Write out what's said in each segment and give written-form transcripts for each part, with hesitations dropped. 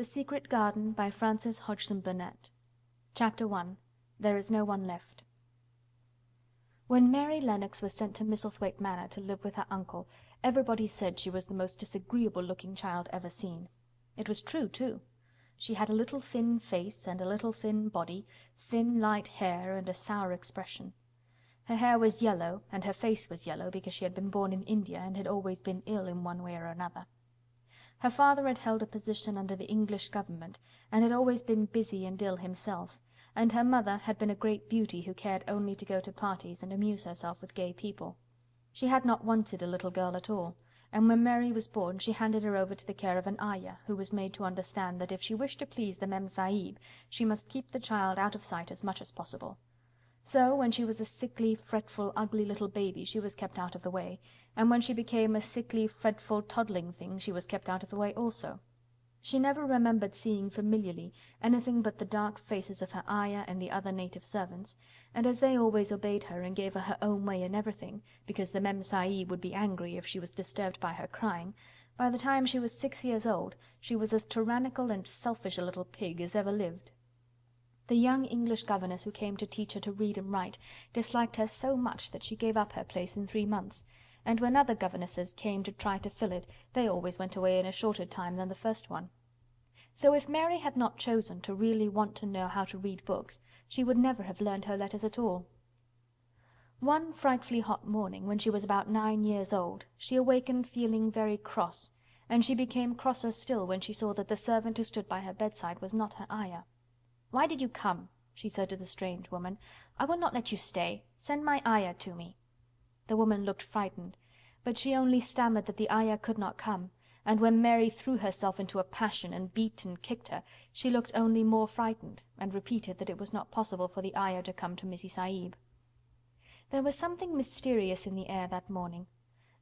The Secret Garden by Frances Hodgson Burnett. Chapter 1. There is no one left. When Mary Lennox was sent to Misselthwaite Manor to live with her uncle, everybody said she was the most disagreeable-looking child ever seen. It was true, too. She had a little thin face and a little thin body, thin light hair and a sour expression. Her hair was yellow and her face was yellow because she had been born in India and had always been ill in one way or another. Her father had held a position under the English government and had always been busy and ill himself, and her mother had been a great beauty who cared only to go to parties and amuse herself with gay people. She had not wanted a little girl at all, and when Mary was born she handed her over to the care of an ayah, who was made to understand that if she wished to please the Mem Sahib she must keep the child out of sight as much as possible. So when she was a sickly, fretful, ugly little baby she was kept out of the way, and when she became a sickly, fretful, toddling thing she was kept out of the way also. She never remembered seeing familiarly anything but the dark faces of her ayah and the other native servants, and as they always obeyed her and gave her her own way in everything, because the Mem Sahib would be angry if she was disturbed by her crying, by the time she was 6 years old she was as tyrannical and selfish a little pig as ever lived. The young English governess who came to teach her to read and write disliked her so much that she gave up her place in 3 months, and when other governesses came to try to fill it they always went away in a shorter time than the first one. So if Mary had not chosen to really want to know how to read books, she would never have learned her letters at all. One frightfully hot morning, when she was about 9 years old, she awakened feeling very cross, and she became crosser still when she saw that the servant who stood by her bedside was not her ayah. "Why did you come?" she said to the strange woman. "I will not let you stay. Send my ayah to me." The woman looked frightened, but she only stammered that the ayah could not come, and when Mary threw herself into a passion and beat and kicked her, she looked only more frightened, and repeated that it was not possible for the ayah to come to Missy Sahib. There was something mysterious in the air that morning.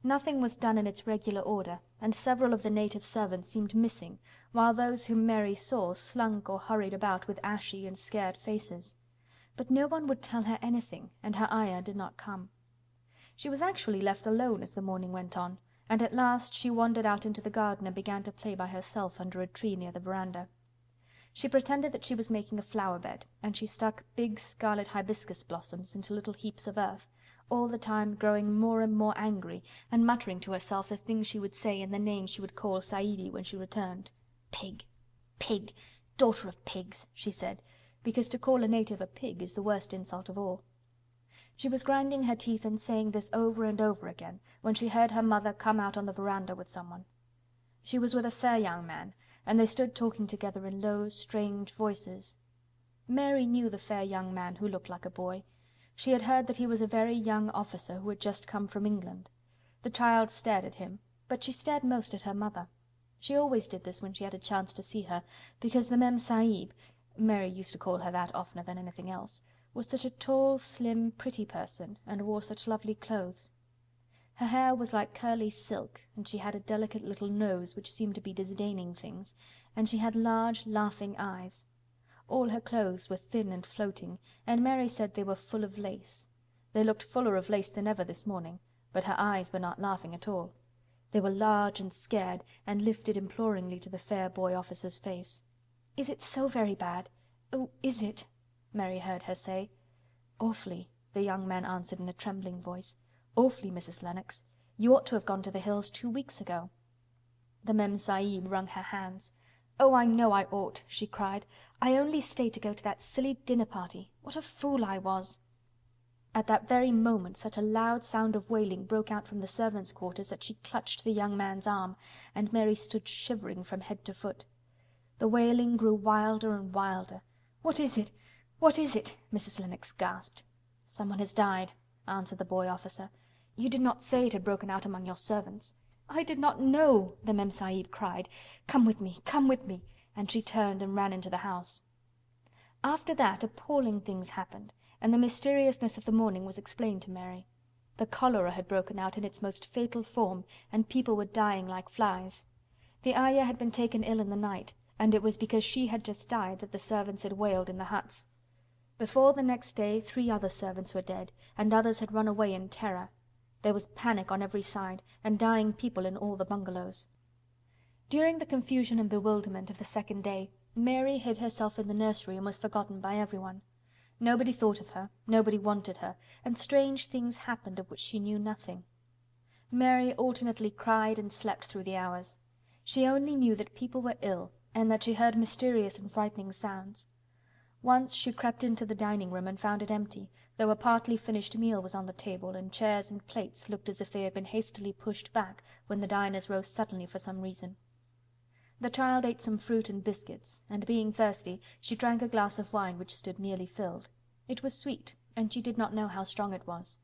Nothing was done in its regular order, and several of the native servants seemed missing, while those whom Mary saw slunk or hurried about with ashy and scared faces. But no one would tell her anything, and her ayah did not come. She was actually left alone as the morning went on, and at last she wandered out into the garden and began to play by herself under a tree near the veranda. She pretended that she was making a flower bed, and she stuck big scarlet hibiscus blossoms into little heaps of earth, all the time growing more and more angry and muttering to herself the things she would say and the names she would call Saidi when she returned. "Pig! Pig! Daughter of pigs!" she said, because to call a native a pig is the worst insult of all. She was grinding her teeth and saying this over and over again when she heard her mother come out on the veranda with someone. She was with a fair young man, and they stood talking together in low, strange voices. Mary knew the fair young man who looked like a boy. She had heard that he was a very young officer who had just come from England. The child stared at him, but she stared most at her mother. She always did this when she had a chance to see her, because the Mem Sahib, Mary used to call her that oftener than anything else, was such a tall, slim, pretty person, and wore such lovely clothes. Her hair was like curly silk, and she had a delicate little nose which seemed to be disdaining things, and she had large, laughing eyes. All her clothes were thin and floating, and Mary said they were full of lace. They looked fuller of lace than ever this morning, but her eyes were not laughing at all. They were large and scared, and lifted imploringly to the fair boy officer's face. "Is it so very bad? Oh, is it?" Mary heard her say. "Awfully," the young man answered in a trembling voice. "Awfully, Mrs. Lennox. You ought to have gone to the hills 2 weeks ago." The Mem Sahib wrung her hands. "Oh, I know I ought," she cried. "I only stayed to go to that silly dinner party. What a fool I was!" At that very moment such a loud sound of wailing broke out from the servants' quarters that she clutched the young man's arm, and Mary stood shivering from head to foot. The wailing grew wilder and wilder. "What is it? What is it?" Mrs. Lennox gasped. "Someone has died," answered the boy officer. "You did not say it had broken out among your servants." "I did not know," the Mem Sahib cried. "Come with me, come with me," and she turned and ran into the house. After that appalling things happened, and the mysteriousness of the morning was explained to Mary. The cholera had broken out in its most fatal form, and people were dying like flies. The ayah had been taken ill in the night, and it was because she had just died that the servants had wailed in the huts. Before the next day 3 other servants were dead, and others had run away in terror. There was panic on every side, and dying people in all the bungalows. During the confusion and bewilderment of the second day, Mary hid herself in the nursery and was forgotten by everyone. Nobody thought of her, nobody wanted her, and strange things happened of which she knew nothing. Mary alternately cried and slept through the hours. She only knew that people were ill, and that she heard mysterious and frightening sounds. Once she crept into the dining-room and found it empty, though a partly finished meal was on the table, and chairs and plates looked as if they had been hastily pushed back when the diners rose suddenly for some reason. The child ate some fruit and biscuits, and being thirsty, she drank a glass of wine which stood nearly filled. It was sweet, and she did not know how strong it was.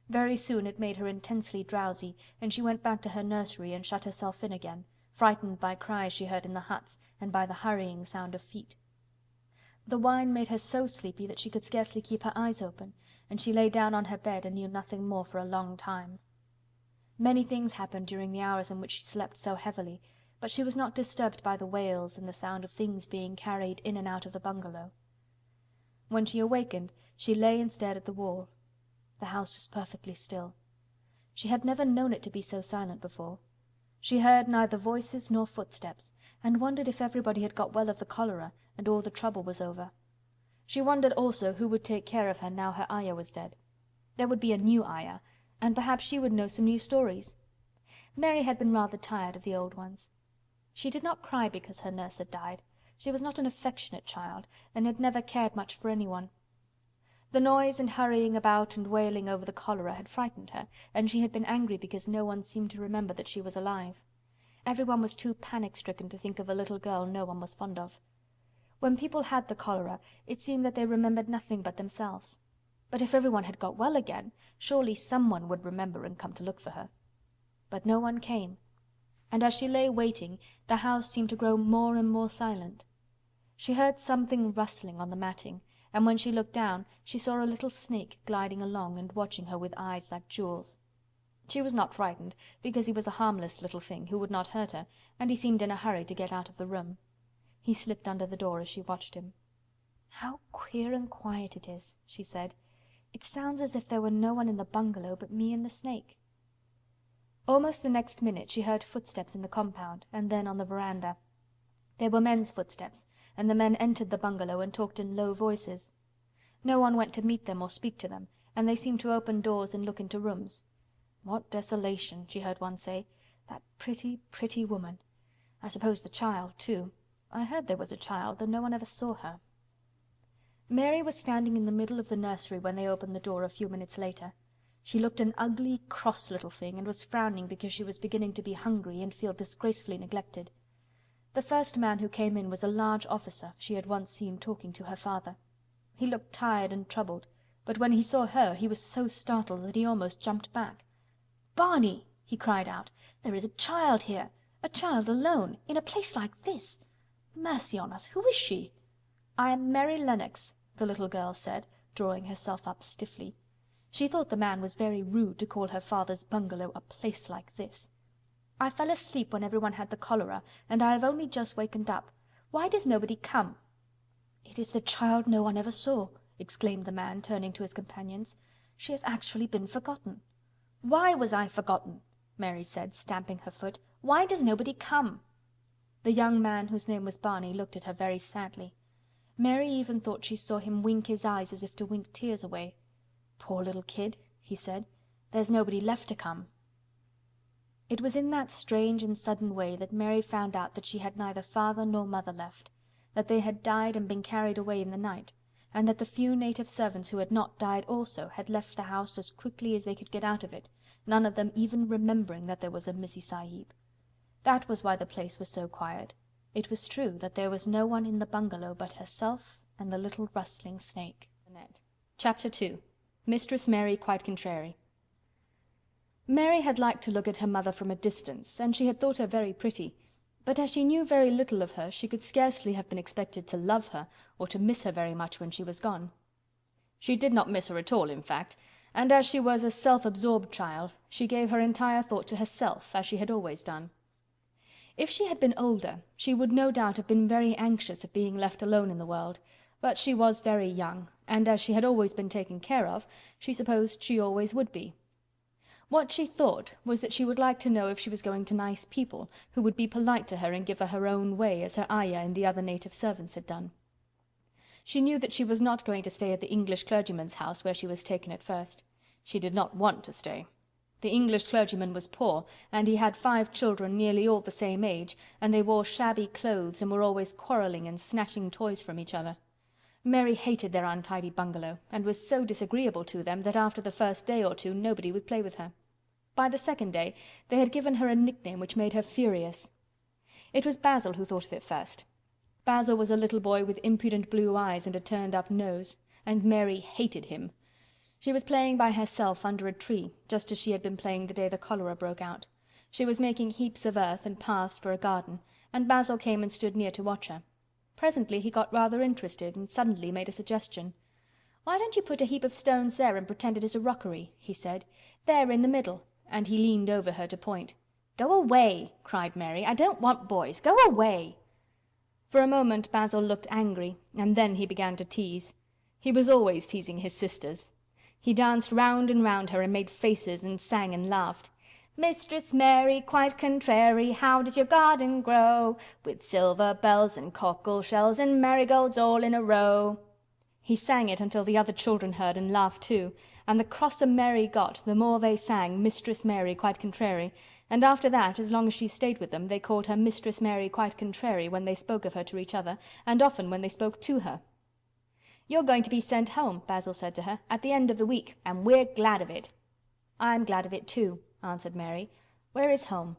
Very soon it made her intensely drowsy, and she went back to her nursery and shut herself in again, frightened by cries she heard in the huts, and by the hurrying sound of feet. The wine made her so sleepy that she could scarcely keep her eyes open, and she lay down on her bed and knew nothing more for a long time. Many things happened during the hours in which she slept so heavily, but she was not disturbed by the wails and the sound of things being carried in and out of the bungalow. When she awakened, she lay and stared at the wall. The house was perfectly still. She had never known it to be so silent before. She heard neither voices nor footsteps, and wondered if everybody had got well of the cholera and all the trouble was over. She wondered also who would take care of her now her Ayah was dead. There would be a new Ayah, and perhaps she would know some new stories. Mary had been rather tired of the old ones. She did not cry because her nurse had died. She was not an affectionate child, and had never cared much for anyone. The noise and hurrying about and wailing over the cholera had frightened her, and she had been angry because no one seemed to remember that she was alive. Everyone was too panic-stricken to think of a little girl no one was fond of. When people had the cholera, it seemed that they remembered nothing but themselves. But if everyone had got well again, surely someone would remember and come to look for her. But no one came, and as she lay waiting, the house seemed to grow more and more silent. She heard something rustling on the matting, and when she looked down, she saw a little snake gliding along and watching her with eyes like jewels. She was not frightened, because he was a harmless little thing who would not hurt her, and he seemed in a hurry to get out of the room. He slipped under the door as she watched him. "How queer and quiet it is," she said. "It sounds as if there were no one in the bungalow but me and the snake." Almost the next minute she heard footsteps in the compound, and then on the veranda. They were men's footsteps, and the men entered the bungalow and talked in low voices. No one went to meet them or speak to them, and they seemed to open doors and look into rooms. "What desolation," she heard one say. "That pretty, pretty woman. I suppose the child, too. I heard there was a child, though no one ever saw her." Mary was standing in the middle of the nursery when they opened the door a few minutes later. She looked an ugly, cross little thing, and was frowning because she was beginning to be hungry and feel disgracefully neglected. The first man who came in was a large officer she had once seen talking to her father. He looked tired and troubled, but when he saw her he was so startled that he almost jumped back. "Barney!" he cried out. "There is a child here! A child alone! In a place like this! Mercy on us, who is she?" "I am Mary Lennox," the little girl said, drawing herself up stiffly. She thought the man was very rude to call her father's bungalow a place like this. "I fell asleep when everyone had the cholera, and I have only just wakened up. Why does nobody come?" "It is the child no one ever saw," exclaimed the man, turning to his companions. "She has actually been forgotten." "Why was I forgotten?" Mary said, stamping her foot. "Why does nobody come?" The young man, whose name was Barney, looked at her very sadly. Mary even thought she saw him wink his eyes as if to wink tears away. "Poor little kid," he said. "There's nobody left to come." It was in that strange and sudden way that Mary found out that she had neither father nor mother left, that they had died and been carried away in the night, and that the few native servants who had not died also had left the house as quickly as they could get out of it, none of them even remembering that there was a Missy Sahib. That was why the place was so quiet. It was true that there was no one in the bungalow but herself and the little rustling snake. Chapter 2. Mistress Mary Quite Contrary. Mary had liked to look at her mother from a distance, and she had thought her very pretty, but as she knew very little of her, she could scarcely have been expected to love her, or to miss her very much when she was gone. She did not miss her at all, in fact, and as she was a self-absorbed child, she gave her entire thought to herself, as she had always done. If she had been older, she would no doubt have been very anxious at being left alone in the world, but she was very young, and as she had always been taken care of, she supposed she always would be. What she thought was that she would like to know if she was going to nice people, who would be polite to her and give her her own way, as her ayah and the other native servants had done. She knew that she was not going to stay at the English clergyman's house where she was taken at first. She did not want to stay. The English clergyman was poor, and he had 5 children nearly all the same age, and they wore shabby clothes and were always quarrelling and snatching toys from each other. Mary hated their untidy bungalow, and was so disagreeable to them that after the first day or two nobody would play with her. By the second day they had given her a nickname which made her furious. It was Basil who thought of it first. Basil was a little boy with impudent blue eyes and a turned-up nose, and Mary hated him. She was playing by herself under a tree, just as she had been playing the day the cholera broke out. She was making heaps of earth and paths for a garden, and Basil came and stood near to watch her. Presently he got rather interested and suddenly made a suggestion. "Why don't you put a heap of stones there and pretend it is a rockery?" he said. "There in the middle," and he leaned over her to point. "Go away!" cried Mary. "I don't want boys. Go away!" For a moment Basil looked angry, and then he began to tease. He was always teasing his sisters. He danced round and round her and made faces and sang and laughed. "Mistress Mary, quite contrary, how does your garden grow? With silver bells and cockle shells and marigolds all in a row." He sang it until the other children heard and laughed too, and the crosser Mary got, the more they sang Mistress Mary quite contrary, and after that, as long as she stayed with them, they called her Mistress Mary quite contrary when they spoke of her to each other, and often when they spoke to her. "You're going to be sent home," Basil said to her, "at the end of the week, and we're glad of it." "I'm glad of it too," answered Mary. "Where is home?"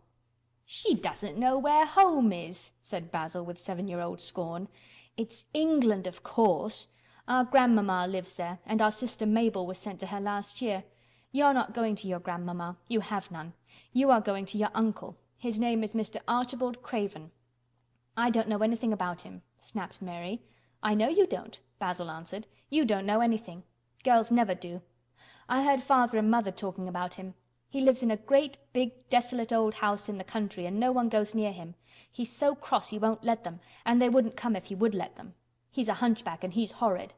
"She doesn't know where home is," said Basil with 7-year-old scorn. "It's England, of course. Our grandmamma lives there, and our sister Mabel was sent to her last year. You're not going to your grandmamma. You have none. You are going to your uncle. His name is Mr. Archibald Craven." "I don't know anything about him," snapped Mary. "I know you don't," Basil answered. "You don't know anything. Girls never do. I heard father and mother talking about him. He lives in a great big desolate old house in the country, and no one goes near him. He's so cross he won't let them, and they wouldn't come if he would let them. He's a hunchback, and he's horrid."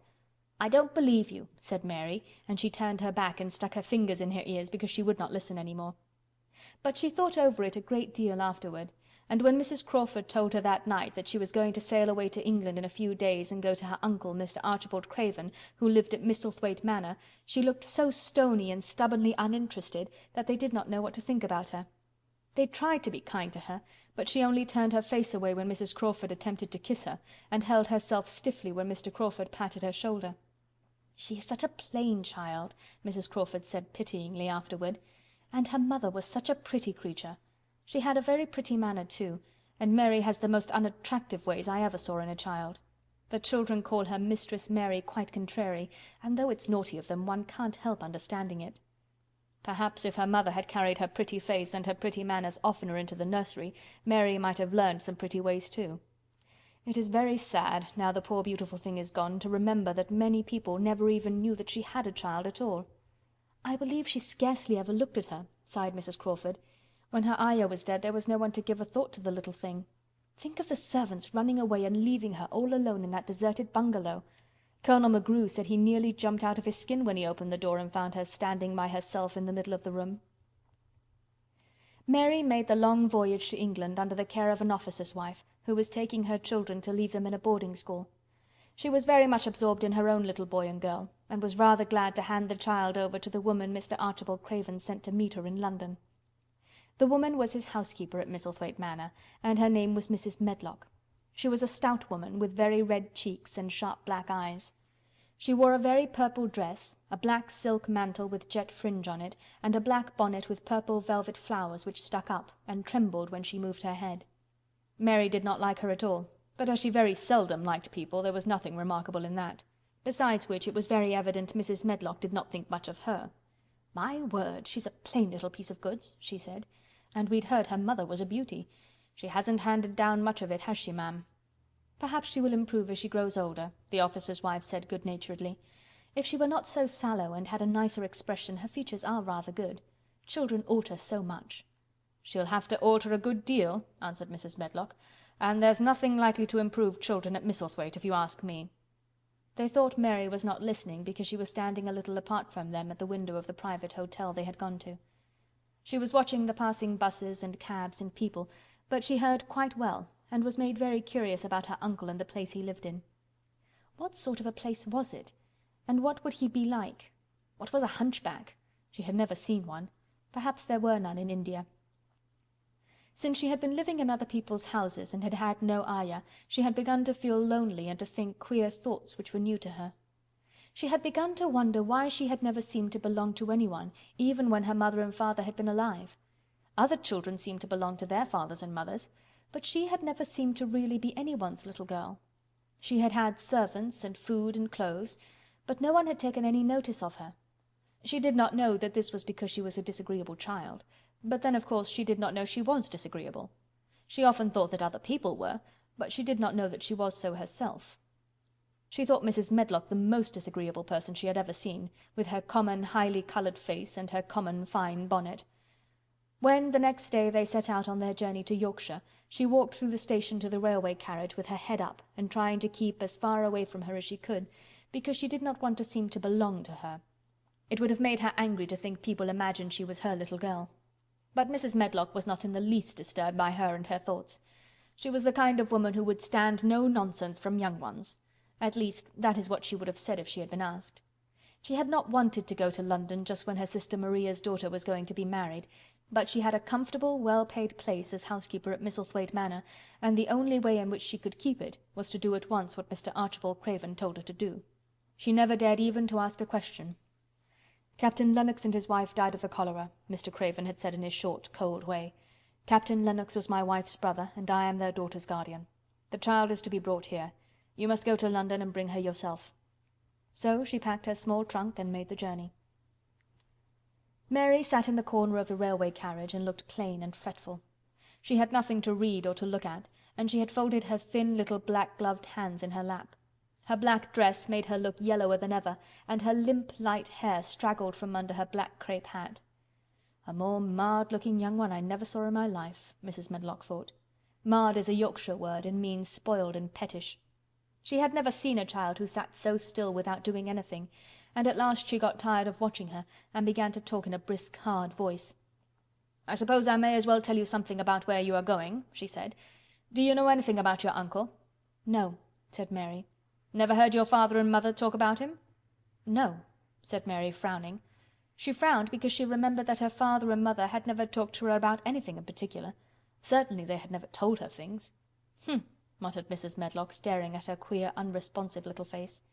"I don't believe you," said Mary, and she turned her back and stuck her fingers in her ears because she would not listen any more. But she thought over it a great deal afterward, and when Mrs. Crawford told her that night that she was going to sail away to England in a few days and go to her uncle, Mr. Archibald Craven, who lived at Misselthwaite Manor, she looked so stony and stubbornly uninterested that they did not know what to think about her. They tried to be kind to her, but she only turned her face away when Mrs. Crawford attempted to kiss her, and held herself stiffly when Mr. Crawford patted her shoulder. "She is such a plain child," Mrs. Crawford said pityingly afterward. "And her mother was such a pretty creature. She had a very pretty manner too, and Mary has the most unattractive ways I ever saw in a child. The children call her Mistress Mary quite contrary, and though it's naughty of them, one can't help understanding it." Perhaps if her mother had carried her pretty face and her pretty manners oftener into the nursery, Mary might have learned some pretty ways too. It is very sad, now the poor beautiful thing is gone, to remember that many people never even knew that she had a child at all. "I believe she scarcely ever looked at her," sighed Mrs. Crawford. "When her ayah was dead there was no one to give a thought to the little thing. Think of the servants running away and leaving her all alone in that deserted bungalow. Colonel McGrew said he nearly jumped out of his skin when he opened the door and found her standing by herself in the middle of the room." Mary made the long voyage to England under the care of an officer's wife, who was taking her children to leave them in a boarding school. She was very much absorbed in her own little boy and girl, and was rather glad to hand the child over to the woman Mr. Archibald Craven sent to meet her in London. The woman was his housekeeper at Misselthwaite Manor, and her name was Mrs. Medlock. She was a stout woman, with very red cheeks and sharp black eyes. She wore a very purple dress, a black silk mantle with jet fringe on it, and a black bonnet with purple velvet flowers which stuck up and trembled when she moved her head. Mary did not like her at all, but as she very seldom liked people, there was nothing remarkable in that. Besides which, it was very evident Mrs. Medlock did not think much of her. "My word, she's a plain little piece of goods," she said. "And we'd heard her mother was a beauty. She hasn't handed down much of it, has she, ma'am?" "Perhaps she will improve as she grows older," the officer's wife said good-naturedly. "If she were not so sallow and had a nicer expression, her features are rather good. Children alter so much." "She'll have to alter a good deal," answered Mrs. Medlock, "and there's nothing likely to improve children at Misselthwaite, if you ask me." They thought Mary was not listening because she was standing a little apart from them at the window of the private hotel they had gone to. She was watching the passing buses and cabs and people, but she heard quite well, and was made very curious about her uncle and the place he lived in. What sort of a place was it? And what would he be like? What was a hunchback? She had never seen one. Perhaps there were none in India. Since she had been living in other people's houses and had had no ayah, she had begun to feel lonely and to think queer thoughts which were new to her. She had begun to wonder why she had never seemed to belong to anyone, even when her mother and father had been alive. Other children seemed to belong to their fathers and mothers, but she had never seemed to really be anyone's little girl. She had had servants and food and clothes, but no one had taken any notice of her. She did not know that this was because she was a disagreeable child, but then of course she did not know she was disagreeable. She often thought that other people were, but she did not know that she was so herself. She thought Mrs. Medlock the most disagreeable person she had ever seen, with her common highly coloured face and her common fine bonnet. When the next day they set out on their journey to Yorkshire, she walked through the station to the railway carriage with her head up and trying to keep as far away from her as she could, because she did not want to seem to belong to her. It would have made her angry to think people imagined she was her little girl. But Mrs. Medlock was not in the least disturbed by her and her thoughts. She was the kind of woman who would stand no nonsense from young ones. At least, that is what she would have said if she had been asked. She had not wanted to go to London just when her sister Maria's daughter was going to be married, but she had a comfortable, well-paid place as housekeeper at Misselthwaite Manor, and the only way in which she could keep it was to do at once what Mr. Archibald Craven told her to do. She never dared even to ask a question. "Captain Lennox and his wife died of the cholera," Mr. Craven had said in his short, cold way. "Captain Lennox was my wife's brother, and I am their daughter's guardian. The child is to be brought here. You must go to London and bring her yourself." So she packed her small trunk and made the journey. Mary sat in the corner of the railway carriage and looked plain and fretful. She had nothing to read or to look at, and she had folded her thin little black-gloved hands in her lap. Her black dress made her look yellower than ever, and her limp light hair straggled from under her black crape hat. "A more marred-looking young one I never saw in my life," Mrs. Medlock thought. Marred is a Yorkshire word and means spoiled and pettish. She had never seen a child who sat so still without doing anything, and at last she got tired of watching her and began to talk in a brisk, hard voice. "I suppose I may as well tell you something about where you are going," she said. "Do you know anything about your uncle?" "No," said Mary. "Never heard your father and mother talk about him?" "No," said Mary, frowning. She frowned because she remembered that her father and mother had never talked to her about anything in particular. Certainly they had never told her things. "Hm," muttered Mrs. Medlock, staring at her queer, unresponsive little face.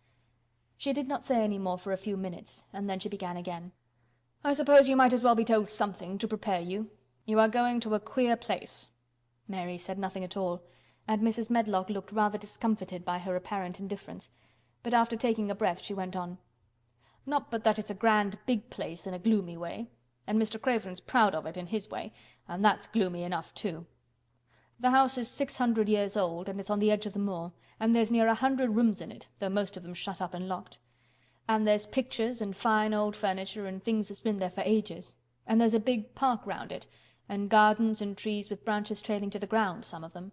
She did not say any more for a few minutes, and then she began again. "I suppose you might as well be told something to prepare you. You are going to a queer place." Mary said nothing at all, and Mrs. Medlock looked rather discomfited by her apparent indifference, but after taking a breath she went on. "Not but that it's a grand big place in a gloomy way, and Mr. Craven's proud of it in his way, and that's gloomy enough too. The house is 600 years old, and it's on the edge of the moor, and there's near 100 rooms in it, though most of them shut up and locked. And there's pictures and fine old furniture and things that's been there for ages, and there's a big park round it, and gardens and trees with branches trailing to the ground, some of them."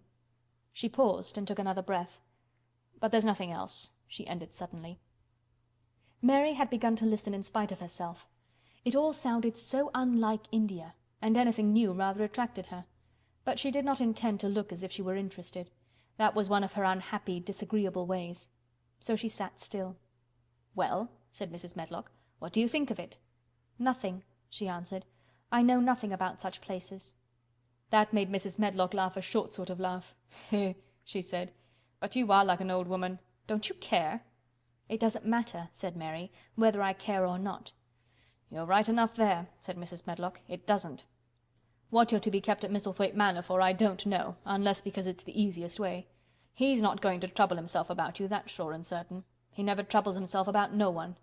She paused and took another breath. "But there's nothing else," she ended suddenly. Mary had begun to listen in spite of herself. It all sounded so unlike India, and anything new rather attracted her. But she did not intend to look as if she were interested. That was one of her unhappy, disagreeable ways. So she sat still. "Well," said Mrs. Medlock, "what do you think of it?" "Nothing," she answered. "I know nothing about such places." That made Mrs. Medlock laugh a short sort of laugh. "Heh," she said. "But you are like an old woman. Don't you care?" "It doesn't matter," said Mary, "whether I care or not." "You're right enough there," said Mrs. Medlock. "It doesn't. What you're to be kept at Misselthwaite Manor for I don't know, unless because it's the easiest way. He's not going to trouble himself about you, that's sure and certain. He never troubles himself about no one."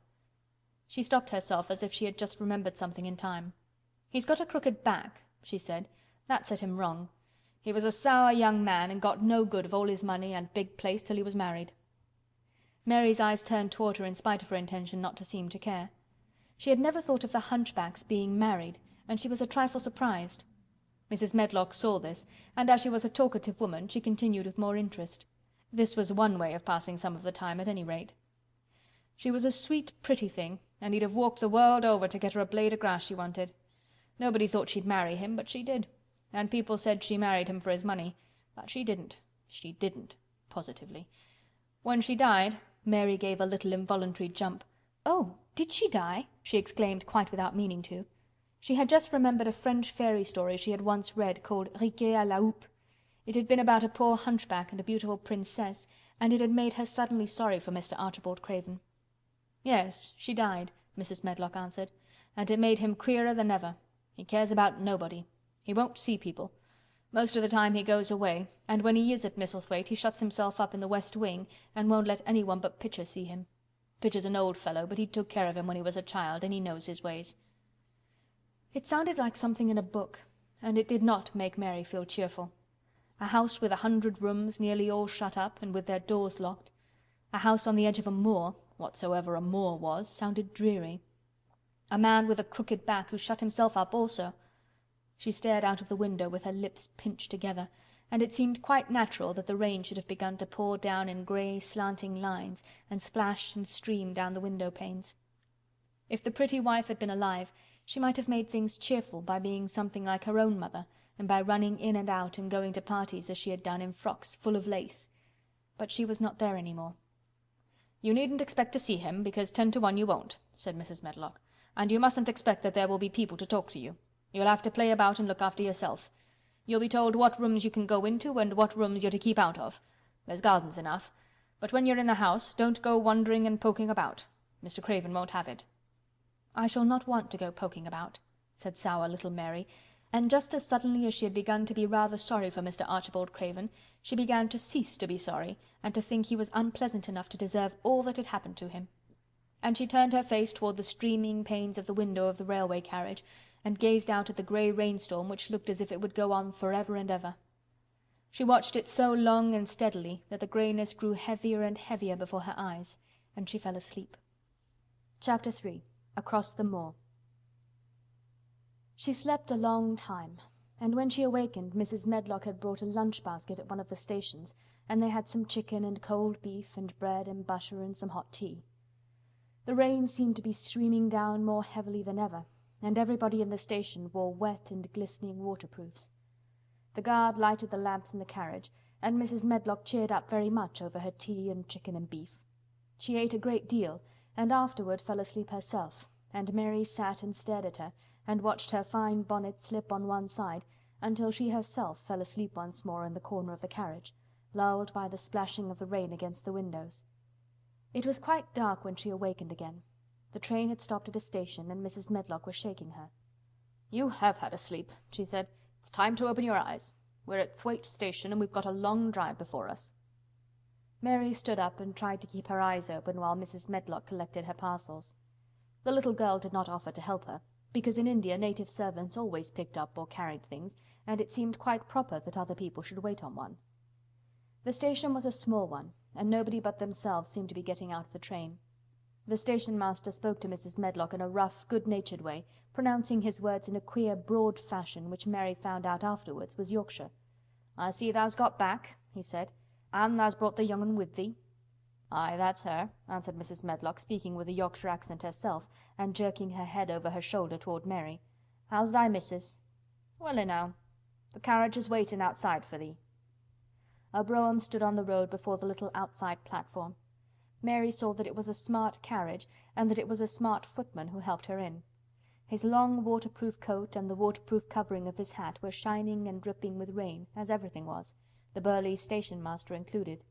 She stopped herself as if she had just remembered something in time. "He's got a crooked back," she said. "That set him wrong. He was a sour young man and got no good of all his money and big place till he was married." Mary's eyes turned toward her in spite of her intention not to seem to care. She had never thought of the hunchbacks being married, and she was a trifle surprised. Mrs. Medlock saw this, and as she was a talkative woman, she continued with more interest. This was one way of passing some of the time, at any rate. "She was a sweet, pretty thing, and he'd have walked the world over to get her a blade o' grass she wanted. Nobody thought she'd marry him, but she did. And people said she married him for his money. But she didn't. She didn't. Positively. When she died—" Mary gave a little involuntary jump. "Oh, did she die?" she exclaimed quite without meaning to. She had just remembered a French fairy story she had once read called Riquet à la houppe. It had been about a poor hunchback and a beautiful princess, and it had made her suddenly sorry for Mr. Archibald Craven. "Yes, she died," Mrs. Medlock answered, "and it made him queerer than ever. He cares about nobody. He won't see people. Most of the time he goes away, and when he is at Misselthwaite he shuts himself up in the west wing and won't let anyone but Pitcher see him. Pitcher's an old fellow, but he took care of him when he was a child, and he knows his ways." It sounded like something in a book, and it did not make Mary feel cheerful. A house with 100 rooms, nearly all shut up, and with their doors locked. A house on the edge of a moor, whatsoever a moor was, sounded dreary. A man with a crooked back who shut himself up also. She stared out of the window with her lips pinched together, and it seemed quite natural that the rain should have begun to pour down in grey, slanting lines and splash and stream down the window panes. If the pretty wife had been alive, she might have made things cheerful by being something like her own mother, and by running in and out and going to parties as she had done in frocks full of lace. But she was not there any more. "You needn't expect to see him, because 10 to 1 you won't," said Mrs. Medlock. "And you mustn't expect that there will be people to talk to you. You'll have to play about and look after yourself. You'll be told what rooms you can go into and what rooms you're to keep out of. There's gardens enough. But when you're in a house, don't go wandering and poking about. Mr. Craven won't have it." "I shall not want to go poking about," said sour little Mary, and just as suddenly as she had begun to be rather sorry for Mr. Archibald Craven, she began to cease to be sorry, and to think he was unpleasant enough to deserve all that had happened to him. And she turned her face toward the streaming panes of the window of the railway carriage, and gazed out at the grey rainstorm which looked as if it would go on forever and ever. She watched it so long and steadily that the greyness grew heavier and heavier before her eyes, and she fell asleep. Chapter 3. Across the Moor. She slept a long time, and when she awakened Mrs. Medlock had brought a lunch basket at one of the stations, and they had some chicken and cold beef and bread and butter and some hot tea. The rain seemed to be streaming down more heavily than ever, and everybody in the station wore wet and glistening waterproofs. The guard lighted the lamps in the carriage, and Mrs. Medlock cheered up very much over her tea and chicken and beef. She ate a great deal, and afterward fell asleep herself, and Mary sat and stared at her, and watched her fine bonnet slip on one side, until she herself fell asleep once more in the corner of the carriage, lulled by the splashing of the rain against the windows. It was quite dark when she awakened again. The train had stopped at a station, and Mrs. Medlock was shaking her. "You have had a sleep," she said. "It's time to open your eyes. We're at Thwaite Station, and we've got a long drive before us." Mary stood up and tried to keep her eyes open while Mrs. Medlock collected her parcels. The little girl did not offer to help her, because in India native servants always picked up or carried things, and it seemed quite proper that other people should wait on one. The station was a small one, and nobody but themselves seemed to be getting out of the train. The station-master spoke to Mrs. Medlock in a rough, good-natured way, pronouncing his words in a queer, broad fashion which Mary found out afterwards was Yorkshire. "I see thou's got back," he said, "and thou's brought the young un with thee." "Aye, that's her," answered Mrs. Medlock, speaking with a Yorkshire accent herself, and jerking her head over her shoulder toward Mary. "How's thy missus?" "Well enow. The carriage is waiting outside for thee." A brougham stood on the road before the little outside platform. Mary saw that it was a smart carriage, and that it was a smart footman who helped her in. His long waterproof coat and the waterproof covering of his hat were shining and dripping with rain, as everything was, the burly station-master included.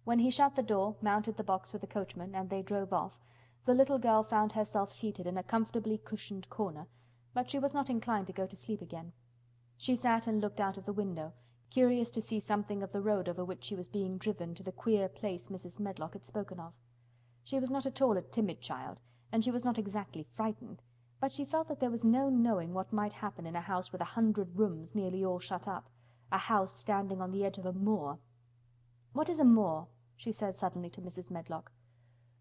When he shut the door, mounted the box with the coachman, and they drove off, the little girl found herself seated in a comfortably cushioned corner, but she was not inclined to go to sleep again. She sat and looked out of the window, curious to see something of the road over which she was being driven to the queer place Mrs. Medlock had spoken of. She was not at all a timid child, and she was not exactly frightened, but she felt that there was no knowing what might happen in a house with 100 rooms nearly all shut up, a house standing on the edge of a moor. "What is a moor?" she said suddenly to Mrs. Medlock.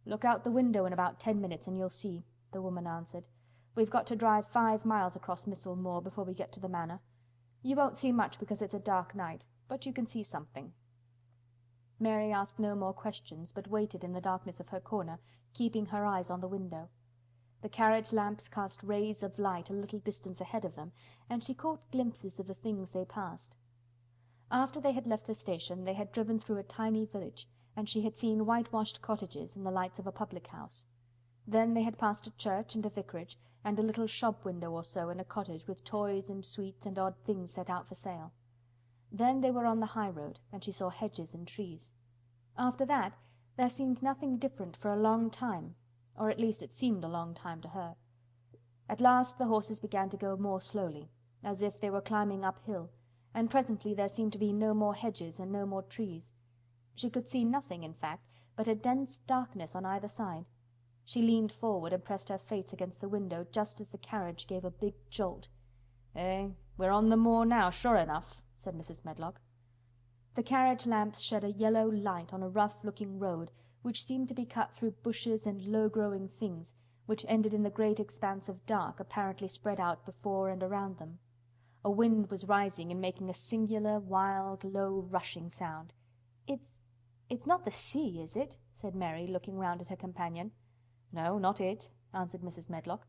"Look out the window in about 10 minutes and you'll see," the woman answered. "We've got to drive 5 miles across Missel Moor before we get to the manor. You won't see much because it's a dark night, but you can see something." Mary asked no more questions, but waited in the darkness of her corner, keeping her eyes on the window. The carriage lamps cast rays of light a little distance ahead of them, and she caught glimpses of the things they passed. After they had left the station they had driven through a tiny village, and she had seen whitewashed cottages and the lights of a public house. Then they had passed a church and a vicarage, and a little shop window or so in a cottage with toys and sweets and odd things set out for sale. Then they were on the high road, and she saw hedges and trees. After that there seemed nothing different for a long time, or at least it seemed a long time to her. At last the horses began to go more slowly, as if they were climbing uphill, and presently there seemed to be no more hedges and no more trees. She could see nothing, in fact, but a dense darkness on either side. She leaned forward and pressed her face against the window just as the carriage gave a big jolt. We're on the moor now, sure enough," said Mrs. Medlock. The carriage lamps shed a yellow light on a rough-looking road which seemed to be cut through bushes and low-growing things, which ended in the great expanse of dark apparently spread out before and around them. A wind was rising and making a singular, wild, low, rushing sound. It's not the sea, is it?" said Mary, looking round at her companion. "No, not it," answered Mrs. Medlock.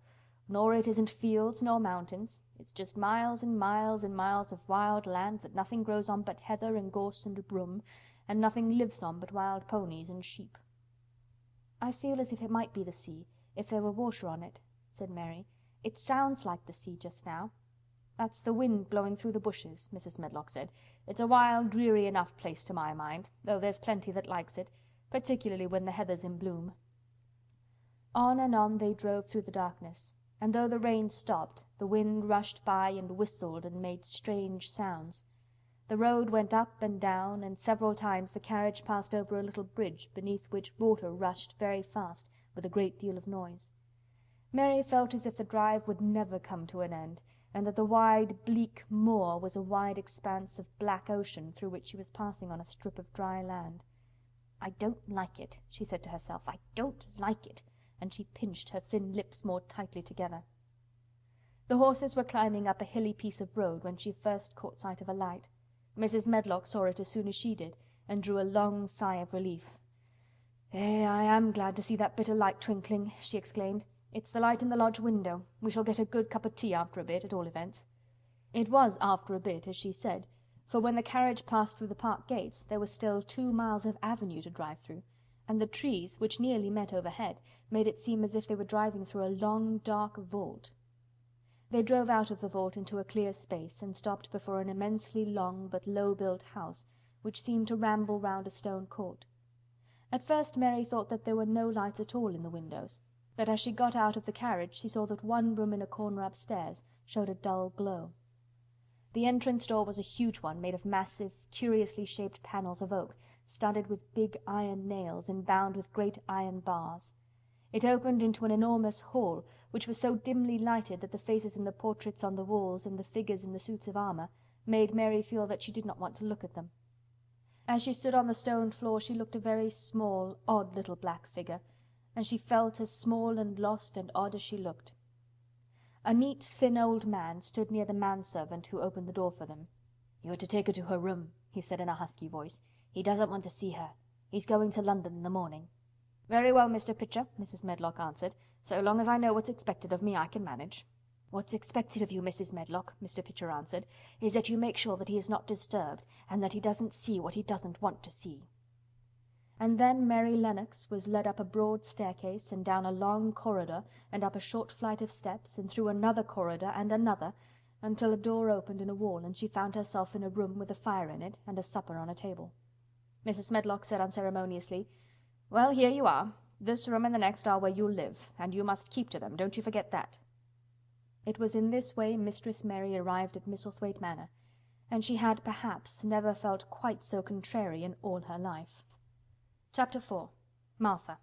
"Nor it isn't fields nor mountains. It's just miles and miles and miles of wild land that nothing grows on but heather and gorse and broom, and nothing lives on but wild ponies and sheep." "I feel as if it might be the sea, if there were water on it," said Mary. "It sounds like the sea just now." "That's the wind blowing through the bushes," Mrs. Medlock said. "It's a wild, dreary enough place to my mind, though there's plenty that likes it, particularly when the heather's in bloom." On and on they drove through the darkness, and though the rain stopped, the wind rushed by and whistled and made strange sounds. The road went up and down, and several times the carriage passed over a little bridge beneath which water rushed very fast, with a great deal of noise. Mary felt as if the drive would never come to an end, and that the wide, bleak moor was a wide expanse of black ocean through which she was passing on a strip of dry land. "I don't like it," she said to herself. "I don't like it," and she pinched her thin lips more tightly together. The horses were climbing up a hilly piece of road when she first caught sight of a light. Mrs. Medlock saw it as soon as she did, and drew a long sigh of relief. I am glad to see that bit of light twinkling," she exclaimed. "It's the light in the lodge window. We shall get a good cup of tea after a bit, at all events." It was after a bit, as she said, for when the carriage passed through the park gates there was still 2 miles of avenue to drive through, and the trees, which nearly met overhead, made it seem as if they were driving through a long, dark vault. They drove out of the vault into a clear space, and stopped before an immensely long but low-built house, which seemed to ramble round a stone court. At first Mary thought that there were no lights at all in the windows, but as she got out of the carriage she saw that one room in a corner upstairs showed a dull glow. The entrance door was a huge one, made of massive, curiously shaped panels of oak, studded with big iron nails and bound with great iron bars. It opened into an enormous hall, which was so dimly lighted that the faces in the portraits on the walls and the figures in the suits of armor made Mary feel that she did not want to look at them. As she stood on the stone floor she looked a very small, odd little black figure, and she felt as small and lost and odd as she looked. A neat, thin old man stood near the manservant who opened the door for them. "You're to take her to her room," he said in a husky voice. "He doesn't want to see her. He's going to London in the morning." "Very well, Mr. Pitcher," Mrs. Medlock answered. "So long as I know what's expected of me, I can manage." "What's expected of you, Mrs. Medlock," Mr. Pitcher answered, "is that you make sure that he is not disturbed, and that he doesn't see what he doesn't want to see." And then Mary Lennox was led up a broad staircase, and down a long corridor, and up a short flight of steps, and through another corridor and another, until a door opened in a wall, and she found herself in a room with a fire in it, and a supper on a table. Mrs. Medlock said unceremoniously, "Well, here you are. This room and the next are where you'll live, and you must keep to them, don't you forget that." It was in this way Mistress Mary arrived at Misselthwaite Manor, and she had, perhaps, never felt quite so contrary in all her life. Chapter 4. Martha.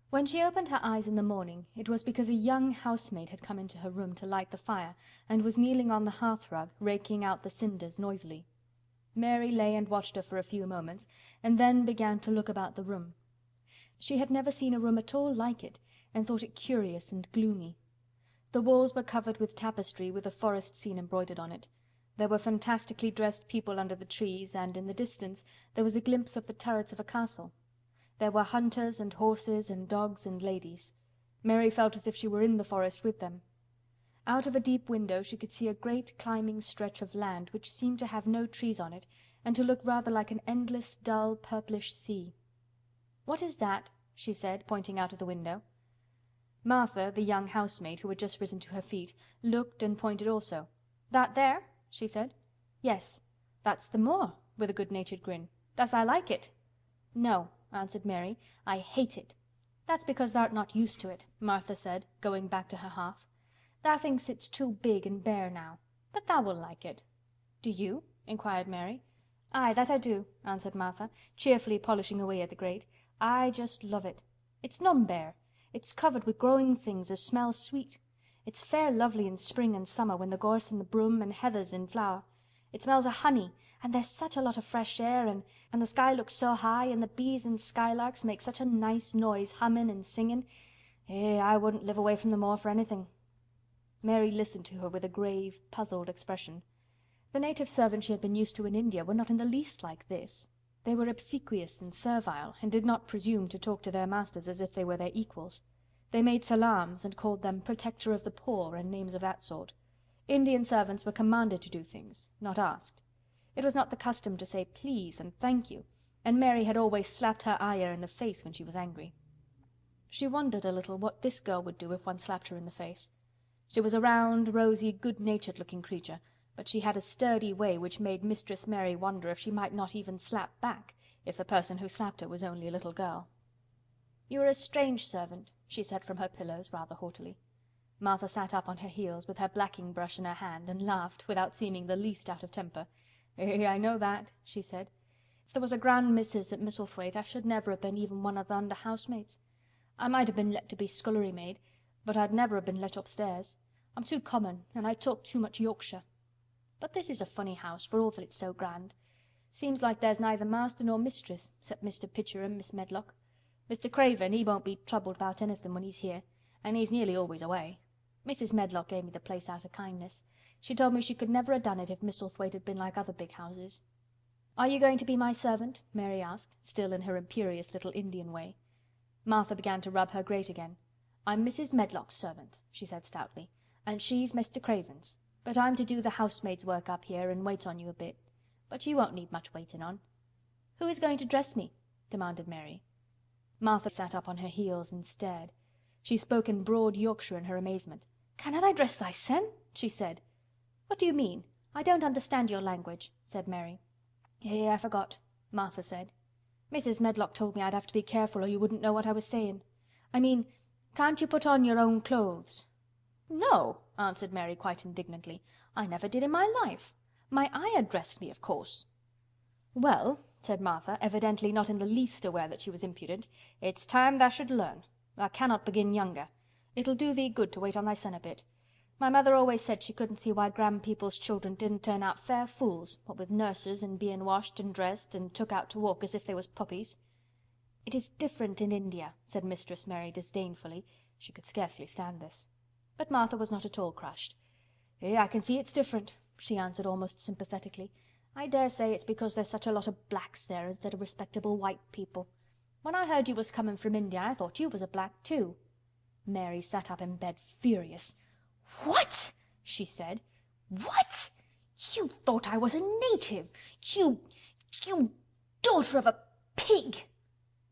When she opened her eyes in the morning, it was because a young housemaid had come into her room to light the fire, and was kneeling on the hearthrug, raking out the cinders noisily. Mary lay and watched her for a few moments, and then began to look about the room. She had never seen a room at all like it, and thought it curious and gloomy. The walls were covered with tapestry with a forest scene embroidered on it. There were fantastically dressed people under the trees, and in the distance there was a glimpse of the turrets of a castle. There were hunters and horses and dogs and ladies. Mary felt as if she were in the forest with them. Out of a deep window she could see a great climbing stretch of land which seemed to have no trees on it and to look rather like an endless, dull, purplish sea. "What is that?" she said, pointing out of the window. Martha, the young housemaid, who had just risen to her feet, looked and pointed also. "That there?" she said. "Yes, that's the moor," with a good-natured grin. "Does tha like it?" "No," answered Mary, "I hate it." "That's because tha'rt not used to it," Martha said, going back to her hearth. "Tha thinks it's too big and bare now. But tha will like it." "Do you?" inquired Mary. "Aye, that I do," answered Martha, cheerfully polishing away at the grate. "I just love it. It's none bare. It's covered with growing things as smells sweet. It's fair lovely in spring and summer when the gorse and the broom and heather's in flower. It smells of honey, and there's such a lot of fresh air and the sky looks so high and the bees and skylarks make such a nice noise hummin' and singin'. I wouldn't live away from the moor for anything." Mary listened to her with a grave, puzzled expression. The native servants she had been used to in India were not in the least like this. They were obsequious and servile, and did not presume to talk to their masters as if they were their equals. They made salams and called them "protector of the poor" and names of that sort. Indian servants were commanded to do things, not asked. It was not the custom to say "please" and "thank you," and Mary had always slapped her Ayah in the face when she was angry. She wondered a little what this girl would do if one slapped her in the face. She was a round, rosy, good-natured looking creature, but she had a sturdy way which made Mistress Mary wonder if she might not even slap back if the person who slapped her was only a little girl. "You are a strange servant," she said from her pillows, rather haughtily. Martha sat up on her heels, with her blacking brush in her hand, and laughed, without seeming the least out of temper. I know that," she said. "If there was a grand missus at Misselthwaite I should never have been even one of the under housemaids. I might have been let to be scullery maid, but I'd never have been let upstairs. I'm too common, and I talk too much Yorkshire. But this is a funny house, for all that it's so grand. Seems like there's neither master nor mistress, 'cept Mr. Pitcher and Miss Medlock. Mr. Craven, he won't be troubled about anything when he's here, and he's nearly always away. Mrs. Medlock gave me the place out of kindness. She told me she could never have done it if Misselthwaite had been like other big houses." "Are you going to be my servant?" Mary asked, still in her imperious little Indian way. Martha began to rub her grate again. "I'm Mrs. Medlock's servant," she said stoutly, "and she's Mr. Craven's. But I'm to do the housemaid's work up here and wait on you a bit. But you won't need much waiting on." "Who is going to dress me?" demanded Mary. Martha sat up on her heels and stared. She spoke in broad Yorkshire in her amazement. "Canna tha dress thysen?" she said. "What do you mean? I don't understand your language," said Mary. "I forgot," Martha said. "Mrs. Medlock told me I'd have to be careful or you wouldn't know what I was saying. I mean, can't you put on your own clothes?" "No," answered Mary quite indignantly. "I never did in my life. My Ayah dressed me, of course." "Well," said Martha, evidently not in the least aware that she was impudent, "it's time tha should learn. Tha cannot begin younger. It'll do thee good to wait on thysen a bit. My mother always said she couldn't see why grand people's children didn't turn out fair fools, what with nurses and bein' washed and dressed and took out to walk as if they was puppies." "It is different in India," said Mistress Mary disdainfully. She could scarcely stand this. But Martha was not at all crushed. "I can see it's different," she answered almost sympathetically. "I dare say it's because there's such a lot of blacks there instead of respectable white people. When I heard you was comin' from India I thought you was a black too." Mary sat up in bed furious. "What?" she said. "What? You thought I was a native! You daughter of a pig!"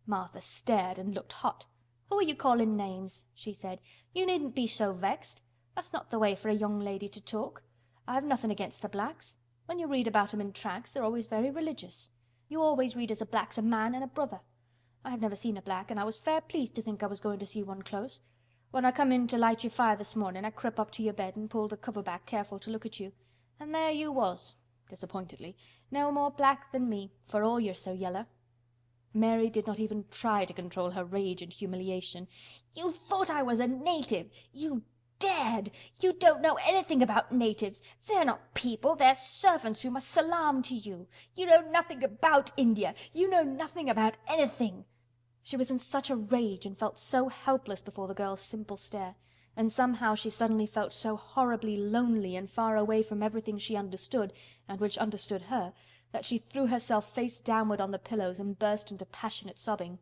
Martha stared and looked hot. "Who are you calling names?" she said. "You needn't be so vexed. That's not the way for a young lady to talk. I've nothing against the blacks. When you read about 'em in tracts they're always very religious. You always read as a black's a man and a brother. I have never seen a black and I was fair pleased to think I was going to see one close. When I come in to light your fire this morning I crept up to your bed and pulled the cover back careful to look at you. And there you was," disappointedly, "no more black than me, for all you're so yeller." Mary did not even try to control her rage and humiliation. "You thought I was a native! You dared! You don't know anything about natives. They're not people, they're servants who must salaam to you. You know nothing about India. You know nothing about anything." She was in such a rage and felt so helpless before the girl's simple stare, and somehow she suddenly felt so horribly lonely and far away from everything she understood and which understood her, that she threw herself face downward on the pillows and burst into passionate sobbing.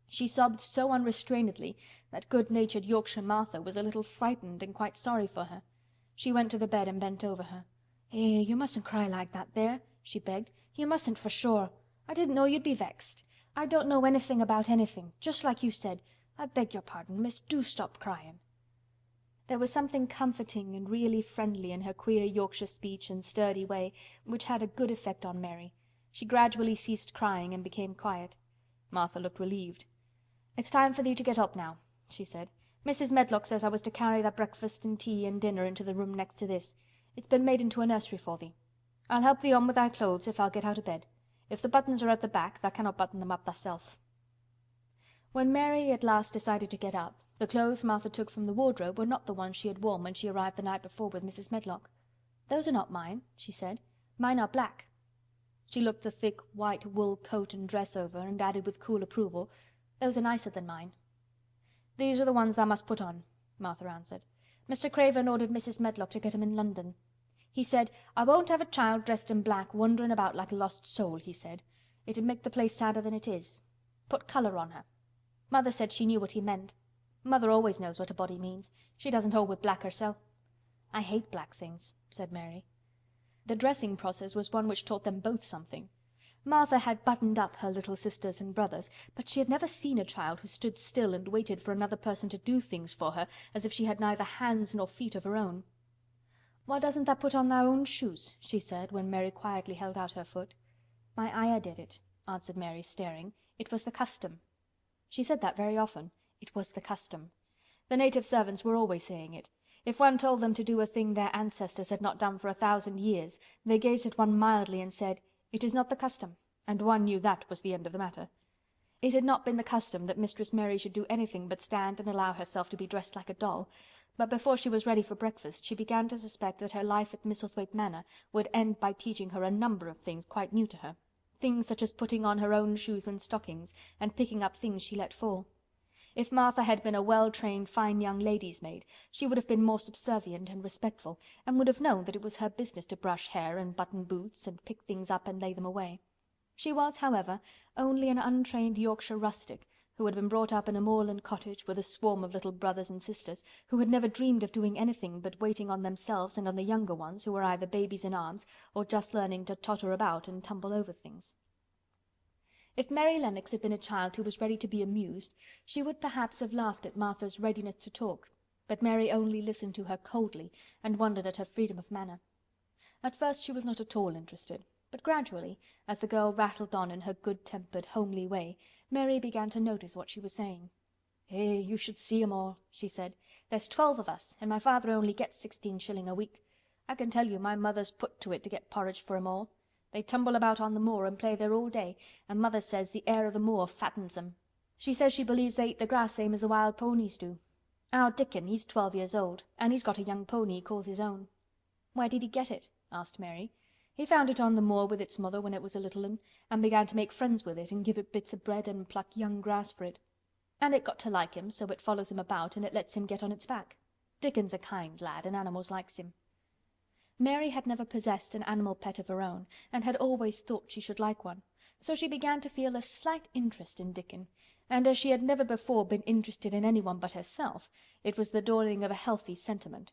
She sobbed so unrestrainedly that good-natured Yorkshire Martha was a little frightened and quite sorry for her. She went to the bed and bent over her. You mustn't cry like that there," she begged. "You mustn't for sure. I didn't know you'd be vexed. I don't know anything about anything, just like you said. I beg your pardon, miss. Do stop crying." There was something comforting and really friendly in her queer Yorkshire speech and sturdy way, which had a good effect on Mary. She gradually ceased crying and became quiet. Martha looked relieved. "It's time for thee to get up now," she said. "Mrs. Medlock says I was to carry thy breakfast and tea and dinner into the room next to this. It's been made into a nursery for thee. I'll help thee on with thy clothes if thou'll get out of bed. If the buttons are at the back, thou cannot button them up thyself." When Mary at last decided to get up, the clothes Martha took from the wardrobe were not the ones she had worn when she arrived the night before with Mrs. Medlock. "Those are not mine," she said. "Mine are black." She looked the thick white wool coat and dress over, and added with cool approval, "Those are nicer than mine." "These are the ones thou must put on," Martha answered. "Mr. Craven ordered Mrs. Medlock to get 'em in London. He said, 'I won't have a child dressed in black wandering about like a lost soul,' he said. 'It'd make the place sadder than it is. Put colour on her.' Mother said she knew what he meant. Mother always knows what a body means. She doesn't hold with black herself." "I hate black things," said Mary. The dressing process was one which taught them both something. Martha had buttoned up her little sisters and brothers, but she had never seen a child who stood still and waited for another person to do things for her as if she had neither hands nor feet of her own. "Why doesn't tha put on thy own shoes?" she said, when Mary quietly held out her foot. "My ayah did it," answered Mary, staring. "It was the custom." She said that very often. It was the custom. The native servants were always saying it. If one told them to do a thing their ancestors had not done for 1,000 years, they gazed at one mildly and said, "It is not the custom," and one knew that was the end of the matter. It had not been the custom that Mistress Mary should do anything but stand and allow herself to be dressed like a doll, but before she was ready for breakfast she began to suspect that her life at Misselthwaite Manor would end by teaching her a number of things quite new to her. Things such as putting on her own shoes and stockings, and picking up things she let fall. If Martha had been a well-trained, fine young lady's maid, she would have been more subservient and respectful, and would have known that it was her business to brush hair and button boots and pick things up and lay them away. She was, however, only an untrained Yorkshire rustic, who had been brought up in a moorland cottage with a swarm of little brothers and sisters, who had never dreamed of doing anything but waiting on themselves and on the younger ones, who were either babies in arms or just learning to totter about and tumble over things. If Mary Lennox had been a child who was ready to be amused, she would perhaps have laughed at Martha's readiness to talk, but Mary only listened to her coldly and wondered at her freedom of manner. At first she was not at all interested, but gradually, as the girl rattled on in her good-tempered, homely way, Mary began to notice what she was saying. You should see 'em all," she said. "There's 12 of us, and my father only gets 16 shilling a week. I can tell you my mother's put to it to get porridge for 'em all. They tumble about on the moor and play there all day, and mother says the air of the moor fattens them. She says she believes they eat the grass same as the wild ponies do. Our Dickon, he's 12 years old, and he's got a young pony he calls his own." "Where did he get it?" asked Mary. "He found it on the moor with its mother when it was a little un, and began to make friends with it and give it bits of bread and pluck young grass for it. And it got to like him, so it follows him about and it lets him get on its back. Dickon's a kind lad and animals likes him." Mary had never possessed an animal pet of her own, and had always thought she should like one, so she began to feel a slight interest in Dickon, and as she had never before been interested in anyone but herself, it was the dawning of a healthy sentiment.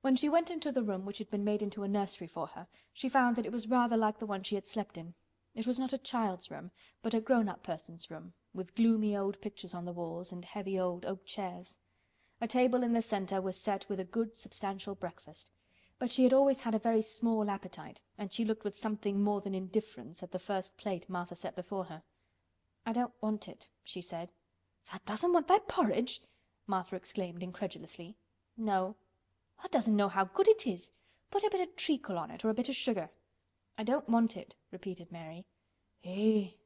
When she went into the room which had been made into a nursery for her, she found that it was rather like the one she had slept in. It was not a child's room, but a grown-up person's room, with gloomy old pictures on the walls and heavy old oak chairs. A table in the center was set with a good substantial breakfast. But she had always had a very small appetite, and she looked with something more than indifference at the first plate Martha set before her. "I don't want it," she said. "Tha doesn't want thy porridge?" Martha exclaimed incredulously. "No." "Tha doesn't know how good it is. Put a bit of treacle on it or a bit of sugar." "I don't want it," repeated Mary.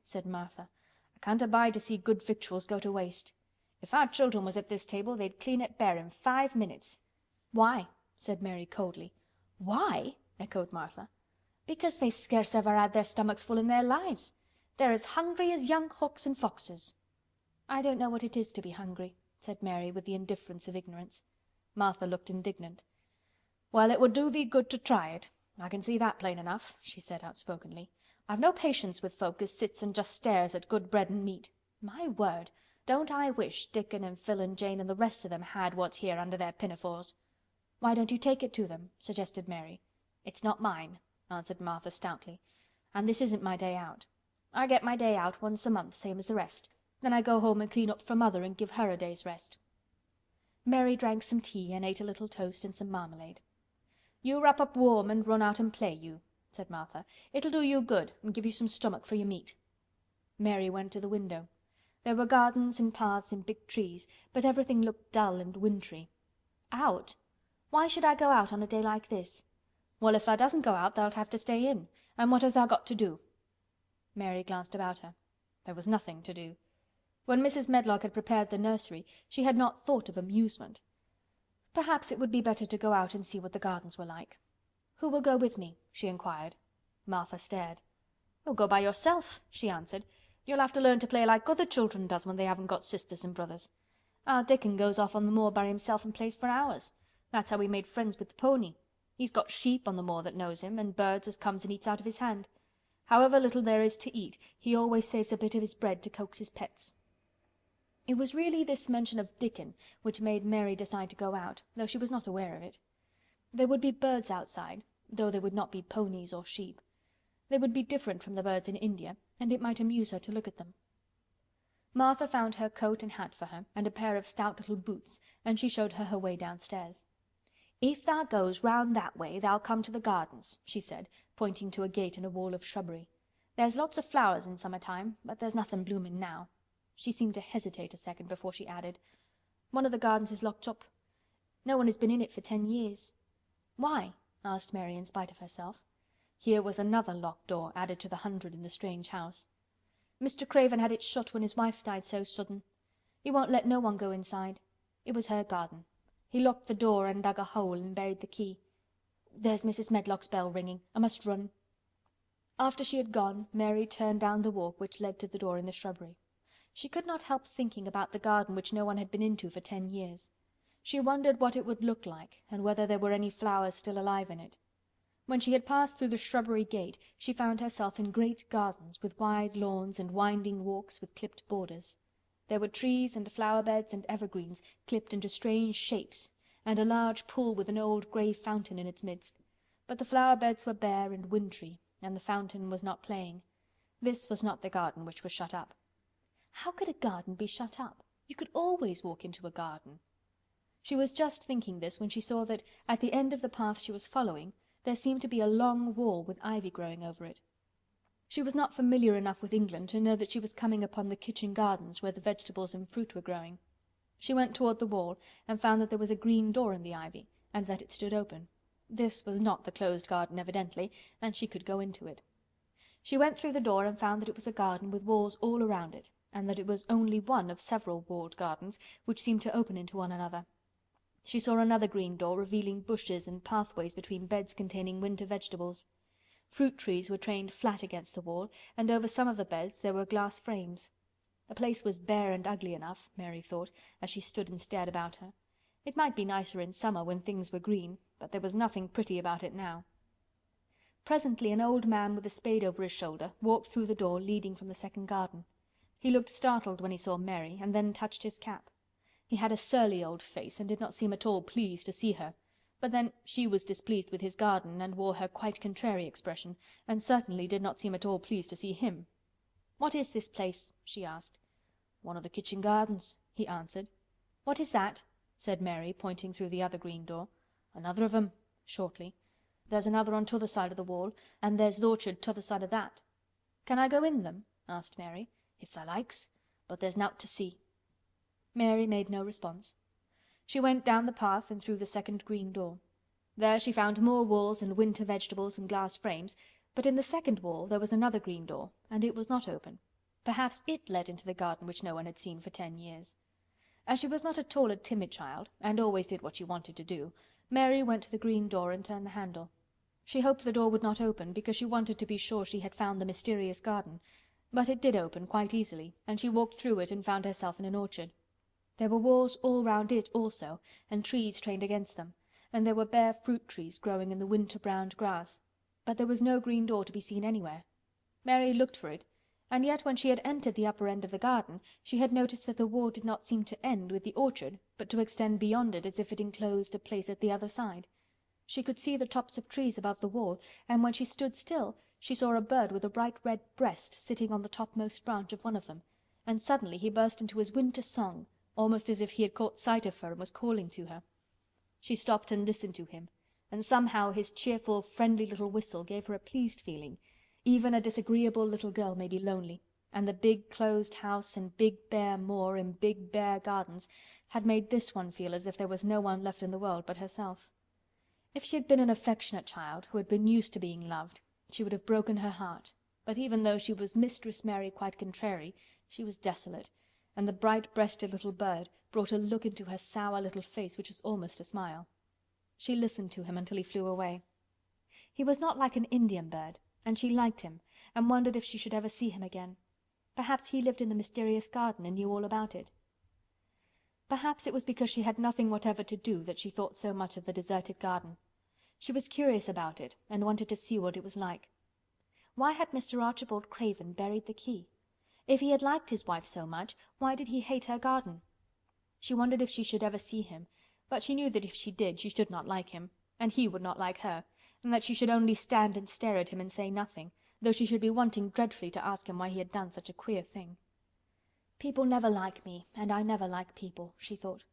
Said Martha. "I can't abide to see good victuals go to waste. If our children was at this table they'd clean it bare in 5 minutes." "Why?" said Mary coldly. "Why?" echoed Martha. "Because they scarce ever had their stomachs full in their lives. They're as hungry as young hawks and foxes." "I don't know what it is to be hungry," said Mary with the indifference of ignorance. Martha looked indignant. "Well, it would do thee good to try it. I can see that plain enough," she said outspokenly. "I've no patience with folk as sits and just stares at good bread and meat. My word, don't I wish Dickon and Phil and Jane and the rest of them had what's here under their pinafores." "Why don't you take it to them?" suggested Mary. "It's not mine," answered Martha stoutly. "And this isn't my day out. I get my day out once a month, same as the rest. Then I go home and clean up for Mother and give her a day's rest." Mary drank some tea and ate a little toast and some marmalade. "You wrap up warm and run out and play, you," said Martha. "It'll do you good and give you some stomach for your meat." Mary went to the window. There were gardens and paths and big trees, but everything looked dull and wintry. "Out? Why should I go out on a day like this?" "Well, if tha doesn't go out tha'lt have to stay in. And what has tha got to do?" Mary glanced about her. There was nothing to do. When Mrs. Medlock had prepared the nursery, she had not thought of amusement. Perhaps it would be better to go out and see what the gardens were like. "Who will go with me?" she inquired. Martha stared. "You'll go by yourself," she answered. "You'll have to learn to play like other children does when they haven't got sisters and brothers. Our Dickon goes off on the moor by himself and plays for hours. That's how he made friends with the pony. He's got sheep on the moor that knows him, and birds as comes and eats out of his hand. However little there is to eat, he always saves a bit of his bread to coax his pets." It was really this mention of Dickon which made Mary decide to go out, though she was not aware of it. There would be birds outside, though they would not be ponies or sheep. They would be different from the birds in India, and it might amuse her to look at them. Martha found her coat and hat for her, and a pair of stout little boots, and she showed her her way downstairs. "If thou goes round that way thou'll come to the gardens," she said, pointing to a gate in a wall of shrubbery. "There's lots of flowers in summer time, but there's nothing bloomin' now." She seemed to hesitate a second before she added, "One of the gardens is locked up. No one has been in it for 10 years." "Why?" asked Mary in spite of herself. Here was another locked door added to the 100 in the strange house. "Mr. Craven had it shut when his wife died so sudden. He won't let no one go inside. It was her garden. He locked the door and dug a hole and buried the key. There's Mrs. Medlock's bell ringing. I must run." After she had gone, Mary turned down the walk which led to the door in the shrubbery. She could not help thinking about the garden which no one had been into for 10 years. She wondered what it would look like, and whether there were any flowers still alive in it. When she had passed through the shrubbery gate, she found herself in great gardens with wide lawns and winding walks with clipped borders. There were trees and flower beds and evergreens clipped into strange shapes, and a large pool with an old grey fountain in its midst. But the flower beds were bare and wintry, and the fountain was not playing. This was not the garden which was shut up. How could a garden be shut up? You could always walk into a garden. She was just thinking this when she saw that, at the end of the path she was following, there seemed to be a long wall with ivy growing over it. She was not familiar enough with England to know that she was coming upon the kitchen gardens where the vegetables and fruit were growing. She went toward the wall and found that there was a green door in the ivy, and that it stood open. This was not the closed garden evidently, and she could go into it. She went through the door and found that it was a garden with walls all around it, and that it was only one of several walled gardens which seemed to open into one another. She saw another green door revealing bushes and pathways between beds containing winter vegetables. Fruit trees were trained flat against the wall, and over some of the beds there were glass frames. The place was bare and ugly enough, Mary thought, as she stood and stared about her. It might be nicer in summer when things were green, but there was nothing pretty about it now. Presently an old man with a spade over his shoulder walked through the door leading from the second garden. He looked startled when he saw Mary, and then touched his cap. He had a surly old face and did not seem at all pleased to see her, but then she was displeased with his garden and wore her quite contrary expression, and certainly did not seem at all pleased to see him. "What is this place?" she asked. "One of the kitchen gardens," he answered. "What is that?" said Mary, pointing through the other green door. "Another of 'em," shortly. "There's another on t'other side of the wall, and there's th' orchard t'other side of that." "Can I go in them?" asked Mary. "If tha likes, but there's nowt to see." Mary made no response. She went down the path and through the second green door. There she found more walls and winter vegetables and glass frames, but in the second wall there was another green door, and it was not open. Perhaps it led into the garden which no one had seen for 10 years. As she was not at all a timid child, and always did what she wanted to do, Mary went to the green door and turned the handle. She hoped the door would not open, because she wanted to be sure she had found the mysterious garden, but it did open quite easily, and she walked through it and found herself in an orchard. There were walls all round it also, and trees trained against them, and there were bare fruit trees growing in the winter-browned grass, but there was no green door to be seen anywhere. Mary looked for it, and yet when she had entered the upper end of the garden she had noticed that the wall did not seem to end with the orchard, but to extend beyond it as if it enclosed a place at the other side. She could see the tops of trees above the wall, and when she stood still she saw a bird with a bright red breast sitting on the topmost branch of one of them, and suddenly he burst into his winter song, almost as if he had caught sight of her and was calling to her. She stopped and listened to him, and somehow his cheerful, friendly little whistle gave her a pleased feeling. Even a disagreeable little girl may be lonely, and the big closed house and big bare moor and big bare gardens had made this one feel as if there was no one left in the world but herself. If she had been an affectionate child who had been used to being loved, she would have broken her heart, but even though she was Mistress Mary quite contrary, she was desolate, and the bright-breasted little bird brought a look into her sour little face which was almost a smile. She listened to him until he flew away. He was not like an Indian bird, and she liked him, and wondered if she should ever see him again. Perhaps he lived in the mysterious garden and knew all about it. Perhaps it was because she had nothing whatever to do that she thought so much of the deserted garden. She was curious about it and wanted to see what it was like. Why had Mr. Archibald Craven buried the key? If he had liked his wife so much, why did he hate her garden? She wondered if she should ever see him, but she knew that if she did she should not like him, and he would not like her, and that she should only stand and stare at him and say nothing, though she should be wanting dreadfully to ask him why he had done such a queer thing. "People never like me, and I never like people," she thought.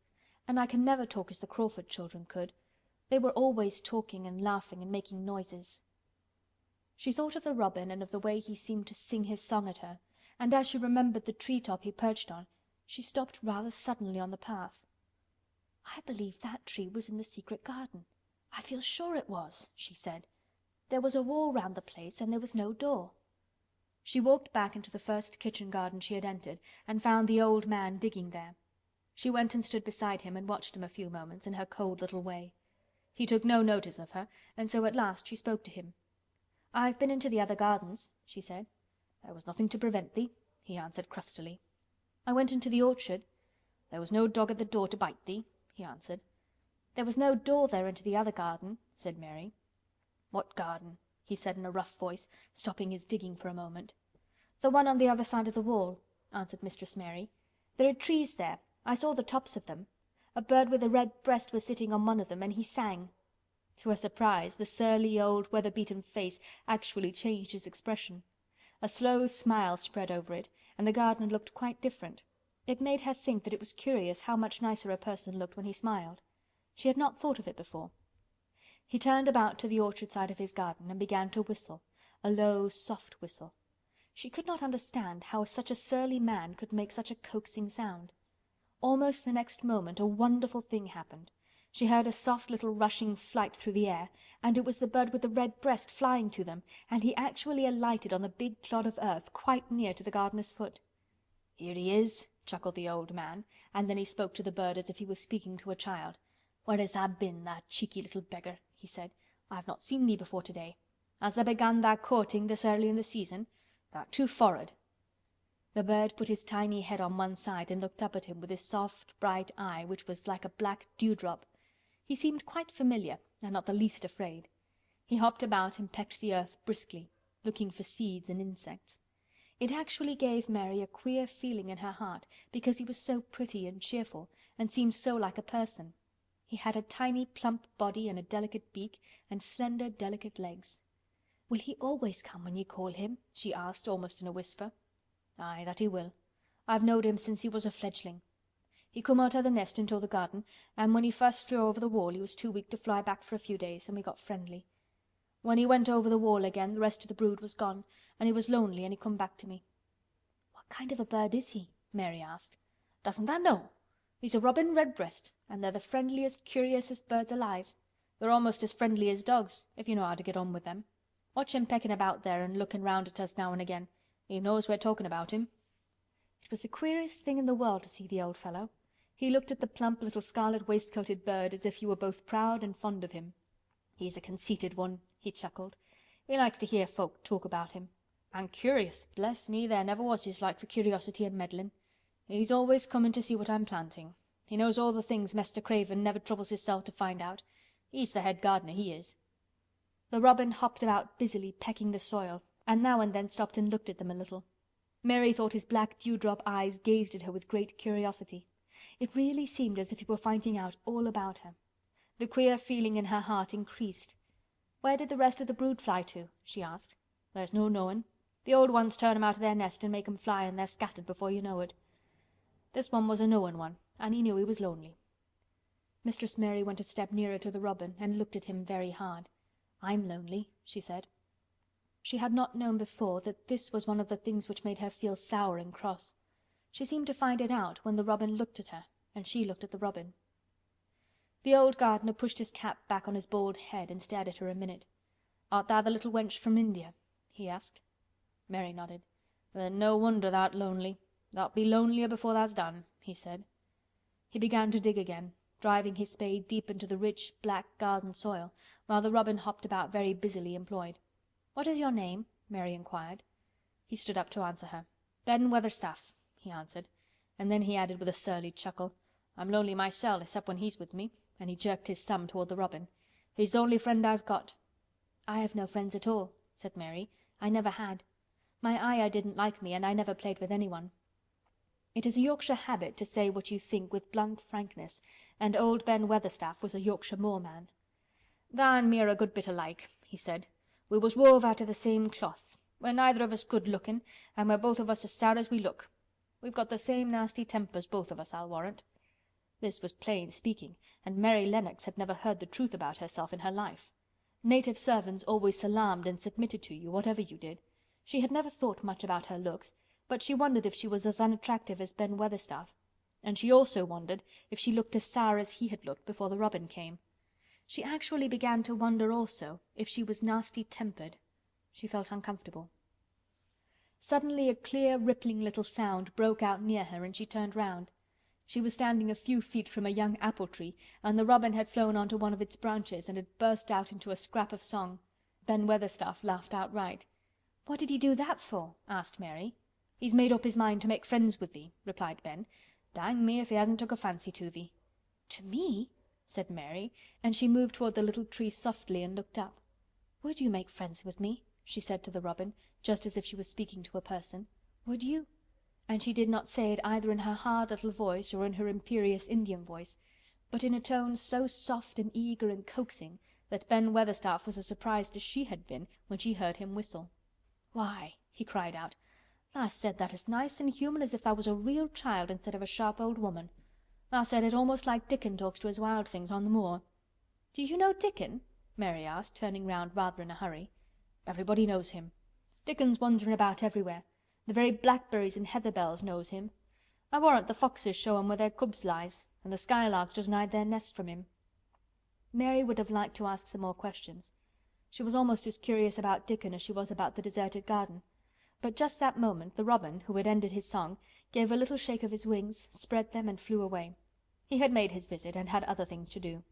"And I can never talk as the Crawford children could. They were always talking and laughing and making noises." She thought of the robin and of the way he seemed to sing his song at her, and as she remembered the tree-top he perched on, she stopped rather suddenly on the path. "I believe that tree was in the secret garden. I feel sure it was," she said. "There was a wall round the place and there was no door." She walked back into the first kitchen garden she had entered and found the old man digging there. She went and stood beside him and watched him a few moments in her cold little way. He took no notice of her, and so at last she spoke to him. "I've been into the other gardens," she said. "There was nothing to prevent thee," he answered crustily. "I went into the orchard." "There was no dog at the door to bite thee," he answered. "There was no door there into the other garden," said Mary. "What garden?" he said in a rough voice, stopping his digging for a moment. "The one on the other side of the wall," answered Mistress Mary. "There are trees there. I saw the tops of them. A bird with a red breast was sitting on one of them, and he sang." To her surprise, the surly old weather-beaten face actually changed its expression. A slow smile spread over it, and the garden looked quite different. It made her think that it was curious how much nicer a person looked when he smiled. She had not thought of it before. He turned about to the orchard side of his garden and began to whistle, a low, soft whistle. She could not understand how such a surly man could make such a coaxing sound. Almost the next moment a wonderful thing happened. She heard a soft little rushing flight through the air, and it was the bird with the red breast flying to them, and he actually alighted on the big clod of earth quite near to the gardener's foot. "Here he is," chuckled the old man, and then he spoke to the bird as if he was speaking to a child. "Where has tha been, tha cheeky little beggar?" he said. "I've not seen thee before today. Has tha begun tha courting this early in the season? Tha'rt too forrard." The bird put his tiny head on one side and looked up at him with his soft, bright eye, which was like a black dewdrop. He seemed quite familiar and not the least afraid. He hopped about and pecked the earth briskly, looking for seeds and insects. It actually gave Mary a queer feeling in her heart because he was so pretty and cheerful and seemed so like a person. He had a tiny plump body and a delicate beak and slender delicate legs. "Will he always come when you call him?" she asked almost in a whisper. "Aye, that he will. I've knowed him since he was a fledgling. He come out o' the nest into the garden, and when he first flew over the wall he was too weak to fly back for a few days, and we got friendly. When he went over the wall again the rest of the brood was gone, and he was lonely and he come back to me." "What kind of a bird is he?" Mary asked. "Doesn't tha know? He's a robin redbreast, and they're the friendliest, curiousest birds alive. They're almost as friendly as dogs, if you know how to get on with them. Watch him pecking about there and looking round at us now and again. He knows we're talking about him." It was the queerest thing in the world to see the old fellow. He looked at the plump little scarlet waistcoated bird as if he were both proud and fond of him. "He's a conceited one," he chuckled. "He likes to hear folk talk about him. And curious, bless me, there never was his like for curiosity and meddlin'. He's always comin' to see what I'm planting. He knows all the things Mester Craven never troubles hisself to find out. He's the head gardener, he is." The robin hopped about busily pecking the soil, and now and then stopped and looked at them a little. Mary thought his black dewdrop eyes gazed at her with great curiosity. It really seemed as if he were finding out all about her. The queer feeling in her heart increased. "Where did the rest of the brood fly to?" she asked. "There's no knowin'. The old ones turn 'em out of their nest and make 'em fly and they're scattered before you know it. This one was a knowin' one and he knew he was lonely." Mistress Mary went a step nearer to the robin and looked at him very hard. "I'm lonely," she said. She had not known before that this was one of the things which made her feel sour and cross. She seemed to find it out when the robin looked at her and she looked at the robin. The old gardener pushed his cap back on his bald head and stared at her a minute. "Art thou the little wench from India?" he asked. Mary nodded. "Then no wonder thou'rt lonely. Thou'lt be lonelier before tha's done," he said. He began to dig again, driving his spade deep into the rich, black garden soil, while the robin hopped about very busily employed. "What is your name?" Mary inquired. He stood up to answer her. "Ben Weatherstaff," he answered, and then he added with a surly chuckle, "I'm lonely mysel', except when he's with me," and he jerked his thumb toward the robin. "He's the only friend I've got." "I have no friends at all," said Mary. "I never had. My Ayah didn't like me and I never played with anyone." It is a Yorkshire habit to say what you think with blunt frankness, and old Ben Weatherstaff was a Yorkshire Moor man. "Tha an' me are a good bit alike," he said. "We was wove out o' the same cloth. We're neither of us good lookin' and we're both of us as sour as we look. We've got the same nasty tempers, both of us, I'll warrant." This was plain speaking, and Mary Lennox had never heard the truth about herself in her life. Native servants always salaamed and submitted to you, whatever you did. She had never thought much about her looks, but she wondered if she was as unattractive as Ben Weatherstaff, and she also wondered if she looked as sour as he had looked before the robin came. She actually began to wonder also if she was nasty-tempered. She felt uncomfortable. Suddenly a clear, rippling little sound broke out near her and she turned round. She was standing a few feet from a young apple tree, and the robin had flown onto one of its branches and had burst out into a scrap of song. Ben Weatherstaff laughed outright. "What did he do that for?" asked Mary. "He's made up his mind to make friends with thee," replied Ben. "Dang me if he hasn't took a fancy to thee." "To me?" said Mary, and she moved toward the little tree softly and looked up. "Would you make friends with me?" she said to the robin, just as if she was speaking to a person. "Would you?" And she did not say it either in her hard little voice or in her imperious Indian voice, but in a tone so soft and eager and coaxing that Ben Weatherstaff was as surprised as she had been when she heard him whistle. "Why," he cried out, "tha said that as nice and human as if tha was a real child instead of a sharp old woman. Tha said it almost like Dickon talks to his wild things on the moor." "Do you know Dickon?" Mary asked, turning round rather in a hurry. "Everybody knows him. Dickon's wanderin' about everywhere. The very blackberries and heather bells knows him. I warrant the foxes show him where their cubs lies, and the skylarks doesn't hide their nests from him." Mary would have liked to ask some more questions. She was almost as curious about Dickon as she was about the deserted garden. But just that moment the robin, who had ended his song, gave a little shake of his wings, spread them and flew away. He had made his visit and had other things to do.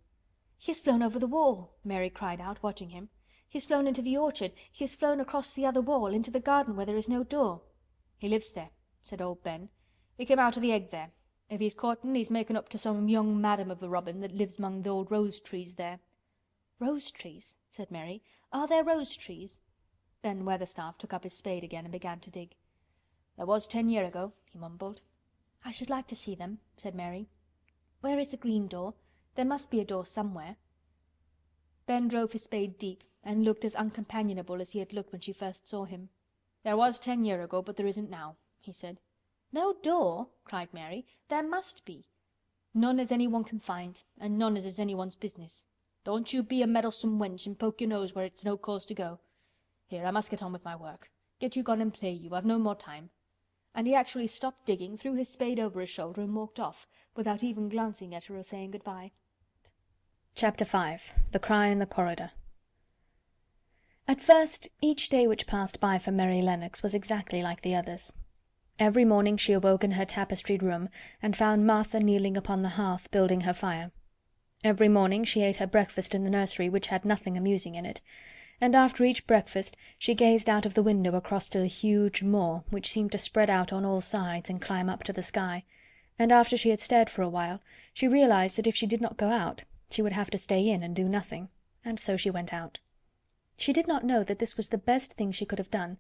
"He has flown over the wall!" Mary cried out, watching him. "He has flown into the orchard. He has flown across the other wall, into the garden where there is no door." "He lives there," said old Ben. "He came out of the egg there. If he's courtin', he's making up to some young madam of a robin that lives 'mong the old rose trees there." "Rose trees?" said Mary. "Are there rose trees?" Ben Weatherstaff took up his spade again and began to dig. "There was 10 year ago," he mumbled. "I should like to see them," said Mary. "Where is the green door? There must be a door somewhere." Ben drove his spade deep and looked as uncompanionable as he had looked when she first saw him. "There was 10 year ago, but there isn't now," he said. "No door?" cried Mary. "There must be." "None as anyone can find, and none as is anyone's business. Don't you be a meddlesome wench and poke your nose where it's no cause to go. Here, I must get on with my work. Get you gone and play you. I've no more time." And he actually stopped digging, threw his spade over his shoulder and walked off, without even glancing at her or saying goodbye. Chapter 5. The Cry in the Corridor. At first, each day which passed by for Mary Lennox was exactly like the others. Every morning she awoke in her tapestried room and found Martha kneeling upon the hearth building her fire. Every morning she ate her breakfast in the nursery, which had nothing amusing in it, and after each breakfast she gazed out of the window across to the huge moor, which seemed to spread out on all sides and climb up to the sky, and after she had stared for a while, she realized that if she did not go out, she would have to stay in and do nothing, and so she went out. She did not know that this was the best thing she could have done,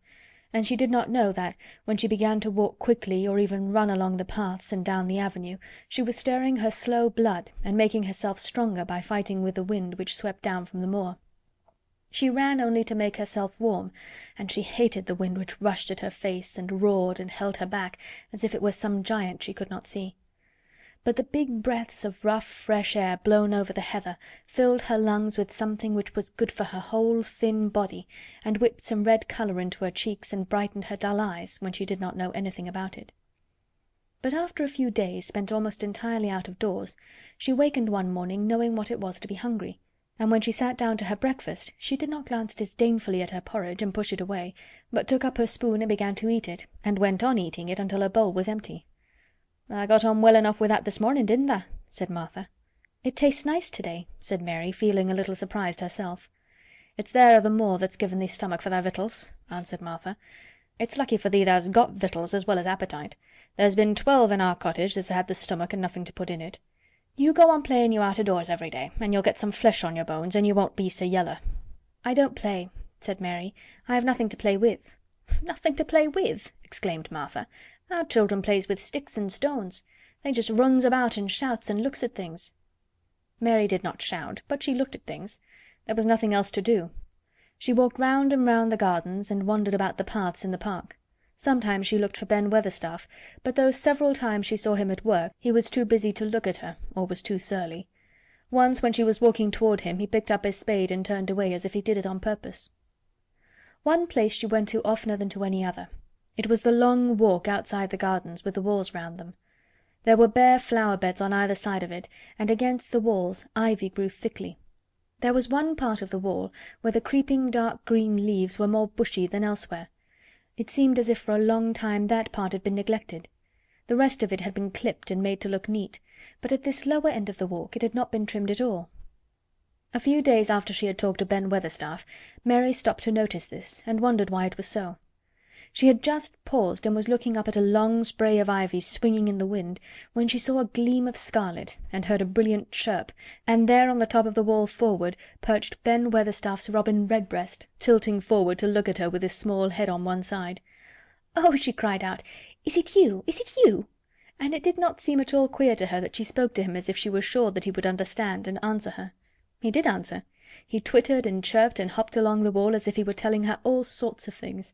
and she did not know that, when she began to walk quickly or even run along the paths and down the avenue, she was stirring her slow blood and making herself stronger by fighting with the wind which swept down from the moor. She ran only to make herself warm, and she hated the wind which rushed at her face and roared and held her back as if it were some giant she could not see. But the big breaths of rough fresh air blown over the heather filled her lungs with something which was good for her whole thin body, and whipped some red colour into her cheeks and brightened her dull eyes when she did not know anything about it. But after a few days spent almost entirely out of doors, she wakened one morning knowing what it was to be hungry, and when she sat down to her breakfast she did not glance disdainfully at her porridge and push it away, but took up her spoon and began to eat it, and went on eating it until her bowl was empty. "I got on well enough with that this morning, didn't I?" said Martha. "It tastes nice to-day," said Mary, feeling a little surprised herself. "It's there o' the moor that's given thee stomach for thy victuals," answered Martha. "It's lucky for thee thou's got victuals as well as appetite. There's been 12 in our cottage that's had the stomach and nothing to put in it. You go on playing you out o' doors every day, and you'll get some flesh on your bones, and you won't be so yeller." "I don't play," said Mary. "I have nothing to play with." "Nothing to play with!" exclaimed Martha. "Our children plays with sticks and stones. They just runs about and shouts and looks at things." Mary did not shout, but she looked at things. There was nothing else to do. She walked round and round the gardens and wandered about the paths in the park. Sometimes she looked for Ben Weatherstaff, but though several times she saw him at work, he was too busy to look at her, or was too surly. Once, when she was walking toward him, he picked up his spade and turned away as if he did it on purpose. One place she went to oftener than to any other. It was the long walk outside the gardens, with the walls round them. There were bare flower beds on either side of it, and against the walls ivy grew thickly. There was one part of the wall where the creeping dark green leaves were more bushy than elsewhere. It seemed as if for a long time that part had been neglected. The rest of it had been clipped and made to look neat, but at this lower end of the walk it had not been trimmed at all. A few days after she had talked to Ben Weatherstaff, Mary stopped to notice this, and wondered why it was so. She had just paused and was looking up at a long spray of ivy swinging in the wind, when she saw a gleam of scarlet and heard a brilliant chirp, and there on the top of the wall forward perched Ben Weatherstaff's robin Redbreast, tilting forward to look at her with his small head on one side. "Oh!" she cried out, "is it you? Is it you?" And it did not seem at all queer to her that she spoke to him as if she were sure that he would understand and answer her. He did answer. He twittered and chirped and hopped along the wall as if he were telling her all sorts of things.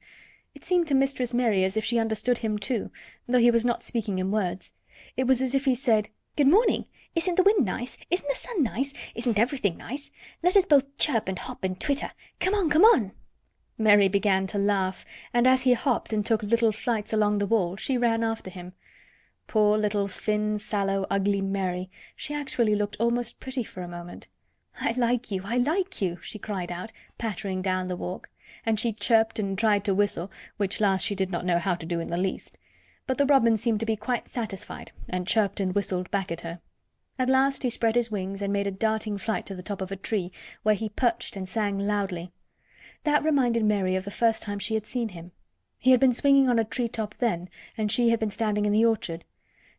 It seemed to Mistress Mary as if she understood him too, though he was not speaking in words. It was as if he said, "Good morning! Isn't the wind nice? Isn't the sun nice? Isn't everything nice? Let us both chirp and hop and twitter. Come on, come on!" Mary began to laugh, and as he hopped and took little flights along the wall, she ran after him. Poor little thin, sallow, ugly Mary! She actually looked almost pretty for a moment. "I like you, I like you!" she cried out, pattering down the walk. And she chirped and tried to whistle, which last she did not know how to do in the least. But the robin seemed to be quite satisfied, and chirped and whistled back at her. At last he spread his wings and made a darting flight to the top of a tree, where he perched and sang loudly. That reminded Mary of the first time she had seen him. He had been swinging on a tree-top then, and she had been standing in the orchard.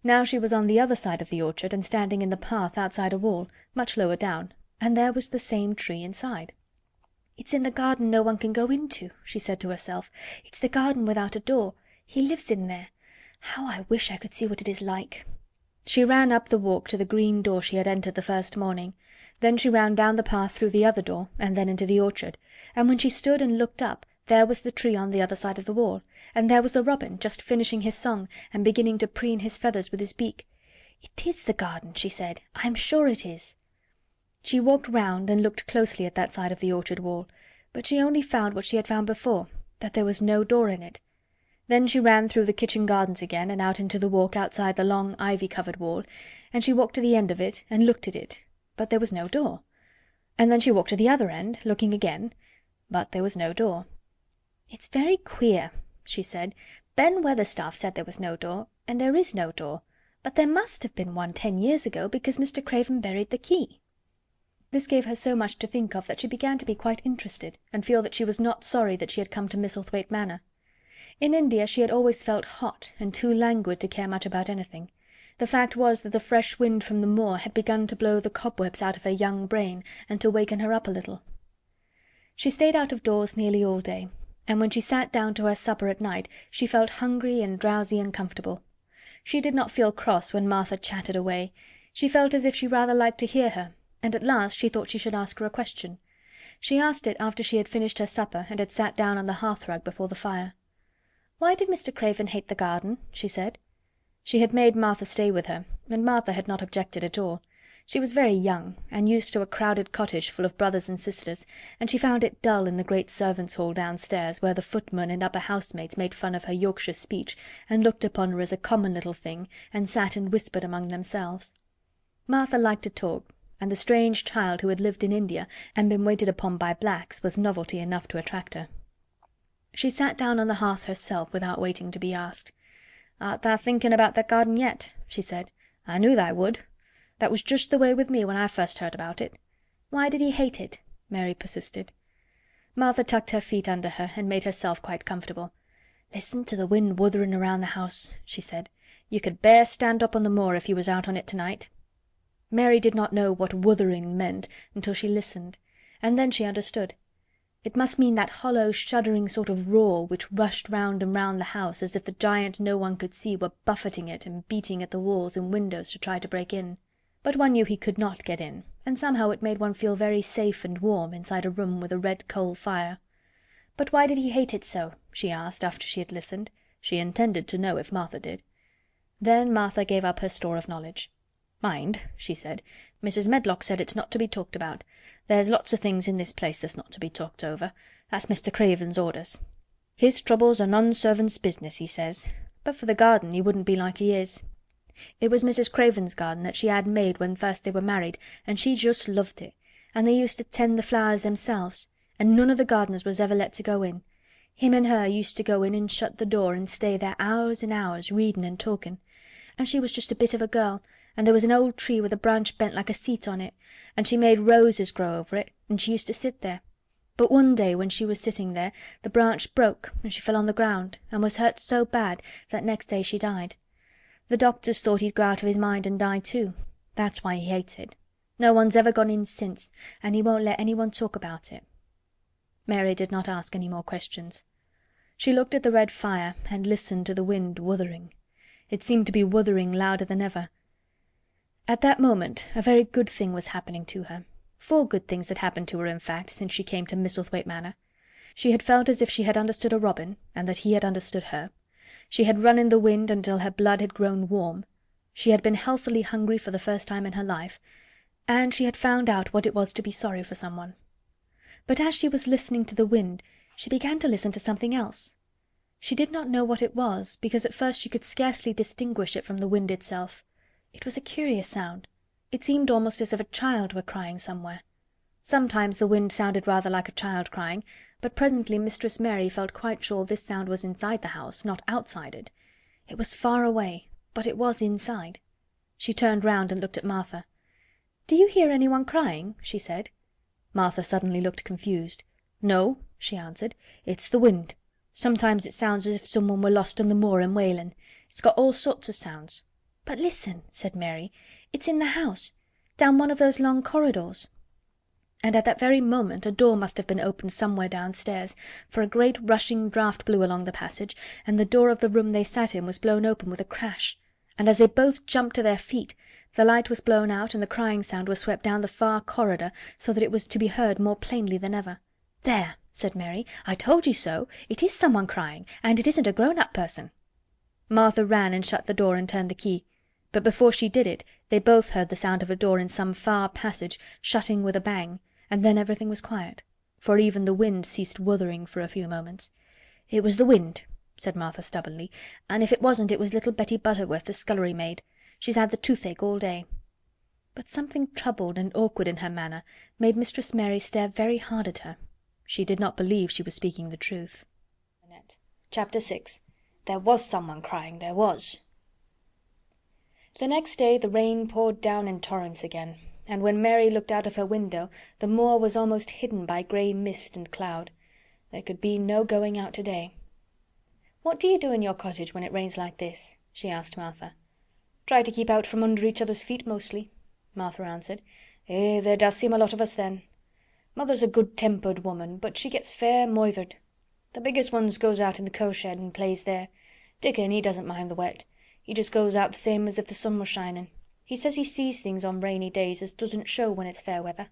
Now she was on the other side of the orchard and standing in the path outside a wall, much lower down, and there was the same tree inside. "It's in the garden no one can go into," she said to herself. "It's the garden without a door. He lives in there. How I wish I could see what it is like." She ran up the walk to the green door she had entered the first morning. Then she ran down the path through the other door, and then into the orchard, and when she stood and looked up, there was the tree on the other side of the wall, and there was the robin just finishing his song and beginning to preen his feathers with his beak. "It is the garden," she said. "I am sure it is." She walked round and looked closely at that side of the orchard wall, but she only found what she had found before, that there was no door in it. Then she ran through the kitchen gardens again and out into the walk outside the long ivy-covered wall, and she walked to the end of it and looked at it, but there was no door. And then she walked to the other end, looking again, but there was no door. "It's very queer," she said. "Ben Weatherstaff said there was no door, and there is no door, but there must have been one 10 years ago, because Mr. Craven buried the key." This gave her so much to think of that she began to be quite interested, and feel that she was not sorry that she had come to Misselthwaite Manor. In India she had always felt hot and too languid to care much about anything. The fact was that the fresh wind from the moor had begun to blow the cobwebs out of her young brain and to waken her up a little. She stayed out of doors nearly all day, and when she sat down to her supper at night she felt hungry and drowsy and comfortable. She did not feel cross when Martha chatted away. She felt as if she rather liked to hear her, and at last she thought she should ask her a question. She asked it after she had finished her supper and had sat down on the hearth-rug before the fire. "Why did Mr. Craven hate the garden?" she said. She had made Martha stay with her, and Martha had not objected at all. She was very young, and used to a crowded cottage full of brothers and sisters, and she found it dull in the great servants' hall downstairs, where the footmen and upper housemaids made fun of her Yorkshire speech, and looked upon her as a common little thing, and sat and whispered among themselves. Martha liked to talk, and the strange child who had lived in India and been waited upon by blacks was novelty enough to attract her. She sat down on the hearth herself without waiting to be asked. "Art thou thinking about that garden yet?" she said. "I knew thou would. That was just the way with me when I first heard about it." "Why did he hate it?" Mary persisted. Martha tucked her feet under her and made herself quite comfortable. "Listen to the wind wuthering around the house," she said. "You could bear stand up on the moor if you was out on it tonight." Mary did not know what wuthering meant until she listened, and then she understood. It must mean that hollow, shuddering sort of roar which rushed round and round the house as if the giant no one could see were buffeting it and beating at the walls and windows to try to break in. But one knew he could not get in, and somehow it made one feel very safe and warm inside a room with a red coal fire. "But why did he hate it so?" she asked after she had listened. She intended to know if Martha did. Then Martha gave up her store of knowledge. "Mind," she said, "Mrs. Medlock said it's not to be talked about. There's lots of things in this place that's not to be talked over. That's Mr. Craven's orders. His troubles are none servant's business, he says. But for the garden he wouldn't be like he is. It was Mrs. Craven's garden that she had made when first they were married, and she just loved it, and they used to tend the flowers themselves, and none of the gardeners was ever let to go in. Him and her used to go in and shut the door and stay there hours and hours, reading and talking. And she was just a bit of a girl, and there was an old tree with a branch bent like a seat on it, and she made roses grow over it, and she used to sit there. But one day when she was sitting there, the branch broke, and she fell on the ground, and was hurt so bad that next day she died. The doctors thought he'd go out of his mind and die too. That's why he hates it. No one's ever gone in since, and he won't let anyone talk about it." Mary did not ask any more questions. She looked at the red fire and listened to the wind wuthering. It seemed to be wuthering louder than ever. At that moment a very good thing was happening to her. 4 good things had happened to her, in fact, since she came to Misselthwaite Manor. She had felt as if she had understood a robin, and that he had understood her. She had run in the wind until her blood had grown warm. She had been healthily hungry for the first time in her life, and she had found out what it was to be sorry for someone. But as she was listening to the wind, she began to listen to something else. She did not know what it was, because at first she could scarcely distinguish it from the wind itself. It was a curious sound. It seemed almost as if a child were crying somewhere. Sometimes the wind sounded rather like a child crying, but presently Mistress Mary felt quite sure this sound was inside the house, not outside it. It was far away, but it was inside. She turned round and looked at Martha. "Do you hear anyone crying?" she said. Martha suddenly looked confused. "No," she answered. "It's the wind. Sometimes it sounds as if someone were lost on the moor and wailing. It's got all sorts of sounds." "But listen," said Mary. "It's in the house, down one of those long corridors." And at that very moment a door must have been opened somewhere downstairs, for a great rushing draught blew along the passage, and the door of the room they sat in was blown open with a crash, and as they both jumped to their feet, the light was blown out and the crying sound was swept down the far corridor, so that it was to be heard more plainly than ever. "There," said Mary, "I told you so. It is someone crying, and it isn't a grown-up person." Martha ran and shut the door and turned the key. But before she did it, they both heard the sound of a door in some far passage shutting with a bang, and then everything was quiet, for even the wind ceased wuthering for a few moments. "It was the wind," said Martha stubbornly, "and if it wasn't it was little Betty Butterworth, the scullery maid. She's had the toothache all day." But something troubled and awkward in her manner made Mistress Mary stare very hard at her. She did not believe she was speaking the truth. Chapter 6. There was someone crying, there was. The next day the rain poured down in torrents again, and when Mary looked out of her window the moor was almost hidden by grey mist and cloud. There could be no going out today. "What do you do in your cottage when it rains like this?" she asked Martha. "Try to keep out from under each other's feet mostly," Martha answered. There does seem a lot of us then. Mother's a good-tempered woman, but she gets fair moithered." The biggest ones goes out in the coal shed and plays there. Dickon, he doesn't mind the wet. He just goes out the same as if the sun was shining. He says he sees things on rainy days as doesn't show when it's fair weather.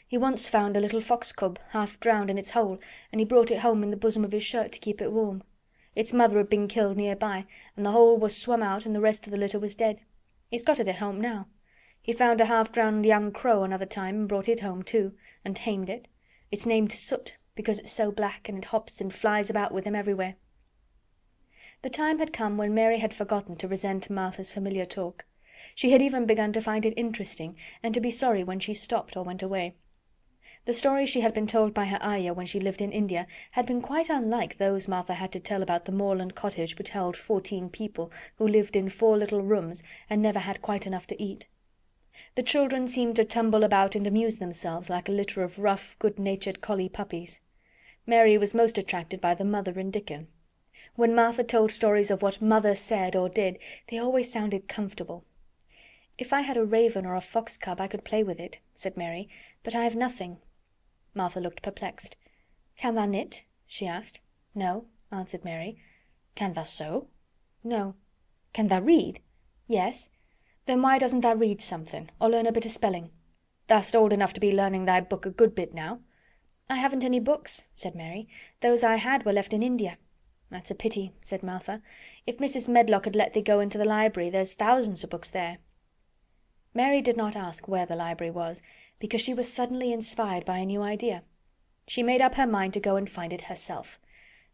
He once found a little fox cub half drowned in its hole, and he brought it home in the bosom of his shirt to keep it warm. Its mother had been killed near by, and the hole was swum out and the rest of the litter was dead. He's got it at home now. He found a half-drowned young crow another time and brought it home too, and tamed it. It's named Soot, because it's so black, and it hops and flies about with him everywhere." The time had come when Mary had forgotten to resent Martha's familiar talk. She had even begun to find it interesting, and to be sorry when she stopped or went away. The stories she had been told by her ayah when she lived in India had been quite unlike those Martha had to tell about the moorland cottage which held 14 people who lived in 4 little rooms and never had quite enough to eat. The children seemed to tumble about and amuse themselves like a litter of rough, good-natured collie puppies. Mary was most attracted by the mother and Dickon. When Martha told stories of what mother said or did, they always sounded comfortable. "If I had a raven or a fox cub I could play with it," said Mary, "but I have nothing." Martha looked perplexed. "Can thou knit?" she asked. "No," answered Mary. "Can thou sew?" "No." "Can thou read?" "Yes." "Then why doesn't thou read something, or learn a bit of spelling? Thou'st old enough to be learning thy book a good bit now." "I haven't any books," said Mary. "Those I had were left in India." "That's a pity," said Martha. "If Mrs. Medlock had let thee go into the library, there's thousands of books there." Mary did not ask where the library was, because she was suddenly inspired by a new idea. She made up her mind to go and find it herself.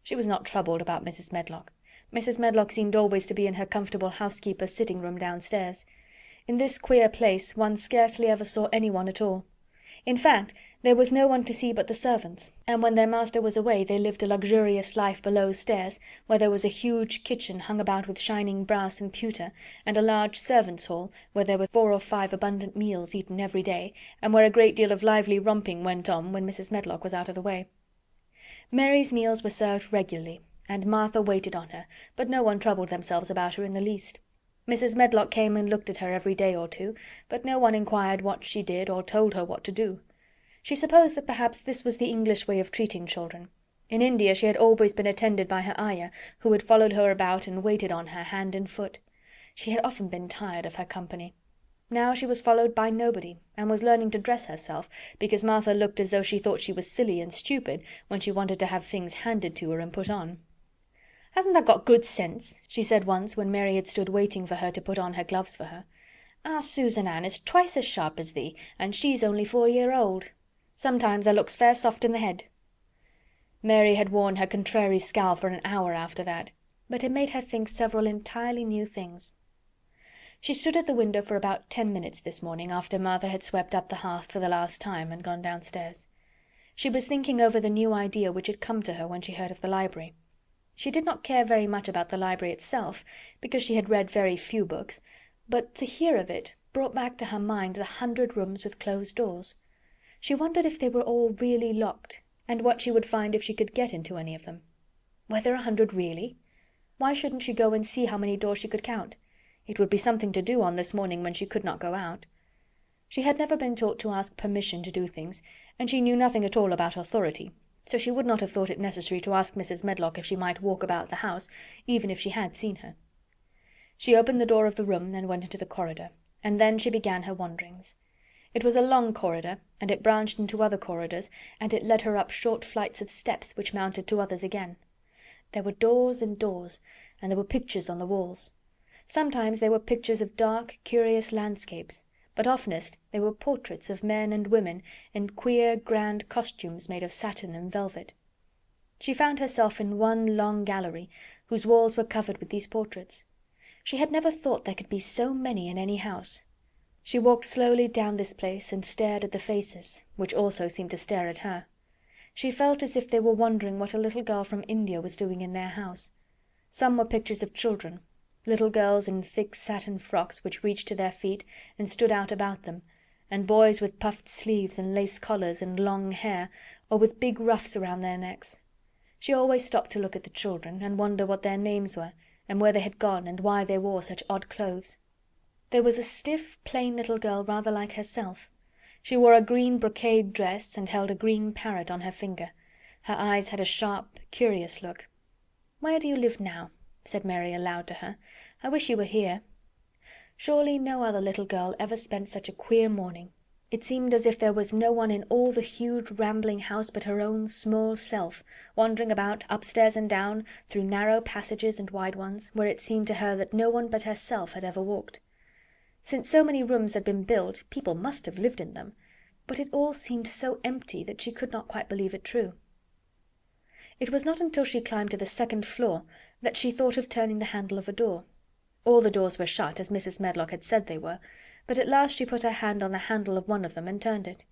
She was not troubled about Mrs. Medlock. Mrs. Medlock seemed always to be in her comfortable housekeeper's sitting-room downstairs. In this queer place one scarcely ever saw anyone at all. In fact, there was no one to see but the servants, and when their master was away they lived a luxurious life below stairs, where there was a huge kitchen hung about with shining brass and pewter, and a large servants' hall, where there were 4 or 5 abundant meals eaten every day, and where a great deal of lively romping went on when Mrs. Medlock was out of the way. Mary's meals were served regularly, and Martha waited on her, but no one troubled themselves about her in the least. Mrs. Medlock came and looked at her every day or two, but no one inquired what she did or told her what to do. She supposed that perhaps this was the English way of treating children. In India she had always been attended by her ayah, who had followed her about and waited on her hand and foot. She had often been tired of her company. Now she was followed by nobody, and was learning to dress herself, because Martha looked as though she thought she was silly and stupid when she wanted to have things handed to her and put on. "Hasn't tha got good sense?" she said once when Mary had stood waiting for her to put on her gloves for her. "Our Susan Ann is twice as sharp as thee, and she's only 4 year old. Sometimes tha looks fair soft in the head." Mary had worn her contrary scowl for an hour after that, but it made her think several entirely new things. She stood at the window for about 10 minutes this morning after Martha had swept up the hearth for the last time and gone downstairs. She was thinking over the new idea which had come to her when she heard of the library. She did not care very much about the library itself, because she had read very few books, but to hear of it brought back to her mind the 100 rooms with closed doors. She wondered if they were all really locked, and what she would find if she could get into any of them. Were there 100 really? Why shouldn't she go and see how many doors she could count? It would be something to do on this morning when she could not go out. She had never been taught to ask permission to do things, and she knew nothing at all about authority, so she would not have thought it necessary to ask Mrs. Medlock if she might walk about the house, even if she had seen her. She opened the door of the room and went into the corridor, and then she began her wanderings. It was a long corridor, and it branched into other corridors, and it led her up short flights of steps which mounted to others again. There were doors and doors, and there were pictures on the walls. Sometimes they were pictures of dark, curious landscapes, but oftenest they were portraits of men and women in queer, grand costumes made of satin and velvet. She found herself in one long gallery, whose walls were covered with these portraits. She had never thought there could be so many in any house. She walked slowly down this place and stared at the faces, which also seemed to stare at her. She felt as if they were wondering what a little girl from India was doing in their house. Some were pictures of children, little girls in thick satin frocks which reached to their feet and stood out about them, and boys with puffed sleeves and lace collars and long hair, or with big ruffs around their necks. She always stopped to look at the children, and wonder what their names were, and where they had gone, and why they wore such odd clothes. There was a stiff, plain little girl rather like herself. She wore a green brocade dress and held a green parrot on her finger. Her eyes had a sharp, curious look. "Where do you live now?" said Mary aloud to her. "I wish you were here." Surely no other little girl ever spent such a queer morning. It seemed as if there was no one in all the huge rambling house but her own small self, wandering about upstairs and down, through narrow passages and wide ones, where it seemed to her that no one but herself had ever walked. Since so many rooms had been built, people must have lived in them, but it all seemed so empty that she could not quite believe it true. It was not until she climbed to the second floor that she thought of turning the handle of a door. All the doors were shut, as Mrs. Medlock had said they were, but at last she put her hand on the handle of one of them and turned it.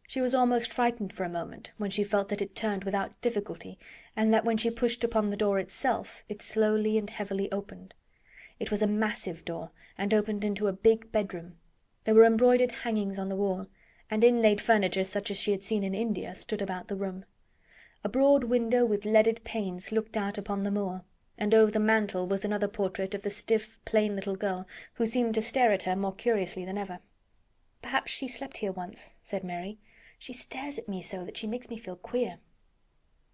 She was almost frightened for a moment, when she felt that it turned without difficulty, and that when she pushed upon the door itself, it slowly and heavily opened. It was a massive door, and opened into a big bedroom. There were embroidered hangings on the wall, and inlaid furniture such as she had seen in India stood about the room. A broad window with leaded panes looked out upon the moor, and over the mantel was another portrait of the stiff, plain little girl, who seemed to stare at her more curiously than ever. "Perhaps she slept here once," said Mary. "She stares at me so that she makes me feel queer."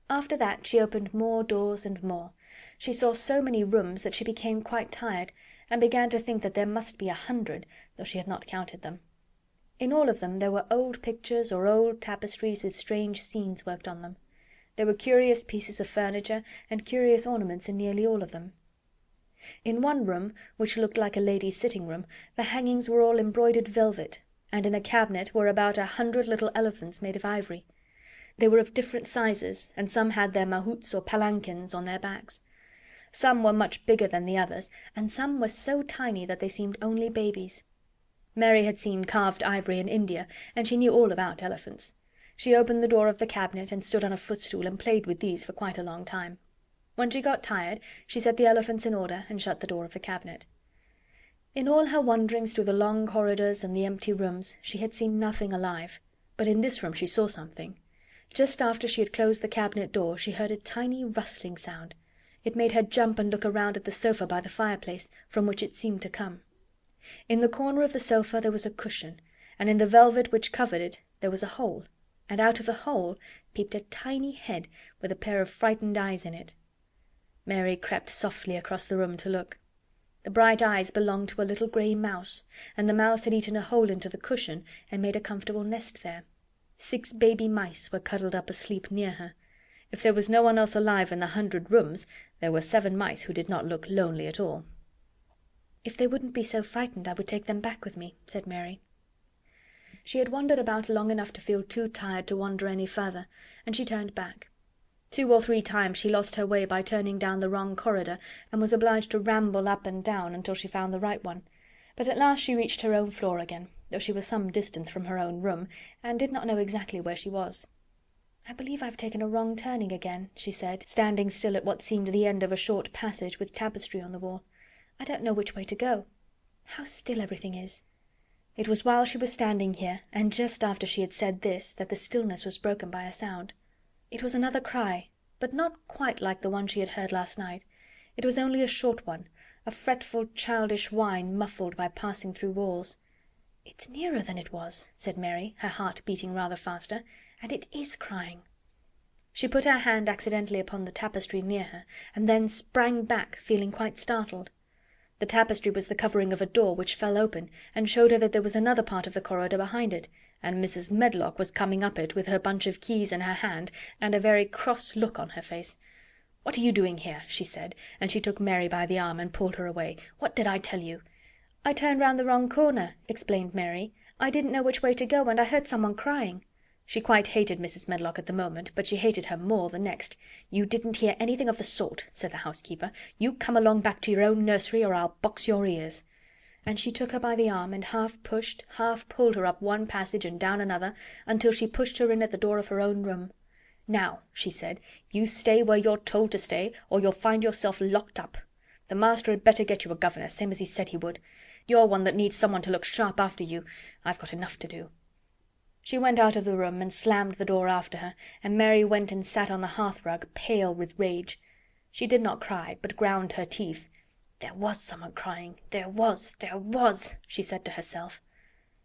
After that she opened more doors and more. She saw so many rooms that she became quite tired, and began to think that there must be 100, though she had not counted them. In all of them there were old pictures or old tapestries with strange scenes worked on them. There were curious pieces of furniture and curious ornaments in nearly all of them. In one room, which looked like a lady's sitting-room, the hangings were all embroidered velvet, and in a cabinet were about 100 little elephants made of ivory. They were of different sizes, and some had their mahouts or palanquins on their backs. Some were much bigger than the others, and some were so tiny that they seemed only babies. Mary had seen carved ivory in India, and she knew all about elephants. She opened the door of the cabinet and stood on a footstool and played with these for quite a long time. When she got tired, she set the elephants in order and shut the door of the cabinet. In all her wanderings through the long corridors and the empty rooms, she had seen nothing alive, but in this room she saw something. Just after she had closed the cabinet door, she heard a tiny rustling sound. It made her jump and look around at the sofa by the fireplace, from which it seemed to come. In the corner of the sofa there was a cushion, and in the velvet which covered it there was a hole, and out of the hole peeped a tiny head with a pair of frightened eyes in it. Mary crept softly across the room to look. The bright eyes belonged to a little grey mouse, and the mouse had eaten a hole into the cushion and made a comfortable nest there. 6 baby mice were cuddled up asleep near her. If there was no one else alive in the 100 rooms, there were 7 mice who did not look lonely at all. "If they wouldn't be so frightened, I would take them back with me," said Mary. She had wandered about long enough to feel too tired to wander any further, and she turned back. 2 or 3 times she lost her way by turning down the wrong corridor, and was obliged to ramble up and down until she found the right one, but at last she reached her own floor again, though she was some distance from her own room, and did not know exactly where she was. "I believe I've taken a wrong turning again," she said, standing still at what seemed the end of a short passage with tapestry on the wall. "I don't know which way to go. How still everything is." It was while she was standing here, and just after she had said this, that the stillness was broken by a sound. It was another cry, but not quite like the one she had heard last night. It was only a short one, a fretful, childish whine muffled by passing through walls. "It's nearer than it was," said Mary, her heart beating rather faster, "and it is crying." She put her hand accidentally upon the tapestry near her, and then sprang back, feeling quite startled. The tapestry was the covering of a door which fell open, and showed her that there was another part of the corridor behind it, and Mrs. Medlock was coming up it with her bunch of keys in her hand and a very cross look on her face. "What are you doing here?" she said, and she took Mary by the arm and pulled her away. "What did I tell you?" "I turned round the wrong corner," explained Mary. "I didn't know which way to go, and I heard someone crying." She quite hated Mrs. Medlock at the moment, but she hated her more the next. "You didn't hear anything of the sort," said the housekeeper. "You come along back to your own nursery, or I'll box your ears." And she took her by the arm, and half pushed, half pulled her up one passage and down another, until she pushed her in at the door of her own room. "Now," she said, "you stay where you're told to stay, or you'll find yourself locked up. The master had better get you a governess, same as he said he would. You're one that needs someone to look sharp after you. I've got enough to do." She went out of the room and slammed the door after her, and Mary went and sat on the hearthrug, pale with rage. She did not cry, but ground her teeth. "There was someone crying, there was, she said to herself.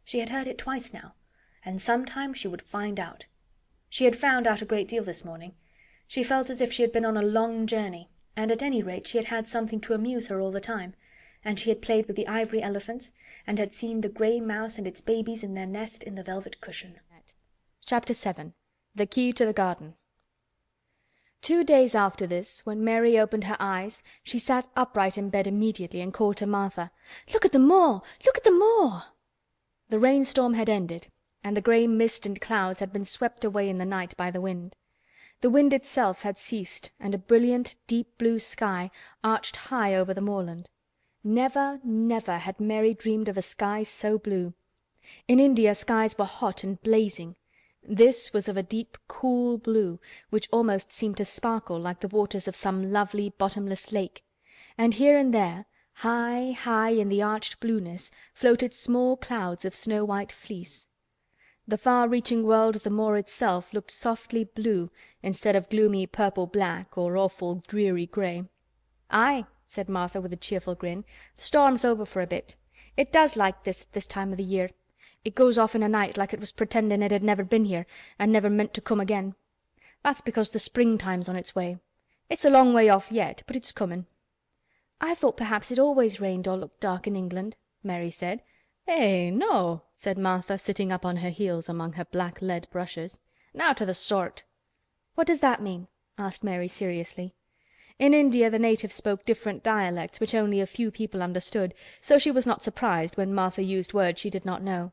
She had heard it twice now, and sometime she would find out. She had found out a great deal this morning. She felt as if she had been on a long journey, and at any rate she had had something to amuse her all the time, and she had played with the ivory elephants, and had seen the grey mouse and its babies in their nest in the velvet cushion. Chapter 7. The Key to the Garden. 2 days after this, when Mary opened her eyes, she sat upright in bed immediately and called to Martha, "Look at the moor! Look at the moor!" The rainstorm had ended, and the grey mist and clouds had been swept away in the night by the wind. The wind itself had ceased, and a brilliant deep blue sky arched high over the moorland. Never, never had Mary dreamed of a sky so blue. In India skies were hot and blazing. This was of a deep cool blue, which almost seemed to sparkle like the waters of some lovely bottomless lake, and here and there, high, high in the arched blueness, floated small clouds of snow-white fleece. The far-reaching world of the moor itself looked softly blue instead of gloomy purple-black or awful dreary grey. "Aye," said Martha with a cheerful grin, "the storm's over for a bit. It does like this at this time of the year. It goes off in a night like it was pretendin' it had never been here and never meant to come again. That's because the springtime's on its way. It's a long way off yet, but it's comin'." "I thought perhaps it always rained or looked dark in England," Mary said. "Eh, no," said Martha, sitting up on her heels among her black lead brushes. "Nowt o' the sort." "What does that mean?" asked Mary seriously. In India the natives spoke different dialects which only a few people understood, so she was not surprised when Martha used words she did not know.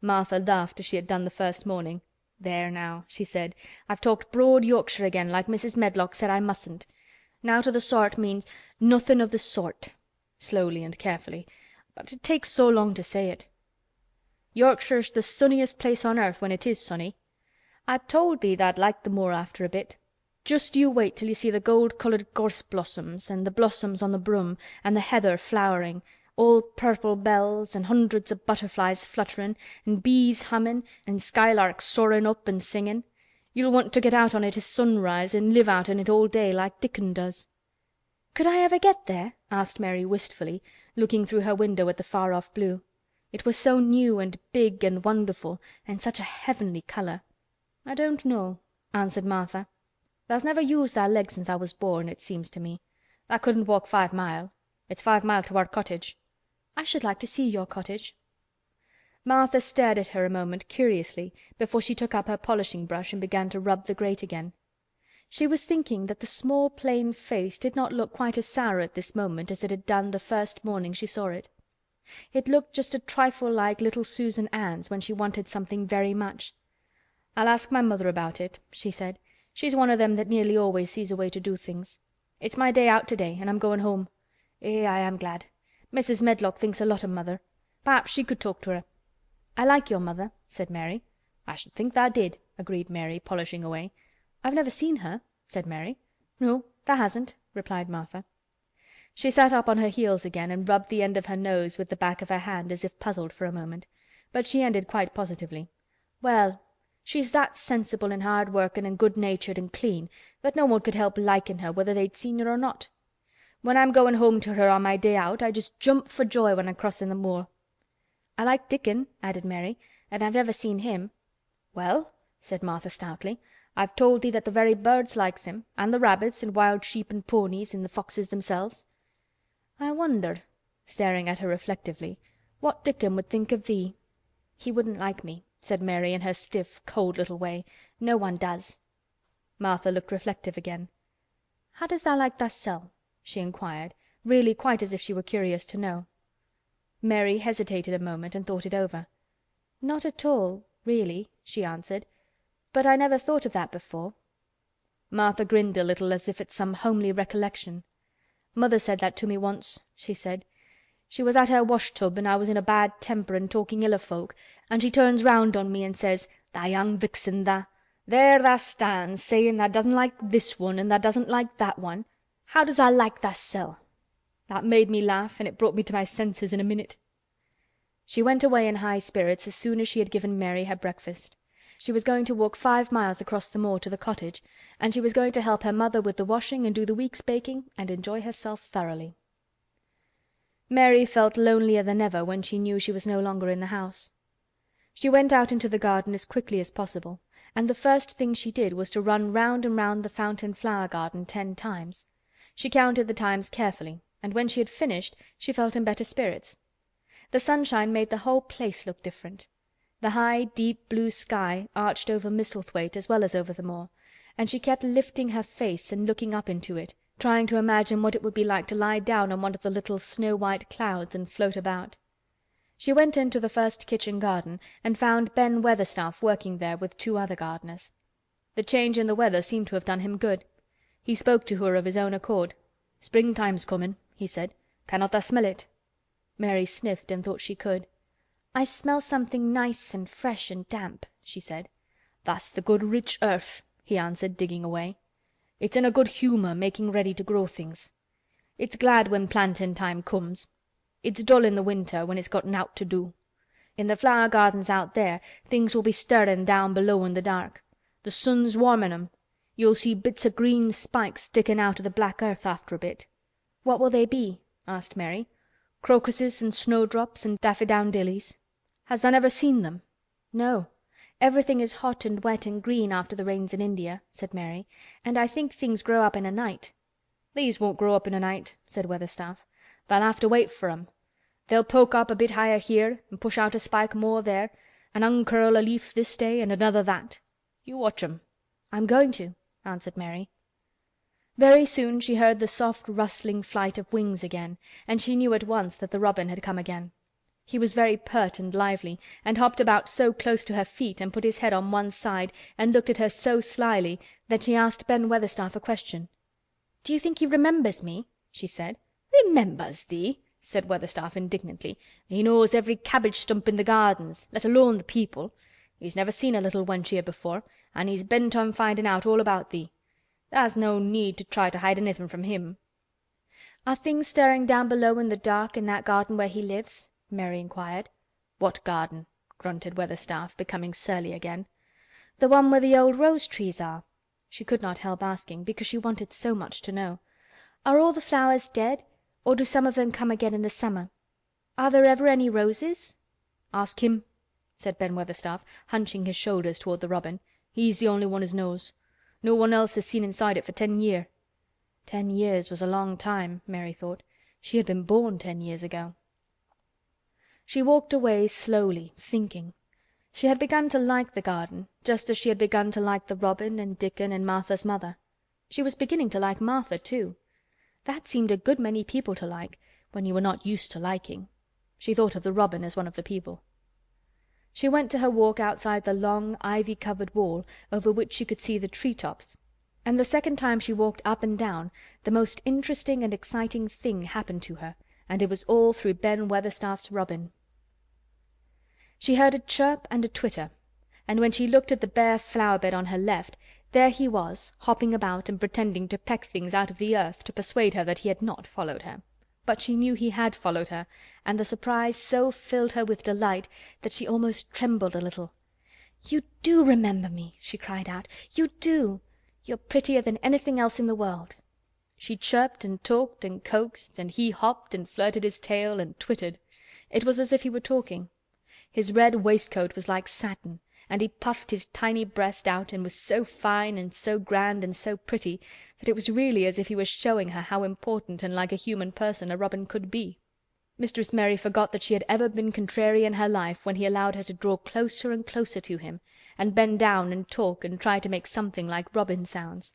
Martha laughed as she had done the first morning. "There now," she said, "I've talked broad Yorkshire again, like Mrs. Medlock said I mustn't. Nowt o' the sort means nothin' of the sort," slowly and carefully, "but it takes so long to say it. Yorkshire's the sunniest place on earth when it is sunny. I told thee tha'd like the moor after a bit. Just you wait till you see the gold-coloured gorse blossoms, and the blossoms on the broom, and the heather flowering, all purple bells, and hundreds of butterflies flutterin', and bees hummin', and skylarks soarin' up and singin'. You'll want to get out on it at sunrise and live out in it all day like Dickon does." "Could I ever get there?" asked Mary wistfully, looking through her window at the far-off blue. It was so new and big and wonderful, and such a heavenly colour. "I don't know," answered Martha. "Tha's never used thy legs since tha was born, it seems to me. Tha couldn't walk 5 mile. It's 5 mile to our cottage." "I should like to see your cottage." Martha stared at her a moment curiously before she took up her polishing brush and began to rub the grate again. She was thinking that the small plain face did not look quite as sour at this moment as it had done the first morning she saw it. It looked just a trifle like little Susan Ann's when she wanted something very much. "I'll ask my mother about it," she said. "She's one of them that nearly always sees a way to do things. It's my day out today and I'm going home. I am glad. Mrs. Medlock thinks a lot of mother. Perhaps she could talk to her." "I like your mother," said Mary. "I should think tha' did," agreed Mary, polishing away. "I've never seen her," said Mary. "No, tha' hasn't," replied Martha. She sat up on her heels again and rubbed the end of her nose with the back of her hand as if puzzled for a moment, but she ended quite positively. "Well, she's that sensible and hard-workin' and good-natured and clean that no one could help likin' her whether they'd seen her or not. When I'm goin' home to her on my day out I just jump for joy when I'm crossin' the moor." "I like Dickon," added Mary, "and I've never seen him." "Well," said Martha stoutly, "I've told thee that the very birds likes him, and the rabbits and wild sheep and ponies and the foxes themselves. I wonder," staring at her reflectively, "what Dickon would think of thee." "He wouldn't like me," said Mary in her stiff, cold little way. "No one does." Martha looked reflective again. "How does tha like thysel'?" she inquired, really quite as if she were curious to know. Mary hesitated a moment and thought it over. "Not at all, really," she answered. "But I never thought of that before." Martha grinned a little as if at some homely recollection. "Mother said that to me once," she said. "She was at her wash-tub and I was in a bad temper and talking ill of folk, and she turns round on me and says, 'Tha young vixen, tha! There tha stands sayin' tha doesn't like this one and tha doesn't like that one. How does tha like thysel'?' That made me laugh and it brought me to my senses in a minute." She went away in high spirits as soon as she had given Mary her breakfast. She was going to walk 5 miles across the moor to the cottage, and she was going to help her mother with the washing and do the week's baking and enjoy herself thoroughly. Mary felt lonelier than ever when she knew she was no longer in the house. She went out into the garden as quickly as possible, and the first thing she did was to run round and round the fountain flower garden 10 times. She counted the times carefully, and when she had finished she felt in better spirits. The sunshine made the whole place look different. The high, deep blue sky arched over Misselthwaite as well as over the moor, and she kept lifting her face and looking up into it, trying to imagine what it would be like to lie down on one of the little snow-white clouds and float about. She went into the first kitchen garden and found Ben Weatherstaff working there with 2 other gardeners. The change in the weather seemed to have done him good. He spoke to her of his own accord. "Springtime's comin'," he said. "Cannot tha smell it?" Mary sniffed and thought she could. "I smell something nice and fresh and damp," she said. "That's the good rich earth," he answered, digging away. "It's in a good humour making ready to grow things. It's glad when plantin' time comes. It's dull in the winter when it's got nowt to do. In the flower gardens out there things will be stirrin' down below in the dark. The sun's warmin' 'em. You'll see bits o' green spikes stickin' out o' the black earth after a bit." "What will they be?" asked Mary. "Crocuses and snowdrops and daffydowndillys. Has tha never seen them?" "No. Everything is hot and wet and green after the rains in India," said Mary, "and I think things grow up in a night." "These won't grow up in a night," said Weatherstaff. "Tha'll have to wait for 'em. They'll poke up a bit higher here and push out a spike more there and uncurl a leaf this day and another that. You watch 'em." "I'm going to," answered Mary. Very soon she heard the soft rustling flight of wings again, and she knew at once that the robin had come again. He was very pert and lively, and hopped about so close to her feet and put his head on one side and looked at her so slyly that she asked Ben Weatherstaff a question. "Do you think he remembers me?" she said. "Remembers thee?" said Weatherstaff indignantly. "He knows every cabbage stump in the gardens, let alone the people. He's never seen a little wench here before, and he's bent on finding out all about thee. Tha's no need to try to hide anything from him." "Are things stirring down below in the dark in that garden where he lives?" Mary inquired. "What garden?" grunted Weatherstaff, becoming surly again. "The one where the old rose trees are." She could not help asking, because she wanted so much to know. "Are all the flowers dead, or do some of them come again in the summer? Are there ever any roses?" "Ask him," said Ben Weatherstaff, hunching his shoulders toward the robin. "He's the only one as knows. No one else has seen inside it for 10 year." 10 years was a long time, Mary thought. She had been born 10 years ago. She walked away slowly, thinking. She had begun to like the garden, just as she had begun to like the robin and Dickon and Martha's mother. She was beginning to like Martha too. That seemed a good many people to like, when you were not used to liking. She thought of the robin as one of the people. She went to her walk outside the long, ivy-covered wall over which she could see the tree-tops, and the second time she walked up and down the most interesting and exciting thing happened to her, and it was all through Ben Weatherstaff's robin. She heard a chirp and a twitter, and when she looked at the bare flower bed on her left, there he was, hopping about and pretending to peck things out of the earth to persuade her that he had not followed her. But she knew he had followed her, and the surprise so filled her with delight that she almost trembled a little. "You do remember me!" she cried out. "You do! You're prettier than anything else in the world." She chirped and talked and coaxed, and he hopped and flirted his tail and twittered. It was as if he were talking. His red waistcoat was like satin, and he puffed his tiny breast out and was so fine and so grand and so pretty that it was really as if he was showing her how important and like a human person a robin could be. Mistress Mary forgot that she had ever been contrary in her life when he allowed her to draw closer and closer to him, and bend down and talk and try to make something like robin sounds.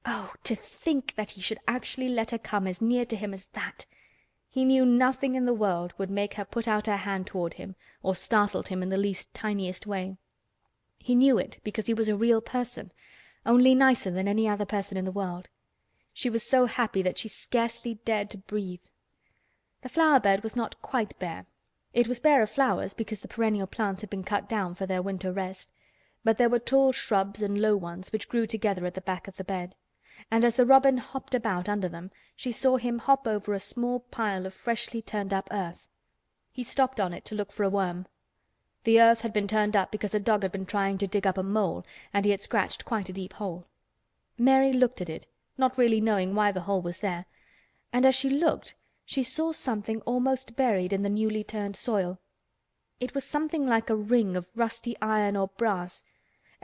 Oh, to think that he should actually let her come as near to him as that! He knew nothing in the world would make her put out her hand toward him or startled him in the least tiniest way. He knew it because he was a real person, only nicer than any other person in the world. She was so happy that she scarcely dared to breathe. The flower bed was not quite bare. It was bare of flowers because the perennial plants had been cut down for their winter rest, but there were tall shrubs and low ones which grew together at the back of the bed, and as the robin hopped about under them she saw him hop over a small pile of freshly turned up earth. He stopped on it to look for a worm. The earth had been turned up because a dog had been trying to dig up a mole, and he had scratched quite a deep hole. Mary looked at it, not really knowing why the hole was there, and as she looked she saw something almost buried in the newly turned soil. It was something like a ring of rusty iron or brass,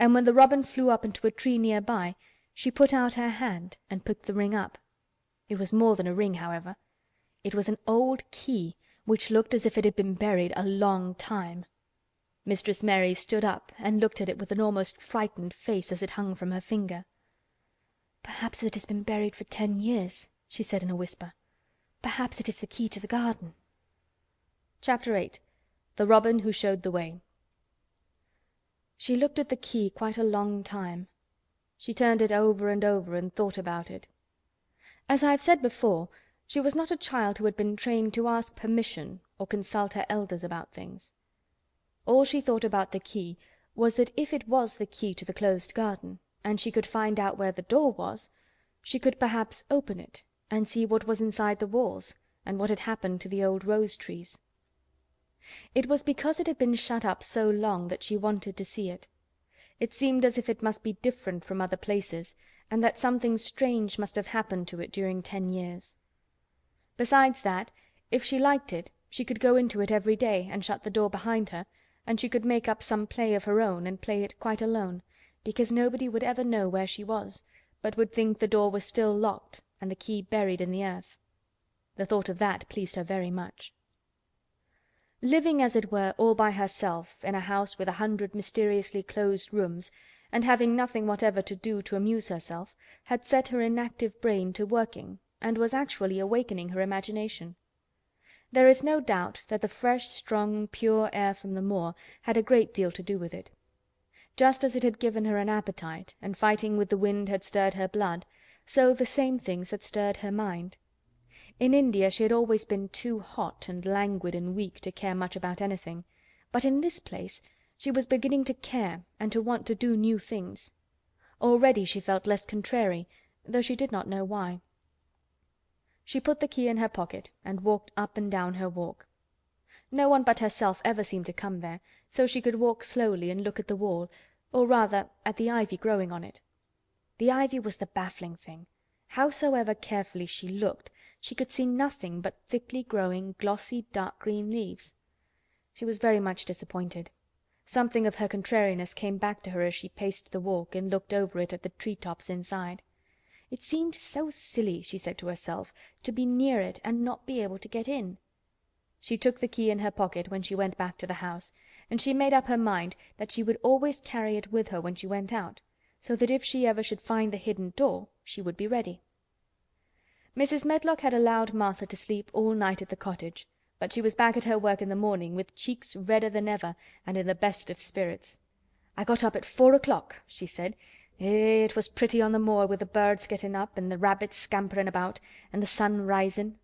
and when the robin flew up into a tree near by, she put out her hand and picked the ring up. It was more than a ring, however. It was an old key, which looked as if it had been buried a long time. Mistress Mary stood up and looked at it with an almost frightened face as it hung from her finger. "Perhaps it has been buried for 10 years," she said in a whisper. "Perhaps it is the key to the garden." Chapter 8. The Robin Who Showed the Way. She looked at the key quite a long time. She turned it over and over and thought about it. As I have said before, she was not a child who had been trained to ask permission or consult her elders about things. All she thought about the key was that if it was the key to the closed garden, and she could find out where the door was, she could perhaps open it and see what was inside the walls and what had happened to the old rose trees. It was because it had been shut up so long that she wanted to see it. It seemed as if it must be different from other places, and that something strange must have happened to it during 10 years. Besides that, if she liked it, she could go into it every day and shut the door behind her, and she could make up some play of her own and play it quite alone, because nobody would ever know where she was, but would think the door was still locked and the key buried in the earth. The thought of that pleased her very much. Living, as it were, all by herself in a house with 100 mysteriously closed rooms, and having nothing whatever to do to amuse herself, had set her inactive brain to working, and was actually awakening her imagination. There is no doubt that the fresh, strong, pure air from the moor had a great deal to do with it. Just as it had given her an appetite, and fighting with the wind had stirred her blood, so the same things had stirred her mind. In India she had always been too hot and languid and weak to care much about anything, but in this place she was beginning to care and to want to do new things. Already she felt less contrary, though she did not know why. She put the key in her pocket and walked up and down her walk. No one but herself ever seemed to come there, so she could walk slowly and look at the wall, or rather at the ivy growing on it. The ivy was the baffling thing. Howsoever carefully she looked, she could see nothing but thickly growing, glossy, dark green leaves. She was very much disappointed. Something of her contrariness came back to her as she paced the walk and looked over it at the tree-tops inside. It seemed so silly, she said to herself, to be near it and not be able to get in. She took the key in her pocket when she went back to the house, and she made up her mind that she would always carry it with her when she went out, so that if she ever should find the hidden door, she would be ready. Mrs. Medlock had allowed Martha to sleep all night at the cottage, but she was back at her work in the morning with cheeks redder than ever and in the best of spirits. "I got up at 4 o'clock," she said. It was pretty on the moor with the birds getting up and the rabbits scampering about and the sun rising.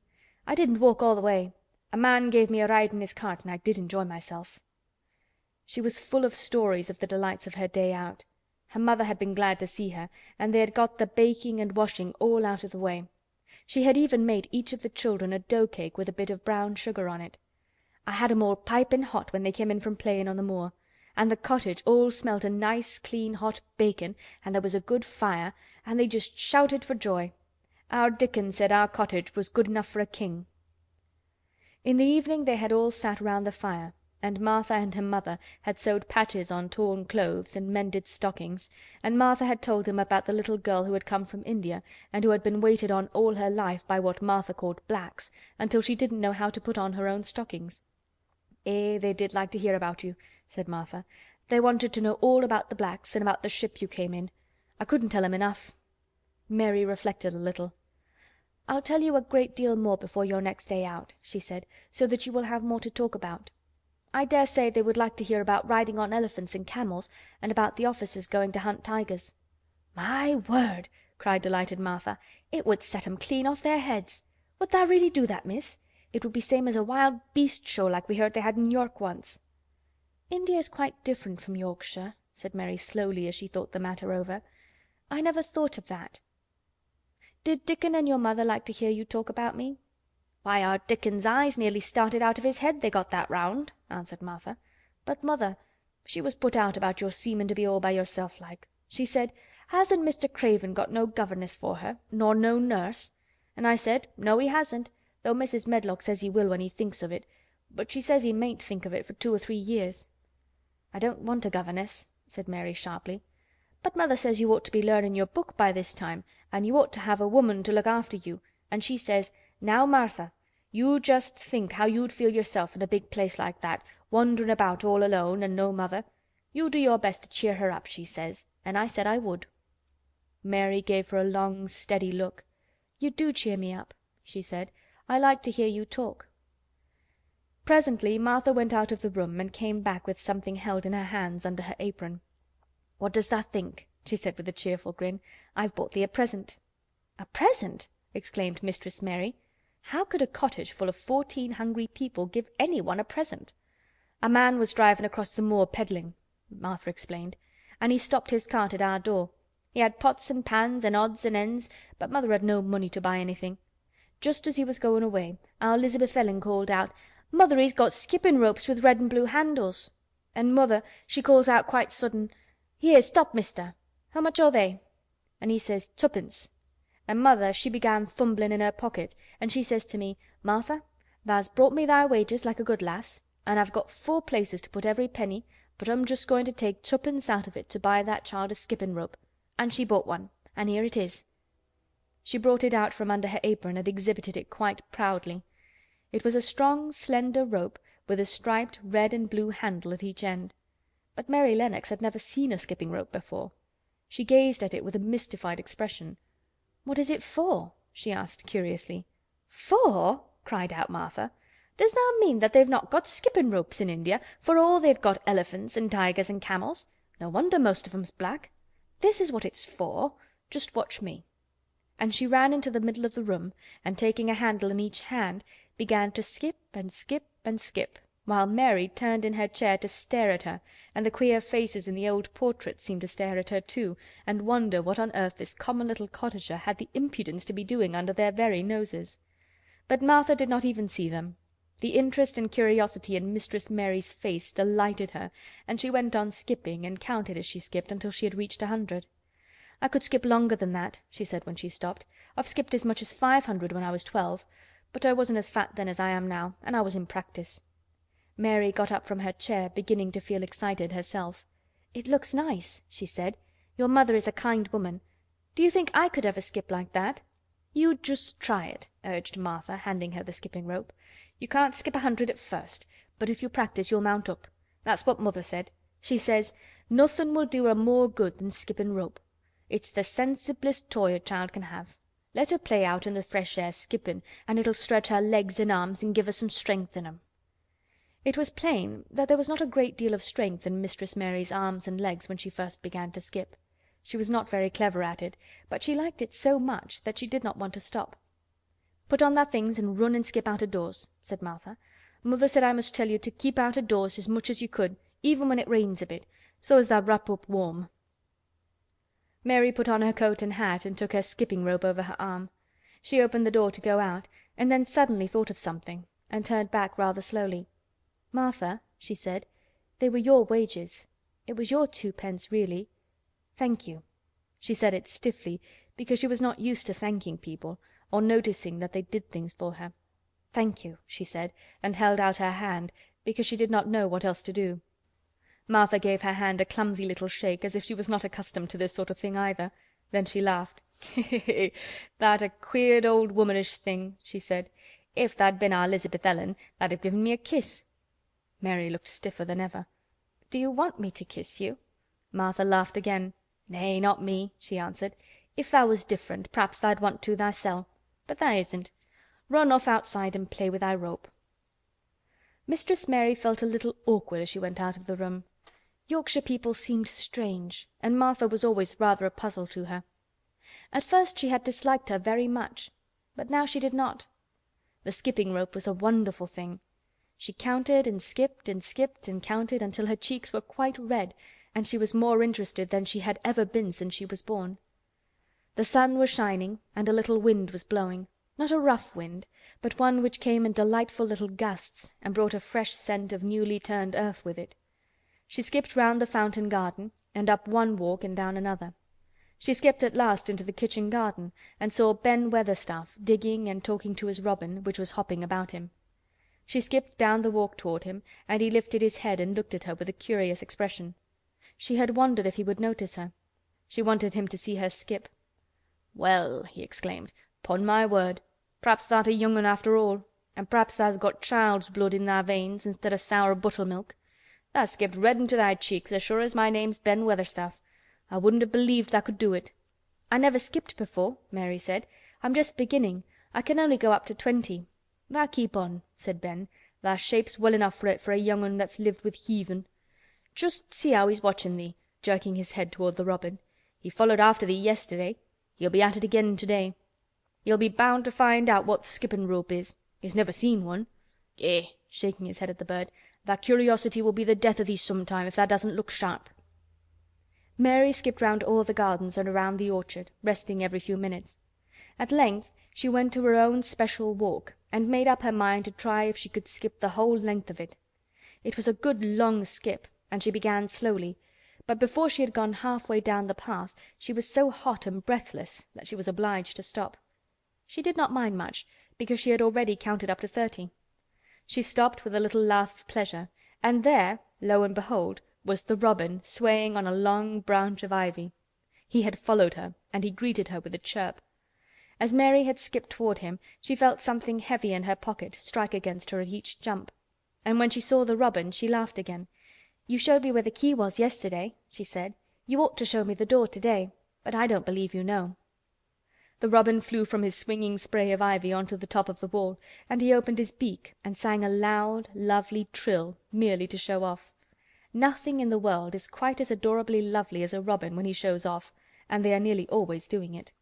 I didn't walk all the way. A man gave me a ride in his cart and I did enjoy myself." She was full of stories of the delights of her day out. Her mother had been glad to see her, and they had got the baking and washing all out of the way. She had even made each of the children a dough cake with a bit of brown sugar on it. "I had 'em all piping hot when they came in from playing on the moor. And the cottage all smelt o' nice, clean, hot bacon, and there was a good fire, and they just shouted for joy. Our Dickon said our cottage was good enough for a king." In the evening they had all sat round the fire, and Martha and her mother had sewed patches on torn clothes and mended stockings, and Martha had told them about the little girl who had come from India and who had been waited on all her life by what Martha called blacks, until she didn't know how to put on her own stockings. They did like to hear about you," said Martha. "They wanted to know all about the blacks and about the ship you came in. I couldn't tell 'em enough." Mary reflected a little. "I'll tell you a great deal more before your next day out," she said, "so that you will have more to talk about. I dare say they would like to hear about riding on elephants and camels, and about the officers going to hunt tigers." "My word!" cried delighted Martha. "It would set 'em clean off their heads. Would tha' really do that, miss? It would be same as a wild beast show like we heard they had in York once." "India is quite different from Yorkshire," said Mary slowly as she thought the matter over. "I never thought of that. Did Dickon and your mother like to hear you talk about me?" "Why, our Dickon's eyes nearly started out of his head, they got that round," answered Martha. "But mother, she was put out about your seemin' to be all by yourself like. She said, 'Hasn't Mr. Craven got no governess for her, nor no nurse?' And I said, 'No, he hasn't, though Mrs. Medlock says he will when he thinks of it, but she says he mayn't think of it for 2 or 3 years.'" "I don't want a governess," said Mary sharply. "But mother says you ought to be learning your book by this time, and you ought to have a woman to look after you, and she says, 'Now, Martha, you just think how you'd feel yourself in a big place like that, wandering about all alone and no mother. You do your best to cheer her up,' she says, and I said I would." Mary gave her a long, steady look. "You do cheer me up," she said. "I like to hear you talk." Presently Martha went out of the room and came back with something held in her hands under her apron. "What does tha think?" she said with a cheerful grin. "I've bought thee a present." "A present!" exclaimed Mistress Mary. How could a cottage full of 14 hungry people give anyone a present? "A man was driving across the moor peddling," Martha explained, "and he stopped his cart at our door. He had pots and pans and odds and ends, but mother had no money to buy anything. Just as he was going away, our Elizabeth Ellen called out, 'Mother, he's got skipping ropes with red and blue handles.' And mother, she calls out quite sudden, 'Here, stop, mister. How much are they?' And he says, 'Tuppence.' And mother, she began fumbling in her pocket, and she says to me, 'Martha, tha's brought me thy wages like a good lass, and I've got 4 places to put every penny, but I'm just going to take 2pence out of it to buy that child a skipping rope.' And she bought one, and here it is." She brought it out from under her apron and exhibited it quite proudly. It was a strong, slender rope with a striped red and blue handle at each end. But Mary Lennox had never seen a skipping rope before. She gazed at it with a mystified expression. "What is it for?" she asked curiously. "For?" cried out Martha. "Does thou mean that they've not got skipping ropes in India, for all they've got elephants and tigers and camels? No wonder most of 'em's black. This is what it's for. Just watch me." And she ran into the middle of the room, and taking a handle in each hand, began to skip and skip and skip, while Mary turned in her chair to stare at her, and the queer faces in the old portraits seemed to stare at her too, and wonder what on earth this common little cottager had the impudence to be doing under their very noses. But Martha did not even see them. The interest and curiosity in Mistress Mary's face delighted her, and she went on skipping and counted as she skipped until she had reached 100. "I could skip longer than that," she said when she stopped. "I've skipped as much as 500 when I was 12, but I wasn't as fat then as I am now, and I was in practice." Mary got up from her chair, beginning to feel excited herself. "It looks nice," she said. "Your mother is a kind woman. Do you think I could ever skip like that?" "You just try it," urged Martha, handing her the skipping rope. "You can't skip 100 at first, but if you practice you'll mount up. That's what mother said. She says, 'Nothin' will do her more good than skipping rope. It's the sensiblest toy a child can have. Let her play out in the fresh air skipping, and it'll stretch her legs and arms and give her some strength in 'em.'" It was plain that there was not a great deal of strength in Mistress Mary's arms and legs when she first began to skip. She was not very clever at it, but she liked it so much that she did not want to stop. "Put on thy things and run and skip out of doors," said Martha. "Mother said I must tell you to keep out of doors as much as you could, even when it rains a bit, so as thou wrap up warm." Mary put on her coat and hat and took her skipping rope over her arm. She opened the door to go out, and then suddenly thought of something, and turned back rather slowly. "Martha," she said, "they were your wages. It was your 2 pence, really. Thank you." She said it stiffly, because she was not used to thanking people, or noticing that they did things for her. "Thank you," she said, and held out her hand, because she did not know what else to do. Martha gave her hand a clumsy little shake, as if she was not accustomed to this sort of thing either. Then she laughed. "That a queered old womanish thing," she said. "If tha'd been our Elizabeth Ellen, tha'd have given me a kiss." Mary looked stiffer than ever. "Do you want me to kiss you?" Martha laughed again. "Nay, not me," she answered. "If thou was different, p'raps tha'd want to thysel'. But tha isn't. Run off outside and play with thy rope." Mistress Mary felt a little awkward as she went out of the room. Yorkshire people seemed strange, and Martha was always rather a puzzle to her. At first she had disliked her very much, but now she did not. The skipping rope was a wonderful thing. She counted and skipped and counted until her cheeks were quite red, and she was more interested than she had ever been since she was born. The sun was shining and a little wind was blowing. Not a rough wind, but one which came in delightful little gusts and brought a fresh scent of newly turned earth with it. She skipped round the fountain garden and up one walk and down another. She skipped at last into the kitchen garden and saw Ben Weatherstaff digging and talking to his robin, which was hopping about him. She skipped down the walk toward him, and he lifted his head and looked at her with a curious expression. She had wondered if he would notice her. She wanted him to see her skip. "Well," he exclaimed, "'pon my word, p'raps tha'rt a young un after all, an' p'raps tha's got child's blood in thy veins instead o' sour buttermilk. Tha skipped red into thy cheeks as sure as my name's Ben Weatherstaff. I wouldn't have believed tha could do it." "I never skipped before," Mary said. "I'm just beginning. I can only go up to 20." "Tha keep on," said Ben. "Tha shapes well enough for it for a young un that's lived with heathen. Just see how he's watchin' thee," jerking his head toward the robin. "He followed after thee yesterday. He'll be at it again today. He'll be bound to find out what th' skippin' rope is. He's never seen one. Eh!" shaking his head at the bird, "tha curiosity will be the death o' thee sometime if tha doesn't look sharp." Mary skipped round all the gardens and around the orchard, resting every few minutes. At length she went to her own special walk and made up her mind to try if she could skip the whole length of it. It was a good long skip, and she began slowly, but before she had gone halfway down the path she was so hot and breathless that she was obliged to stop. She did not mind much, because she had already counted up to 30. She stopped with a little laugh of pleasure, and there, lo and behold, was the robin swaying on a long branch of ivy. He had followed her, and he greeted her with a chirp. As Mary had skipped toward him, she felt something heavy in her pocket strike against her at each jump, and when she saw the robin she laughed again. "You showed me where the key was yesterday," she said. "You ought to show me the door today, but I don't believe you know." The robin flew from his swinging spray of ivy onto the top of the wall, and he opened his beak and sang a loud, lovely trill merely to show off. Nothing in the world is quite as adorably lovely as a robin when he shows off, and they are nearly always doing it.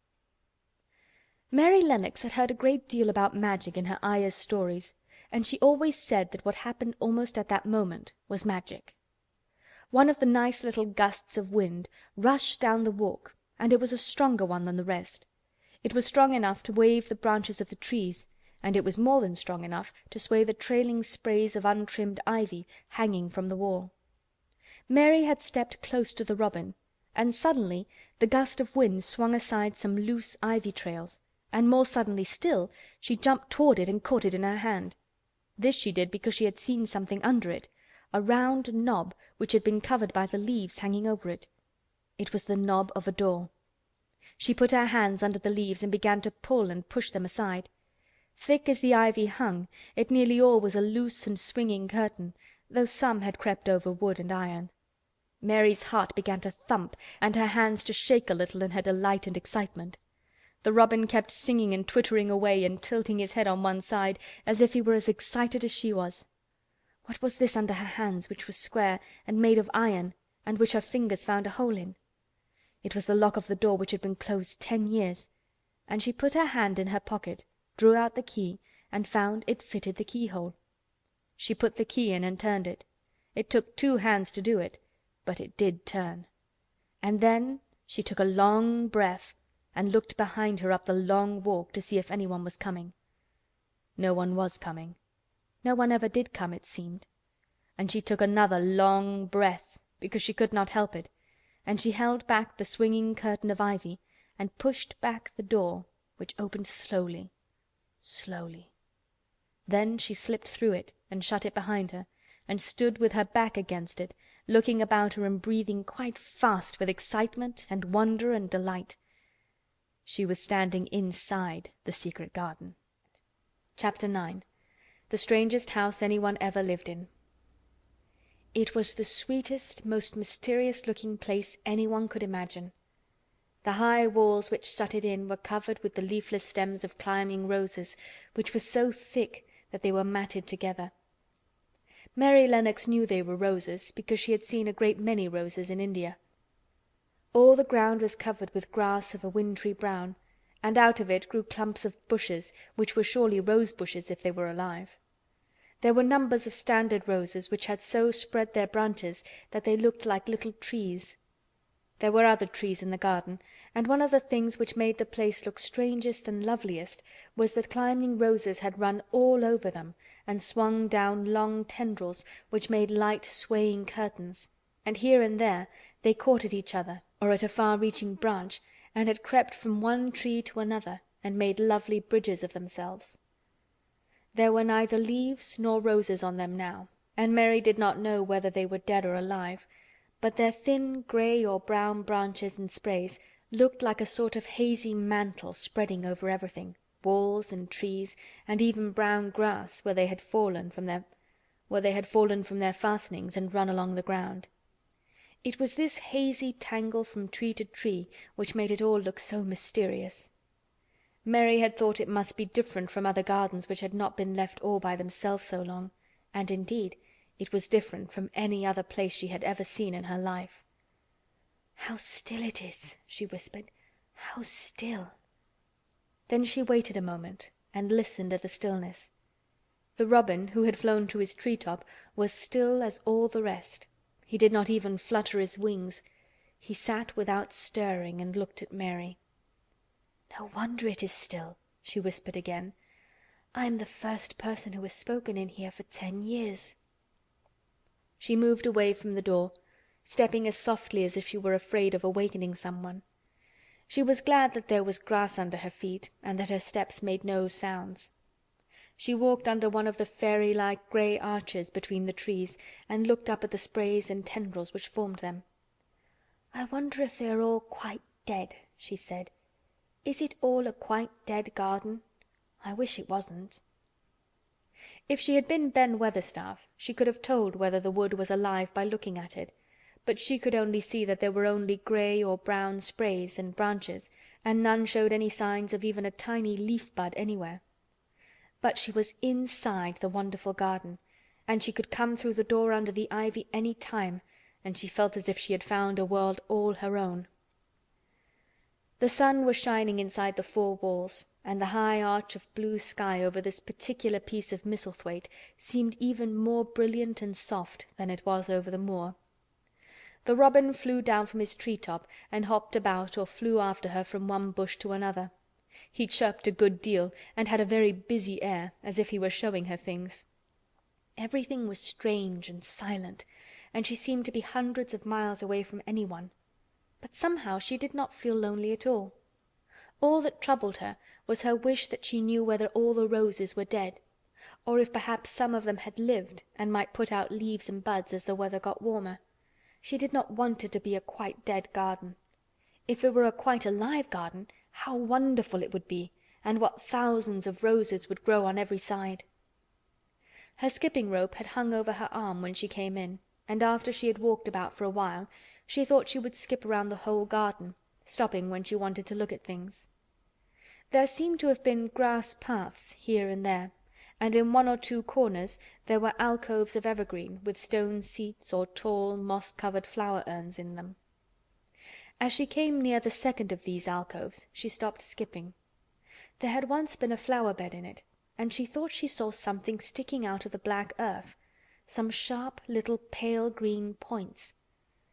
Mary Lennox had heard a great deal about magic in her Ayah's stories, and she always said that what happened almost at that moment was magic. One of the nice little gusts of wind rushed down the walk, and it was a stronger one than the rest. It was strong enough to wave the branches of the trees, and it was more than strong enough to sway the trailing sprays of untrimmed ivy hanging from the wall. Mary had stepped close to the robin, and suddenly the gust of wind swung aside some loose ivy trails, and more suddenly still she jumped toward it and caught it in her hand. This she did because she had seen something under it, a round knob which had been covered by the leaves hanging over it. It was the knob of a door. She put her hands under the leaves and began to pull and push them aside. Thick as the ivy hung, it nearly all was a loose and swinging curtain, though some had crept over wood and iron. Mary's heart began to thump and her hands to shake a little in her delight and excitement. The robin kept singing and twittering away and tilting his head on one side as if he were as excited as she was. What was this under her hands, which was square and made of iron, and which her fingers found a hole in? It was the lock of the door which had been closed 10 years, and she put her hand in her pocket, drew out the key, and found it fitted the keyhole. She put the key in and turned it. It took 2 hands to do it, but it did turn. And then she took a long breath and looked behind her up the long walk to see if anyone was coming. No one was coming. No one ever did come, it seemed. And she took another long breath, because she could not help it, and she held back the swinging curtain of ivy and pushed back the door, which opened slowly, slowly. Then she slipped through it and shut it behind her, and stood with her back against it, looking about her and breathing quite fast with excitement and wonder and delight. She was standing inside the secret garden. Chapter 9. The strangest house anyone ever lived in. It was the sweetest, most mysterious-looking place anyone could imagine. The high walls which shut it in were covered with the leafless stems of climbing roses, which were so thick that they were matted together. Mary Lennox knew they were roses because she had seen a great many roses in India. All the ground was covered with grass of a wintry brown, and out of it grew clumps of bushes, which were surely rose bushes if they were alive. There were numbers of standard roses which had so spread their branches that they looked like little trees. There were other trees in the garden, and one of the things which made the place look strangest and loveliest was that climbing roses had run all over them and swung down long tendrils which made light swaying curtains, and here and there they caught at each other or at a far-reaching branch and had crept from one tree to another and made lovely bridges of themselves. There were neither leaves nor roses on them now, and Mary did not know whether they were dead or alive, but their thin grey or brown branches and sprays looked like a sort of hazy mantle spreading over everything, walls and trees, and even brown grass where they had fallen from their fastenings and run along the ground. It was this hazy tangle from tree to tree which made it all look so mysterious. Mary had thought it must be different from other gardens which had not been left all by themselves so long, and indeed it was different from any other place she had ever seen in her life. "How still it is," she whispered. "How still." Then she waited a moment and listened at the stillness. The robin, who had flown to his tree-top, was still as all the rest. He did not even flutter his wings. He sat without stirring and looked at Mary. "No wonder it is still," she whispered again. "I am the first person who has spoken in here for 10 years." She moved away from the door, stepping as softly as if she were afraid of awakening someone. She was glad that there was grass under her feet and that her steps made no sounds. She walked under one of the fairy-like grey arches between the trees and looked up at the sprays and tendrils which formed them. "I wonder if they are all quite dead," she said. "Is it all a quite dead garden? I wish it wasn't." If she had been Ben Weatherstaff, she could have told whether the wood was alive by looking at it, but she could only see that there were only grey or brown sprays and branches, and none showed any signs of even a tiny leaf bud anywhere. But she was inside the wonderful garden, and she could come through the door under the ivy any time, and she felt as if she had found a world all her own. The sun was shining inside the 4 walls, and the high arch of blue sky over this particular piece of Misselthwaite seemed even more brilliant and soft than it was over the moor. The robin flew down from his tree-top and hopped about or flew after her from one bush to another. He chirped a good deal and had a very busy air, as if he were showing her things. Everything was strange and silent, and she seemed to be hundreds of miles away from anyone. But somehow she did not feel lonely at all. All that troubled her was her wish that she knew whether all the roses were dead, or if perhaps some of them had lived and might put out leaves and buds as the weather got warmer. She did not want it to be a quite dead garden. If it were a quite alive garden, how wonderful it would be, and what thousands of roses would grow on every side. Her skipping rope had hung over her arm when she came in, and after she had walked about for a while, she thought she would skip around the whole garden, stopping when she wanted to look at things. There seemed to have been grass paths here and there, and in 1 or 2 corners there were alcoves of evergreen with stone seats or tall moss-covered flower urns in them. As she came near the second of these alcoves, she stopped skipping. There had once been a flower bed in it, and she thought she saw something sticking out of the black earth, some sharp little pale green points.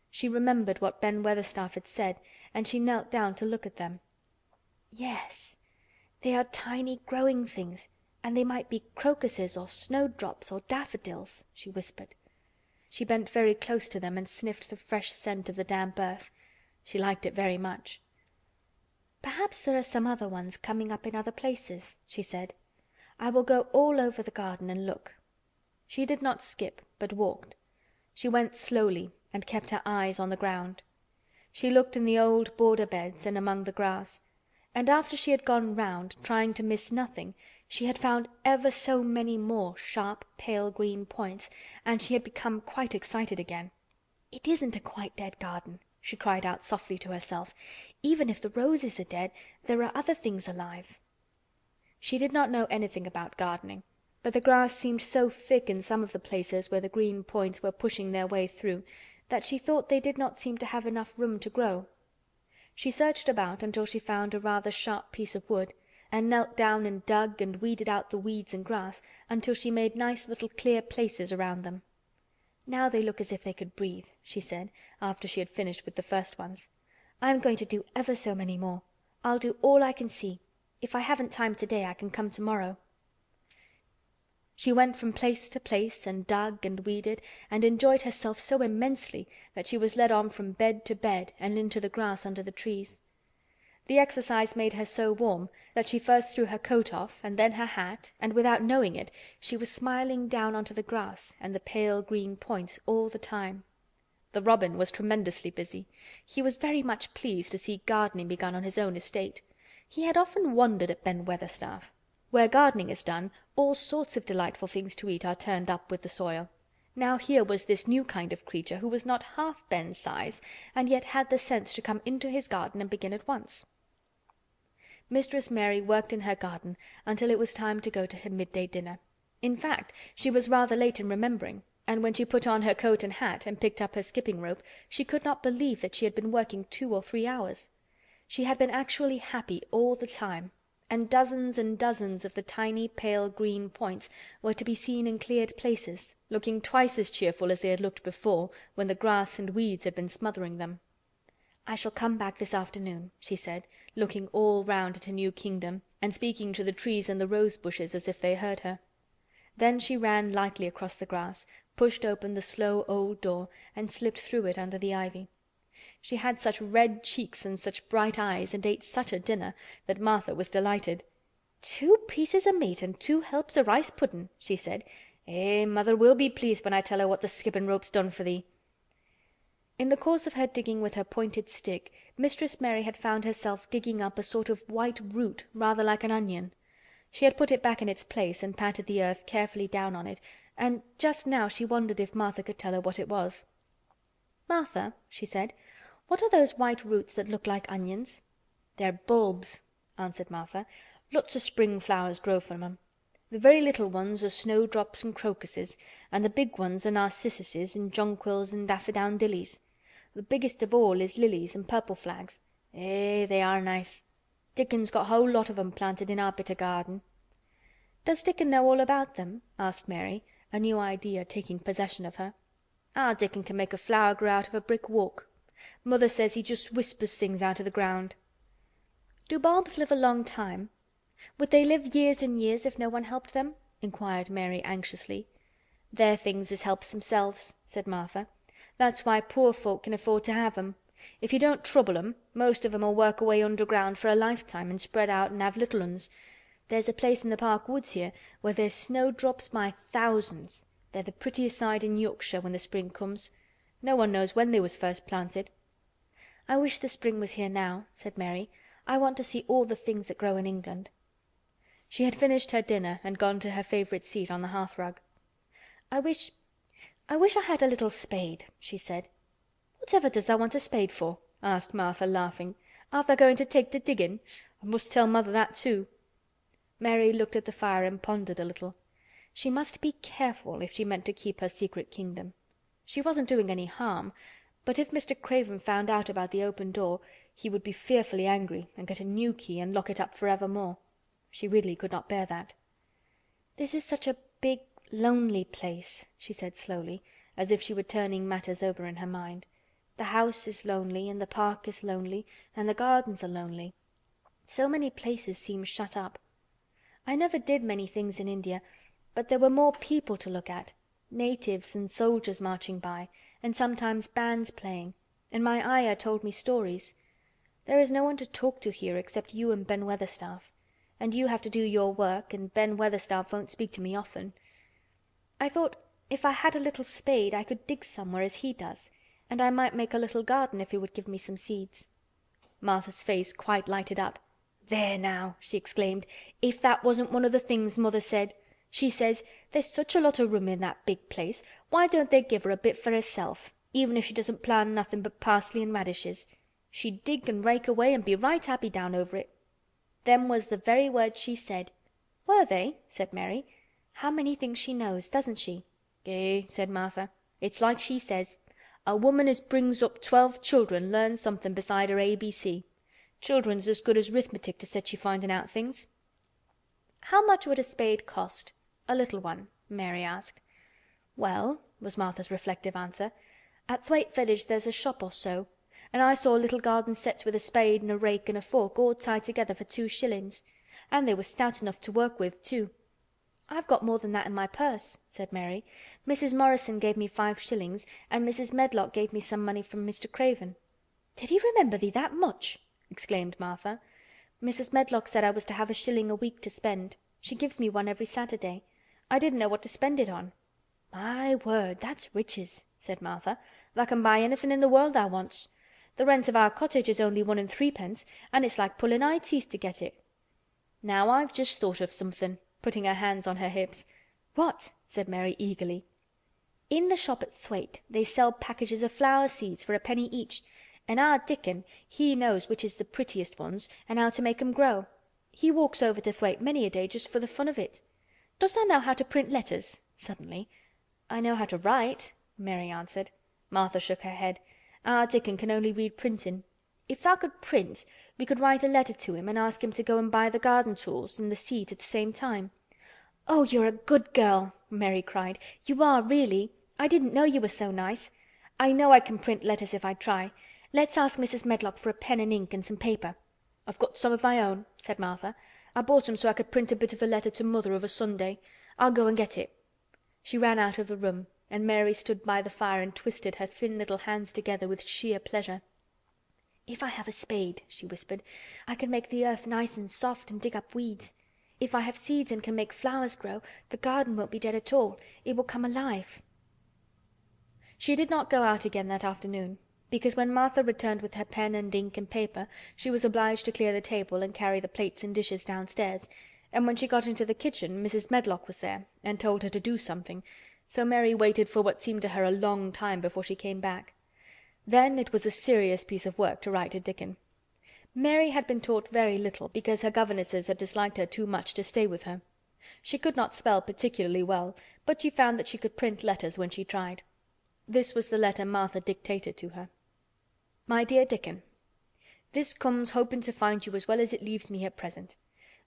She remembered what Ben Weatherstaff had said, and she knelt down to look at them. "Yes, they are tiny growing things, and they might be crocuses or snowdrops or daffodils," she whispered. She bent very close to them and sniffed the fresh scent of the damp earth. She liked it very much. "Perhaps there are some other ones coming up in other places," she said. "I will go all over the garden and look." She did not skip, but walked. She went slowly and kept her eyes on the ground. She looked in the old border beds and among the grass, and after she had gone round, trying to miss nothing, she had found ever so many more sharp, pale green points, and she had become quite excited again. "It isn't a quite dead garden," she cried out softly to herself. "Even if the roses are dead, there are other things alive." She did not know anything about gardening, but the grass seemed so thick in some of the places where the green points were pushing their way through that she thought they did not seem to have enough room to grow. She searched about until she found a rather sharp piece of wood, and knelt down and dug and weeded out the weeds and grass until she made nice little clear places around them. "Now they look as if they could breathe," she said, after she had finished with the first ones. "I'm going to do ever so many more. I'll do all I can see. If I haven't time today, I can come tomorrow." She went from place to place and dug and weeded and enjoyed herself so immensely that she was led on from bed to bed and into the grass under the trees. The exercise made her so warm that she first threw her coat off and then her hat, and without knowing it she was smiling down onto the grass and the pale green points all the time. The robin was tremendously busy. He was very much pleased to see gardening begun on his own estate. He had often wondered at Ben Weatherstaff. Where gardening is done, all sorts of delightful things to eat are turned up with the soil. Now here was this new kind of creature who was not half Ben's size, and yet had the sense to come into his garden and begin at once. Mistress Mary worked in her garden until it was time to go to her midday dinner. In fact, she was rather late in remembering, and when she put on her coat and hat and picked up her skipping rope, she could not believe that she had been working 2 or 3 hours. She had been actually happy all the time, and dozens of the tiny pale green points were to be seen in cleared places, looking twice as cheerful as they had looked before, when the grass and weeds had been smothering them. "I shall come back this afternoon," she said, looking all round at her new kingdom, and speaking to the trees and the rose bushes as if they heard her. Then she ran lightly across the grass, pushed open the slow old door, and slipped through it under the ivy. She had such red cheeks and such bright eyes, and ate such a dinner, that Martha was delighted. "2 pieces o' meat and 2 helps o' rice puddin'," she said. Mother will be pleased when I tell her what the skipping rope's done for thee." In the course of her digging with her pointed stick, Mistress Mary had found herself digging up a sort of white root rather like an onion. She had put it back in its place and patted the earth carefully down on it, and just now she wondered if Martha could tell her what it was. "Martha," she said, "what are those white roots that look like onions?" "They're bulbs," answered Martha. "Lots o' spring flowers grow from 'em. The very little ones are snowdrops and crocuses, and the big ones are narcissuses and jonquils and daffodowndillies. The biggest of all is lilies and purple flags. They are nice. Dickon's got a whole lot of 'em planted in our bit o' garden." "Does Dickon know all about them?" asked Mary, a new idea taking possession of her. "Our Dickon can make a flower grow out of a brick walk. Mother says he just whispers things out of the ground." "Do bulbs live a long time? Would they live years and years if no one helped them?" inquired Mary anxiously. "They're things as helps themselves," said Martha. "That's why poor folk can afford to have 'em. If you don't trouble 'em, most of 'em'll work away underground for a lifetime and spread out and have little uns. There's a place in the park woods here where there's snowdrops by thousands. They're the prettiest sight in Yorkshire when the spring comes. No one knows when they was first planted." "I wish the spring was here now," said Mary. "I want to see all the things that grow in England." She had finished her dinner and gone to her favorite seat on the hearthrug. I wish I had a little spade," she said. "Whatever does tha' want a spade for?" asked Martha, laughing. "Art tha' going to take to diggin'? I must tell mother that too." Mary looked at the fire and pondered a little. She must be careful if she meant to keep her secret kingdom. She wasn't doing any harm, but if Mr. Craven found out about the open door he would be fearfully angry and get a new key and lock it up forevermore. She really could not bear that. "This is such a big, lonely place," she said slowly, as if she were turning matters over in her mind. "The house is lonely, and the park is lonely, and the gardens are lonely. So many places seem shut up. I never did many things in India, but there were more people to look at, natives and soldiers marching by, and sometimes bands playing, and my ayah told me stories. There is no one to talk to here except you and Ben Weatherstaff, and you have to do your work, and Ben Weatherstaff won't speak to me often. I thought if I had a little spade I could dig somewhere as he does, and I might make a little garden if he would give me some seeds." Martha's face quite lighted up. "There now!" she exclaimed. "If that wasn't one of the things Mother said! She says, 'There's such a lot of room in that big place, why don't they give her a bit for herself, even if she doesn't plant nothing but parsley and radishes? She'd dig and rake away and be right happy down over it.' Them was the very words she said." "Were they?" said Mary. "How many things she knows, doesn't she?" Said Martha. "It's like she says. A woman as brings up 12 children learns something beside her ABC. Children's as good as 'rithmetic to set you finding out things." "How much would a spade cost? A little one?" Mary asked. "Well," was Martha's reflective answer, "at Thwaite village there's a shop or so, and I saw little garden sets with a spade and a rake and a fork all tied together for 2 shillings. And they were stout enough to work with too." "I've got more than that in my purse," said Mary. "Mrs. Morrison gave me 5 shillings and Mrs. Medlock gave me some money from Mr. Craven." "Did he remember thee that much?" exclaimed Martha. "Mrs. Medlock said I was to have a shilling a week to spend. She gives me one every Saturday. I didn't know what to spend it on." "My word, that's riches," said Martha. "Tha can buy anything in the world tha wants. The rent of our cottage is only 1 and 3pence, and it's like pulling eye teeth to get it. Now I've just thought of something," putting her hands on her hips. "What?" said Mary eagerly. "In the shop at Thwaite they sell packages of flower seeds for a penny each, and our Dickon, he knows which is the prettiest ones and how to make 'em grow. He walks over to Thwaite many a day just for the fun of it. Does tha know how to print letters?" suddenly. "I know how to write," Mary answered. Martha shook her head. "Our Dickon can only read printin'. If tha could print, we could write a letter to him and ask him to go and buy the garden tools and the seeds at the same time." "Oh, you're a good girl!" Mary cried. "You are, really. I didn't know you were so nice. I know I can print letters if I try. Let's ask Mrs. Medlock for a pen and ink and some paper." "I've got some of my own," said Martha. "I bought 'em so I could print a bit of a letter to Mother of a Sunday. I'll go and get it." She ran out of the room, and Mary stood by the fire and twisted her thin little hands together with sheer pleasure. "If I have a spade," she whispered, "I can make the earth nice and soft and dig up weeds. If I have seeds and can make flowers grow, the garden won't be dead at all. It will come alive." She did not go out again that afternoon, because when Martha returned with her pen and ink and paper she was obliged to clear the table and carry the plates and dishes downstairs, and when she got into the kitchen Mrs. Medlock was there and told her to do something, so Mary waited for what seemed to her a long time before she came back. Then it was a serious piece of work to write to Dickon. Mary had been taught very little because her governesses had disliked her too much to stay with her. She could not spell particularly well, but she found that she could print letters when she tried. This was the letter Martha dictated to her. "My dear Dickon, this comes hoping to find you as well as it leaves me at present.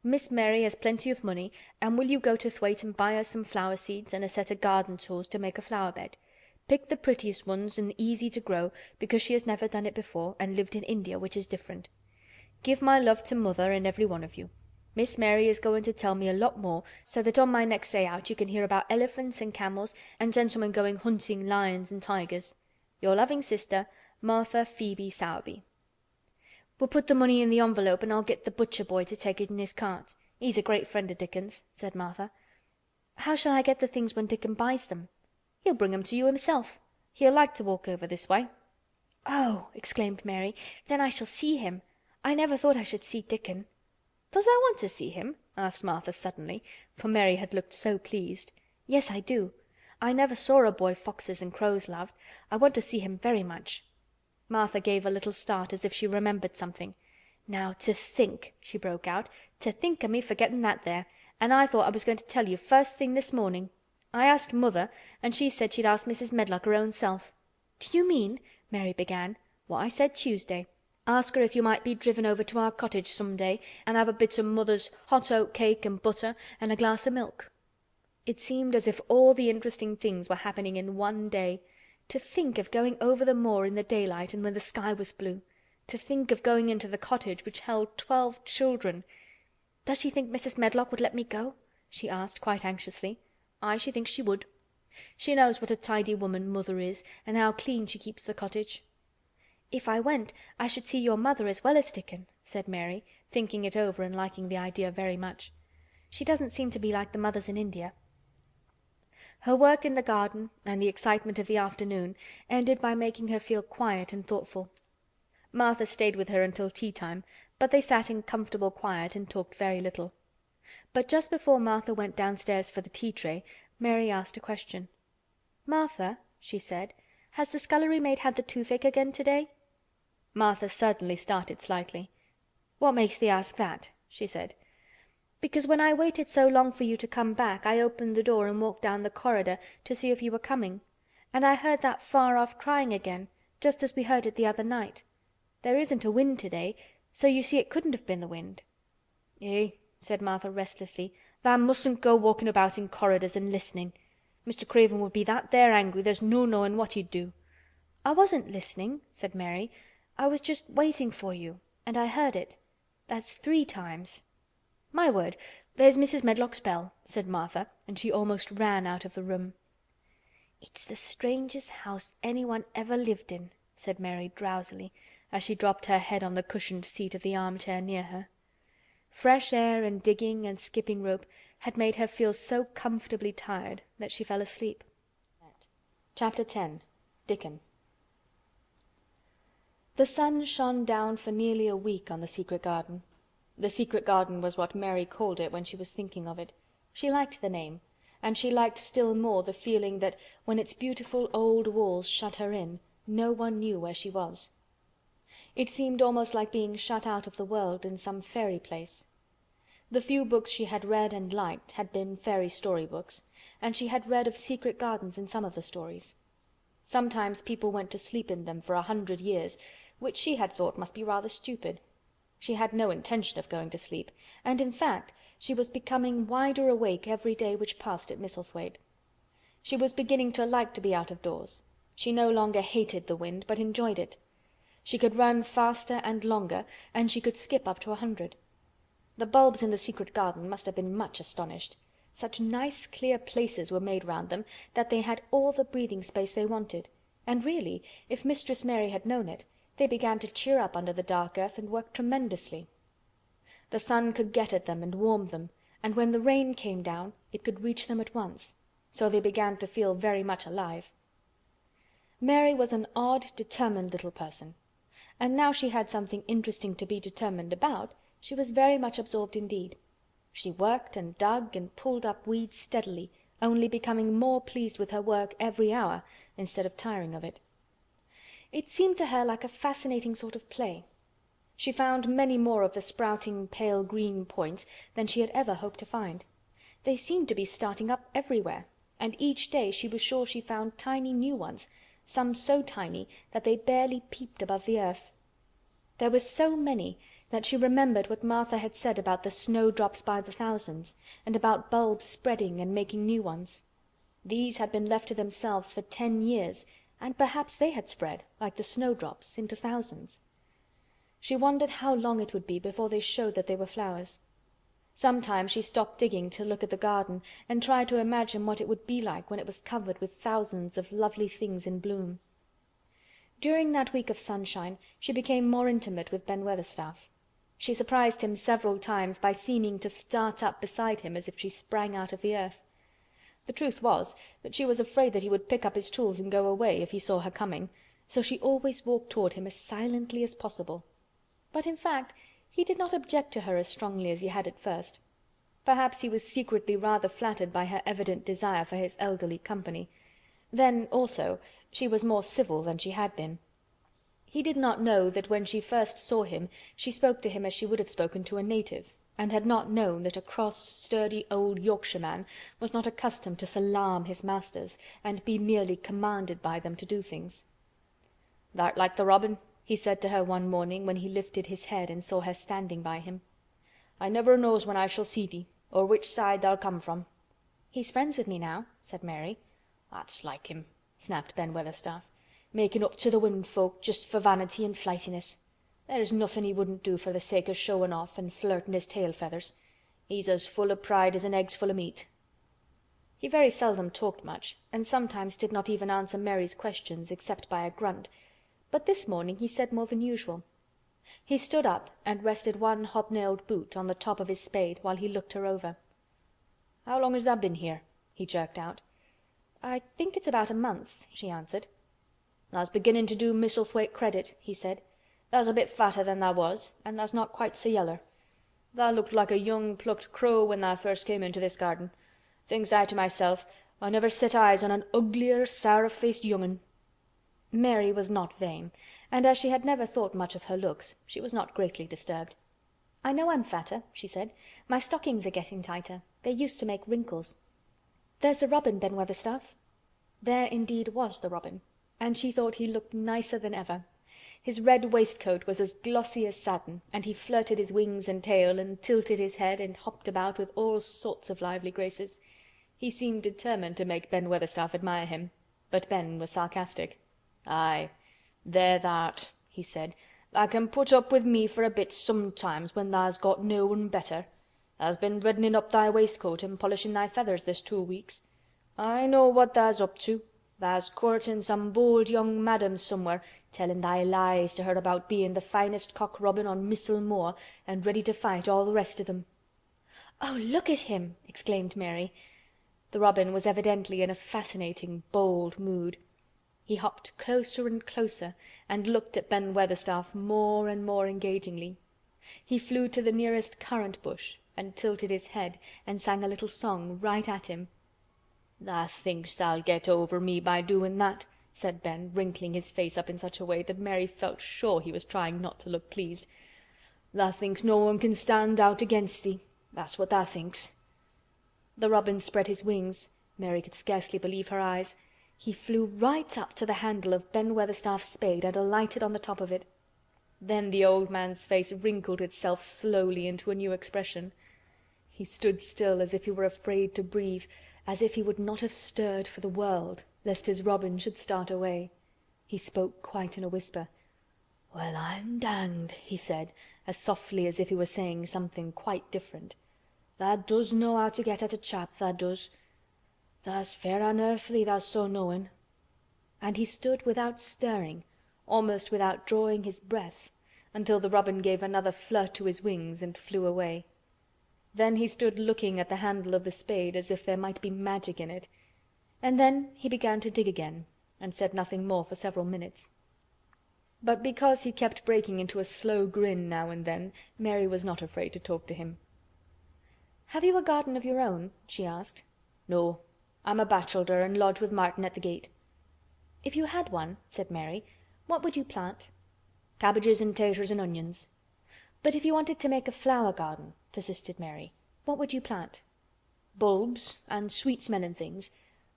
Miss Mary has plenty of money, and will you go to Thwaite and buy her some flower seeds and a set of garden tools to make a flower bed. Pick the prettiest ones and easy to grow, because she has never done it before and lived in India, which is different. Give my love to Mother and every one of you. Miss Mary is going to tell me a lot more, so that on my next day out you can hear about elephants and camels and gentlemen going hunting lions and tigers. Your loving sister, Martha Phoebe Sowerby." "We'll put the money in the envelope and I'll get the butcher boy to take it in his cart. He's a great friend of Dickon's," said Martha. "How shall I get the things when Dickon buys them?" "He'll bring 'em to you himself. He'll like to walk over this way." "Oh!" exclaimed Mary. "Then I shall see him. I never thought I should see Dickon." "Does thou want to see him?" asked Martha suddenly, for Mary had looked so pleased. "Yes, I do. I never saw a boy foxes and crows loved. I want to see him very much." Martha gave a little start as if she remembered something. "Now to think," she broke out, "to think o' me forgetting that there, and I thought I was going to tell you first thing this morning. I asked Mother and she said she'd ask Mrs. Medlock her own self." "Do you mean," Mary began, "what I said Tuesday? Ask her if you might be driven over to our cottage some day and have a bit o' Mother's hot oat cake and butter and a glass o' milk." It seemed as if all the interesting things were happening in one day. To think of going over the moor in the daylight and when the sky was blue. To think of going into the cottage which held 12 children. "Does she think Mrs. Medlock would let me go?" she asked quite anxiously. "Aye, she thinks she would. She knows what a tidy woman Mother is and how clean she keeps the cottage." "If I went I should see your mother as well as Dickon," said Mary, thinking it over and liking the idea very much. "She doesn't seem to be like the mothers in India." Her work in the garden and the excitement of the afternoon ended by making her feel quiet and thoughtful. Martha stayed with her until tea time, but they sat in comfortable quiet and talked very little. But just before Martha went downstairs for the tea tray, Mary asked a question. "Martha," she said, "has the scullery maid had the toothache again today?" Martha certainly started slightly. "What makes thee ask that?" she said. "Because when I waited so long for you to come back I opened the door and walked down the corridor to see if you were coming, and I heard that far-off crying again, just as we heard it the other night. There isn't a wind today, so you see it couldn't have been the wind." "Eh," said Martha restlessly, "tha mustn't go walking about in corridors and listening. Mr. Craven would be that there angry there's no knowing what he'd do." "I wasn't listening," said Mary. "I was just waiting for you, and I heard it. That's 3 times." "My word, there's Mrs. Medlock's bell," said Martha, and she almost ran out of the room. "It's the strangest house anyone ever lived in," said Mary drowsily, as she dropped her head on the cushioned seat of the armchair near her. Fresh air and digging and skipping rope had made her feel so comfortably tired that she fell asleep. Chapter 10. Dickon. The sun shone down for nearly a week on the secret garden. The secret garden was what Mary called it when she was thinking of it. She liked the name, and she liked still more the feeling that when its beautiful old walls shut her in, no one knew where she was. It seemed almost like being shut out of the world in some fairy place. The few books she had read and liked had been fairy story books, and she had read of secret gardens in some of the stories. Sometimes people went to sleep in them for 100 years, which she had thought must be rather stupid. She had no intention of going to sleep, and in fact she was becoming wider awake every day which passed at Misselthwaite. She was beginning to like to be out of doors. She no longer hated the wind, but enjoyed it. She could run faster and longer, and she could skip up to 100. The bulbs in the secret garden must have been much astonished. Such nice clear places were made round them that they had all the breathing space they wanted, and really, if Mistress Mary had known it, they began to cheer up under the dark earth and work tremendously. The sun could get at them and warm them, and when the rain came down it could reach them at once, so they began to feel very much alive. Mary was an odd, determined little person, and now she had something interesting to be determined about, she was very much absorbed indeed. She worked and dug and pulled up weeds steadily, only becoming more pleased with her work every hour instead of tiring of it. It seemed to her like a fascinating sort of play. She found many more of the sprouting pale green points than she had ever hoped to find. They seemed to be starting up everywhere, and each day she was sure she found tiny new ones, some so tiny that they barely peeped above the earth. There were so many that she remembered what Martha had said about the snowdrops by the thousands, and about bulbs spreading and making new ones. These had been left to themselves for 10 years, and perhaps they had spread, like the snowdrops, into thousands. She wondered how long it would be before they showed that they were flowers. Sometimes she stopped digging to look at the garden and tried to imagine what it would be like when it was covered with thousands of lovely things in bloom. During that week of sunshine she became more intimate with Ben Weatherstaff. She surprised him several times by seeming to start up beside him as if she sprang out of the earth. The truth was that she was afraid that he would pick up his tools and go away if he saw her coming, so she always walked toward him as silently as possible. But in fact he did not object to her as strongly as he had at first. Perhaps he was secretly rather flattered by her evident desire for his elderly company. Then, also, she was more civil than she had been. He did not know that when she first saw him she spoke to him as she would have spoken to a native, and had not known that a cross, sturdy old Yorkshire man was not accustomed to salaam his masters and be merely commanded by them to do things. "Thou'rt like the robin," he said to her one morning when he lifted his head and saw her standing by him. "I never knows when I shall see thee, or which side thou'll come from." "He's friends with me now," said Mary. "That's like him," snapped Ben Weatherstaff. "Making up to the women folk just for vanity and flightiness. There's nothing he wouldn't do for the sake of showing off and flirting his tail feathers. He's as full of pride as an egg's full of meat." He very seldom talked much, and sometimes did not even answer Mary's questions except by a grunt, but this morning he said more than usual. He stood up and rested one hobnailed boot on the top of his spade while he looked her over. "How long has tha been here?" he jerked out. "I think it's about a month," she answered. "Tha's beginning to do Misselthwaite credit," he said. "Tha's a bit fatter than tha was, and tha's not quite so yeller. Tha looked like a young plucked crow when tha first came into this garden. Thinks I to myself, I never set eyes on an uglier, sour-faced young'un." Mary was not vain, and as she had never thought much of her looks, she was not greatly disturbed. "I know I'm fatter," she said. "My stockings are getting tighter. They used to make wrinkles. There's the robin, Ben Weatherstaff." There indeed was the robin, and she thought he looked nicer than ever. His red waistcoat was as glossy as satin, and he flirted his wings and tail, and tilted his head, and hopped about with all sorts of lively graces. He seemed determined to make Ben Weatherstaff admire him, but Ben was sarcastic. "Aye, there tha'rt," he said. "Tha can put up with me for a bit sometimes when tha's got no one better. Tha's been reddening up thy waistcoat and polishing thy feathers this 2 weeks. I know what tha's up to. Tha's courting some bold young madam somewhere, telling thy lies to her about being the finest cock robin on Missel Moor and ready to fight all the rest of them." "Oh, look at him!" exclaimed Mary. The robin was evidently in a fascinating, bold mood. He hopped closer and closer and looked at Ben Weatherstaff more and more engagingly. He flew to the nearest currant bush and tilted his head and sang a little song right at him. "Tha thinks tha'll get over me by doing that," said Ben, wrinkling his face up in such a way that Mary felt sure he was trying not to look pleased. "Tha thinks no one can stand out against thee. That's what tha thinks." The robin spread his wings. Mary could scarcely believe her eyes. He flew right up to the handle of Ben Weatherstaff's spade and alighted on the top of it. Then the old man's face wrinkled itself slowly into a new expression. He stood still as if he were afraid to breathe, as if he would not have stirred for the world, lest his robin should start away. He spoke quite in a whisper. "Well, I'm danged," he said, as softly as if he were saying something quite different. "Tha does know how to get at a chap, tha does. Tha's fair unearthly, tha's so knowin'." And he stood without stirring, almost without drawing his breath, until the robin gave another flirt to his wings and flew away. Then he stood looking at the handle of the spade as if there might be magic in it, and then he began to dig again, and said nothing more for several minutes. But because he kept breaking into a slow grin now and then, Mary was not afraid to talk to him. "Have you a garden of your own?" she asked. "No. I'm a bachelder and lodge with Martin at the gate." "If you had one," said Mary, "what would you plant?" "Cabbages and taters and onions." "But if you wanted to make a flower garden," persisted Mary, "what would you plant?" "Bulbs and sweet-smelling things,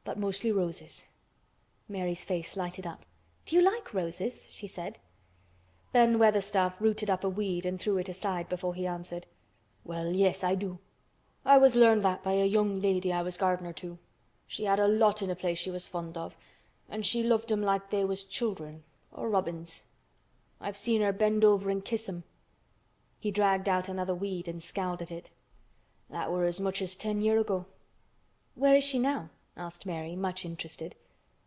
but mostly roses." Mary's face lighted up. "Do you like roses?" she said. Ben Weatherstaff rooted up a weed and threw it aside before he answered. "Well, yes, I do. I was learned that by a young lady I was gardener to. She had a lot in a place she was fond of, and she loved 'em like they was children, or robins. I've seen her bend over and kiss 'em." He dragged out another weed and scowled at it. "That were as much as 10 year ago." "Where is she now?" asked Mary, much interested.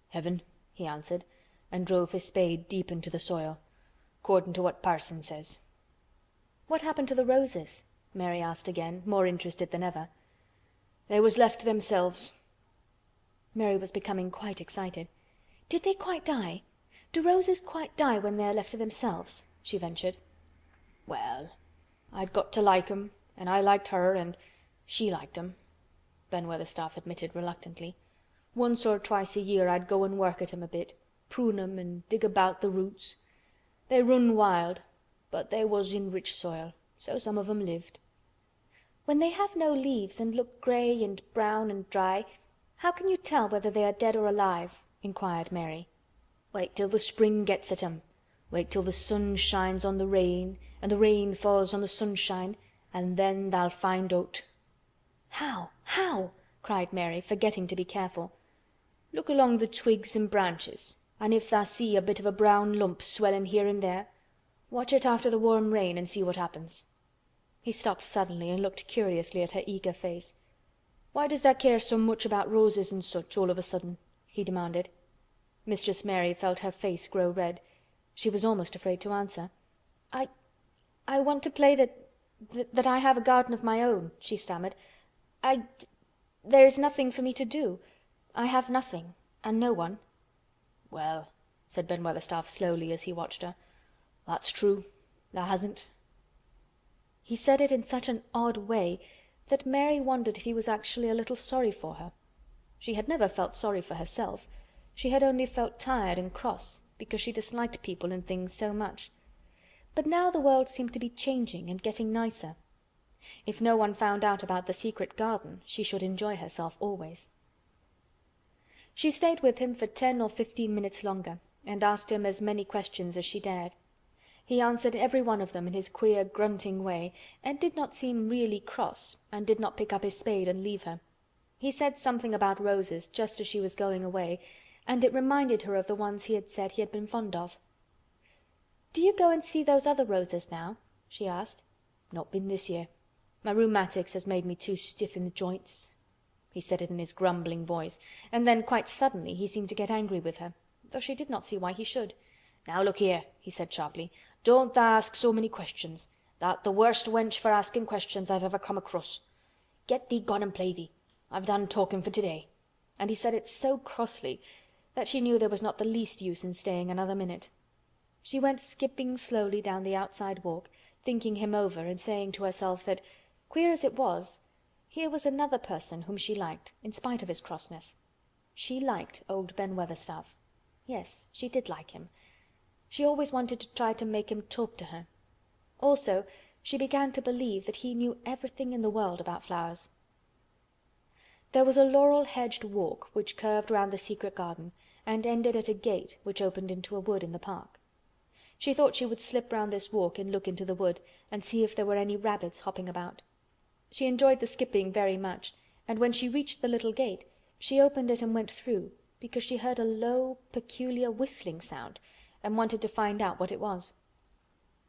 "Heaven," he answered, and drove his spade deep into the soil, "'cordin' to what parson says." "What happened to the roses?" Mary asked again, more interested than ever. "They was left to themselves." Mary was becoming quite excited. "Did they quite die? Do roses quite die when they are left to themselves?" she ventured. "Well, I'd got to like 'em, and I liked her, and she liked 'em," Ben Weatherstaff admitted reluctantly. "Once or twice a year I'd go and work at 'em a bit, prune 'em and dig about the roots. They run wild, but they was in rich soil, so some of 'em lived." "When they have no leaves and look grey and brown and dry, how can you tell whether they are dead or alive?" inquired Mary. "Wait till the spring gets at 'em. Wait till the sun shines on the rain and the rain falls on the sunshine, and then tha'll find out." "How? How?" cried Mary, forgetting to be careful. "Look along the twigs and branches, and if tha see a bit of a brown lump swellin' here and there, watch it after the warm rain and see what happens." He stopped suddenly and looked curiously at her eager face. "Why does tha care so much about roses and such all of a sudden?" he demanded. Mistress Mary felt her face grow red. She was almost afraid to answer. I want to play that I have a garden of my own," she stammered. There is nothing for me to do. I have nothing, and no one." "Well," said Ben Weatherstaff slowly as he watched her, "that's true. Tha hasn't." He said it in such an odd way that Mary wondered if he was actually a little sorry for her. She had never felt sorry for herself. She had only felt tired and cross because she disliked people and things so much. But now the world seemed to be changing and getting nicer. If no one found out about the secret garden, she should enjoy herself always. She stayed with him for 10 or 15 minutes longer and asked him as many questions as she dared. He answered every one of them in his queer grunting way, and did not seem really cross, and did not pick up his spade and leave her. He said something about roses just as she was going away, and it reminded her of the ones he had said he had been fond of. "Do you go and see those other roses now?" she asked. "Not been this year. My rheumatics has made me too stiff in the joints." He said it in his grumbling voice, and then quite suddenly he seemed to get angry with her, though she did not see why he should. "Now look here," he said sharply. "Don't tha ask so many questions. Tha'rt the worst wench for asking questions I've ever come across. Get thee gone and play thee. I've done talking for today." And he said it so crossly that she knew there was not the least use in staying another minute. She went skipping slowly down the outside walk, thinking him over and saying to herself that, queer as it was, here was another person whom she liked, in spite of his crossness. She liked old Ben Weatherstaff. Yes, she did like him. She always wanted to try to make him talk to her. Also, she began to believe that he knew everything in the world about flowers. There was a laurel-hedged walk which curved round the secret garden and ended at a gate which opened into a wood in the park. She thought she would slip round this walk and look into the wood and see if there were any rabbits hopping about. She enjoyed the skipping very much, and when she reached the little gate, she opened it and went through, because she heard a low, peculiar whistling sound and wanted to find out what it was.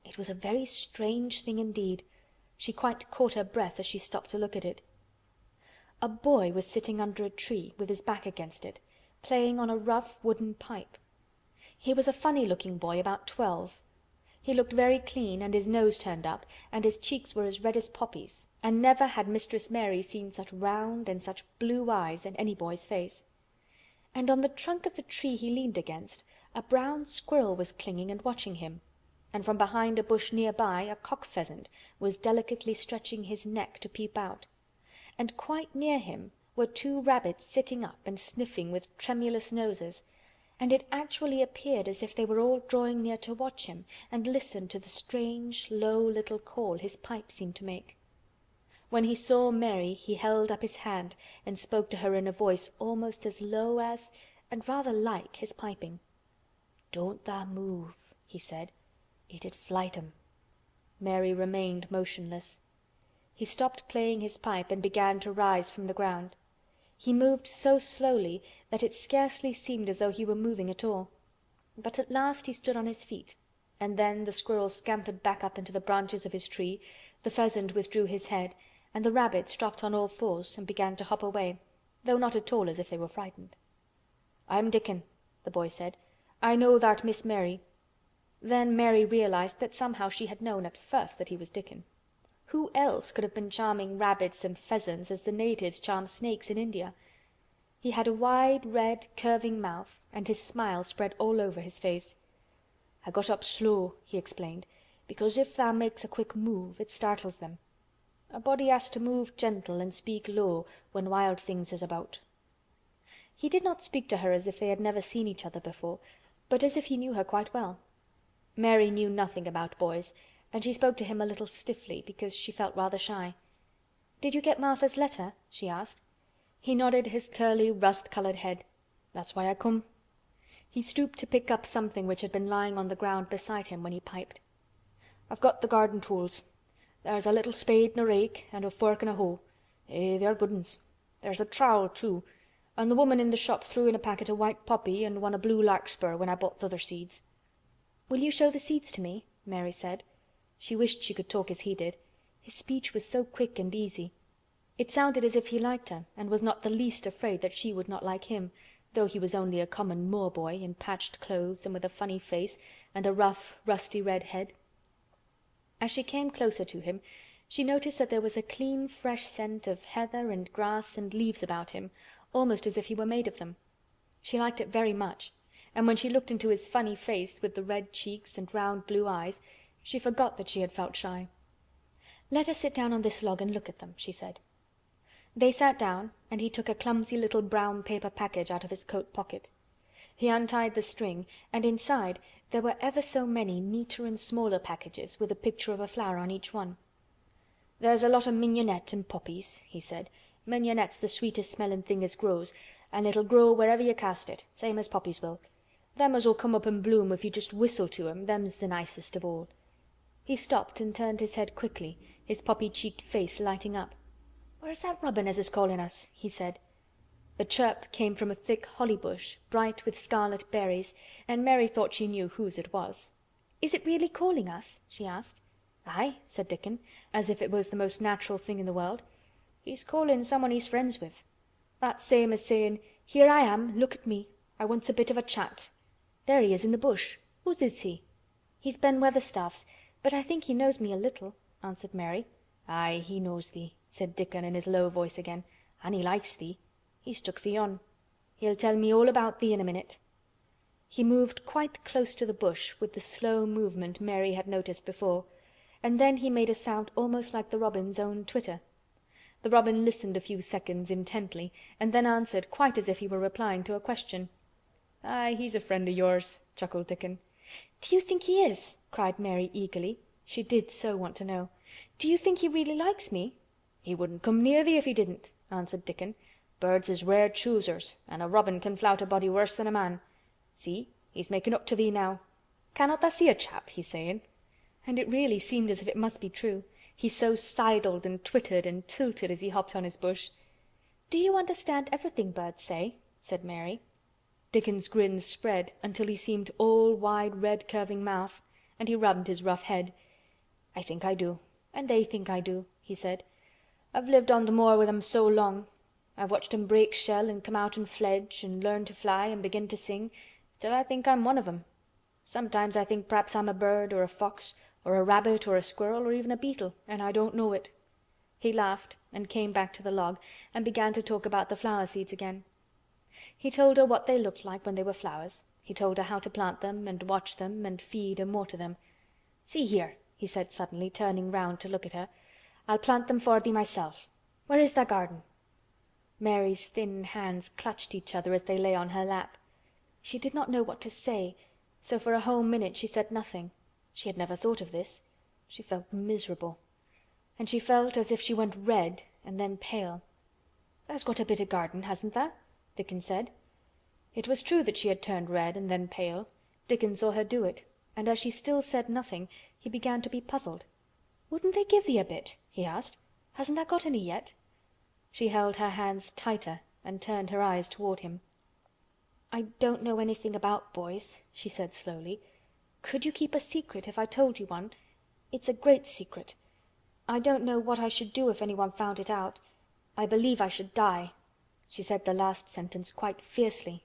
It was a very strange thing indeed. She quite caught her breath as she stopped to look at it. A boy was sitting under a tree, with his back against it, playing on a rough wooden pipe. He was a funny-looking boy, about 12. He looked very clean, and his nose turned up, and his cheeks were as red as poppies, and never had Mistress Mary seen such round and such blue eyes in any boy's face. And on the trunk of the tree he leaned against, a brown squirrel was clinging and watching him, and from behind a bush near by a cock-pheasant was delicately stretching his neck to peep out, and quite near him were 2 rabbits sitting up and sniffing with tremulous noses, and it actually appeared as if they were all drawing near to watch him and listen to the strange, low little call his pipe seemed to make. When he saw Mary he held up his hand and spoke to her in a voice almost as low as, and rather like, his piping. "Don't tha move," he said. "It'd flight 'em." Mary remained motionless. He stopped playing his pipe and began to rise from the ground. He moved so slowly that it scarcely seemed as though he were moving at all. But at last he stood on his feet, and then the squirrel scampered back up into the branches of his tree, the pheasant withdrew his head, and the rabbits dropped on all fours and began to hop away, though not at all as if they were frightened. "I'm Dickon," the boy said. "I know tha'rt Miss Mary." Then Mary realized that somehow she had known at first that he was Dickon. Who else could have been charming rabbits and pheasants as the natives charm snakes in India? He had a wide, red, curving mouth, and his smile spread all over his face. "I got up slow," he explained, "because if tha makes a quick move, it startles them. A body has to move gentle and speak low when wild things is about." He did not speak to her as if they had never seen each other before, but as if he knew her quite well. Mary knew nothing about boys, and she spoke to him a little stiffly because she felt rather shy. "Did you get Martha's letter?" she asked. He nodded his curly, rust-colored head. "That's why I come." He stooped to pick up something which had been lying on the ground beside him when he piped. "I've got the garden tools. There's a little spade and a rake and a fork and a hoe. They're good uns. There's a trowel too, and the woman in the shop threw in a packet of white poppy and one of blue larkspur when I bought th' other seeds." "Will you show the seeds to me?" Mary said. She wished she could talk as he did. His speech was so quick and easy. It sounded as if he liked her and was not the least afraid that she would not like him, though he was only a common Moor boy in patched clothes and with a funny face and a rough, rusty red head. As she came closer to him, she noticed that there was a clean, fresh scent of heather and grass and leaves about him, almost as if he were made of them. She liked it very much, and when she looked into his funny face with the red cheeks and round blue eyes, she forgot that she had felt shy. "Let us sit down on this log and look at them," she said. They sat down, and he took a clumsy little brown paper package out of his coat pocket. He untied the string, and inside there were ever so many neater and smaller packages with a picture of a flower on each one. "There's a lot of mignonette and poppies," he said. "Mignonette's the sweetest smelling thing as grows, and it'll grow wherever you cast it, same as poppies will. Them as'll come up and bloom if you just whistle to 'em, them's the nicest of all." He stopped and turned his head quickly, his poppy-cheeked face lighting up. "Where's that robin as is calling us?" he said. The chirp came from a thick holly bush, bright with scarlet berries, and Mary thought she knew whose it was. "Is it really calling us?" she asked. "Aye," said Dickon, as if it was the most natural thing in the world. "He's calling someone he's friends with. That's same as saying, 'Here I am, look at me. I wants a bit of a chat.' There he is in the bush. Whose is he?" "He's Ben Weatherstaff's, but I think he knows me a little," answered Mary. "Aye, he knows thee," said Dickon in his low voice again. "An' he likes thee. He's took thee on. He'll tell me all about thee in a minute." He moved quite close to the bush with the slow movement Mary had noticed before, and then he made a sound almost like the robin's own twitter. The robin listened a few seconds intently and then answered quite as if he were replying to a question. "Aye, he's a friend o' yours," chuckled Dickon. "Do you think he is?" cried Mary eagerly. She did so want to know. "Do you think he really likes me?" "He wouldn't come near thee if he didn't," answered Dickon. "Birds is rare choosers, and a robin can flout a body worse than a man. See, he's making up to thee now. Cannot tha see a chap, he's saying?" And it really seemed as if it must be true. He so sidled and twittered and tilted as he hopped on his bush. "Do you understand everything birds say?" said Mary. Dickon's grin spread until he seemed all wide red curving mouth, and he rubbed his rough head. "I think I do, and they think I do," he said. "I've lived on the moor with 'em so long. I've watched 'em break shell and come out and fledge and learn to fly and begin to sing, till I think I'm one of 'em. Sometimes I think p'raps I'm a bird or a fox or a rabbit or a squirrel or even a beetle, and I don't know it." He laughed and came back to the log and began to talk about the flower seeds again. He told her what they looked like when they were flowers. He told her how to plant them and watch them and feed and water them. "See here," he said suddenly, turning round to look at her. "I'll plant them for thee myself. Where is thy garden?" Mary's thin hands clutched each other as they lay on her lap. She did not know what to say, so for a whole minute she said nothing. She had never thought of this. She felt miserable. And she felt as if she went red and then pale. "Tha's got a bit o' garden, hasn't tha?" Dickon said. It was true that she had turned red and then pale. Dickon saw her do it, and as she still said nothing, he began to be puzzled. "Wouldn't they give thee a bit?" he asked. "Hasn't tha got any yet?" She held her hands tighter and turned her eyes toward him. "I don't know anything about boys," she said slowly. "Could you keep a secret if I told you one? It's a great secret. I don't know what I should do if anyone found it out. I believe I should die." She said the last sentence quite fiercely.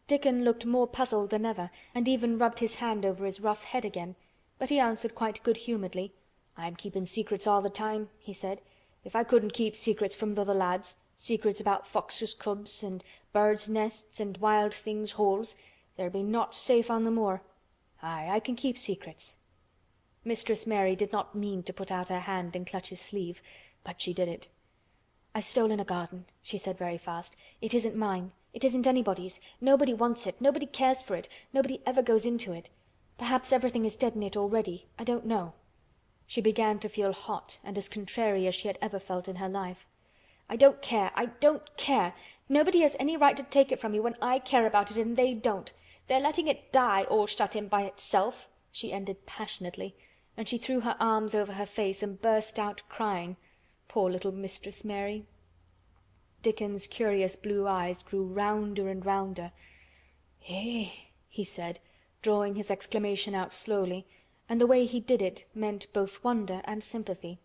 Dickon looked more puzzled than ever and even rubbed his hand over his rough head again, but he answered quite good-humoredly. "I'm keeping secrets all the time," he said. "If I couldn't keep secrets from th' other lads, secrets about foxes' cubs and birds' nests and wild things' holes, there'd be naught safe on the moor. Aye, I can keep secrets." Mistress Mary did not mean to put out her hand and clutch his sleeve, but she did it. "I've stolen a garden," she said very fast. "It isn't mine. It isn't anybody's. Nobody wants it. Nobody cares for it. Nobody ever goes into it. Perhaps everything is dead in it already. I don't know." She began to feel hot and as contrary as she had ever felt in her life. "I don't care. I don't care. Nobody has any right to take it from me when I care about it and they don't. They're letting it die all shut in by itself," she ended passionately, and she threw her arms over her face and burst out crying. Poor little Mistress Mary. Dickon's curious blue eyes grew rounder and rounder. "Eh!" he said, drawing his exclamation out slowly, and the way he did it meant both wonder and sympathy.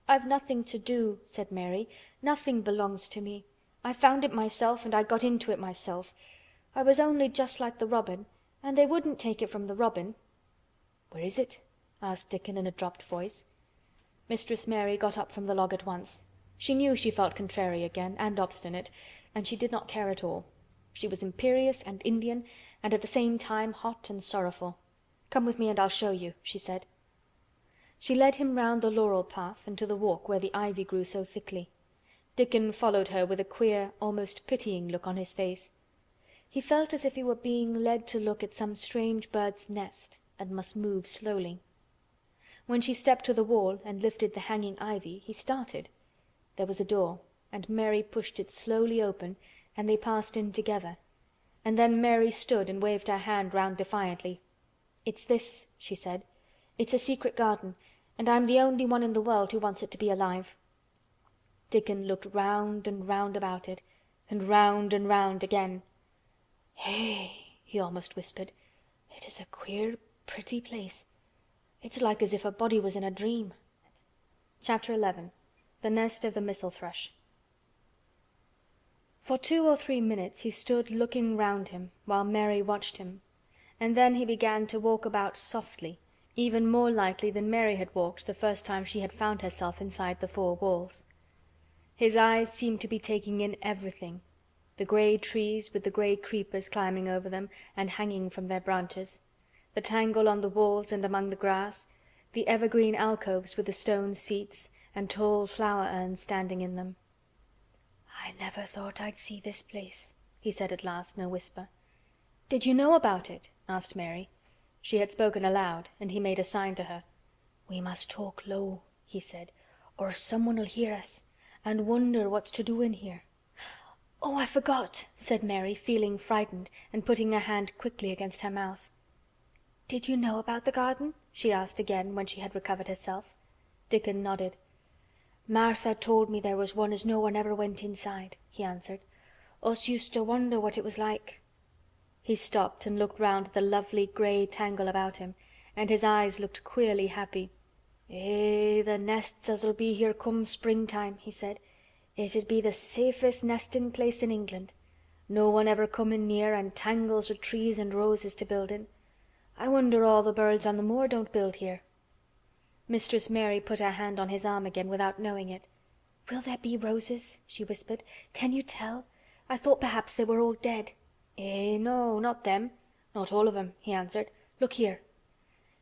"I've nothing to do," said Mary. "Nothing belongs to me. I found it myself and I got into it myself. I was only just like the robin, and they wouldn't take it from the robin." "Where is it?" asked Dickon in a dropped voice. Mistress Mary got up from the log at once. She knew she felt contrary again and obstinate, and she did not care at all. She was imperious and Indian and at the same time hot and sorrowful. "Come with me and I'll show you," she said. She led him round the laurel path and to the walk where the ivy grew so thickly. Dickon followed her with a queer, almost pitying look on his face. He felt as if he were being led to look at some strange bird's nest and must move slowly. When she stepped to the wall and lifted the hanging ivy, he started. There was a door, and Mary pushed it slowly open, and they passed in together. And then Mary stood and waved her hand round defiantly. "It's this," she said. "It's a secret garden, and I'm the only one in the world who wants it to be alive." Dickon looked round and round about it, and round again. "Eh!" he almost whispered. "It is a queer, pretty place. It's like as if a body was in a dream." Chapter 11. The Nest of the Missel Thrush. For 2 or 3 minutes he stood looking round him while Mary watched him, and then he began to walk about softly, even more lightly than Mary had walked the first time she had found herself inside the 4 walls. His eyes seemed to be taking in everything. the grey trees with the grey creepers climbing over them and hanging from their branches, the tangle on the walls and among the grass, the evergreen alcoves with the stone seats and tall flower urns standing in them. "I never thought I'd see this place," he said at last in a whisper. "Did you know about it?" asked Mary. She had spoken aloud, and he made a sign to her. "We must talk low," he said, "or someone'll hear us, and wonder what's to do in here." "Oh, I forgot," said Mary, feeling frightened, and putting her hand quickly against her mouth. "Did you know about the garden?" she asked again, when she had recovered herself. Dickon nodded. "Martha told me there was one as no one ever went inside," he answered. "Us used to wonder what it was like." He stopped and looked round at the lovely grey tangle about him, and his eyes looked queerly happy. The nests as'll be here come springtime," he said. "It'd be the safest nestin' place in England. No one ever comin' near, and tangles o' trees and roses to build in. I wonder all the birds on the moor don't build here." Mistress Mary put her hand on his arm again without knowing it. "Will there be roses?" she whispered. "Can you tell? I thought perhaps they were all dead." No, not them. Not all of 'em," he answered. "Look here."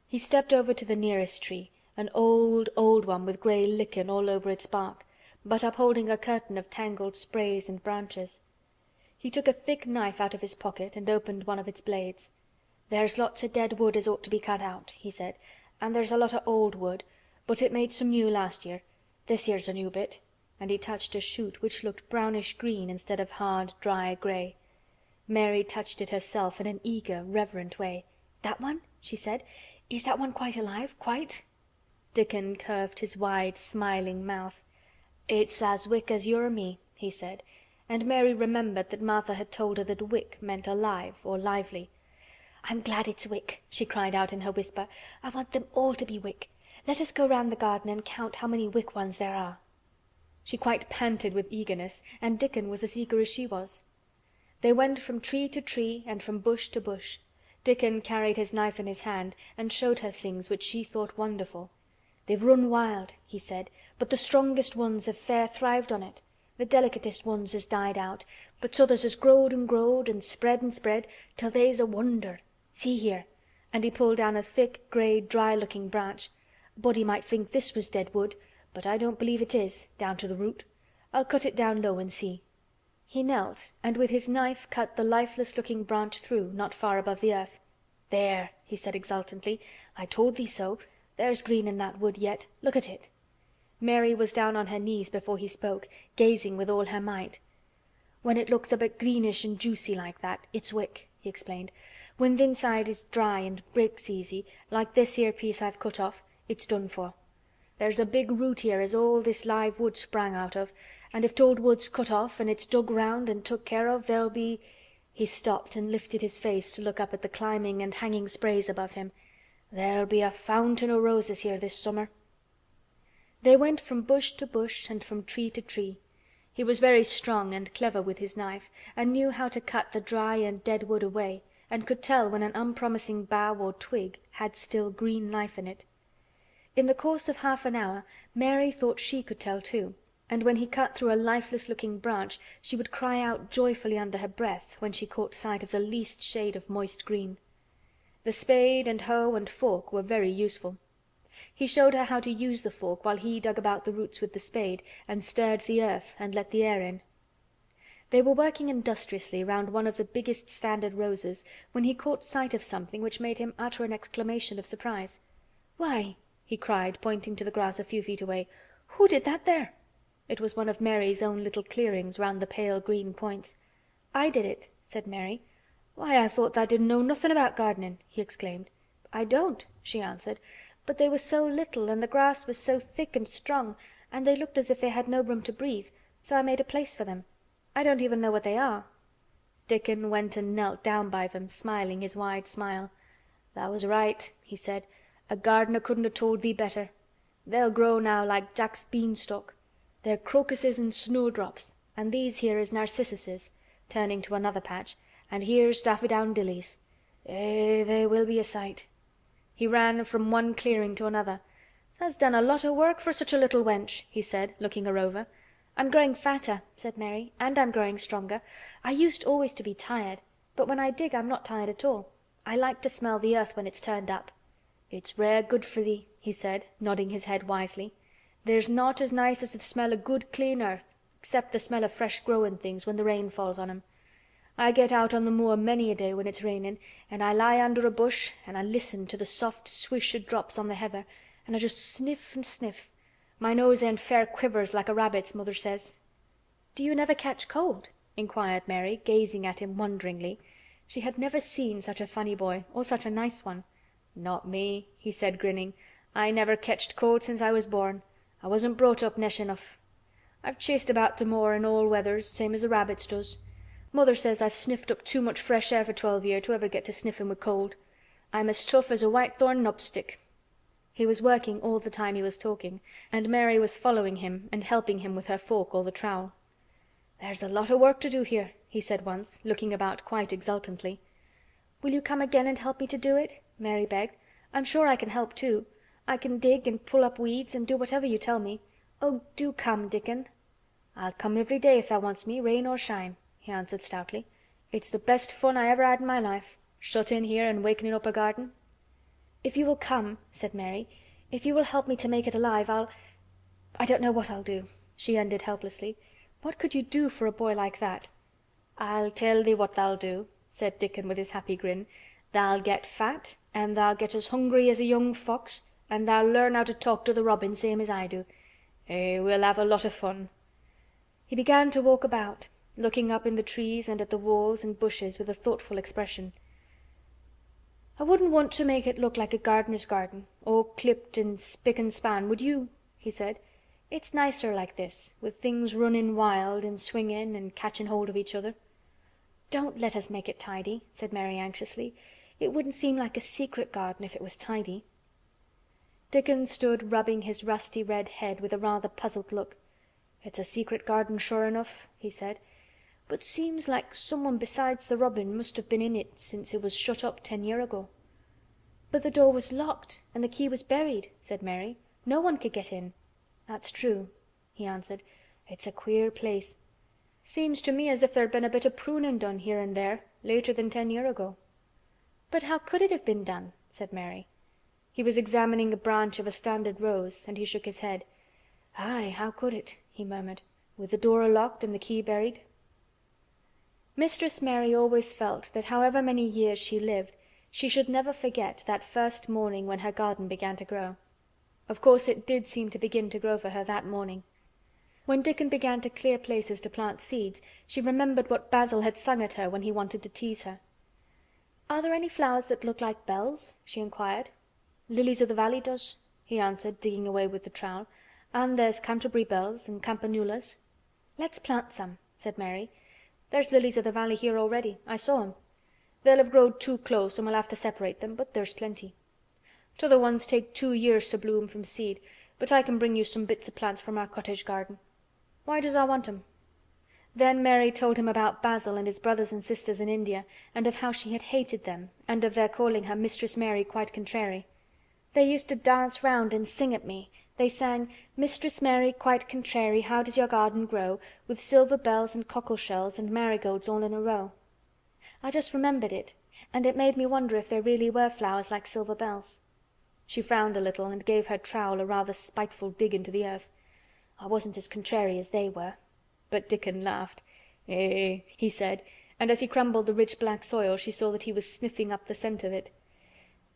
He stepped over to the nearest tree, an old, old one with grey lichen all over its bark, but upholding a curtain of tangled sprays and branches. He took a thick knife out of his pocket and opened one of its blades. "There's lots o' dead wood as ought to be cut out," he said, "and there's a lot o' old wood, but it made some new last year. This here's a new bit," and he touched a shoot which looked brownish green instead of hard, dry grey. Mary touched it herself in an eager, reverent way. "That one?" she said. "Is that one quite alive? Quite?" Dickon curved his wide, smiling mouth. "It's as wick as you or me," he said, and Mary remembered that Martha had told her that wick meant alive or lively. "I'm glad it's wick," she cried out in her whisper. "I want them all to be wick. Let us go round the garden and count how many wick ones there are." She quite panted with eagerness, and Dickon was as eager as she was. They went from tree to tree and from bush to bush. Dickon carried his knife in his hand and showed her things which she thought wonderful. "They've run wild," he said, "but the strongest ones have fair thrived on it. The delicatest ones has died out, but t'others has growed and spread till they's a wonder. See here," and he pulled down a thick, grey, dry-looking branch. "A body might think this was dead wood, but I don't believe it is, down to the root. I'll cut it down low and see." He knelt and with his knife cut the lifeless-looking branch through, not far above the earth. "There," he said exultantly. "I told thee so. There's green in that wood yet. Look at it." Mary was down on her knees before he spoke, gazing with all her might. "When it looks a bit greenish and juicy like that, it's wick," he explained. "When th' inside is dry and breaks easy, like this here piece I've cut off, it's done for. There's a big root here as all this live wood sprang out of, and if t'old wood's cut off and it's dug round and took care of, there'll be—" He stopped and lifted his face to look up at the climbing and hanging sprays above him. "There'll be a fountain o' roses here this summer." They went from bush to bush and from tree to tree. He was very strong and clever with his knife, and knew how to cut the dry and dead wood away, and could tell when an unpromising bough or twig had still green life in it. In the course of half an hour Mary thought she could tell too, and when he cut through a lifeless-looking branch she would cry out joyfully under her breath when she caught sight of the least shade of moist green. The spade and hoe and fork were very useful. He showed her how to use the fork while he dug about the roots with the spade and stirred the earth and let the air in. They were working industriously round one of the biggest standard roses when he caught sight of something which made him utter an exclamation of surprise. "Why!" he cried, pointing to the grass a few feet away. "Who did that there?" It was one of Mary's own little clearings round the pale green points. "I did it," said Mary. "Why, I thought tha' didn't know nothin' about gardening," he exclaimed. "I don't," she answered, "but they were so little and the grass was so thick and strong and they looked as if they had no room to breathe, so I made a place for them. I don't even know what they are." Dickon went and knelt down by them, smiling his wide smile. "Tha' was right," he said. "A gardener couldn't have told thee better. They'll grow now like Jack's beanstalk. They're crocuses and snowdrops, and these here is narcissuses," turning to another patch, "and here's daffydowndillys. They will be a sight." He ran from one clearing to another. "Tha's done a lot o' work for such a little wench," he said, looking her over. "I'm growing fatter," said Mary, "and I'm growing stronger. I used always to be tired, but when I dig I'm not tired at all. I like to smell the earth when it's turned up." "It's rare good for thee," he said, nodding his head wisely. "There's naught as nice as the smell of good clean earth, except the smell of fresh growin' things when the rain falls on 'em. I get out on the moor many a day when it's rainin', and I lie under a bush and I listen to the soft swish o' drops on the heather, and I just sniff and sniff. My nose end fair quivers like a rabbit's, mother says." "Do you never catch cold?" inquired Mary, gazing at him wonderingly. She had never seen such a funny boy, or such a nice one. "Not me," he said, grinning. "I never ketched cold since I was born. I wasn't brought up nesh enough. I've chased about the moor in all weathers, same as the rabbits does. Mother says I've sniffed up too much fresh air for 12 year to ever get to sniffin' with cold. I'm as tough as a whitethorn knobstick." He was working all the time he was talking, and Mary was following him and helping him with her fork or the trowel. "There's a lot of work to do here," he said once, looking about quite exultantly. "Will you come again and help me to do it?" Mary begged. "I'm sure I can help too. I can dig and pull up weeds and do whatever you tell me. Oh, do come, Dickon." "I'll come every day if tha wants me, rain or shine," he answered stoutly. "It's the best fun I ever had in my life, shut in here and wakening up a garden." "If you will come," said Mary, "if you will help me to make it alive, I don't know what I'll do," she ended helplessly. What could you do for a boy like that? "I'll tell thee what tha'll do," said Dickon with his happy grin. "Tha'll get fat, and tha'll get as hungry as a young fox, and tha'll learn how to talk to the robin same as I do. We'll have a lot of fun." He began to walk about, looking up in the trees and at the walls and bushes with a thoughtful expression. "I wouldn't want to make it look like a gardener's garden, all clipped and spick and span, would you?" he said. "It's nicer like this, with things running wild and swinging and catching hold of each other." "Don't let us make it tidy," said Mary anxiously. "It wouldn't seem like a secret garden if it was tidy." Dickon stood rubbing his rusty red head with a rather puzzled look. "It's a secret garden sure enough," he said. "But seems like someone besides the robin must have been in it since it was shut up 10 year ago." "But the door was locked and the key was buried," said Mary. "No one could get in." "That's true," he answered. "It's a queer place. Seems to me as if there'd been a bit of pruning done here and there later than 10 year ago." "But how could it have been done?" said Mary. He was examining a branch of a standard rose, and he shook his head. "Aye, how could it?" he murmured. "With the door locked and the key buried." Mistress Mary always felt that however many years she lived, she should never forget that first morning when her garden began to grow. Of course it did seem to begin to grow for her that morning. When Dickon began to clear places to plant seeds, she remembered what Basil had sung at her when he wanted to tease her. "Are there any flowers that look like bells?" she inquired. "Lilies of the valley does," he answered, digging away with the trowel. "And there's Canterbury bells and campanulas." "Let's plant some," said Mary. "There's lilies of the valley here already. I saw 'em. They'll have growed too close and we'll have to separate them, but there's plenty. T'other ones take 2 years to bloom from seed, but I can bring you some bits of plants from our cottage garden. Why does I want 'em?" Then Mary told him about Basil and his brothers and sisters in India, and of how she had hated them, and of their calling her Mistress Mary Quite Contrary. "They used to dance round and sing at me. They sang, 'Mistress Mary Quite Contrary, how does your garden grow, with silver bells and cockle shells and marigolds all in a row.' I just remembered it, and it made me wonder if there really were flowers like silver bells." She frowned a little and gave her trowel a rather spiteful dig into the earth. "I wasn't as contrary as they were." But Dickon laughed. He said, and as he crumbled the rich black soil she saw that he was sniffing up the scent of it.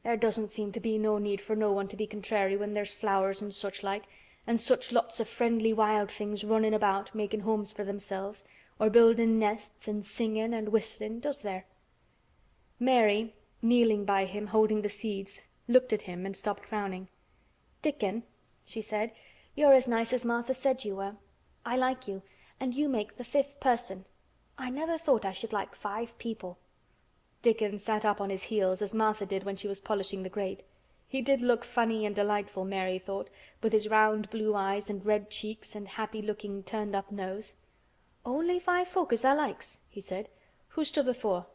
"There doesn't seem to be no need for no one to be contrary when there's flowers and such like, and such lots of friendly wild things running about making homes for themselves, or building nests and singing and whistling, does there?" Mary, kneeling by him holding the seeds, looked at him and stopped frowning. "Dickon," she said, "you're as nice as Martha said you were. I like you, and you make the 5th person. I never thought I should like 5 people." Dickon sat up on his heels as Martha did when she was polishing the grate. He did look funny and delightful, Mary thought, with his round blue eyes and red cheeks and happy-looking turned-up nose. "Only 5 folk as tha likes," he said. "Who's t'other 4?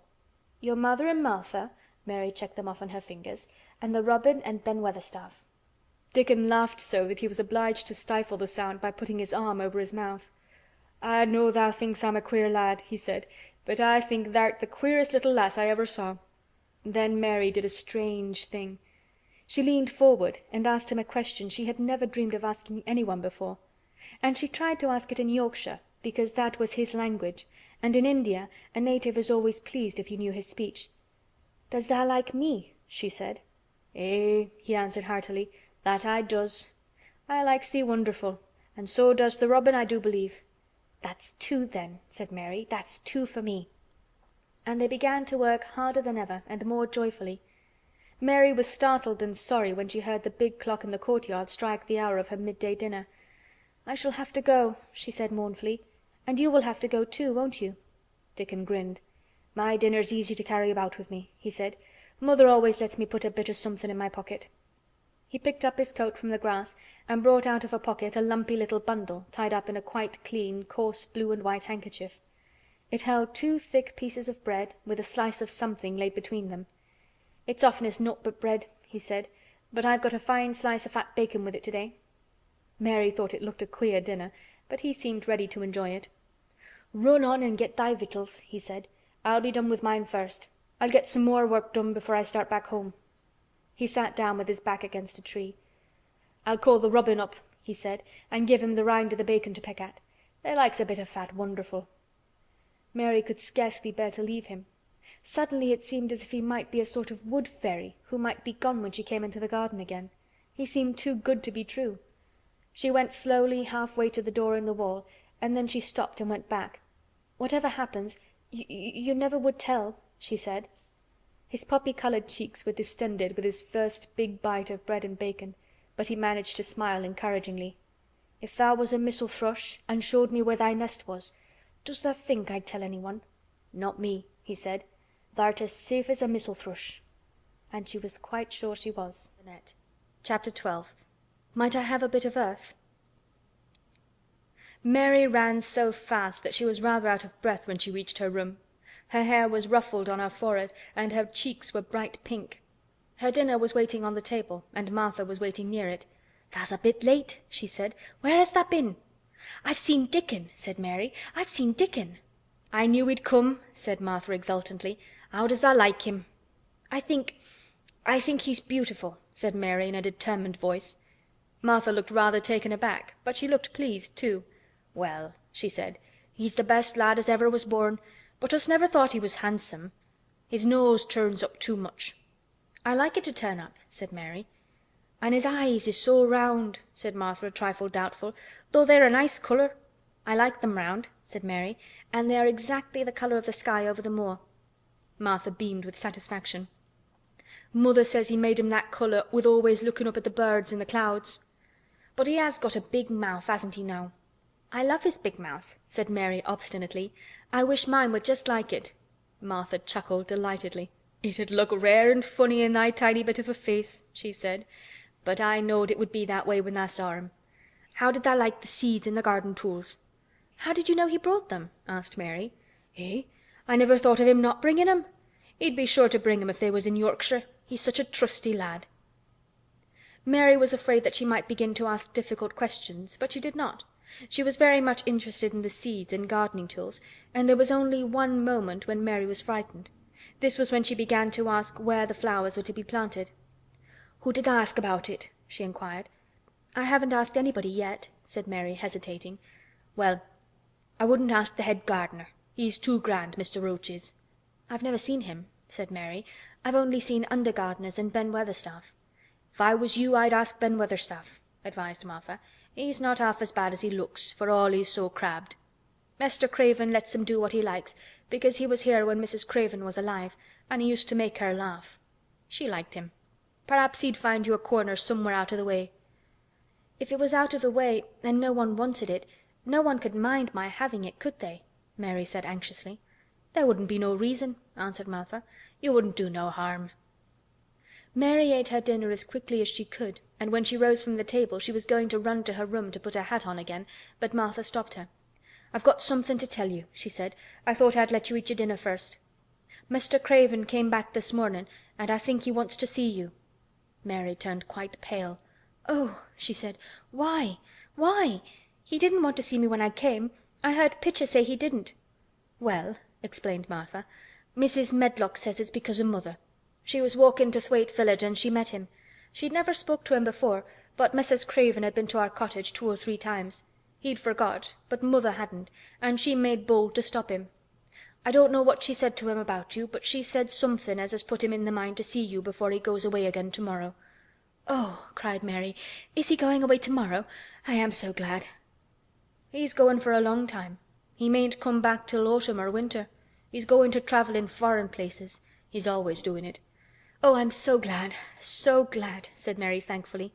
"Your mother and Martha," Mary checked them off on her fingers, "and the robin and Ben Weatherstaff." Dickon laughed so that he was obliged to stifle the sound by putting his arm over his mouth. "I know thou thinks I'm a queer lad," he said, "but I think tha'rt the queerest little lass I ever saw." Then Mary did a strange thing. She leaned forward and asked him a question she had never dreamed of asking anyone before. And she tried to ask it in Yorkshire, because that was his language, and in India a native is always pleased if you knew his speech. "Does tha like me?" she said. "Eh," he answered heartily, "that I does. I likes thee wonderful, and so does the robin, I do believe." "That's two then," said Mary. "That's two for me." And they began to work harder than ever and more joyfully. Mary was startled and sorry when she heard the big clock in the courtyard strike the hour of her midday dinner. "I shall have to go," she said mournfully. "And you will have to go too, won't you?" Dickon grinned. "My dinner's easy to carry about with me," he said. "Mother always lets me put a bit o' something in my pocket." He picked up his coat from the grass and brought out of a pocket a lumpy little bundle tied up in a quite clean, coarse blue and white handkerchief. It held 2 thick pieces of bread with a slice of something laid between them. "It's oftenest naught but bread," he said, "but I've got a fine slice of fat bacon with it today." Mary thought it looked a queer dinner, but he seemed ready to enjoy it. "Run on and get thy victuals," he said. "I'll be done with mine first. I'll get some more work done before I start back home." He sat down with his back against a tree. "I'll call the robin up," he said, "and give him the rind o' the bacon to peck at. They likes a bit of fat wonderful." Mary could scarcely bear to leave him. Suddenly it seemed as if he might be a sort of wood fairy who might be gone when she came into the garden again. He seemed too good to be true. She went slowly halfway to the door in the wall, and then she stopped and went back. "Whatever happens, you never would tell," she said. His poppy-colored cheeks were distended with his first big bite of bread and bacon, but he managed to smile encouragingly. "If thou was a missel thrush and showed me where thy nest was, does tha think I'd tell anyone?" "Not me," he said. "Tha'rt as safe as a missel thrush." And she was quite sure she was. Chapter 12. Might I have a bit of earth? Mary ran so fast that she was rather out of breath when she reached her room. Her hair was ruffled on her forehead and her cheeks were bright pink. Her dinner was waiting on the table and Martha was waiting near it. "Tha's a bit late," she said. "Where has tha been?" "I've seen Dickon," said Mary. "I've seen Dickon." "I knew he'd come," said Martha exultantly. "How does tha like him?" I think he's beautiful," said Mary in a determined voice. Martha looked rather taken aback, but she looked pleased too. "Well," she said, "he's the best lad as ever was born, but us never thought he was handsome. His nose turns up too much." "I like it to turn up," said Mary. "An' his eyes is so round," said Martha a trifle doubtful, "though they're a nice color." "I like them round," said Mary, "and they are exactly the color of the sky over the moor." Martha beamed with satisfaction. "Mother says he made 'em that color with always looking up at the birds and the clouds. But he has got a big mouth, hasn't he now?" "I love his big mouth," said Mary obstinately. "I wish mine were just like it." Martha chuckled delightedly. "It'd look rare and funny in thy tiny bit of a face," she said. "But I knowed it would be that way when tha saw him. How did tha like the seeds and the garden tools?" "How did you know he brought them?" asked Mary. "Eh? I never thought of him not bringing 'em. He'd be sure to bring 'em if they was in Yorkshire. He's such a trusty lad." Mary was afraid that she might begin to ask difficult questions, but she did not. She was very much interested in the seeds and gardening tools, and there was only one moment when Mary was frightened. This was when she began to ask where the flowers were to be planted. "Who did tha ask about it?" she inquired. "I haven't asked anybody yet," said Mary, hesitating. "Well, I wouldn't ask the head gardener. He's too grand, Mr. Roach is." "I've never seen him," said Mary. "I've only seen under gardeners and Ben Weatherstaff." "If I was you I'd ask Ben Weatherstaff," advised Martha. "He's not half as bad as he looks, for all he's so crabbed. Mr. Craven lets him do what he likes, because he was here when Mrs. Craven was alive, and he used to make her laugh. She liked him. Perhaps he'd find you a corner somewhere out of the way." "If it was out of the way and no one wanted it, no one could mind my having it, could they?" Mary said anxiously. "There wouldn't be no reason," answered Martha. "You wouldn't do no harm." Mary ate her dinner as quickly as she could, and when she rose from the table she was going to run to her room to put her hat on again, but Martha stopped her. "I've got something to tell you," she said. "I thought I'd let you eat your dinner first. Mr. Craven came back this morning, and I think he wants to see you." Mary turned quite pale. "Oh!" she said. "Why? Why? He didn't want to see me when I came. I heard Pitcher say he didn't." "Well," explained Martha, "Mrs. Medlock says it's because o' mother. She was walking to Thwaite village and she met him. She'd never spoke to him before, but Mrs. Craven had been to our cottage 2 or 3 times. He'd forgot, but mother hadn't, and she made bold to stop him. I don't know what she said to him about you, but she said something as has put him in the mind to see you before he goes away again tomorrow." "Oh!" cried Mary. "Is he going away tomorrow? I am so glad." "He's going for a long time. He mayn't come back till autumn or winter. He's going to travel in foreign places. He's always doing it." "Oh, I'm so glad, so glad," said Mary thankfully.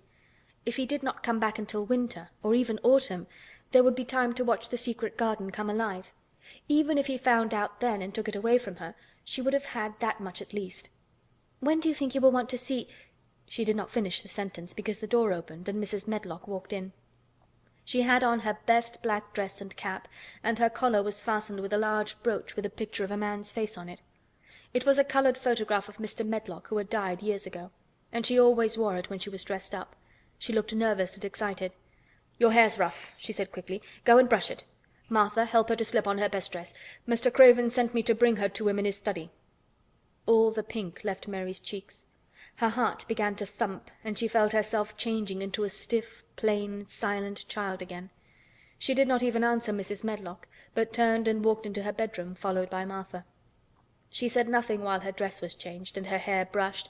If he did not come back until winter, or even autumn, there would be time to watch the secret garden come alive. Even if he found out then and took it away from her, she would have had that much at least. "When do you think you will want to see—" She did not finish the sentence because the door opened and Mrs. Medlock walked in. She had on her best black dress and cap, and her collar was fastened with a large brooch with a picture of a man's face on it. It was a colored photograph of Mr. Medlock, who had died years ago, and she always wore it when she was dressed up. She looked nervous and excited. "Your hair's rough," she said quickly. "Go and brush it. Martha, help her to slip on her best dress. Mr. Craven sent me to bring her to him in his study." All the pink left Mary's cheeks. Her heart began to thump, and she felt herself changing into a stiff, plain, silent child again. She did not even answer Mrs. Medlock, but turned and walked into her bedroom, followed by Martha. She said nothing while her dress was changed and her hair brushed,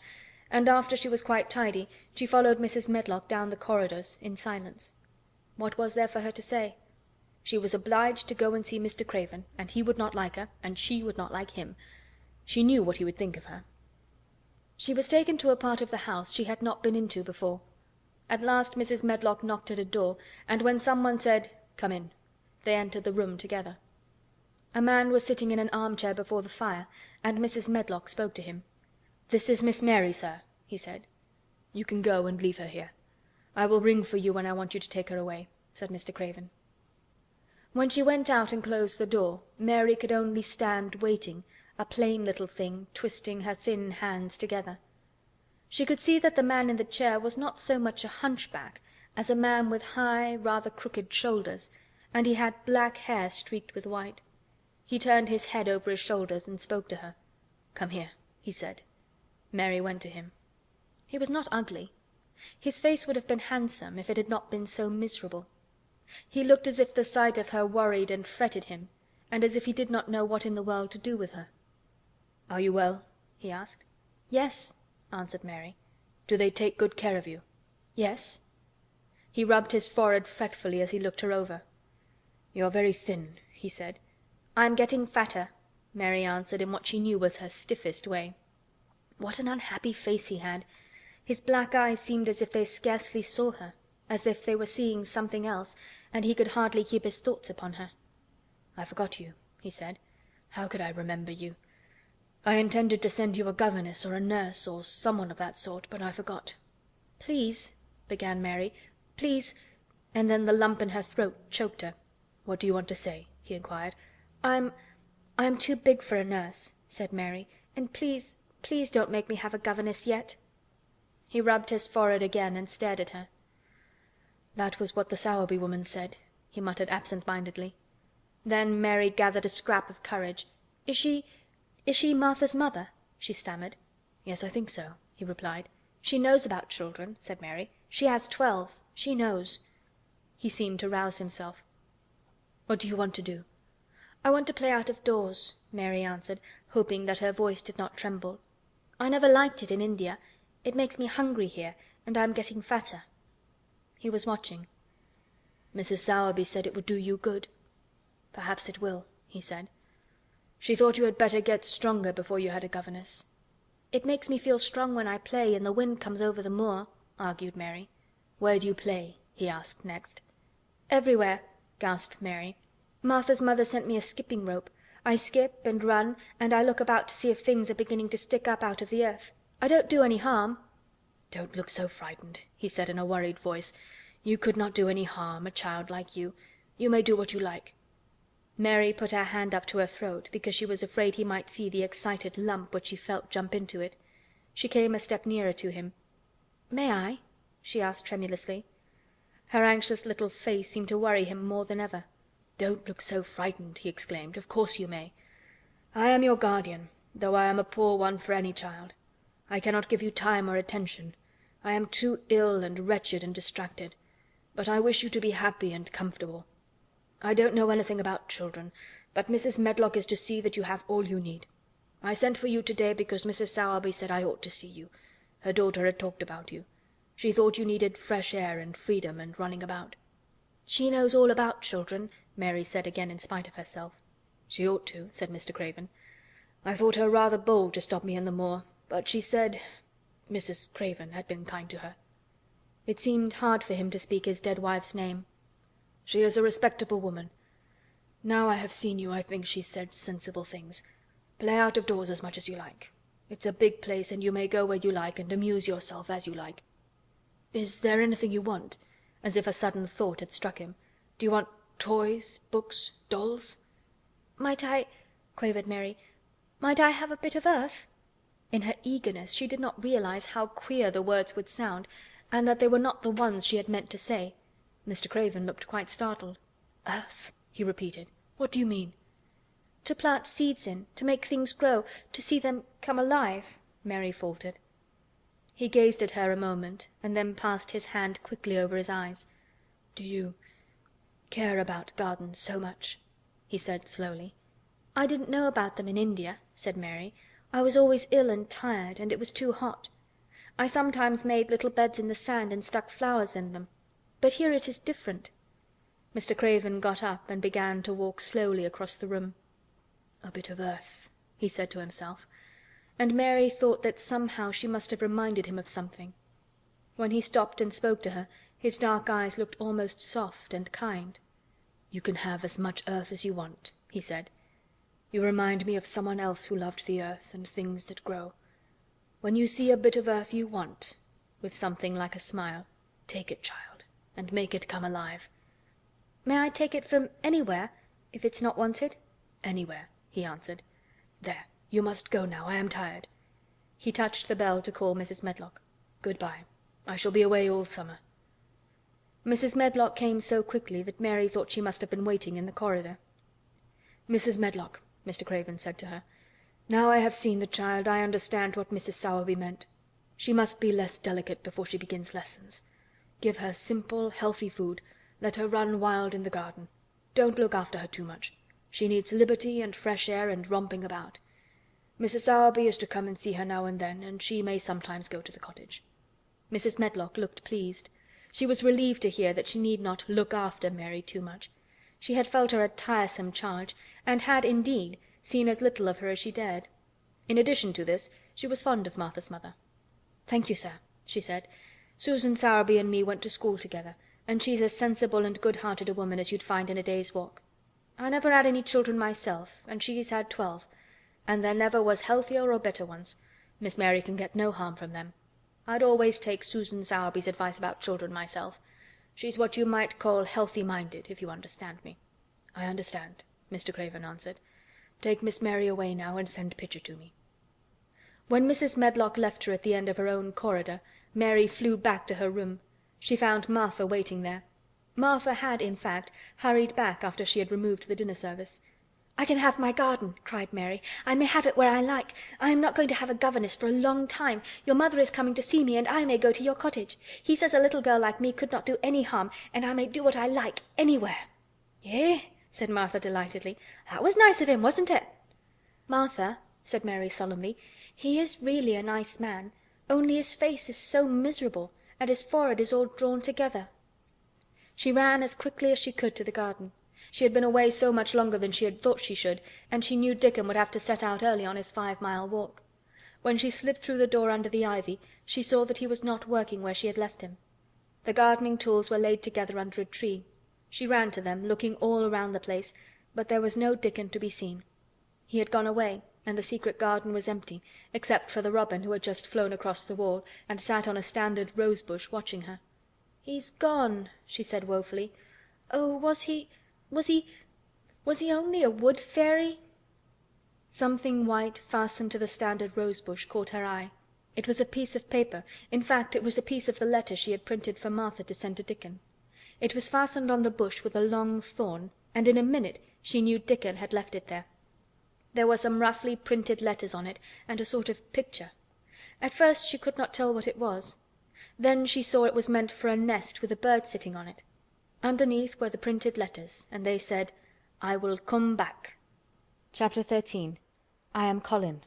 and after she was quite tidy, she followed Mrs. Medlock down the corridors in silence. What was there for her to say? She was obliged to go and see Mr. Craven, and he would not like her, and she would not like him. She knew what he would think of her. She was taken to a part of the house she had not been into before. At last Mrs. Medlock knocked at a door, and when someone said, "Come in," they entered the room together. A man was sitting in an armchair before the fire, and Mrs. Medlock spoke to him. "This is Miss Mary, sir," he said. "You can go and leave her here. I will ring for you when I want you to take her away," said Mr. Craven. When she went out and closed the door, Mary could only stand waiting, a plain little thing, twisting her thin hands together. She could see that the man in the chair was not so much a hunchback as a man with high, rather crooked shoulders, and he had black hair streaked with white. He turned his head over his shoulders and spoke to her. "Come here," he said. Mary went to him. He was not ugly. His face would have been handsome if it had not been so miserable. He looked as if the sight of her worried and fretted him, and as if he did not know what in the world to do with her. "Are you well?" he asked. "Yes," answered Mary. "Do they take good care of you?" "Yes." He rubbed his forehead fretfully as he looked her over. "You're very thin," he said. "I'm getting fatter," Mary answered in what she knew was her stiffest way. What an unhappy face he had! His black eyes seemed as if they scarcely saw her, as if they were seeing something else, and he could hardly keep his thoughts upon her. "I forgot you," he said. "How could I remember you? I intended to send you a governess or a nurse or someone of that sort, but I forgot." "Please," began Mary. "Please—" and then the lump in her throat choked her. "What do you want to say?" he inquired. I'm too big for a nurse," said Mary. "And please, please don't make me have a governess yet." He rubbed his forehead again and stared at her. "That was what the Sowerby woman said," he muttered absent-mindedly. Then Mary gathered a scrap of courage. Is she Martha's mother?" she stammered. "Yes, I think so," he replied. "She knows about children," said Mary. "She has 12. She knows." He seemed to rouse himself. "What do you want to do?" "I want to play out of doors," Mary answered, hoping that her voice did not tremble. "I never liked it in India. It makes me hungry here, and I'm getting fatter." He was watching. "Mrs. Sowerby said it would do you good." "Perhaps it will," he said. "She thought you had better get stronger before you had a governess." "It makes me feel strong when I play and the wind comes over the moor," argued Mary. "Where do you play?" he asked next. "Everywhere," gasped Mary. "Martha's mother sent me a skipping rope. I skip and run, and I look about to see if things are beginning to stick up out of the earth. I don't do any harm." "Don't look so frightened," he said in a worried voice. "You could not do any harm, a child like you. You may do what you like." Mary put her hand up to her throat because she was afraid he might see the excited lump which she felt jump into it. She came a step nearer to him. "May I?" she asked tremulously. Her anxious little face seemed to worry him more than ever. "Don't look so frightened," he exclaimed. "Of course you may. I am your guardian, though I am a poor one for any child. I cannot give you time or attention. I am too ill and wretched and distracted. But I wish you to be happy and comfortable. I don't know anything about children, but Mrs. Medlock is to see that you have all you need. I sent for you today because Mrs. Sowerby said I ought to see you. Her daughter had talked about you. She thought you needed fresh air and freedom and running about." "She knows all about children," Mary said again in spite of herself. "She ought to," said Mr. Craven. "I thought her rather bold to stop me in the moor, but she said Mrs. Craven had been kind to her." It seemed hard for him to speak his dead wife's name. "She is a respectable woman. Now I have seen you, I think she said sensible things. Play out of doors as much as you like. It's a big place, and you may go where you like and amuse yourself as you like. Is there anything you want?" As if a sudden thought had struck him. "Do you want toys, books, dolls?" "Might I," quavered Mary, "might I have a bit of earth?" In her eagerness she did not realize how queer the words would sound, and that they were not the ones she had meant to say. Mr. Craven looked quite startled. "Earth?" he repeated. "What do you mean?" "To plant seeds in, to make things grow, to see them come alive," Mary faltered. He gazed at her a moment, and then passed his hand quickly over his eyes. "Do you care about gardens so much?" he said slowly. "I didn't know about them in India," said Mary. "I was always ill and tired, and it was too hot. I sometimes made little beds in the sand and stuck flowers in them. But here it is different." Mr. Craven got up and began to walk slowly across the room. "A bit of earth," he said to himself, and Mary thought that somehow she must have reminded him of something. When he stopped and spoke to her, his dark eyes looked almost soft and kind. "You can have as much earth as you want," he said. "You remind me of someone else who loved the earth and things that grow. When you see a bit of earth you want," with something like a smile, "take it, child, and make it come alive." "May I take it from anywhere, if it's not wanted?" "Anywhere," he answered. "There, you must go now. I am tired." He touched the bell to call Mrs. Medlock. "Good-bye. I shall be away all summer." Mrs. Medlock came so quickly that Mary thought she must have been waiting in the corridor. "Mrs. Medlock," Mr. Craven said to her, "now I have seen the child, I understand what Mrs. Sowerby meant. She must be less delicate before she begins lessons. Give her simple, healthy food. Let her run wild in the garden. Don't look after her too much. She needs liberty and fresh air and romping about. Mrs. Sowerby is to come and see her now and then, and she may sometimes go to the cottage." Mrs. Medlock looked pleased. She was relieved to hear that she need not look after Mary too much. She had felt her a tiresome charge, and had, indeed, seen as little of her as she dared. In addition to this, she was fond of Martha's mother. "Thank you, sir," she said. "Susan Sowerby and me went to school together, and she's as sensible and good-hearted a woman as you'd find in a day's walk. I never had any children myself, and she's had 12, and there never was healthier or better ones. Miss Mary can get no harm from them. I'd always take Susan Sowerby's advice about children myself. She's what you might call healthy-minded, if you understand me." "I understand," Mr. Craven answered. "Take Miss Mary away now and send Pitcher to me." When Mrs. Medlock left her at the end of her own corridor, Mary flew back to her room. She found Martha waiting there. Martha had, in fact, hurried back after she had removed the dinner service. "I can have my garden," cried Mary. "I may have it where I like. I am not going to have a governess for a long time. Your mother is coming to see me, and I may go to your cottage. He says a little girl like me could not do any harm, and I may do what I like anywhere." "Eh?" said Martha delightedly. "That was nice of him, wasn't it?" "Martha," said Mary solemnly, "he is really a nice man, only his face is so miserable, and his forehead is all drawn together." She ran as quickly as she could to the garden. She had been away so much longer than she had thought she should, and she knew Dickon would have to set out early on his 5-mile walk. When she slipped through the door under the ivy, she saw that he was not working where she had left him. The gardening tools were laid together under a tree. She ran to them, looking all around the place, but there was no Dickon to be seen. He had gone away, and the secret garden was empty, except for the robin who had just flown across the wall and sat on a standard rose-bush watching her. "He's gone," she said woefully. "Oh, was he only a wood fairy?" Something white fastened to the standard rose-bush caught her eye. It was a piece of paper. In fact, it was a piece of the letter she had printed for Martha to send to Dickon. It was fastened on the bush with a long thorn, and in a minute she knew Dickon had left it there. There were some roughly printed letters on it, and a sort of picture. At first she could not tell what it was. Then she saw it was meant for a nest with a bird sitting on it. Underneath were the printed letters, and they said, "I will come back." Chapter 13. I am Colin.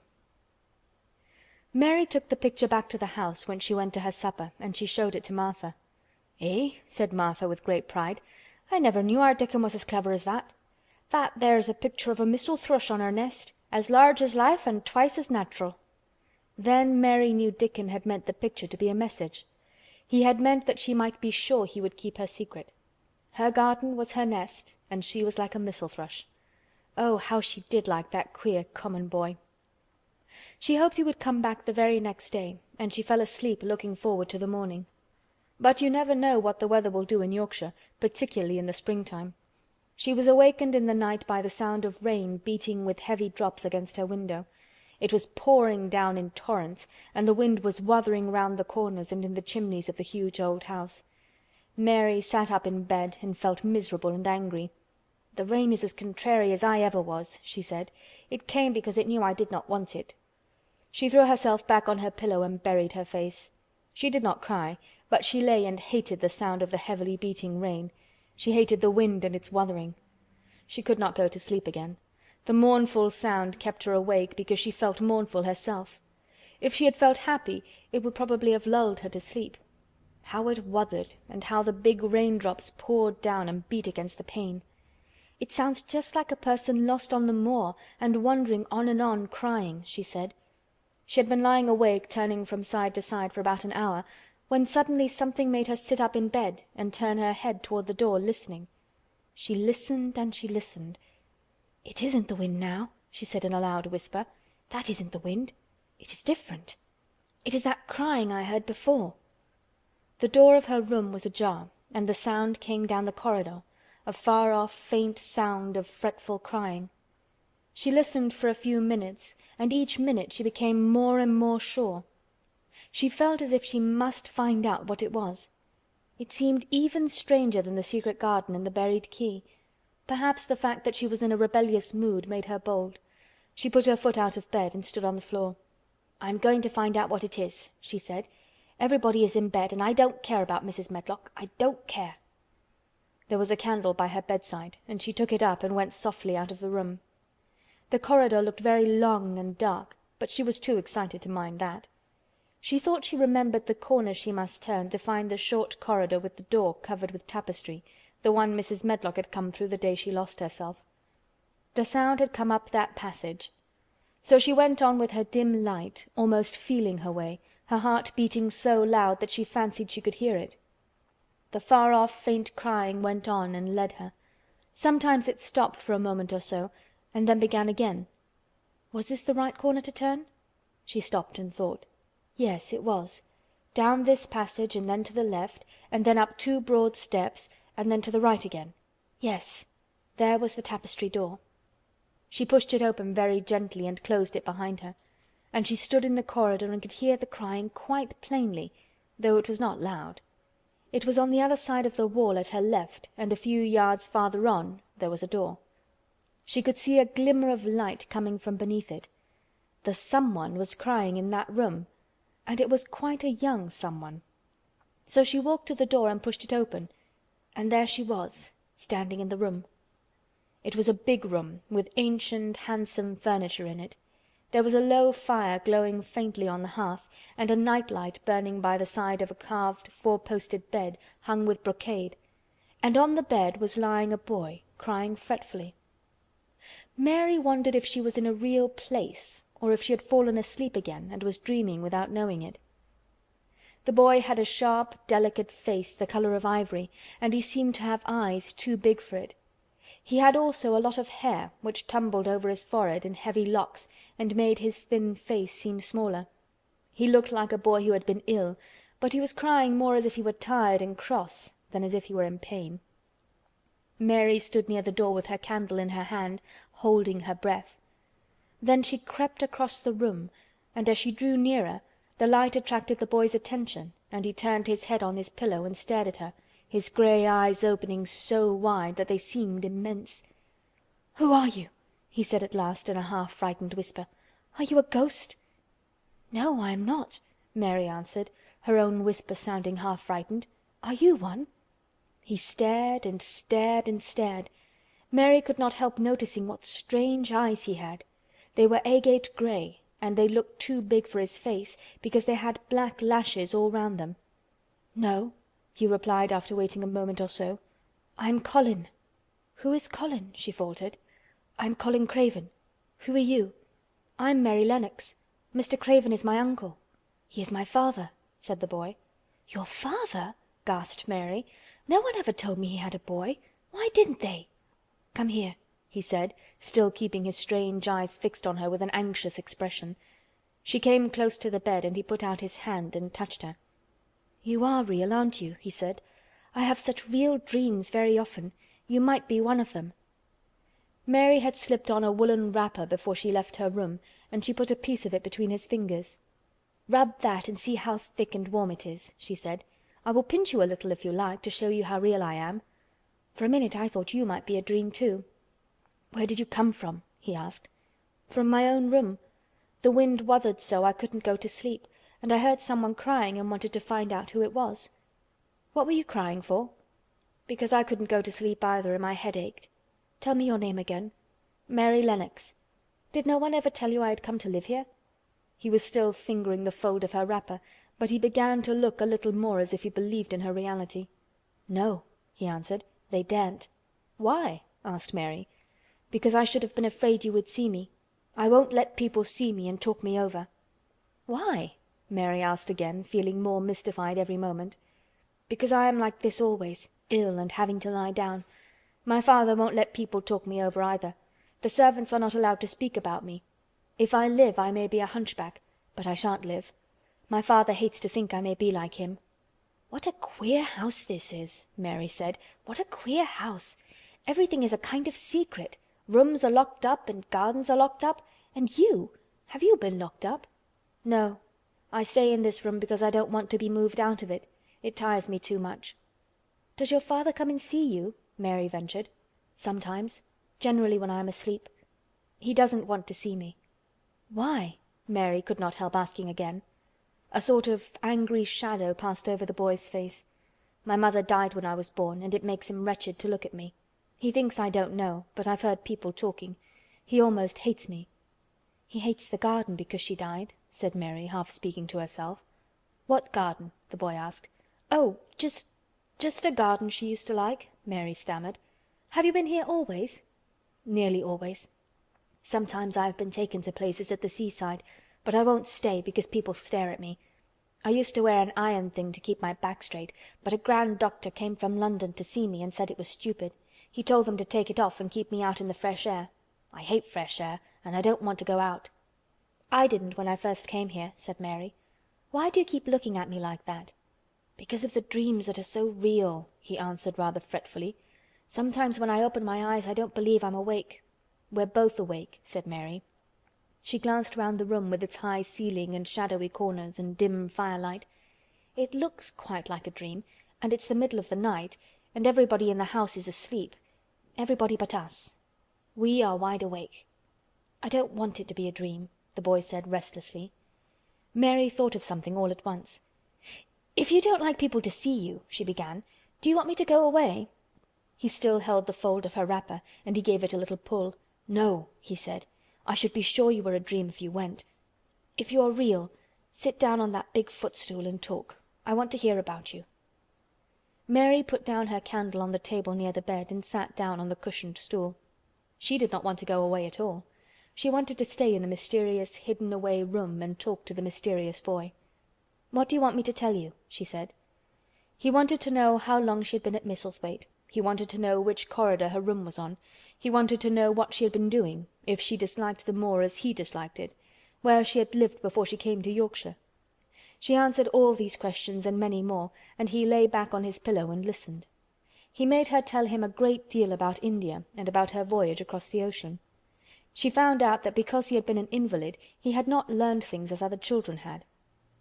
Mary took the picture back to the house when she went to her supper, and she showed it to Martha. "Eh?" said Martha with great pride. "I never knew our Dickon was as clever as that. That there's a picture of a missel thrush on her nest, as large as life and twice as natural." Then Mary knew Dickon had meant the picture to be a message. He had meant that she might be sure he would keep her secret. Her garden was her nest, and she was like a missel thrush. Oh, how she did like that queer common boy! She hoped he would come back the very next day, and she fell asleep looking forward to the morning. But you never know what the weather will do in Yorkshire, particularly in the springtime. She was awakened in the night by the sound of rain beating with heavy drops against her window. It was pouring down in torrents, and the wind was wuthering round the corners and in the chimneys of the huge old house. Mary sat up in bed and felt miserable and angry. "The rain is as contrary as I ever was," she said. "It came because it knew I did not want it." She threw herself back on her pillow and buried her face. She did not cry, but she lay and hated the sound of the heavily beating rain. She hated the wind and its wuthering. She could not go to sleep again. The mournful sound kept her awake because she felt mournful herself. If she had felt happy, it would probably have lulled her to sleep. How it wuthered, and how the big raindrops poured down and beat against the pane! "It sounds just like a person lost on the moor and wandering on and on, crying," she said. She had been lying awake, turning from side to side for about an hour, when suddenly something made her sit up in bed and turn her head toward the door, listening. She listened and she listened. "It isn't the wind now," she said in a loud whisper. "That isn't the wind. It is different. It is that crying I heard before." The door of her room was ajar, and the sound came down the corridor, a far-off faint sound of fretful crying. She listened for a few minutes, and each minute she became more and more sure. She felt as if she must find out what it was. It seemed even stranger than the secret garden and the buried key. Perhaps the fact that she was in a rebellious mood made her bold. She put her foot out of bed and stood on the floor. "I'm going to find out what it is," she said. "Everybody is in bed, and I don't care about Mrs. Medlock. I don't care." There was a candle by her bedside, and she took it up and went softly out of the room. The corridor looked very long and dark, but she was too excited to mind that. She thought she remembered the corner she must turn to find the short corridor with the door covered with tapestry, the one Mrs. Medlock had come through the day she lost herself. The sound had come up that passage. So she went on with her dim light, almost feeling her way, her heart beating so loud that she fancied she could hear it. The far-off faint crying went on and led her. Sometimes it stopped for a moment or so, and then began again. Was this the right corner to turn? She stopped and thought. Yes, it was. Down this passage and then to the left, and then up 2 broad steps, and then to the right again. Yes, there was the tapestry door. She pushed it open very gently and closed it behind her, and she stood in the corridor and could hear the crying quite plainly, though it was not loud. It was on the other side of the wall at her left, and a few yards farther on there was a door. She could see a glimmer of light coming from beneath it. The someone was crying in that room, and it was quite a young someone. So she walked to the door and pushed it open, and there she was, standing in the room. It was a big room, with ancient, handsome furniture in it. There was a low fire glowing faintly on the hearth, and a night-light burning by the side of a carved 4-posted bed hung with brocade, and on the bed was lying a boy, crying fretfully. Mary wondered if she was in a real place, or if she had fallen asleep again and was dreaming without knowing it. The boy had a sharp, delicate face the colour of ivory, and he seemed to have eyes too big for it. He had also a lot of hair, which tumbled over his forehead in heavy locks and made his thin face seem smaller. He looked like a boy who had been ill, but he was crying more as if he were tired and cross than as if he were in pain. Mary stood near the door with her candle in her hand, holding her breath. Then she crept across the room, and as she drew nearer, the light attracted the boy's attention, and he turned his head on his pillow and stared at her, his grey eyes opening so wide that they seemed immense. "Who are you?" he said at last in a half-frightened whisper. "Are you a ghost?" "No, I am not," Mary answered, her own whisper sounding half-frightened. "Are you one?" He stared and stared and stared. Mary could not help noticing what strange eyes he had. They were agate grey, and they looked too big for his face because they had black lashes all round them. "No," he replied after waiting a moment or so. "I am Colin." "Who is Colin?" she faltered. "I am Colin Craven. Who are you?" "I'm Mary Lennox. Mr. Craven is my uncle." "He is my father," said the boy. "Your father?" gasped Mary. "No one ever told me he had a boy. Why didn't they?" "Come here," he said, still keeping his strange eyes fixed on her with an anxious expression. She came close to the bed and he put out his hand and touched her. "You are real, aren't you?" he said. "I have such real dreams very often. You might be one of them." Mary had slipped on a woolen wrapper before she left her room, and she put a piece of it between his fingers. "Rub that and see how thick and warm it is," she said. "I will pinch you a little if you like, to show you how real I am. For a minute I thought you might be a dream too." "Where did you come from?" he asked. "From my own room. The wind wuthered so I couldn't go to sleep, and I heard someone crying and wanted to find out who it was." "What were you crying for?" "Because I couldn't go to sleep either and my head ached. Tell me your name again." "Mary Lennox. Did no one ever tell you I had come to live here?" He was still fingering the fold of her wrapper, but he began to look a little more as if he believed in her reality. "No," he answered. "They daren't." "Why?" asked Mary. "Because I should have been afraid you would see me. I won't let people see me and talk me over." "Why?" Mary asked again, feeling more mystified every moment. "Because I am like this always, ill and having to lie down. My father won't let people talk me over either. The servants are not allowed to speak about me. If I live I may be a hunchback, but I shan't live. My father hates to think I may be like him." "What a queer house this is," Mary said. "What a queer house. Everything is a kind of secret. Rooms are locked up and gardens are locked up. And have you been locked up?" "No. I stay in this room because I don't want to be moved out of it. It tires me too much." "Does your father come and see you?" Mary ventured. "Sometimes. Generally when I am asleep. He doesn't want to see me." "Why?" Mary could not help asking again. A sort of angry shadow passed over the boy's face. "My mother died when I was born, and it makes him wretched to look at me. He thinks I don't know, but I've heard people talking. He almost hates me." "He hates the garden because she died," said Mary, half speaking to herself. "What garden?" the boy asked. "Oh, just a garden she used to like," Mary stammered. "Have you been here always?" "Nearly always. Sometimes I have been taken to places at the seaside, but I won't stay because people stare at me. I used to wear an iron thing to keep my back straight, but a grand doctor came from London to see me and said it was stupid. He told them to take it off and keep me out in the fresh air. I hate fresh air, and I don't want to go out." "I didn't when I first came here," said Mary. "Why do you keep looking at me like that?" "Because of the dreams that are so real," he answered rather fretfully. "Sometimes when I open my eyes I don't believe I'm awake." "We're both awake," said Mary. She glanced round the room with its high ceiling and shadowy corners and dim firelight. "It looks quite like a dream, and it's the middle of the night, and everybody in the house is asleep. Everybody but us. We are wide awake." "I don't want it to be a dream," the boy said restlessly. Mary thought of something all at once. "If you don't like people to see you," she began, "do you want me to go away?" He still held the fold of her wrapper, and he gave it a little pull. "No," he said. "I should be sure you were a dream if you went. If you are real, sit down on that big footstool and talk. I want to hear about you." Mary put down her candle on the table near the bed and sat down on the cushioned stool. She did not want to go away at all. She wanted to stay in the mysterious hidden-away room and talk to the mysterious boy. "What do you want me to tell you?" she said. He wanted to know how long she had been at Misselthwaite. He wanted to know which corridor her room was on. He wanted to know what she had been doing, if she disliked the moor as he disliked it, where she had lived before she came to Yorkshire. She answered all these questions and many more, and he lay back on his pillow and listened. He made her tell him a great deal about India and about her voyage across the ocean. She found out that because he had been an invalid he had not learned things as other children had.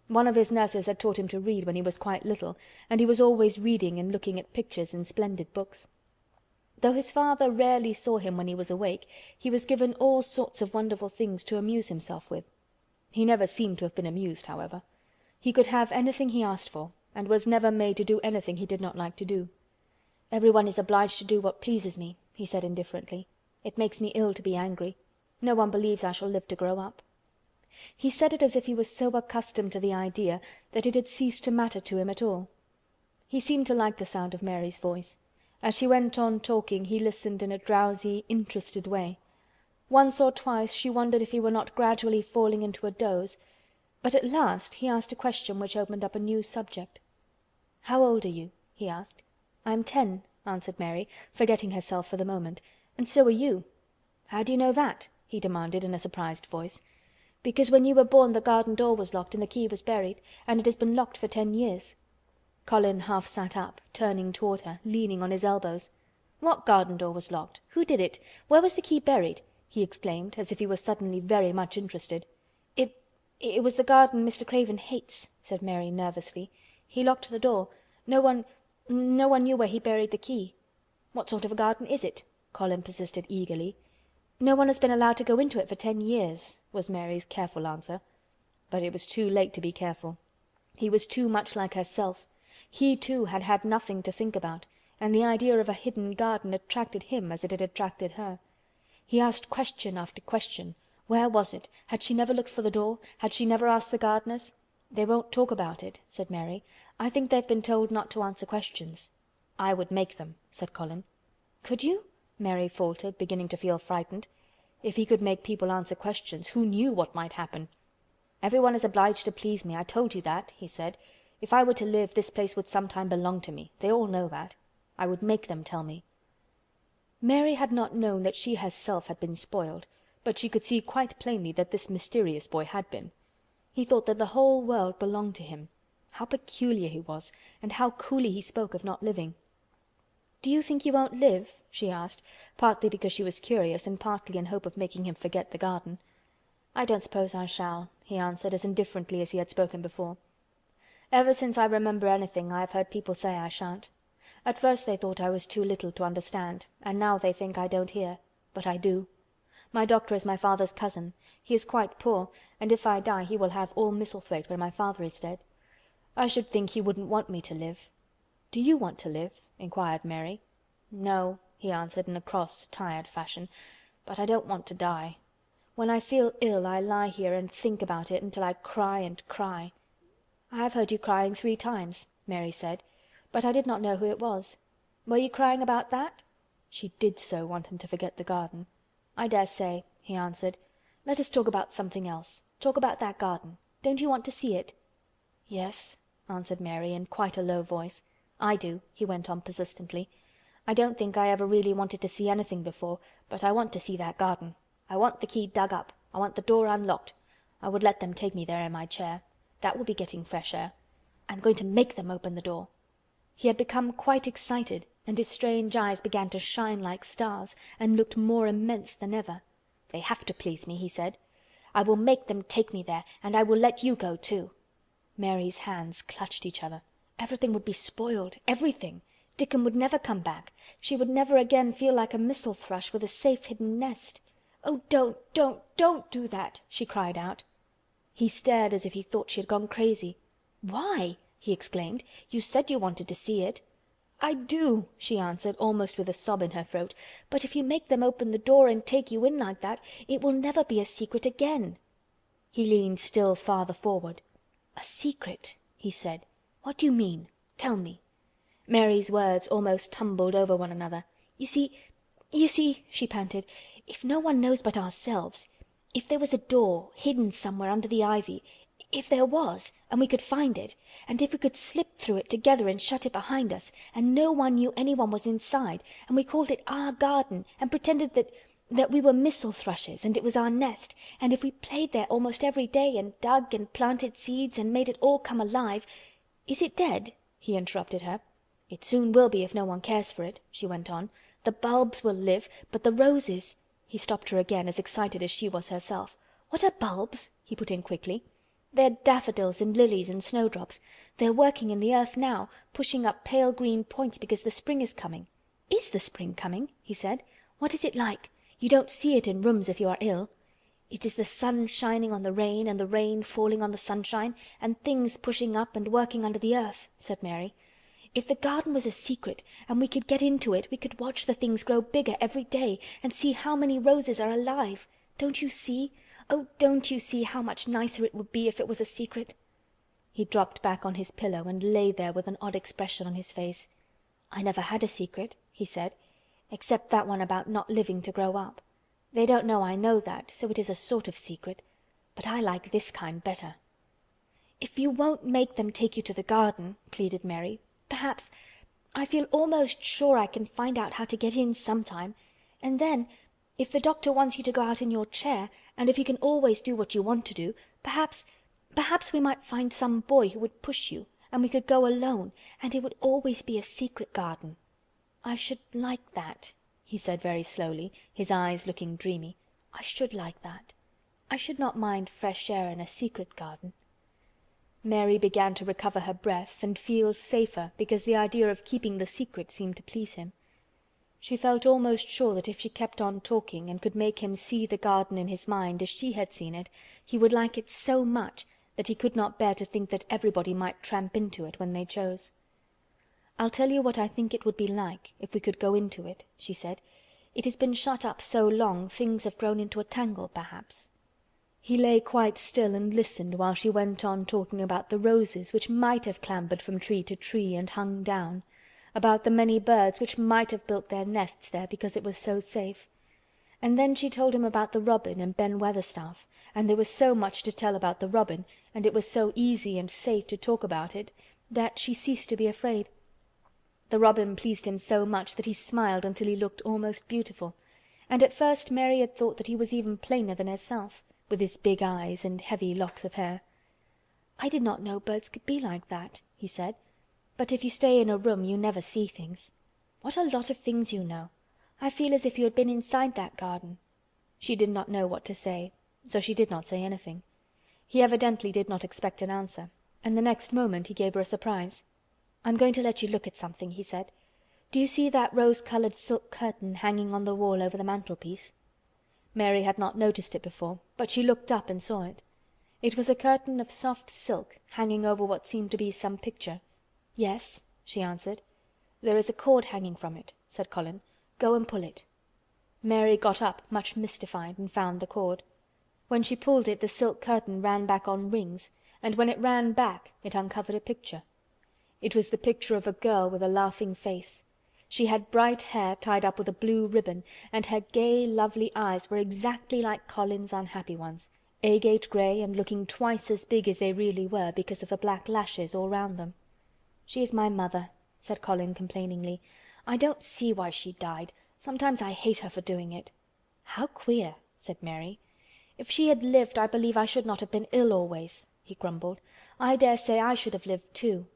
One of his nurses had taught him to read when he was quite little, and he was always reading and looking at pictures in splendid books. Though his father rarely saw him when he was awake, he was given all sorts of wonderful things to amuse himself with. He never seemed to have been amused, however. He could have anything he asked for, and was never made to do anything he did not like to do. "Everyone is obliged to do what pleases me," he said indifferently. "It makes me ill to be angry. No one believes I shall live to grow up." He said it as if he was so accustomed to the idea that it had ceased to matter to him at all. He seemed to like the sound of Mary's voice. As she went on talking he listened in a drowsy, interested way. Once or twice she wondered if he were not gradually falling into a doze, but at last he asked a question which opened up a new subject. "How old are you?" he asked. "I am 10," answered Mary, forgetting herself for the moment. "And so are you." "How do you know that?" he demanded in a surprised voice. "Because when you were born the garden door was locked and the key was buried, and it has been locked for 10 years." Colin half sat up, turning toward her, leaning on his elbows. "What garden door was locked? Who did it? Where was the key buried?" he exclaimed, as if he were suddenly very much interested. It was the garden Mr. Craven hates," said Mary nervously. "He locked the door. No one knew where he buried the key." "What sort of a garden is it?" Colin persisted eagerly. "No one has been allowed to go into it for 10 years," was Mary's careful answer. But it was too late to be careful. He was too much like herself. He too had had nothing to think about, and the idea of a hidden garden attracted him as it had attracted her. He asked question after question. Where was it? Had she never looked for the door? Had she never asked the gardeners? "They won't talk about it," said Mary. "I think they've been told not to answer questions." "I would make them," said Colin. "Could you?" Mary faltered, beginning to feel frightened. If he could make people answer questions, who knew what might happen? "Everyone is obliged to please me, I told you that," he said. "If I were to live, this place would sometime belong to me. They all know that. I would make them tell me." Mary had not known that she herself had been spoiled, but she could see quite plainly that this mysterious boy had been. He thought that the whole world belonged to him. How peculiar he was, and how coolly he spoke of not living. "Do you think you won't live?" she asked, partly because she was curious and partly in hope of making him forget the garden. "I don't suppose I shall," he answered as indifferently as he had spoken before. "Ever since I remember anything I have heard people say I shan't. At first they thought I was too little to understand, and now they think I don't hear. But I do. My doctor is my father's cousin. He is quite poor, and if I die he will have all Misselthwaite when my father is dead. I should think he wouldn't want me to live." "Do you want to live?" inquired Mary. "No," he answered in a cross, tired fashion. "But I don't want to die. When I feel ill I lie here and think about it until I cry and cry." "I have heard you crying 3 times," Mary said, "but I did not know who it was. Were you crying about that?" She did so want him to forget the garden. "I dare say," he answered. "Let us talk about something else. Talk about that garden. Don't you want to see it?" "Yes," answered Mary in quite a low voice. "I do," he went on persistently. "I don't think I ever really wanted to see anything before, but I want to see that garden. I want the key dug up. I want the door unlocked. I would let them take me there in my chair. That would be getting fresh air. I'm going to make them open the door." He had become quite excited, and his strange eyes began to shine like stars and looked more immense than ever. "They have to please me," he said. "I will make them take me there, and I will let you go too." Mary's hands clutched each other. Everything would be spoiled, everything. Dickon would never come back. She would never again feel like a missel thrush with a safe hidden nest. "Oh, don't do that!" she cried out. He stared as if he thought she had gone crazy. "Why?" he exclaimed. "You said you wanted to see it." "I do," she answered, almost with a sob in her throat. "But if you make them open the door and take you in like that, it will never be a secret again." He leaned still farther forward. "A secret?" he said. "What do you mean? Tell me." Mary's words almost tumbled over one another. You see," she panted, "if no one knows but ourselves, if there was a door hidden somewhere under the ivy, if there was, and we could find it, and if we could slip through it together and shut it behind us, and no one knew anyone was inside, and we called it our garden and pretended that we were missel thrushes and it was our nest, and if we played there almost every day and dug and planted seeds and made it all come alive—" "Is it dead?" he interrupted her. "It soon will be if no one cares for it," she went on. "The bulbs will live, but the roses—" He stopped her again, as excited as she was herself. "What are bulbs?" he put in quickly. They're daffodils and lilies and snowdrops. They're working in the earth now, pushing up pale green points because the spring is coming." "Is the spring coming?" he said. "What is it like? You don't see it in rooms if you are ill." "It is the sun shining on the rain and the rain falling on the sunshine and things pushing up and working under the earth," said Mary. "If the garden was a secret and we could get into it we could watch the things grow bigger every day and see how many roses are alive. Don't you see? Oh, don't you see how much nicer it would be if it was a secret?" He dropped back on his pillow and lay there with an odd expression on his face. "I never had a secret," he said, "except that one about not living to grow up. They don't know I know that, so it is a sort of secret. But I like this kind better." "If you won't make them take you to the garden," pleaded Mary, "perhaps—I feel almost sure I can find out how to get in sometime. And then, if the doctor wants you to go out in your chair, and if you can always do what you want to do, perhaps we might find some boy who would push you, and we could go alone, and it would always be a secret garden. I should like that," he said very slowly, his eyes looking dreamy. "I should like that. I should not mind fresh air in a secret garden." Mary began to recover her breath and feel safer because the idea of keeping the secret seemed to please him. She felt almost sure that if she kept on talking and could make him see the garden in his mind as she had seen it, he would like it so much that he could not bear to think that everybody might tramp into it when they chose. "I'll tell you what I think it would be like if we could go into it," she said. "It has been shut up so long things have grown into a tangle, perhaps." He lay quite still and listened while she went on talking about the roses which might have clambered from tree to tree and hung down, about the many birds which might have built their nests there because it was so safe. And then she told him about the robin and Ben Weatherstaff, and there was so much to tell about the robin, and it was so easy and safe to talk about it, that she ceased to be afraid. The robin pleased him so much that he smiled until he looked almost beautiful, and at first Mary had thought that he was even plainer than herself, with his big eyes and heavy locks of hair. "I did not know birds could be like that," he said. "But if you stay in a room you never see things. What a lot of things you know! I feel as if you had been inside that garden." She did not know what to say, so she did not say anything. He evidently did not expect an answer, and the next moment he gave her a surprise. "I'm going to let you look at something," he said. "Do you see that rose-colored silk curtain hanging on the wall over the mantelpiece?" Mary had not noticed it before, but she looked up and saw it. It was a curtain of soft silk hanging over what seemed to be some picture. "Yes," she answered. "There is a cord hanging from it," said Colin. "Go and pull it." Mary got up, much mystified, and found the cord. When she pulled it the silk curtain ran back on rings, and when it ran back it uncovered a picture. It was the picture of a girl with a laughing face. She had bright hair tied up with a blue ribbon, and her gay, lovely eyes were exactly like Colin's unhappy ones, agate grey and looking twice as big as they really were because of the black lashes all round them. "She is my mother," said Colin complainingly. "I don't see why she died. Sometimes I hate her for doing it." "How queer," said Mary. "If she had lived I believe I should not have been ill always," he grumbled. "I dare say I should have lived too.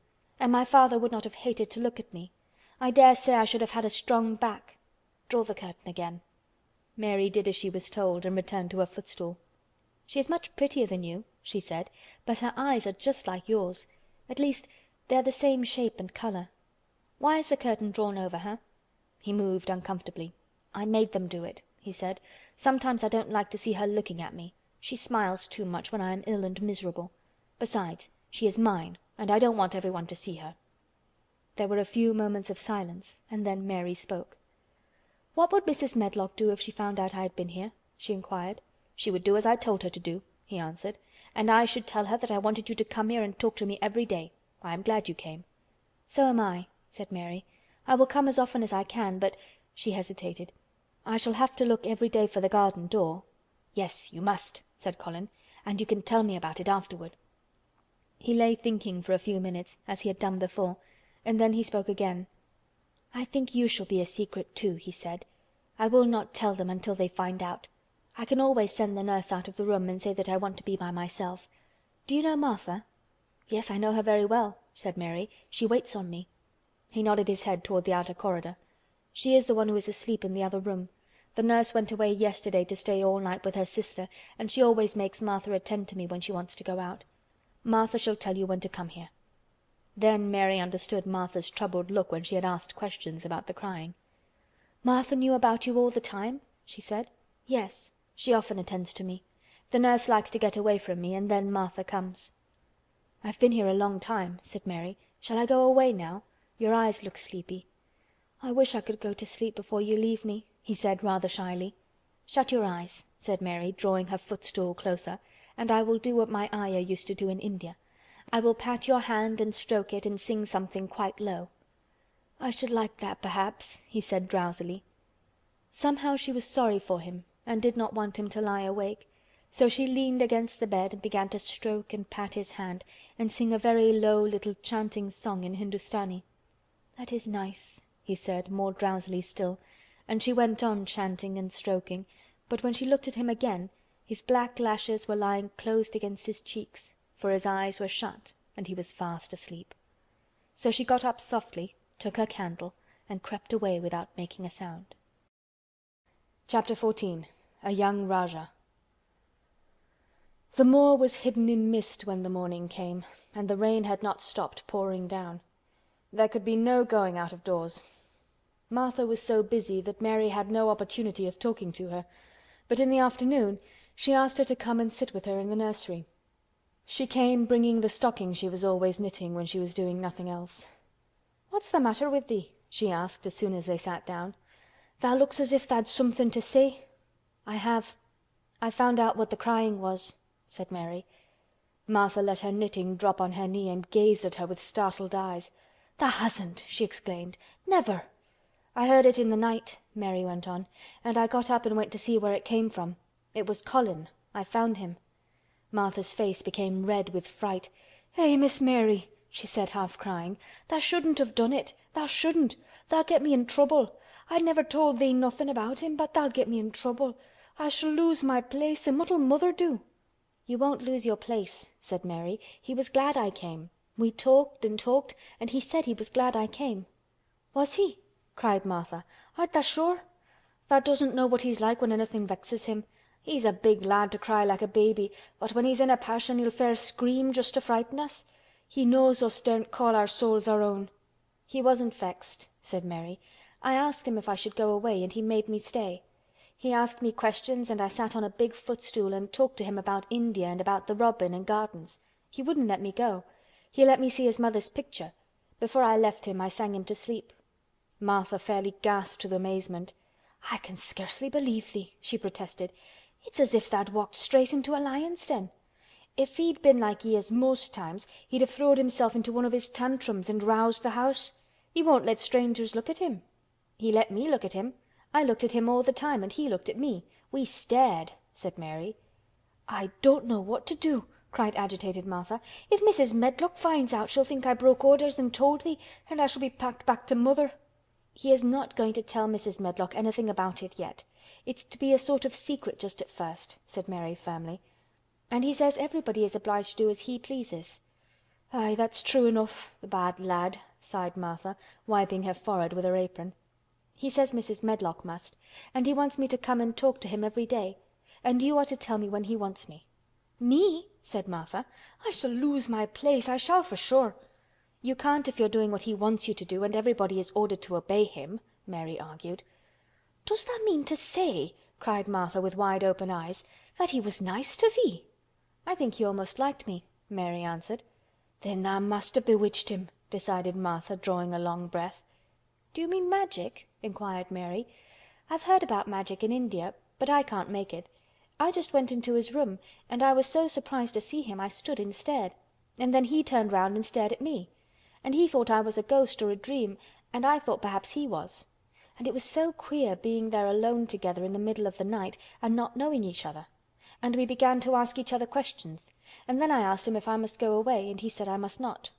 And my father would not have hated to look at me. I dare say I should have had a strong back. Draw the curtain again." Mary did as she was told and returned to her footstool. "She is much prettier than you," she said, "but her eyes are just like yours. At least, they are the same shape and color. Why is the curtain drawn over her?" He moved uncomfortably. "I made them do it," he said. "Sometimes I don't like to see her looking at me. She smiles too much when I am ill and miserable. Besides, she is mine, and I don't want everyone to see her." There were a few moments of silence, and then Mary spoke. "What would Mrs. Medlock do if she found out I had been here?" she inquired. "She would do as I told her to do," he answered. "And I should tell her that I wanted you to come here and talk to me every day. I am glad you came." "So am I," said Mary. "I will come as often as I can, but—" she hesitated. "I shall have to look every day for the garden door." "Yes, you must," said Colin. "And you can tell me about it afterward." He lay thinking for a few minutes, as he had done before, and then he spoke again. "I think you shall be a secret too," he said. "I will not tell them until they find out. I can always send the nurse out of the room and say that I want to be by myself. Do you know Martha?" "Yes, I know her very well," said Mary. "She waits on me." He nodded his head toward the outer corridor. "She is the one who is asleep in the other room. The nurse went away yesterday to stay all night with her sister, and she always makes Martha attend to me when she wants to go out. Martha shall tell you when to come here." Then Mary understood Martha's troubled look when she had asked questions about the crying. "Martha knew about you all the time?" she said. "Yes. She often attends to me. The nurse likes to get away from me, and then Martha comes." "I've been here a long time," said Mary. "Shall I go away now? Your eyes look sleepy." "I wish I could go to sleep before you leave me," he said rather shyly. "Shut your eyes," said Mary, drawing her footstool closer, "and I will do what my Ayah used to do in India. I will pat your hand and stroke it and sing something quite low." "I should like that, perhaps," he said drowsily. Somehow she was sorry for him and did not want him to lie awake, so she leaned against the bed and began to stroke and pat his hand and sing a very low little chanting song in Hindustani. "That is nice," he said, more drowsily still, and she went on chanting and stroking, but when she looked at him again, his black lashes were lying closed against his cheeks, for his eyes were shut and he was fast asleep. So she got up softly, took her candle, and crept away without making a sound. Chapter 14. A Young Rajah. The moor was hidden in mist when the morning came, and the rain had not stopped pouring down. There could be no going out of doors. Martha was so busy that Mary had no opportunity of talking to her, but in the afternoon she asked her to come and sit with her in the nursery. She came bringing the stocking she was always knitting when she was doing nothing else. "What's the matter with thee?" she asked as soon as they sat down. "Thou looks as if tha'd something to say." "I have. I found out what the crying was," said Mary. Martha let her knitting drop on her knee and gazed at her with startled eyes. "Tha hasn't!" she exclaimed. "Never!" "I heard it in the night," Mary went on, "and I got up and went to see where it came from. It was Colin. I found him." Martha's face became red with fright. "Eh, Miss Mary," she said, half crying. "Tha shouldn't have done it. Tha shouldn't. Tha'll get me in trouble. I never told thee nothing about him, but tha'll get me in trouble. I shall lose my place, and what'll mother do?" "You won't lose your place," said Mary. "He was glad I came. We talked and talked, and he said he was glad I came." "Was he?" cried Martha. "Art tha sure? Tha doesn't know what he's like when anything vexes him. He's a big lad to cry like a baby, but when he's in a passion he'll fair scream just to frighten us. He knows us daren't call our souls our own." "He wasn't vexed," said Mary. "I asked him if I should go away and he made me stay. He asked me questions and I sat on a big footstool and talked to him about India and about the robin and gardens. He wouldn't let me go. He let me see his mother's picture. Before I left him I sang him to sleep." Martha fairly gasped with amazement. "I can scarcely believe thee," she protested. "It's as if tha'd walked straight into a lion's den. If he'd been like he is most times, he'd have throwed himself into one of his tantrums and roused the house. He won't let strangers look at him." "He let me look at him. I looked at him all the time and he looked at me. We stared," said Mary. "I don't know what to do," cried agitated Martha. "If Mrs. Medlock finds out she'll think I broke orders and told thee, and I shall be packed back to mother." "He is not going to tell Mrs. Medlock anything about it yet. It's to be a sort of secret just at first," said Mary firmly. "And he says everybody is obliged to do as he pleases." "Aye, that's true enough, the bad lad," sighed Martha, wiping her forehead with her apron. "He says Mrs. Medlock must, and he wants me to come and talk to him every day. And you are to tell me when he wants me." "Me?" said Martha. "I shall lose my place, I shall for sure." "You can't if you're doing what he wants you to do and everybody is ordered to obey him," Mary argued. "Does tha mean to say," cried Martha with wide open eyes, "that he was nice to thee?" "I think he almost liked me," Mary answered. "Then tha must have bewitched him," decided Martha, drawing a long breath. "Do you mean magic?" inquired Mary. "I've heard about magic in India, but I can't make it. I just went into his room and I was so surprised to see him I stood and stared. And then he turned round and stared at me. And he thought I was a ghost or a dream, and I thought perhaps he was. And it was so queer being there alone together in the middle of the night and not knowing each other. And we began to ask each other questions, and then I asked him if I must go away and he said I must not."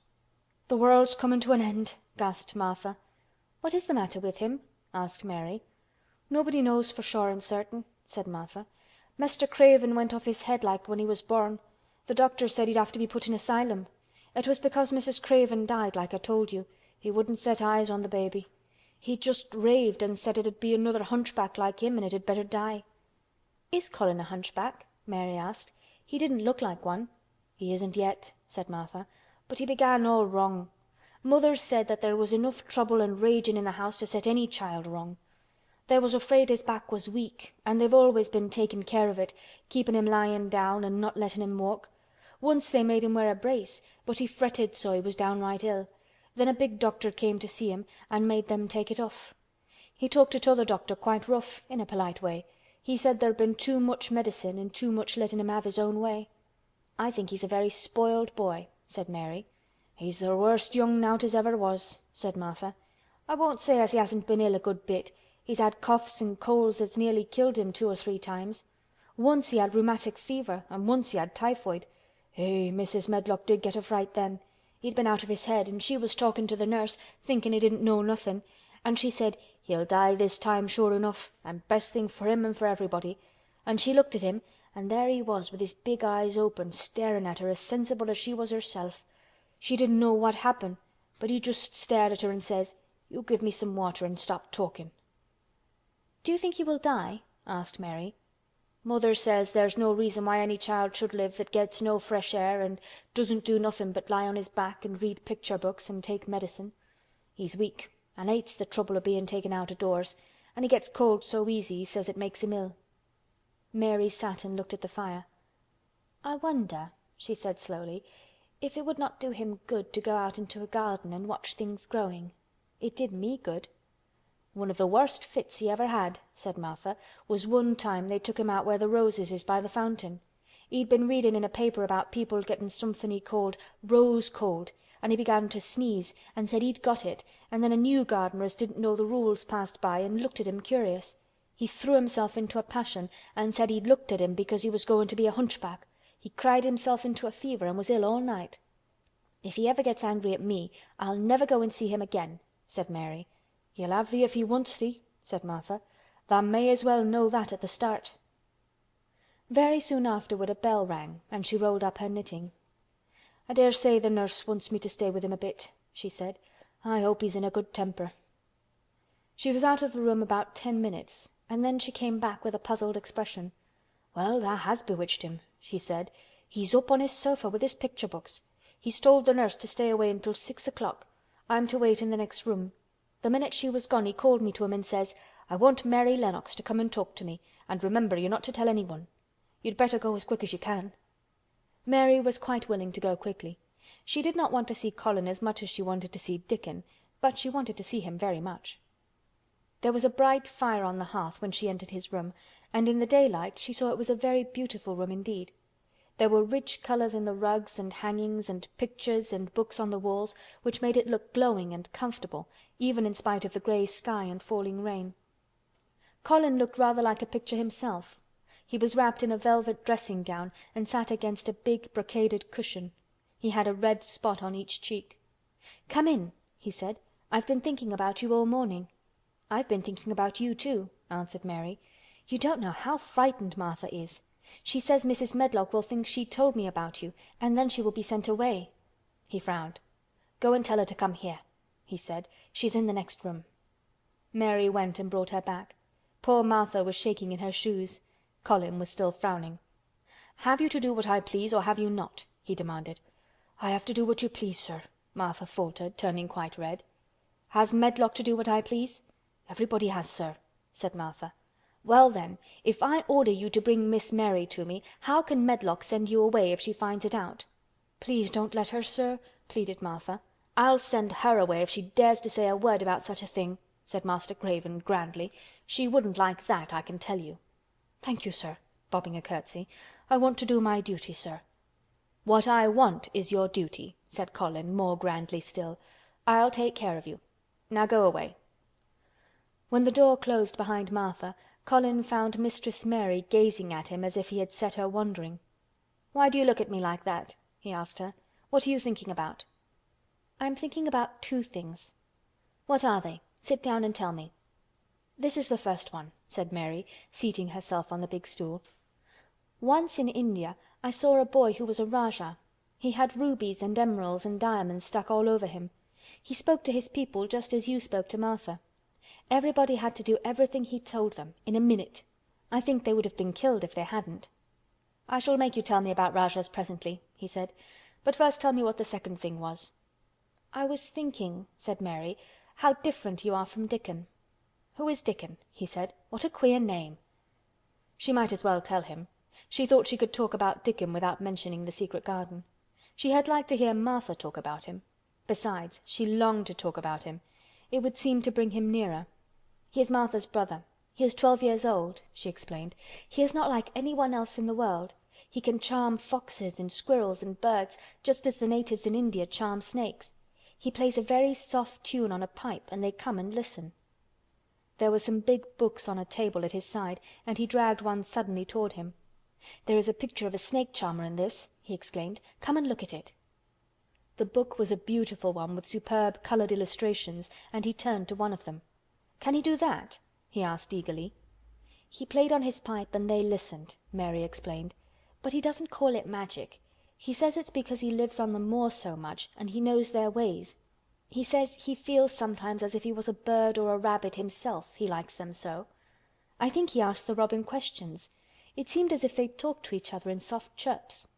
"The world's coming to an end," gasped Martha. "What is the matter with him?" asked Mary. "Nobody knows for sure and certain," said Martha. "Mester Craven went off his head like when he was born. The doctor said he'd have to be put in asylum. It was because Mrs. Craven died, like I told you. He wouldn't set eyes on the baby. He just raved and said it'd be another hunchback like him and it'd better die." "Is Colin a hunchback?" Mary asked. "He didn't look like one." "He isn't yet," said Martha. "But he began all wrong. Mother said that there was enough trouble and raging in the house to set any child wrong. They was afraid his back was weak, and they've always been taking care of it, keeping him lying down and not letting him walk. Once they made him wear a brace, but he fretted so he was downright ill. Then a big doctor came to see him and made them take it off. He talked to t'other doctor quite rough, in a polite way. He said there'd been too much medicine and too much letting him have his own way." "I think he's a very spoiled boy," said Mary. "He's the worst young nowt as ever was," said Martha. "I won't say as he hasn't been ill a good bit. He's had coughs and colds that's nearly killed him 2 or 3 times. Once he had rheumatic fever and once he had typhoid. Mrs. Medlock did get a fright then. He'd been out of his head and she was talking to the nurse, thinking he didn't know nothing, and she said, 'He'll die this time sure enough, and best thing for him and for everybody.' And she looked at him, and there he was with his big eyes open, staring at her as sensible as she was herself. She didn't know what happened, but he just stared at her and says, 'You give me some water and stop talking.'" "Do you think he will die?" asked Mary. "Mother says there's no reason why any child should live that gets no fresh air and doesn't do nothing but lie on his back and read picture books and take medicine. He's weak and hates the trouble of being taken out of doors, and he gets cold so easy he says it makes him ill." Mary sat and looked at the fire. "I wonder," she said slowly, "if it would not do him good to go out into a garden and watch things growing. It did me good." "One of the worst fits he ever had," said Martha, "was one time they took him out where the roses is by the fountain. He'd been reading in a paper about people getting something he called rose cold, and he began to sneeze and said he'd got it, and then a new gardener as didn't know the rules passed by and looked at him curious. He threw himself into a passion and said he'd looked at him because he was going to be a hunchback. He cried himself into a fever and was ill all night." "If he ever gets angry at me, I'll never go and see him again," said Mary. "He'll have thee if he wants thee," said Martha. "Tha may as well know that at the start." Very soon afterward a bell rang and she rolled up her knitting. "I dare say the nurse wants me to stay with him a bit," she said. "I hope he's in a good temper." She was out of the room about 10 minutes and then she came back with a puzzled expression. "Well, tha has bewitched him," she said. "He's up on his sofa with his picture books. He's told the nurse to stay away until 6 o'clock. I'm to wait in the next room. The minute she was gone he called me to him and says, 'I want Mary Lennox to come and talk to me, and remember you're not to tell anyone. You'd better go as quick as you can.'" Mary was quite willing to go quickly. She did not want to see Colin as much as she wanted to see Dickon, but she wanted to see him very much. There was a bright fire on the hearth when she entered his room, and in the daylight she saw it was a very beautiful room indeed. There were rich colors in the rugs and hangings and pictures and books on the walls which made it look glowing and comfortable, even in spite of the gray sky and falling rain. Colin looked rather like a picture himself. He was wrapped in a velvet dressing gown and sat against a big brocaded cushion. He had a red spot on each cheek. "Come in," he said. "I've been thinking about you all morning." "I've been thinking about you too," answered Mary. "You don't know how frightened Martha is. She says Mrs. Medlock will think she told me about you, and then she will be sent away." He frowned. "Go and tell her to come here," he said. "She's in the next room." Mary went and brought her back. Poor Martha was shaking in her shoes. Colin was still frowning. "Have you to do what I please or have you not?" he demanded. "I have to do what you please, sir," Martha faltered, turning quite red. "Has Medlock to do what I please?" "Everybody has, sir," said Martha. "Well then, if I order you to bring Miss Mary to me, how can Medlock send you away if she finds it out?" "Please don't let her, sir," pleaded Martha. "I'll send her away if she dares to say a word about such a thing," said Master Craven grandly. "She wouldn't like that, I can tell you." "Thank you, sir," bobbing a curtsy. "I want to do my duty, sir." "What I want is your duty," said Colin more grandly still. "I'll take care of you. Now go away." When the door closed behind Martha, Colin found Mistress Mary gazing at him as if he had set her wondering. "Why do you look at me like that?" he asked her. "What are you thinking about?" "I'm thinking about 2 things." "What are they? Sit down and tell me." "This is the first one," said Mary, seating herself on the big stool. "Once in India I saw a boy who was a Rajah. He had rubies and emeralds and diamonds stuck all over him. He spoke to his people just as you spoke to Martha. Everybody had to do everything he told them, in a minute. I think they would have been killed if they hadn't." "I shall make you tell me about Rajahs presently," he said. But first tell me what the second thing was." "I was thinking," said Mary, "how different you are from Dickon." "Who is Dickon?" he said. "What a queer name!" She might as well tell him. She thought she could talk about Dickon without mentioning the secret garden. She had liked to hear Martha talk about him. Besides, she longed to talk about him. It would seem to bring him nearer. "He is Martha's brother. He is 12 years old," she explained. "He is not like anyone else in the world. He can charm foxes and squirrels and birds, just as the natives in India charm snakes. He plays a very soft tune on a pipe and they come and listen." There were some big books on a table at his side and he dragged one suddenly toward him. "There is a picture of a snake charmer in this," he exclaimed. "Come and look at it." The book was a beautiful one with superb colored illustrations and he turned to one of them. "Can he do that?" he asked eagerly. "He played on his pipe and they listened," Mary explained. "But he doesn't call it magic. He says it's because he lives on the moor so much and he knows their ways. He says he feels sometimes as if he was a bird or a rabbit himself, he likes them so. I think he asked the robin questions. It seemed as if they talked to each other in soft chirps."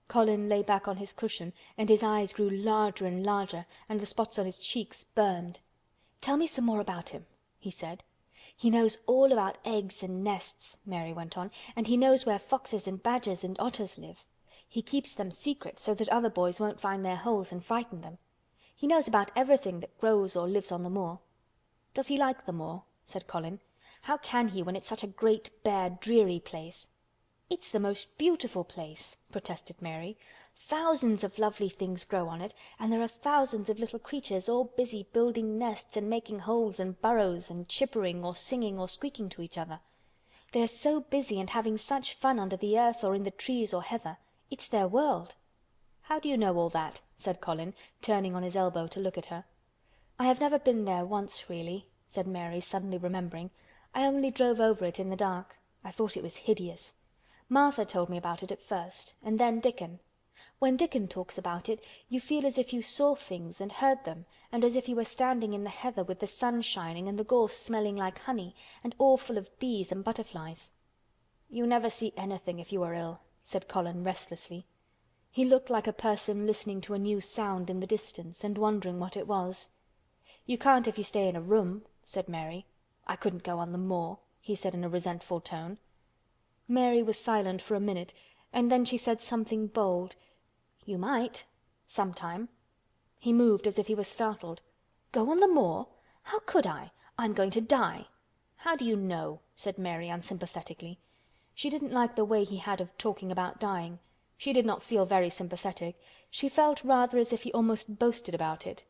Colin lay back on his cushion and his eyes grew larger and larger and the spots on his cheeks burned. "Tell me some more about him," he said. "He knows all about eggs and nests," Mary went on, "and he knows where foxes and badgers and otters live. He keeps them secret so that other boys won't find their holes and frighten them. He knows about everything that grows or lives on the moor." "Does he like the moor?" said Colin. "How can he when it's such a great bare dreary place?" "It's the most beautiful place," protested Mary. "Thousands of lovely things grow on it and there are thousands of little creatures all busy building nests and making holes and burrows and chippering or singing or squeaking to each other. They are so busy and having such fun under the earth or in the trees or heather. It's their world." "How do you know all that?" said Colin, turning on his elbow to look at her. "I have never been there once really," said Mary, suddenly remembering. "I only drove over it in the dark. I thought it was hideous. Martha told me about it at first, and then Dickon. When Dickon talks about it, you feel as if you saw things and heard them, and as if you were standing in the heather with the sun shining and the gorse smelling like honey and all full of bees and butterflies." "You never see anything if you are ill," said Colin restlessly. He looked like a person listening to a new sound in the distance and wondering what it was. "You can't if you stay in a room," said Mary. "I couldn't go on the moor," he said in a resentful tone. Mary was silent for a minute and then she said something bold. "You might. Sometime." He moved as if he was startled. "Go on the moor? How could I? I'm going to die." "How do you know?" said Mary unsympathetically. She didn't like the way he had of talking about dying. She did not feel very sympathetic. She felt rather as if he almost boasted about it.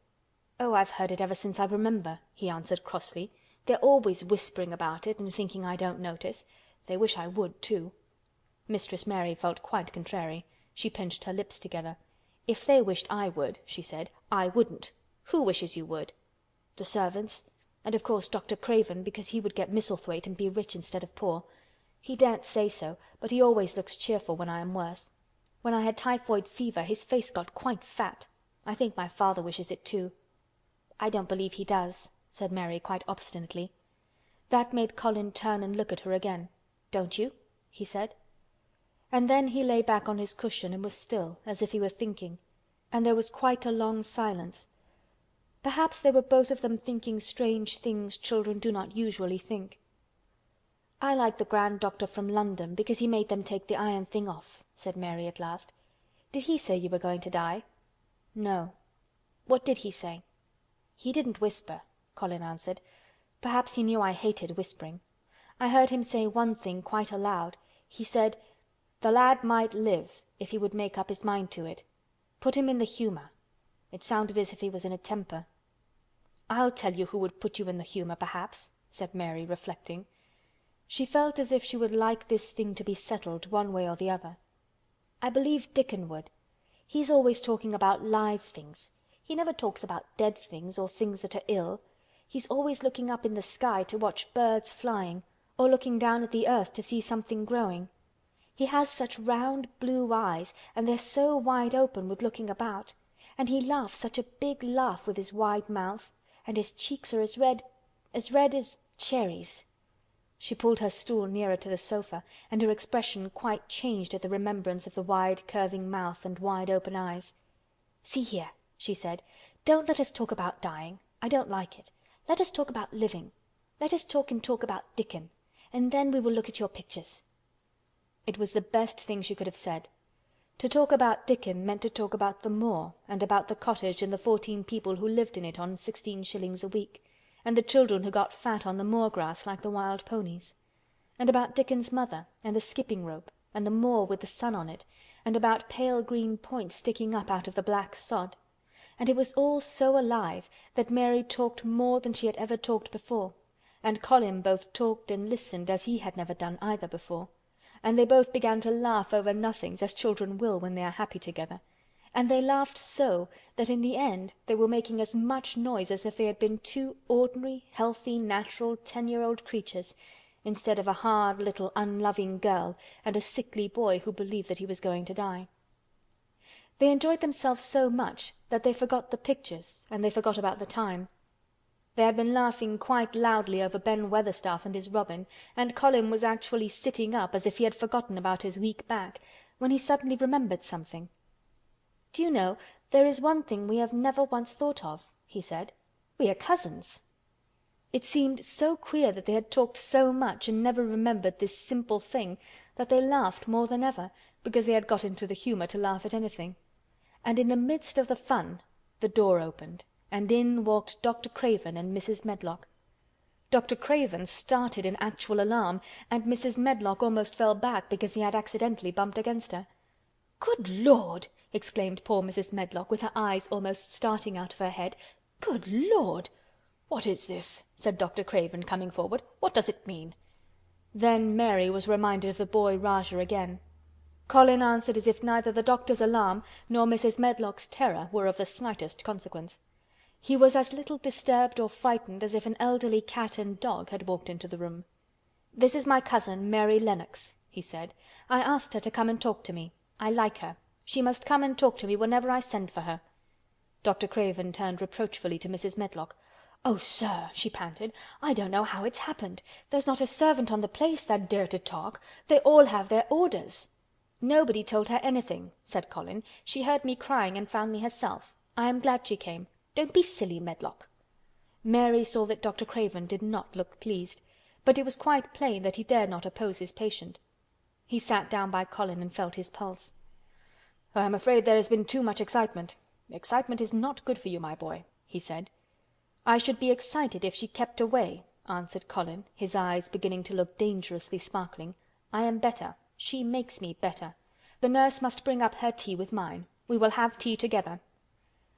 "Oh, I've heard it ever since I remember," he answered crossly. "They're always whispering about it and thinking I don't notice. They wish I would, too." Mistress Mary felt quite contrary. She pinched her lips together. "If they wished I would," she said, "I wouldn't. Who wishes you would?" "The servants. And of course Dr. Craven, because he would get Misselthwaite and be rich instead of poor. He daren't say so, but he always looks cheerful when I am worse. When I had typhoid fever his face got quite fat. I think my father wishes it too." "I don't believe he does," said Mary quite obstinately. That made Colin turn and look at her again. "Don't you?" he said. And then he lay back on his cushion and was still, as if he were thinking. And there was quite a long silence. Perhaps they were both of them thinking strange things children do not usually think. "I like the grand doctor from London because he made them take the iron thing off," said Mary at last. "Did he say you were going to die?" "No." "What did he say?" "He didn't whisper," Colin answered. "Perhaps he knew I hated whispering. I heard him say one thing quite aloud. He said, 'The lad might live if he would make up his mind to it. Put him in the humour.' It sounded as if he was in a temper." "I'll tell you who would put you in the humour, perhaps," said Mary, reflecting. She felt as if she would like this thing to be settled one way or the other. "I believe Dickon would. He's always talking about live things. He never talks about dead things or things that are ill. He's always looking up in the sky to watch birds flying, or looking down at the earth to see something growing. He has such round blue eyes and they're so wide open with looking about, and he laughs such a big laugh with his wide mouth, and his cheeks are as red as cherries." She pulled her stool nearer to the sofa, and her expression quite changed at the remembrance of the wide curving mouth and wide open eyes. "See here," she said, "don't let us talk about dying. I don't like it. Let us talk about living. Let us talk about Dickon, and then we will look at your pictures." It was the best thing she could have said. To talk about Dickon meant to talk about the moor, and about the cottage and the 14 people who lived in it on 16 shillings a week, and the children who got fat on the moor grass like the wild ponies, and about Dickon's mother, and the skipping rope, and the moor with the sun on it, and about pale green points sticking up out of the black sod. And it was all so alive that Mary talked more than she had ever talked before, and Colin both talked and listened as he had never done either before, and they both began to laugh over nothings as children will when they are happy together, and they laughed so that in the end they were making as much noise as if they had been 2 ordinary, healthy, natural 10-year-old creatures, instead of a hard little unloving girl and a sickly boy who believed that he was going to die. They enjoyed themselves so much that they forgot the pictures and they forgot about the time. They had been laughing quite loudly over Ben Weatherstaff and his robin, and Colin was actually sitting up as if he had forgotten about his weak back, when he suddenly remembered something. "Do you know, there is one thing we have never once thought of," he said. "We are cousins." It seemed so queer that they had talked so much and never remembered this simple thing that they laughed more than ever, because they had got into the humour to laugh at anything. And in the midst of the fun the door opened, and in walked Dr. Craven and Mrs. Medlock. Dr. Craven started in actual alarm, and Mrs. Medlock almost fell back because he had accidentally bumped against her. "Good Lord!" exclaimed poor Mrs. Medlock, with her eyes almost starting out of her head. "Good Lord!" "What is this?" said Dr. Craven, coming forward. "What does it mean?" Then Mary was reminded of the boy Rajah again. Colin answered as if neither the doctor's alarm nor Mrs. Medlock's terror were of the slightest consequence. He was as little disturbed or frightened as if an elderly cat and dog had walked into the room. "This is my cousin, Mary Lennox," he said. "I asked her to come and talk to me. I like her. She must come and talk to me whenever I send for her." Dr. Craven turned reproachfully to Mrs. Medlock. "Oh, sir," she panted, "I don't know how it's happened. There's not a servant on the place that dare to talk. They all have their orders." "Nobody told her anything," said Colin. "She heard me crying and found me herself. I am glad she came. Don't be silly, Medlock." Mary saw that Dr. Craven did not look pleased, but it was quite plain that he dared not oppose his patient. He sat down by Colin and felt his pulse. "I am afraid there has been too much excitement. Excitement is not good for you, my boy," he said. "I should be excited if she kept away," answered Colin, his eyes beginning to look dangerously sparkling. "I am better. She makes me better. The nurse must bring up her tea with mine. We will have tea together."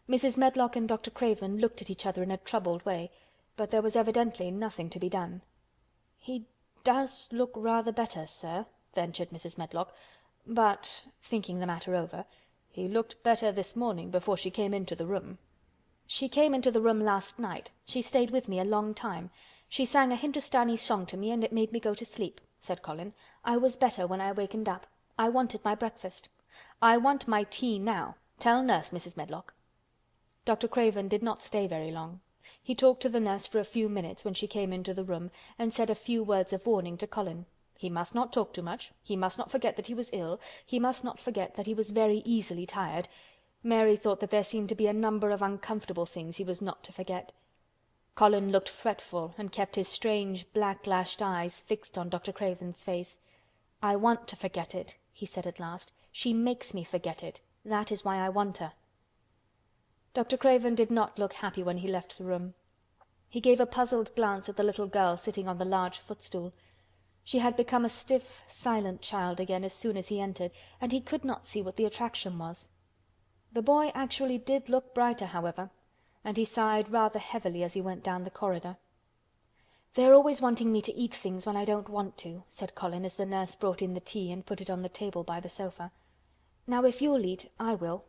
Mrs. Medlock and Dr. Craven looked at each other in a troubled way, but there was evidently nothing to be done. "He does look rather better, sir," ventured Mrs. Medlock, "but," thinking the matter over, "he looked better this morning before she came into the room." "She came into the room last night. She stayed with me a long time. She sang a Hindustani song to me and it made me go to sleep," said Colin. "I was better when I wakened up. I wanted my breakfast. I want my tea now. Tell nurse, Mrs. Medlock." Dr. Craven did not stay very long. He talked to the nurse for a few minutes when she came into the room, and said a few words of warning to Colin. He must not talk too much. He must not forget that he was ill. He must not forget that he was very easily tired. Mary thought that there seemed to be a number of uncomfortable things he was not to forget. Colin looked fretful and kept his strange black-lashed eyes fixed on Dr. Craven's face. "I want to forget it," he said at last. "She makes me forget it. That is why I want her." Dr. Craven did not look happy when he left the room. He gave a puzzled glance at the little girl sitting on the large footstool. She had become a stiff, silent child again as soon as he entered, and he could not see what the attraction was. The boy actually did look brighter, however, and he sighed rather heavily as he went down the corridor. "They're always wanting me to eat things when I don't want to," said Colin, as the nurse brought in the tea and put it on the table by the sofa. "Now if you'll eat, I will.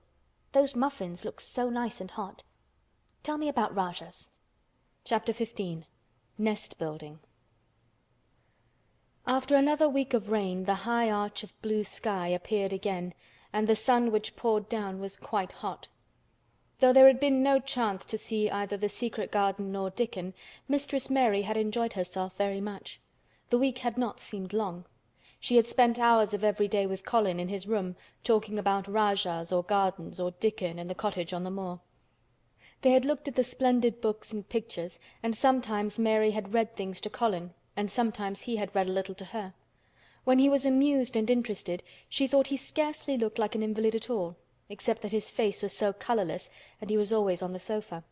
Those muffins look so nice and hot. Tell me about Rajah's." Chapter 15. Nest Building. After another week of rain the high arch of blue sky appeared again, and the sun which poured down was quite hot. Though there had been no chance to see either the secret garden or Dickon, Mistress Mary had enjoyed herself very much. The week had not seemed long. She had spent hours of every day with Colin in his room, talking about Rajahs or gardens or Dickon and the cottage on the moor. They had looked at the splendid books and pictures, and sometimes Mary had read things to Colin, and sometimes he had read a little to her. When he was amused and interested, she thought he scarcely looked like an invalid at all, except that his face was so colourless and he was always on the sofa.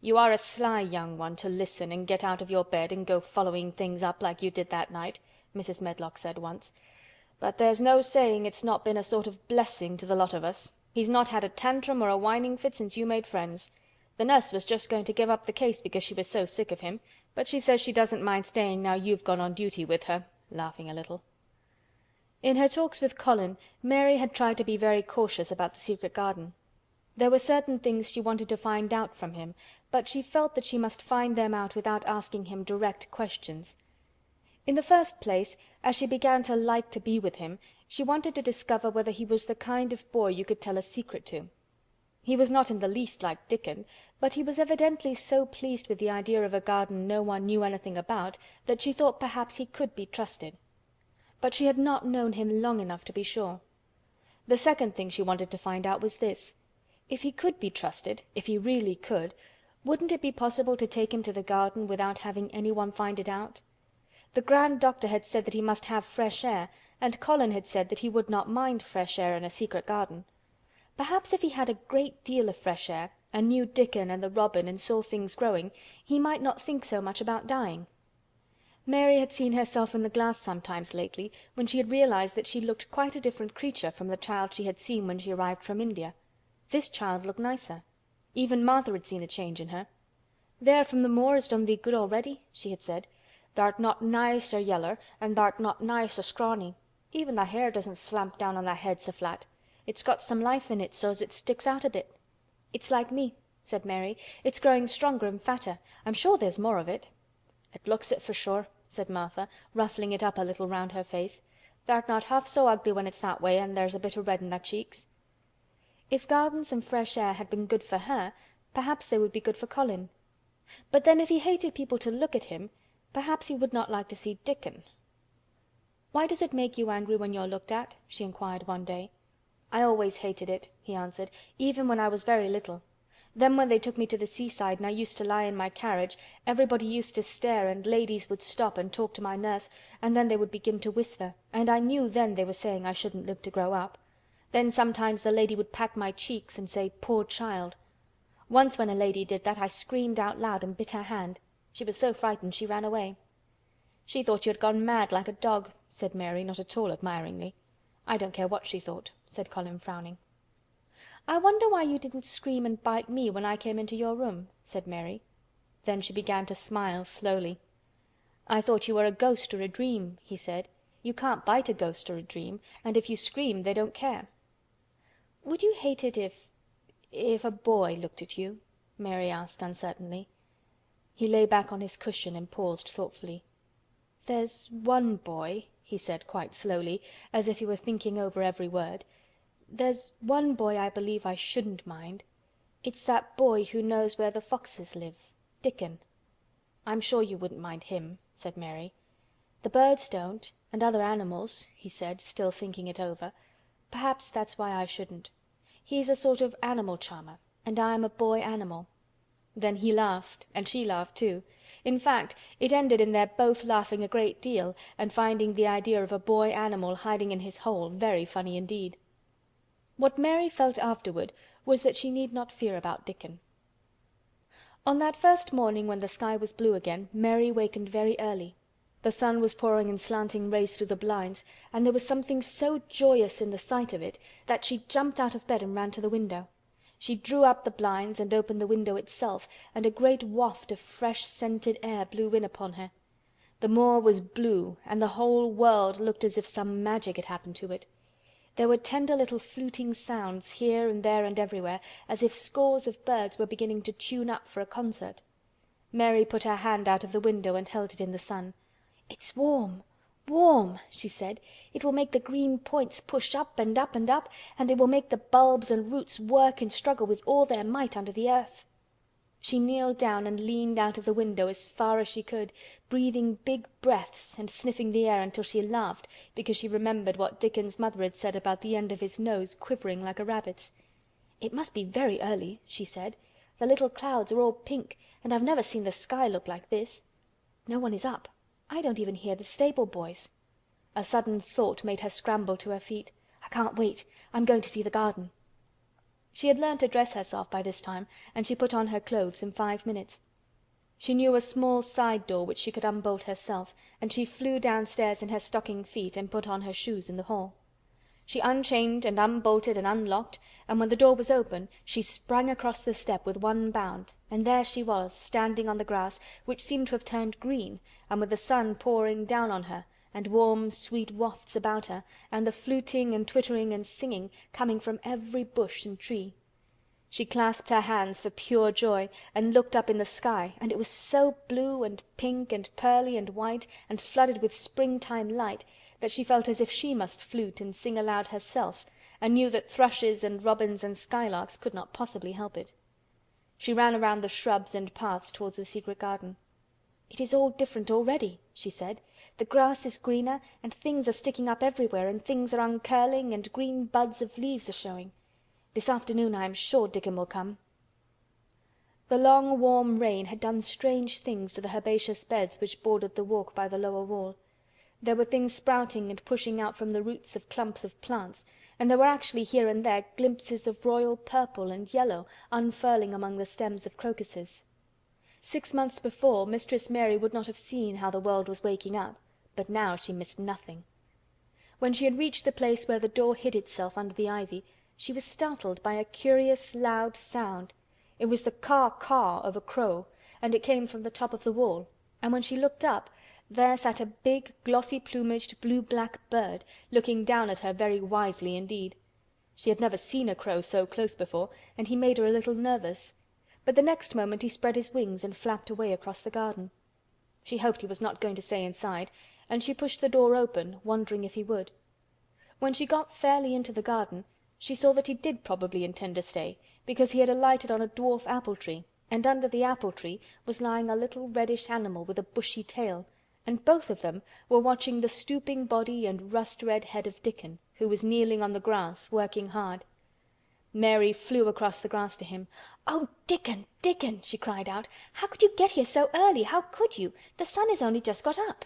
"You are a sly young one to listen and get out of your bed and go following things up like you did that night," Mrs. Medlock said once. "But there's no saying it's not been a sort of blessing to the lot of us. He's not had a tantrum or a whining fit since you made friends. The nurse was just going to give up the case because she was so sick of him, but she says she doesn't mind staying now you've gone on duty with her," laughing a little. In her talks with Colin, Mary had tried to be very cautious about the secret garden. There were certain things she wanted to find out from him, but she felt that she must find them out without asking him direct questions. In the first place, as she began to like to be with him, she wanted to discover whether he was the kind of boy you could tell a secret to. He was not in the least like Dickon, but he was evidently so pleased with the idea of a garden no one knew anything about that she thought perhaps he could be trusted. But she had not known him long enough to be sure. The second thing she wanted to find out was this: if he could be trusted, if he really could, wouldn't it be possible to take him to the garden without having anyone find it out? The grand doctor had said that he must have fresh air, and Colin had said that he would not mind fresh air in a secret garden. Perhaps if he had a great deal of fresh air, and knew Dickon and the robin and saw things growing, he might not think so much about dying. Mary had seen herself in the glass sometimes lately, when she had realized that she looked quite a different creature from the child she had seen when she arrived from India. This child looked nicer. Even Martha had seen a change in her. "There from the moor has done thee good already," she had said. "Thou'rt not nigh so yeller, and thou'rt not nigh so scrawny. Even thy hair doesn't slamp down on thy head so flat. It's got some life in it so's it sticks out a bit." "It's like me," said Mary. "It's growing stronger and fatter. I'm sure there's more of it." "It looks it for sure," said Martha, ruffling it up a little round her face. "Thou'rt not half so ugly when it's that way and there's a bit o' red in thy cheeks." If gardens and fresh air had been good for her, perhaps they would be good for Colin. But then if he hated people to look at him, perhaps he would not like to see Dickon. "Why does it make you angry when you're looked at?" she inquired one day. "I always hated it," he answered, "even when I was very little. Then when they took me to the seaside and I used to lie in my carriage, everybody used to stare and ladies would stop and talk to my nurse, and then they would begin to whisper, and I knew then they were saying I shouldn't live to grow up. Then sometimes the lady would pat my cheeks and say 'Poor child.' Once when a lady did that I screamed out loud and bit her hand. She was so frightened she ran away." "She thought you had gone mad like a dog," said Mary, not at all admiringly. "I don't care what she thought," said Colin, frowning. "I wonder why you didn't scream and bite me when I came into your room," said Mary. Then she began to smile slowly. "I thought you were a ghost or a dream," he said. "You can't bite a ghost or a dream, and if you scream they don't care." "Would you hate it if a boy looked at you?" Mary asked uncertainly. He lay back on his cushion and paused thoughtfully. "There's one boy," he said quite slowly, as if he were thinking over every word. "There's one boy I believe I shouldn't mind. It's that boy who knows where the foxes live, Dickon." "I'm sure you wouldn't mind him," said Mary. "The birds don't, and other animals," he said, still thinking it over. "Perhaps that's why I shouldn't. He's a sort of animal charmer, and I'm a boy animal." Then he laughed, and she laughed too. In fact, it ended in their both laughing a great deal and finding the idea of a boy animal hiding in his hole very funny indeed. What Mary felt afterward was that she need not fear about Dickon. On that first morning when the sky was blue again, Mary wakened very early. The sun was pouring in slanting rays through the blinds, and there was something so joyous in the sight of it that she jumped out of bed and ran to the window. She drew up the blinds and opened the window itself, and a great waft of fresh scented air blew in upon her. The moor was blue, and the whole world looked as if some magic had happened to it. There were tender little fluting sounds here and there and everywhere, as if scores of birds were beginning to tune up for a concert. Mary put her hand out of the window and held it in the sun. "It's warm, warm," she said. "It will make the green points push up and up and up, and it will make the bulbs and roots work and struggle with all their might under the earth." She kneeled down and leaned out of the window as far as she could, breathing big breaths and sniffing the air until she laughed because she remembered what Dickon's mother had said about the end of his nose quivering like a rabbit's. "It must be very early," she said. "The little clouds are all pink, and I've never seen the sky look like this. No one is up. I don't even hear the stable boys." A sudden thought made her scramble to her feet. "I can't wait. I'm going to see the garden." She had learned to dress herself by this time, and she put on her clothes in 5 minutes. She knew a small side door which she could unbolt herself, and she flew downstairs in her stocking feet and put on her shoes in the hall. She unchained and unbolted and unlocked, and when the door was open she sprang across the step with one bound, and there she was, standing on the grass, which seemed to have turned green, and with the sun pouring down on her, and warm sweet wafts about her, and the fluting and twittering and singing coming from every bush and tree. She clasped her hands for pure joy and looked up in the sky, and it was so blue and pink and pearly and white and flooded with springtime light that she felt as if she must flute and sing aloud herself, and knew that thrushes and robins and skylarks could not possibly help it. She ran around the shrubs and paths towards the secret garden. "It is all different already," she said. "The grass is greener, and things are sticking up everywhere, and things are uncurling, and green buds of leaves are showing. This afternoon I am sure Dickon will come." The long warm rain had done strange things to the herbaceous beds which bordered the walk by the lower wall. There were things sprouting and pushing out from the roots of clumps of plants, and there were actually here and there glimpses of royal purple and yellow unfurling among the stems of crocuses. 6 months before, Mistress Mary would not have seen how the world was waking up, but now she missed nothing. When she had reached the place where the door hid itself under the ivy, she was startled by a curious loud sound. It was the caw-caw of a crow, and it came from the top of the wall, and when she looked up, there sat a big, glossy-plumaged, blue-black bird, looking down at her very wisely indeed. She had never seen a crow so close before, and he made her a little nervous. But the next moment he spread his wings and flapped away across the garden. She hoped he was not going to stay inside, and she pushed the door open, wondering if he would. When she got fairly into the garden, she saw that he did probably intend to stay, because he had alighted on a dwarf apple tree, and under the apple tree was lying a little reddish animal with a bushy tail, and both of them were watching the stooping body and rust-red head of Dickon, who was kneeling on the grass, working hard. Mary flew across the grass to him. "Oh, Dickon, Dickon!" she cried out. "How could you get here so early? How could you? The sun has only just got up."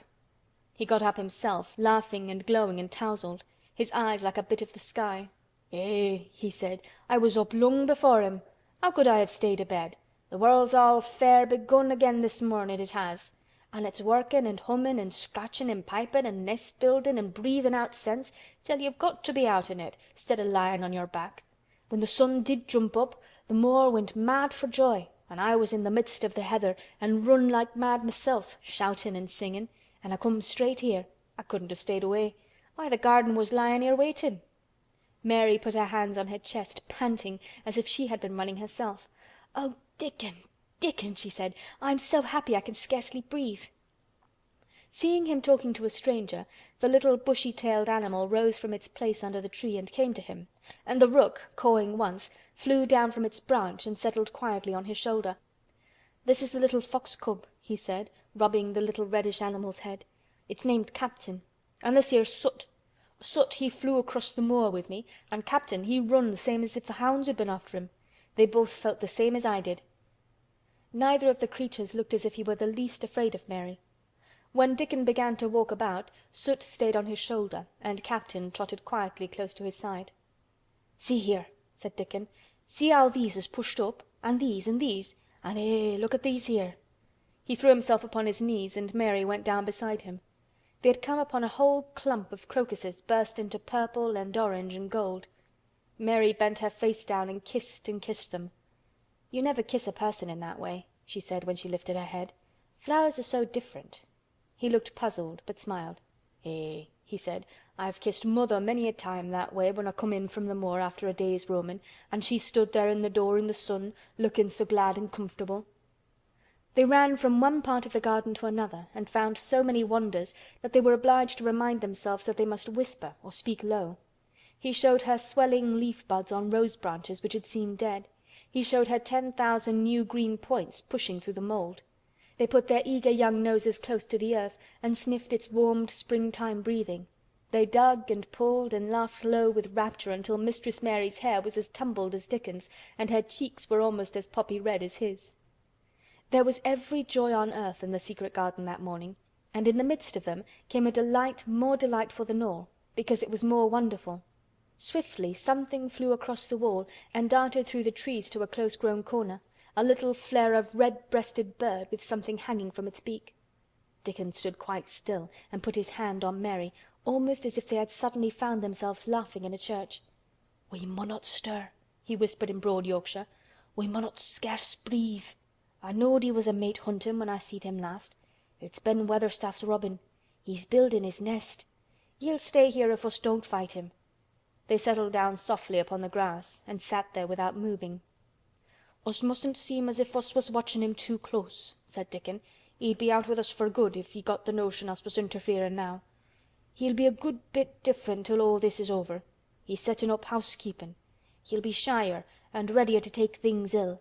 He got up himself, laughing and glowing and tousled, his eyes like a bit of the sky. "Eh," he said, "I was up long before him. How could I have stayed abed? The world's all fair begun again this mornin', it has. An' it's workin' and hummin' and scratchin' and pipin' and nest buildin' and breathin' out sense till you've got to be out in it, 'stead o' lyin' on your back. When the sun did jump up, the moor went mad for joy, and I was in the midst of the heather and run like mad myself, shoutin' and singin', and I come straight here. I couldn't have stayed away. Why, the garden was lyin' here waitin'." Mary put her hands on her chest, panting as if she had been running herself. "Oh, Dickon, Dickon," she said, "I'm so happy I can scarcely breathe." Seeing him talking to a stranger, the little bushy-tailed animal rose from its place under the tree and came to him, and the rook, cawing once, flew down from its branch and settled quietly on his shoulder. "This is the little fox cub," he said, rubbing the little reddish animal's head. "It's named Captain. And this here's Soot. Soot he flew across the moor with me, and Captain he run the same as if the hounds had been after him. They both felt the same as I did." Neither of the creatures looked as if he were the least afraid of Mary. When Dickon began to walk about, Soot stayed on his shoulder, and Captain trotted quietly close to his side. "See here," said Dickon. "See how these is pushed up, and these, and look at these here." He threw himself upon his knees, and Mary went down beside him. They had come upon a whole clump of crocuses burst into purple and orange and gold. Mary bent her face down and kissed them. "You never kiss a person in that way," she said when she lifted her head. "Flowers are so different." He looked puzzled, but smiled. "Eh," he said, "I've kissed mother many a time that way when I come in from the moor after a day's roamin', and she stood there in the door in the sun, looking so glad and comfortable." They ran from one part of the garden to another and found so many wonders that they were obliged to remind themselves that they must whisper or speak low. He showed her swelling leaf buds on rose branches which had seemed dead. He showed her 10,000 new green points pushing through the mould. They put their eager young noses close to the earth and sniffed its warmed springtime breathing. They dug and pulled and laughed low with rapture until Mistress Mary's hair was as tumbled as Dickon's and her cheeks were almost as poppy red as his. There was every joy on earth in the secret garden that morning, and in the midst of them came a delight more delightful than all, because it was more wonderful. Swiftly something flew across the wall and darted through the trees to a close-grown corner, a little flare of red-breasted bird with something hanging from its beak. Dickon stood quite still and put his hand on Mary, almost as if they had suddenly found themselves laughing in a church. "We munnot stir," he whispered in broad Yorkshire. "We munnot scarce breathe. I knowed he was a mate huntin' when I seed him last. It's Ben Weatherstaff's robin. He's building his nest. He'll stay here if us don't fight him." They settled down softly upon the grass and sat there without moving. "Us mustn't seem as if us was watchin' him too close," said Dickon. "He'd be out with us for good if he got the notion us was interferin' now. He'll be a good bit different till all this is over. He's settin' up housekeepin'. He'll be shyer and readier to take things ill.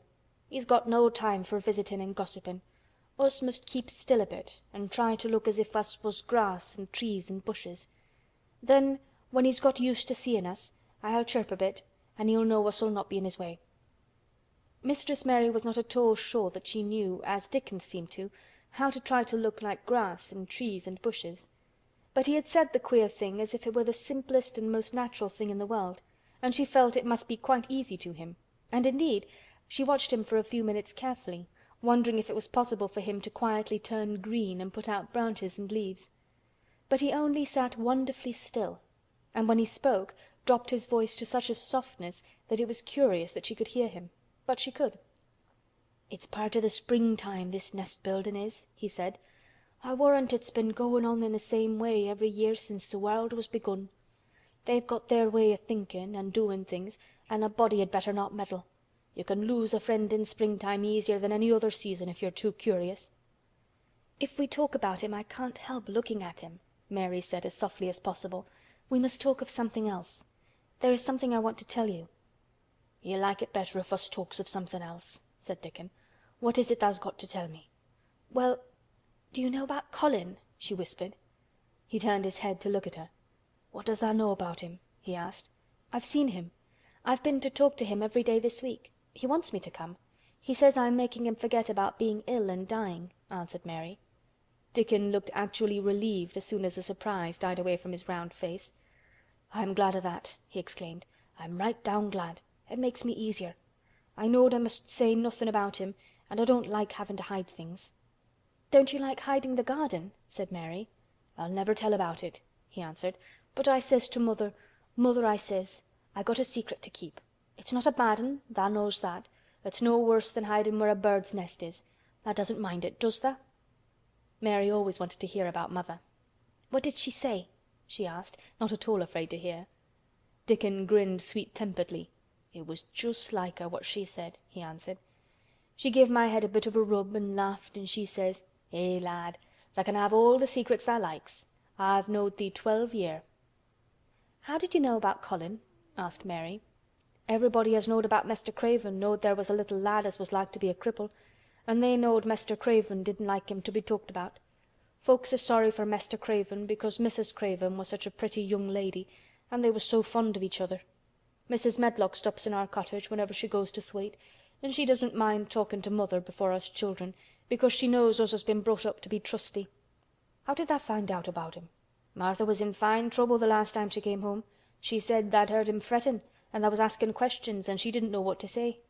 He's got no time for visitin' and gossipin'. Us must keep still a bit and try to look as if us was grass and trees and bushes. Then, when he's got used to seein' us, I'll chirp a bit and he'll know us'll not be in his way." Mistress Mary was not at all sure that she knew, as Dickon seemed to, how to try to look like grass and trees and bushes. But he had said the queer thing as if it were the simplest and most natural thing in the world, and she felt it must be quite easy to him, and indeed she watched him for a few minutes carefully, wondering if it was possible for him to quietly turn green and put out branches and leaves. But he only sat wonderfully still, and when he spoke dropped his voice to such a softness that it was curious that she could hear him. But she could. "It's part o' the springtime, this nest buildin' is," he said. "I warrant it's been goin' on in the same way every year since the world was begun. They've got their way o' thinkin' and doin' things and a body had better not meddle. You can lose a friend in springtime easier than any other season if you're too curious." "If we talk about him I can't help looking at him," Mary said as softly as possible. "We must talk of something else. There is something I want to tell you." "He'll like it better if us talks of something else," said Dickon. "What is it tha's got to tell me?" "Well, do you know about Colin?" she whispered. He turned his head to look at her. "What does tha know about him?" he asked. "I've seen him. I've been to talk to him every day this week. He wants me to come. He says I'm making him forget about being ill and dying," answered Mary. Dickon looked actually relieved as soon as the surprise died away from his round face. "I'm glad o' that," he exclaimed. "I'm right down glad. It makes me easier. I knowed I must say nothin' about him, and I don't like havin' to hide things." "Don't you like hiding the garden?" said Mary. "I'll never tell about it," he answered. "But I says to mother, 'Mother,' I says, 'I got a secret to keep. It's not a bad un, tha knows that. It's no worse than hiding where a bird's nest is. Tha doesn't mind it, does tha?'" Mary always wanted to hear about mother. "What did she say?" she asked, not at all afraid to hear. Dickon grinned sweet-temperedly. "It was just like her what she said," he answered. "She give my head a bit of a rub and laughed and she says, 'Eh, lad, tha can have all the secrets tha likes. I've knowed thee 12 year.'" "How did you know about Colin?" asked Mary. "Everybody as knowed about Mester Craven knowed there was a little lad as was like to be a cripple, and they knowed Mester Craven didn't like him to be talked about. Folks is sorry for Mester Craven because Mrs. Craven was such a pretty young lady and they was so fond of each other. Mrs. Medlock stops in our cottage whenever she goes to Thwaite, and she doesn't mind talking to mother before us children because she knows us has been brought up to be trusty. How did tha find out about him? Martha was in fine trouble the last time she came home. She said tha'd heard him frettin' and tha was asking questions and she didn't know what to say."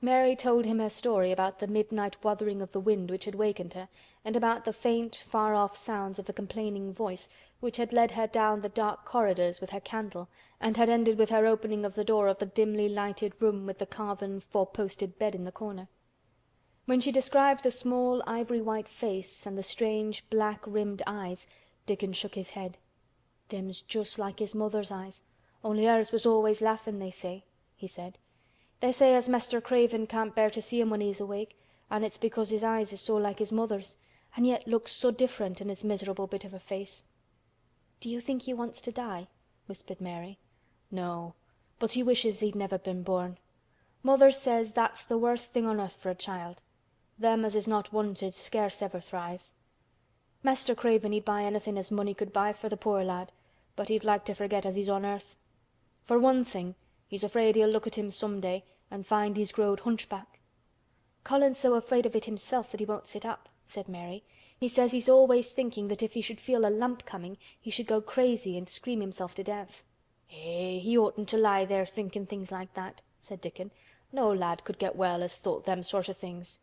Mary told him her story about the midnight wuthering of the wind which had wakened her, and about the faint, far-off sounds of the complaining voice which had led her down the dark corridors with her candle, and had ended with her opening of the door of the dimly lighted room with the carven four-posted bed in the corner. When she described the small ivory-white face and the strange black-rimmed eyes, Dickon shook his head. "Them's just like his mother's eyes, only hers was always laughin', they say," he said. "They say as Mester Craven can't bear to see him when he's awake, and it's because his eyes is so like his mother's, and yet looks so different in his miserable bit of a face." "Do you think he wants to die?" whispered Mary. "No, but he wishes he'd never been born. Mother says that's the worst thing on earth for a child. Them as is not wanted scarce ever thrives. Mester Craven he'd buy anything as money could buy for the poor lad, but he'd like to forget as he's on earth. For one thing, he's afraid he'll look at him some day and find he's growed hunchback." "Colin's so afraid of it himself that he won't sit up," said Mary. "He says he's always thinking that if he should feel a lump coming he should go crazy and scream himself to death." "Eh, he oughtn't to lie there thinking things like that," said Dickon. "No lad could get well as thought them sort of things."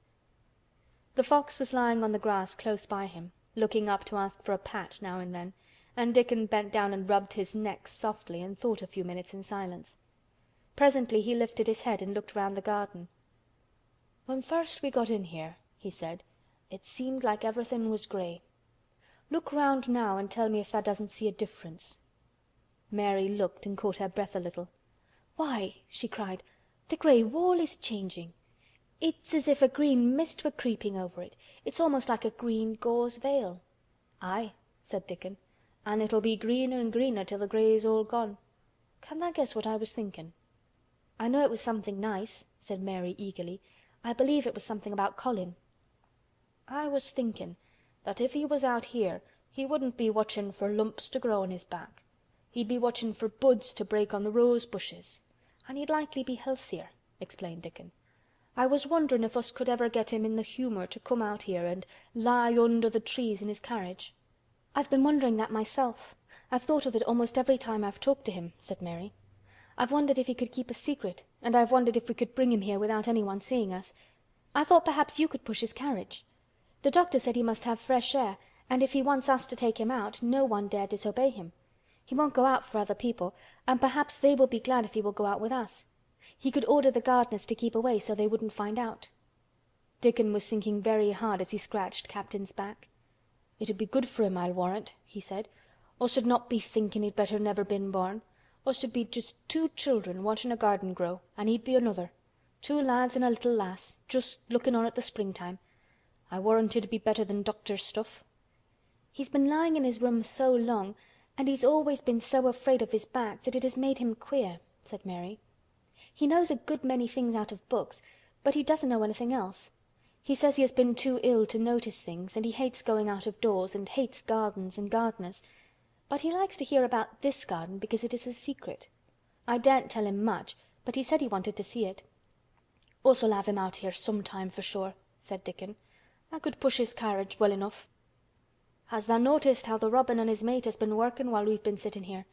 The fox was lying on the grass close by him, looking up to ask for a pat now and then, and Dickon bent down and rubbed his neck softly and thought a few minutes in silence. Presently he lifted his head and looked round the garden. "When first we got in here," he said, "it seemed like everything was grey. Look round now and tell me if thou doesn't see a difference." Mary looked and caught her breath a little. "Why," she cried, "the grey wall is changing. It's as if a green mist were creeping over it. It's almost like a green gauze veil." "Aye," said Dickon, "and it'll be greener and greener till the grey's all gone. Can tha guess what I was thinking?" "I know it was something nice," said Mary eagerly. "I believe it was something about Colin." "I was thinking that if he was out here he wouldn't be watching for lumps to grow on his back. He'd be watching for buds to break on the rose bushes. And he'd likely be healthier," explained Dickon. "I was wondering if us could ever get him in the humour to come out here and lie under the trees in his carriage." "I've been wondering that myself. I've thought of it almost every time I've talked to him," said Mary. "I've wondered if he could keep a secret, and I've wondered if we could bring him here without anyone seeing us. I thought perhaps you could push his carriage. The doctor said he must have fresh air, and if he wants us to take him out, no one dare disobey him. He won't go out for other people, and perhaps they will be glad if he will go out with us. He could order the gardeners to keep away so they wouldn't find out." Dickon was thinking very hard as he scratched Captain's back. "It'd be good for him, I'll warrant," he said. "Us'd not be thinking he'd better never been born. Us'd be just two children watching a garden grow, and he'd be another. Two lads and a little lass, just looking on at the springtime. I warrant it'd be better than doctor's stuff." "He's been lying in his room so long, and he's always been so afraid of his back that it has made him queer," said Mary. "He knows a good many things out of books, but he doesn't know anything else. He says he has been too ill to notice things, and he hates going out of doors and hates gardens and gardeners. But he likes to hear about this garden because it is a secret. I daren't tell him much, but he said he wanted to see it." "Us'll have him out here some time for sure," said Dickon. "I could push his carriage well enough. Has tha noticed how the robin and his mate has been working while we've been sitting here?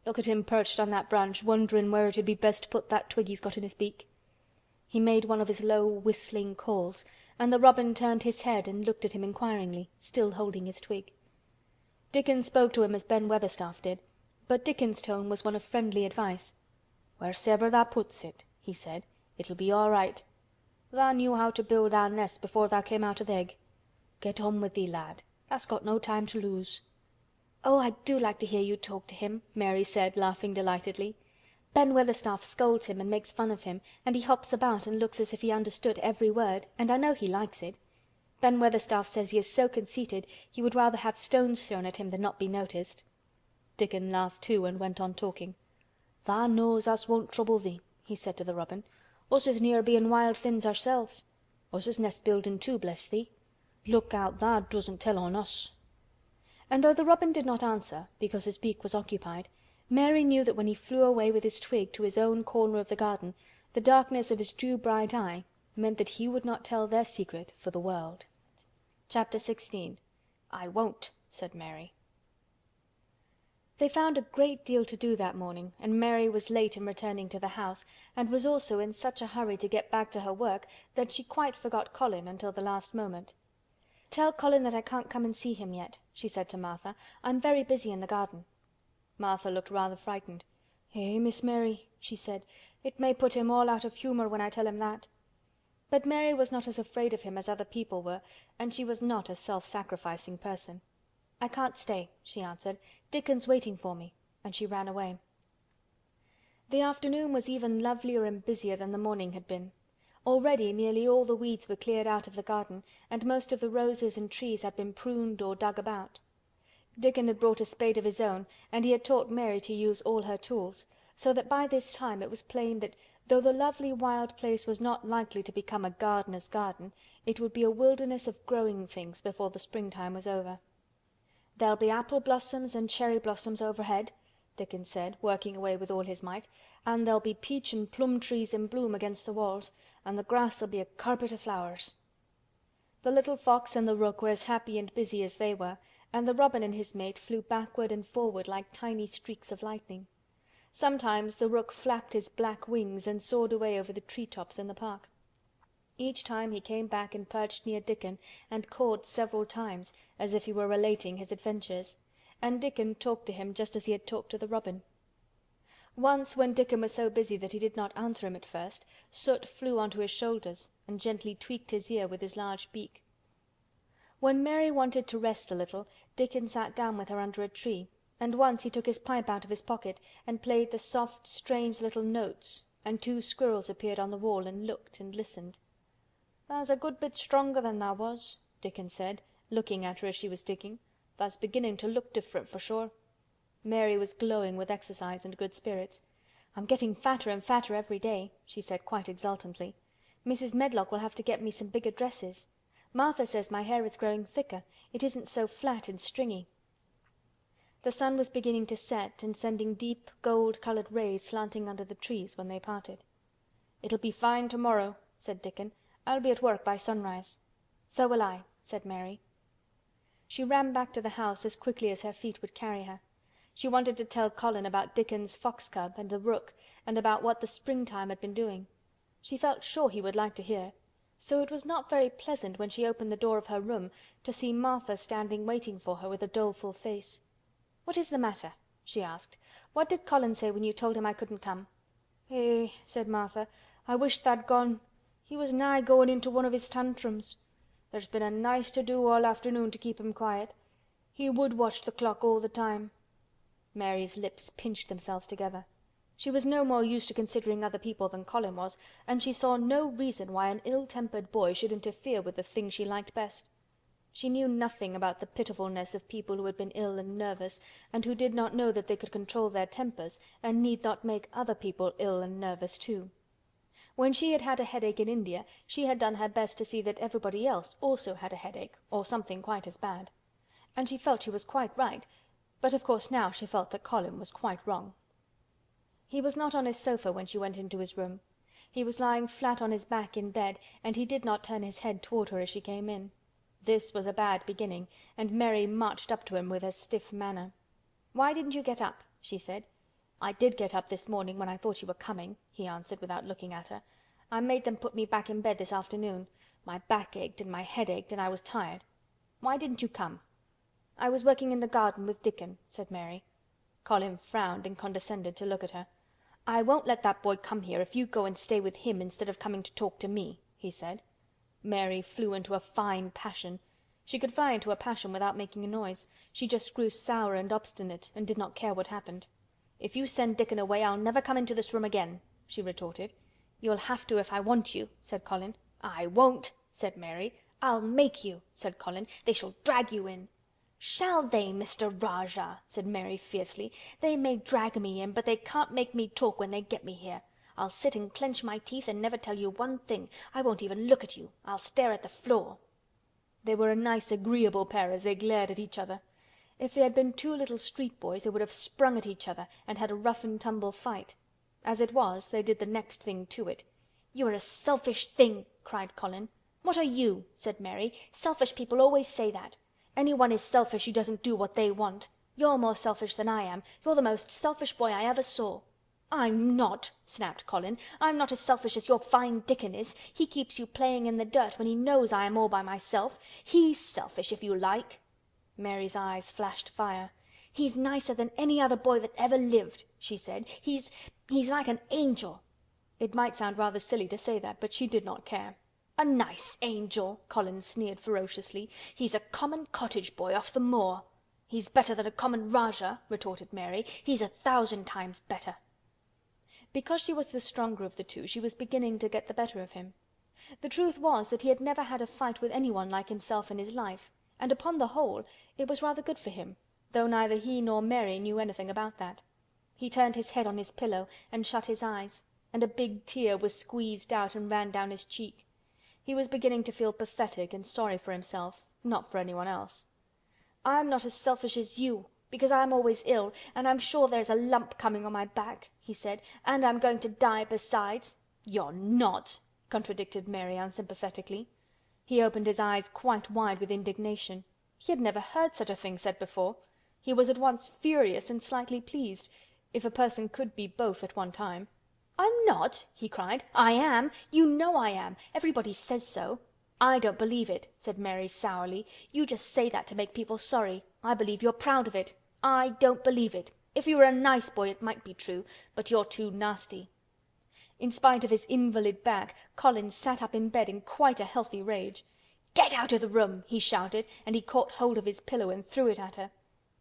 Look at him perched on that branch wondering where it'd be best to put that twig he's got in his beak." He made one of his low whistling calls, and the robin turned his head and looked at him inquiringly, still holding his twig. Dickon spoke to him as Ben Weatherstaff did, but Dickon's tone was one of friendly advice. "Wheresoever tha puts it," he said, "it'll be all right. Tha knew how to build tha nest before tha came out o' th' egg. Get on with thee, lad. Tha's got no time to lose." "Oh, I do like to hear you talk to him," Mary said, laughing delightedly. "Ben Weatherstaff scolds him and makes fun of him, and he hops about and looks as if he understood every word, and I know he likes it. Ben Weatherstaff says he is so conceited he would rather have stones thrown at him than not be noticed." Dickon laughed too and went on talking. "Tha knows us won't trouble thee," he said to the robin. "Us is near being wild things ourselves. Us is nest building too, bless thee. Look out tha doesn't tell on us." And though the robin did not answer, because his beak was occupied, Mary knew that when he flew away with his twig to his own corner of the garden, the darkness of his dew-bright eye meant that he would not tell their secret for the world. Chapter 16. "I won't," said Mary. They found a great deal to do that morning, and Mary was late in returning to the house, and was also in such a hurry to get back to her work that she quite forgot Colin until the last moment. "Tell Colin that I can't come and see him yet," she said to Martha. "I'm very busy in the garden." Martha looked rather frightened. "Eh, Miss Mary," she said, "it may put him all out of humour when I tell him that." But Mary was not as afraid of him as other people were, and she was not a self-sacrificing person. "I can't stay," she answered. "Dickon's waiting for me," and she ran away. The afternoon was even lovelier and busier than the morning had been. Already nearly all the weeds were cleared out of the garden, and most of the roses and trees had been pruned or dug about. Dickon had brought a spade of his own, and he had taught Mary to use all her tools, so that by this time it was plain that Though the lovely wild place was not likely to become a gardener's garden, it would be a wilderness of growing things before the springtime was over. "There'll be apple blossoms and cherry blossoms overhead," Dickon said, working away with all his might, "and there'll be peach and plum trees in bloom against the walls, and the grass'll be a carpet o' flowers." The little fox and the rook were as happy and busy as they were, and the robin and his mate flew backward and forward like tiny streaks of lightning. Sometimes the rook flapped his black wings and soared away over the tree tops in the park. Each time he came back and perched near Dickon and cawed several times, as if he were relating his adventures, and Dickon talked to him just as he had talked to the robin. Once, when Dickon was so busy that he did not answer him at first, Soot flew onto his shoulders and gently tweaked his ear with his large beak. When Mary wanted to rest a little, Dickon sat down with her under a tree, and once he took his pipe out of his pocket and played the soft, strange little notes, and 2 squirrels appeared on the wall and looked and listened. "Tha's a good bit stronger than tha' was," Dickon said, looking at her as she was digging. "Tha's beginning to look different for sure." Mary was glowing with exercise and good spirits. "I'm getting fatter and fatter every day," she said quite exultantly. "Mrs. Medlock will have to get me some bigger dresses. Martha says my hair is growing thicker. It isn't so flat and stringy." The sun was beginning to set and sending deep gold-colored rays slanting under the trees when they parted. "It'll be fine tomorrow," said Dickon. "I'll be at work by sunrise." "So will I," said Mary. She ran back to the house as quickly as her feet would carry her. She wanted to tell Colin about Dickon's fox cub and the rook, and about what the springtime had been doing. She felt sure he would like to hear. So it was not very pleasant when she opened the door of her room to see Martha standing waiting for her with a doleful face. "What is the matter?" she asked. "What did Colin say when you told him I couldn't come?" "Eh," said Martha, "I wish tha'd gone. He was nigh going into one of his tantrums. There's been a nice to do all afternoon to keep him quiet. He would watch the clock all the time." Mary's lips pinched themselves together. She was no more used to considering other people than Colin was, and she saw no reason why an ill-tempered boy should interfere with the thing she liked best. She knew nothing about the pitifulness of people who had been ill and nervous, and who did not know that they could control their tempers and need not make other people ill and nervous too. When she had had a headache in India, she had done her best to see that everybody else also had a headache, or something quite as bad. And she felt she was quite right, but of course now she felt that Colin was quite wrong. He was not on his sofa when she went into his room. He was lying flat on his back in bed, and he did not turn his head toward her as she came in. This was a bad beginning, and Mary marched up to him with a stiff manner. "Why didn't you get up?" she said. "I did get up this morning when I thought you were coming," he answered without looking at her. "I made them put me back in bed this afternoon. My back ached and my head ached and I was tired. Why didn't you come?" "I was working in the garden with Dickon," said Mary. Colin frowned and condescended to look at her. "I won't let that boy come here if you go and stay with him instead of coming to talk to me," he said. Mary flew into a fine passion. She could fly into a passion without making a noise. She just grew sour and obstinate and did not care what happened. "If you send Dickon away I'll never come into this room again," she retorted. "You'll have to if I want you," said Colin. "I won't," said Mary. "I'll make you," said Colin. "They shall drag you in." "Shall they, Mr. Rajah?" said Mary fiercely. "They may drag me in, but they can't make me talk when they get me here. I'll sit and clench my teeth and never tell you one thing. I won't even look at you. I'll stare at the floor." They were a nice, agreeable pair as they glared at each other. If they had been 2 little street boys they would have sprung at each other and had a rough-and-tumble fight. As it was, they did the next thing to it. "You're a selfish thing!" cried Colin. "What are you?" said Mary. "Selfish people always say that. Anyone is selfish who doesn't do what they want. You're more selfish than I am. You're the most selfish boy I ever saw." "I'm not," snapped Colin. "I'm not as selfish as your fine Dickon is. He keeps you playing in the dirt when he knows I am all by myself. He's selfish, if you like." Mary's eyes flashed fire. "He's nicer than any other boy that ever lived," she said. He's like an angel." It might sound rather silly to say that, but she did not care. "A nice angel!" Colin sneered ferociously. "He's a common cottage boy off the moor." "He's better than a common Rajah," retorted Mary. "He's 1,000 times better." Because she was the stronger of the two, she was beginning to get the better of him. The truth was that he had never had a fight with anyone like himself in his life, and upon the whole it was rather good for him, though neither he nor Mary knew anything about that. He turned his head on his pillow and shut his eyes. and a big tear was squeezed out and ran down his cheek. He was beginning to feel pathetic and sorry for himself, not for anyone else. "I'm not as selfish as you, because I'm always ill, and I'm sure there's a lump coming on my back," he said, "and I'm going to die besides." "You're not," contradicted Mary unsympathetically. He opened his eyes quite wide with indignation. He had never heard such a thing said before. He was at once furious and slightly pleased, if a person could be both at one time. "I'm not!" he cried. "I am! You know I am! Everybody says so." "I don't believe it," said Mary sourly. "You just say that to make people sorry. I believe you're proud of it. I don't believe it. If you were a nice boy it might be true, but you're too nasty." In spite of his invalid back, Colin sat up in bed in quite a healthy rage. "Get out of the room!" he shouted, and he caught hold of his pillow and threw it at her.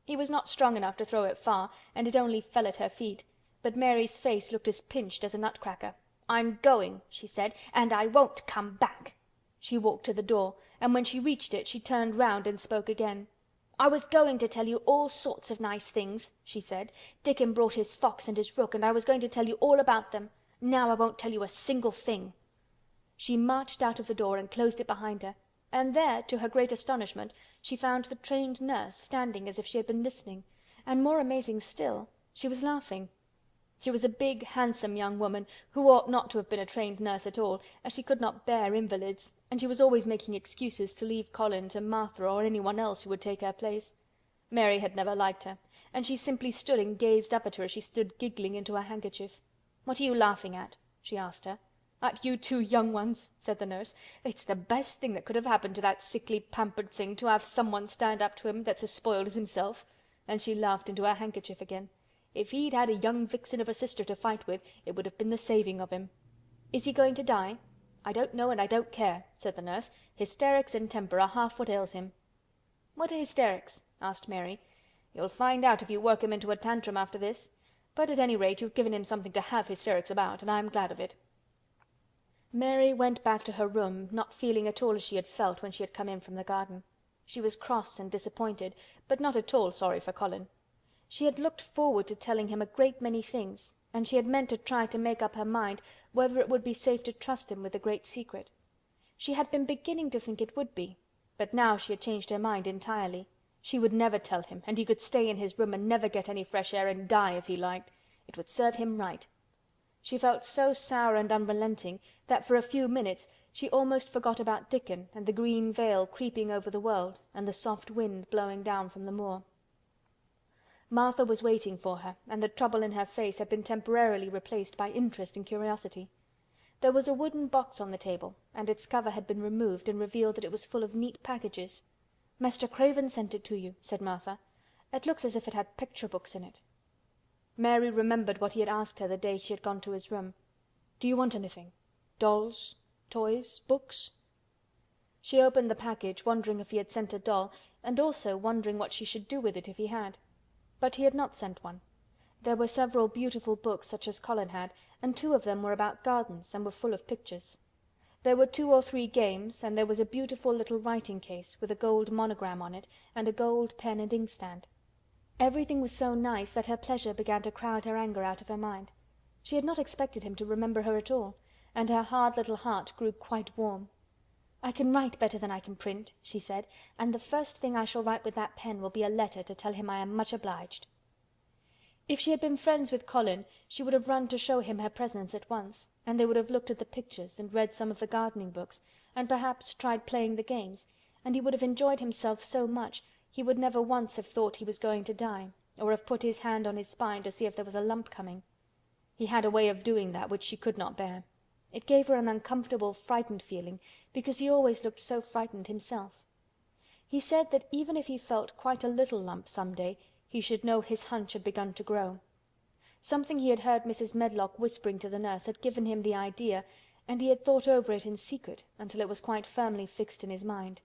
He was not strong enough to throw it far, and it only fell at her feet, but Mary's face looked as pinched as a nutcracker. "I'm going," she said, "and I won't come back." She walked to the door, and when she reached it she turned round and spoke again. "I was going to tell you all sorts of nice things," she said. "Dickon brought his fox and his rook, and I was going to tell you all about them. Now I won't tell you a single thing." She marched out of the door and closed it behind her, and there, to her great astonishment, she found the trained nurse standing as if she had been listening, and more amazing still, she was laughing. She was a big, handsome young woman who ought not to have been a trained nurse at all, as she could not bear invalids, and she was always making excuses to leave Colin to Martha or anyone else who would take her place. Mary had never liked her, and she simply stood and gazed up at her as she stood giggling into her handkerchief. "What are you laughing at?" she asked her. "At you two young ones," said the nurse. "It's the best thing that could have happened to that sickly, pampered thing to have someone stand up to him that's as spoiled as himself." And she laughed into her handkerchief again. "If he'd had a young vixen of a sister to fight with, it would have been the saving of him." "Is he going to die?" "I don't know and I don't care," said the nurse. "Hysterics and temper are half what ails him." "What are hysterics?" asked Mary. "You'll find out if you work him into a tantrum after this. But at any rate you've given him something to have hysterics about, and I'm glad of it." Mary went back to her room, not feeling at all as she had felt when she had come in from the garden. She was cross and disappointed, but not at all sorry for Colin. She had looked forward to telling him a great many things, and she had meant to try to make up her mind whether it would be safe to trust him with a great secret. She had been beginning to think it would be, but now she had changed her mind entirely. She would never tell him, and he could stay in his room and never get any fresh air and die if he liked. It would serve him right. She felt so sour and unrelenting that for a few minutes she almost forgot about Dickon and the green veil creeping over the world and the soft wind blowing down from the moor. Martha was waiting for her, and the trouble in her face had been temporarily replaced by interest and curiosity. There was a wooden box on the table, and its cover had been removed and revealed that it was full of neat packages. "Mr. Craven sent it to you," said Martha. "It looks as if it had picture books in it." Mary remembered what he had asked her the day she had gone to his room. "Do you want anything? Dolls? Toys? Books?" She opened the package, wondering if he had sent a doll, and also wondering what she should do with it if he had. But he had not sent one. There were several beautiful books such as Colin had, and 2 of them were about gardens and were full of pictures. There were 2 or 3 games, and there was a beautiful little writing case with a gold monogram on it and a gold pen and inkstand. Everything was so nice that her pleasure began to crowd her anger out of her mind. She had not expected him to remember her at all, and her hard little heart grew quite warm. "I can write better than I can print," she said, "and the first thing I shall write with that pen will be a letter to tell him I am much obliged." If she had been friends with Colin, she would have run to show him her presents at once, and they would have looked at the pictures and read some of the gardening books, and perhaps tried playing the games, and he would have enjoyed himself so much he would never once have thought he was going to die, or have put his hand on his spine to see if there was a lump coming. He had a way of doing that which she could not bear. It gave her an uncomfortable, frightened feeling, because he always looked so frightened himself. He said that even if he felt quite a little lump some day, he should know his hunch had begun to grow. Something he had heard Mrs. Medlock whispering to the nurse had given him the idea, and he had thought over it in secret until it was quite firmly fixed in his mind.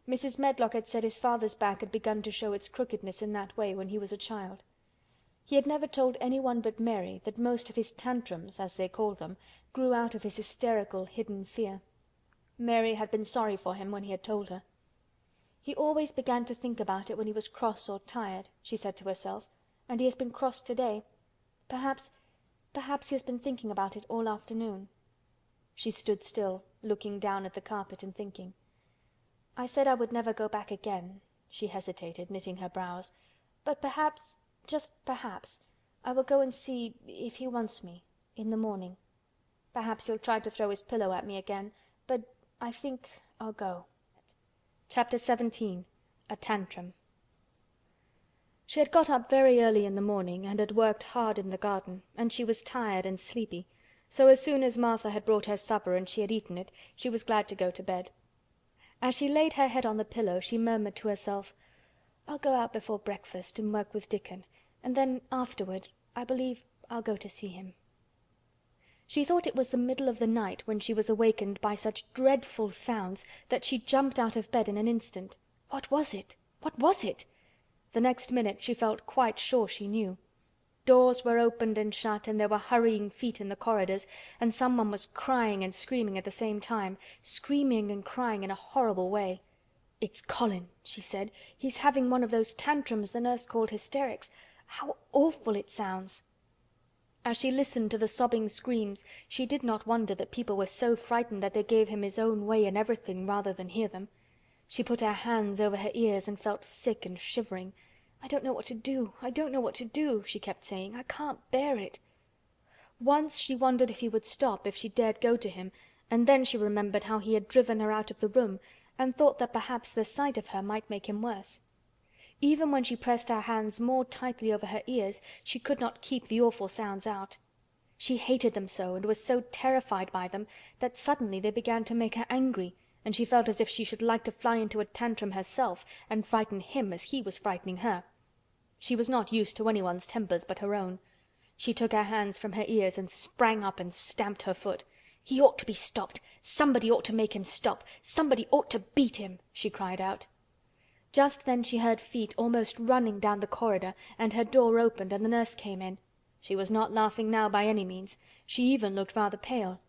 Mrs. Medlock had said his father's back had begun to show its crookedness in that way when he was a child. He had never told anyone but Mary that most of his tantrums, as they called them, grew out of his hysterical, hidden fear. Mary had been sorry for him when he had told her. "He always began to think about it when he was cross or tired," she said to herself, "and he has been cross today. Perhaps Perhaps he has been thinking about it all afternoon." She stood still, looking down at the carpet and thinking. "I said I would never go back again." She hesitated, knitting her brows. "But perhaps, just perhaps, I will go and see if he wants me in the morning. Perhaps he'll try to throw his pillow at me again, but I think I'll go." Chapter 17. A Tantrum. She had got up very early in the morning and had worked hard in the garden, and she was tired and sleepy, so as soon as Martha had brought her supper and she had eaten it, she was glad to go to bed. As she laid her head on the pillow she murmured to herself, "I'll go out before breakfast and work with Dickon, and then afterward I believe I'll go to see him." She thought it was the middle of the night when she was awakened by such dreadful sounds that she jumped out of bed in an instant. What was it? What was it? The next minute she felt quite sure she knew. Doors were opened and shut, and there were hurrying feet in the corridors, and someone was crying and screaming at the same time, screaming and crying in a horrible way. "It's Colin," she said. "He's having one of those tantrums the nurse called hysterics. How awful it sounds!" As she listened to the sobbing screams, she did not wonder that people were so frightened that they gave him his own way in everything rather than hear them. She put her hands over her ears and felt sick and shivering. "I don't know what to do. I don't know what to do," she kept saying. "I can't bear it." Once she wondered if he would stop if she dared go to him, and then she remembered how he had driven her out of the room, and thought that perhaps the sight of her might make him worse. Even when she pressed her hands more tightly over her ears, she could not keep the awful sounds out. She hated them so, and was so terrified by them, that suddenly they began to make her angry, and she felt as if she should like to fly into a tantrum herself and frighten him as he was frightening her. She was not used to anyone's tempers but her own. She took her hands from her ears and sprang up and stamped her foot. "He ought to be stopped! Somebody ought to make him stop! Somebody ought to beat him!" she cried out. Just then she heard feet almost running down the corridor, and her door opened and the nurse came in. She was not laughing now by any means. She even looked rather pale.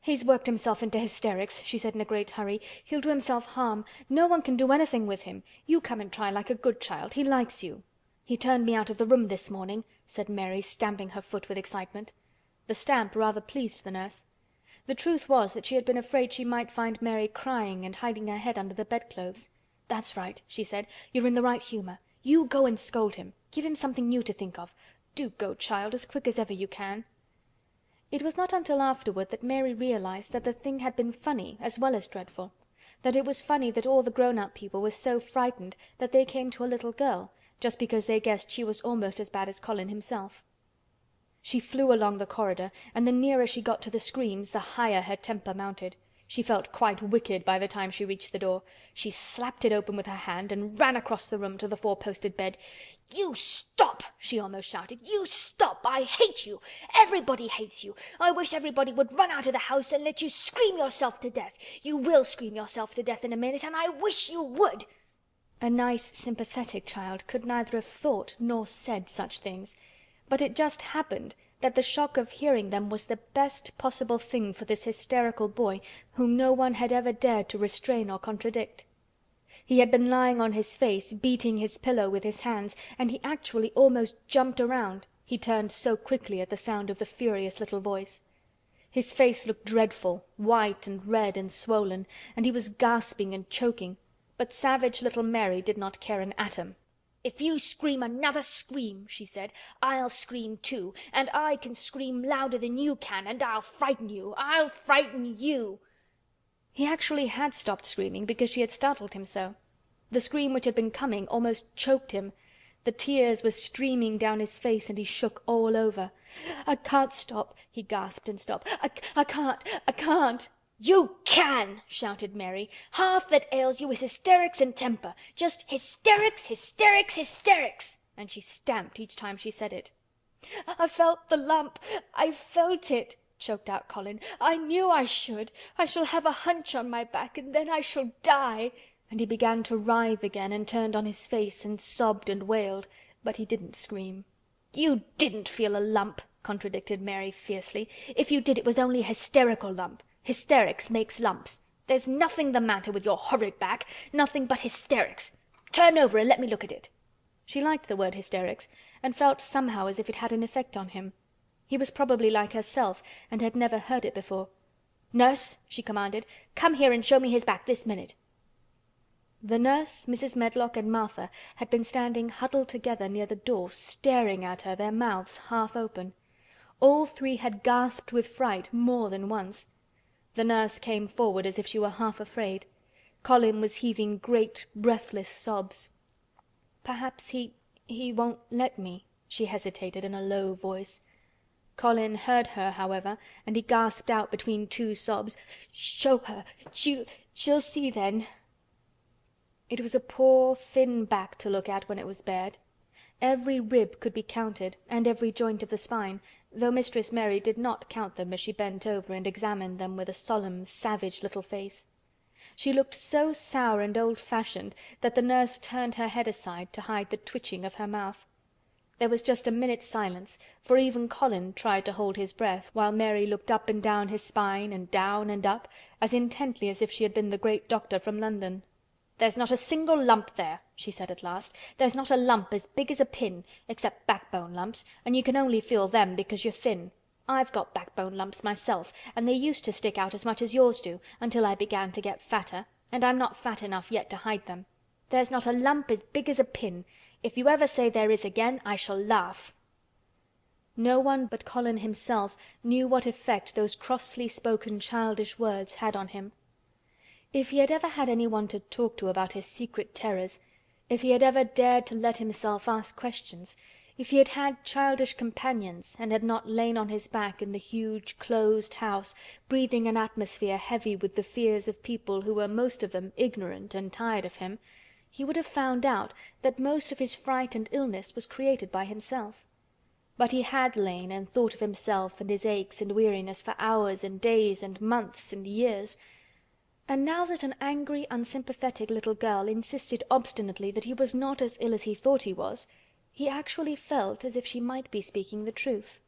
"He's worked himself into hysterics," she said in a great hurry. "He'll do himself harm. No one can do anything with him. You come and try like a good child. He likes you." "He turned me out of the room this morning," said Mary, stamping her foot with excitement. The stamp rather pleased the nurse. The truth was that she had been afraid she might find Mary crying and hiding her head under the bedclothes. "That's right," she said. "You're in the right humor. You go and scold him. Give him something new to think of. Do go, child, as quick as ever you can." It was not until afterward that Mary realized that the thing had been funny as well as dreadful. That it was funny that all the grown-up people were so frightened that they came to a little girl, just because they guessed she was almost as bad as Colin himself. She flew along the corridor, and the nearer she got to the screams, the higher her temper mounted. She felt quite wicked by the time she reached the door. She slapped it open with her hand and ran across the room to the four-posted bed. "You stop!" she almost shouted. "You stop! I hate you! Everybody hates you! I wish everybody would run out of the house and let you scream yourself to death! You will scream yourself to death in a minute, and I wish you would!" A nice, sympathetic child could neither have thought nor said such things, but it just happened that the shock of hearing them was the best possible thing for this hysterical boy whom no one had ever dared to restrain or contradict. He had been lying on his face, beating his pillow with his hands, and he actually almost jumped around, he turned so quickly at the sound of the furious little voice. His face looked dreadful, white and red and swollen, and he was gasping and choking, but savage little Mary did not care an atom. "If you scream another scream," she said, "I'll scream too, and I can scream louder than you can, and I'll frighten you! I'll frighten you!" He actually had stopped screaming because she had startled him so. The scream which had been coming almost choked him. The tears were streaming down his face and he shook all over. "I can't stop," he gasped and stopped. I can't." "You can!" shouted Mary. "Half that ails you is hysterics and temper. Just hysterics, hysterics, hysterics!" And she stamped each time she said it. "I felt the lump. I felt it," choked out Colin. "I knew I should. I shall have a hunch on my back and then I shall die." And he began to writhe again and turned on his face and sobbed and wailed, but he didn't scream. "You didn't feel a lump," contradicted Mary fiercely. "If you did, it was only a hysterical lump. Hysterics makes lumps. There's nothing the matter with your horrid back. Nothing but hysterics. Turn over and let me look at it." She liked the word hysterics, and felt somehow as if it had an effect on him. He was probably like herself and had never heard it before. "Nurse," she commanded, "come here and show me his back this minute." The nurse, Mrs. Medlock and Martha had been standing huddled together near the door, staring at her, their mouths half open. All three had gasped with fright more than once. The nurse came forward as if she were half afraid. Colin was heaving great, breathless sobs. "Perhaps he won't let me," she hesitated in a low voice. Colin heard her, however, and he gasped out between two sobs, "Show her! She'll see then." It was a poor, thin back to look at when it was bared. Every rib could be counted, and every joint of the spine, though Mistress Mary did not count them as she bent over and examined them with a solemn, savage little face. She looked so sour and old-fashioned that the nurse turned her head aside to hide the twitching of her mouth. There was just a minute's silence, for even Colin tried to hold his breath, while Mary looked up and down his spine and down and up, as intently as if she had been the great doctor from London. "There's not a single lump there," she said at last. "There's not a lump as big as a pin, except backbone lumps, and you can only feel them because you're thin. I've got backbone lumps myself, and they used to stick out as much as yours do, until I began to get fatter, and I'm not fat enough yet to hide them. There's not a lump as big as a pin. If you ever say there is again, I shall laugh." No one but Colin himself knew what effect those crossly spoken childish words had on him. If he had ever had anyone to talk to about his secret terrors, if he had ever dared to let himself ask questions, if he had had childish companions and had not lain on his back in the huge closed house, breathing an atmosphere heavy with the fears of people who were most of them ignorant and tired of him, he would have found out that most of his fright and illness was created by himself. But he had lain and thought of himself and his aches and weariness for hours and days and months and years. And now that an angry, unsympathetic little girl insisted obstinately that he was not as ill as he thought he was, he actually felt as if she might be speaking the truth.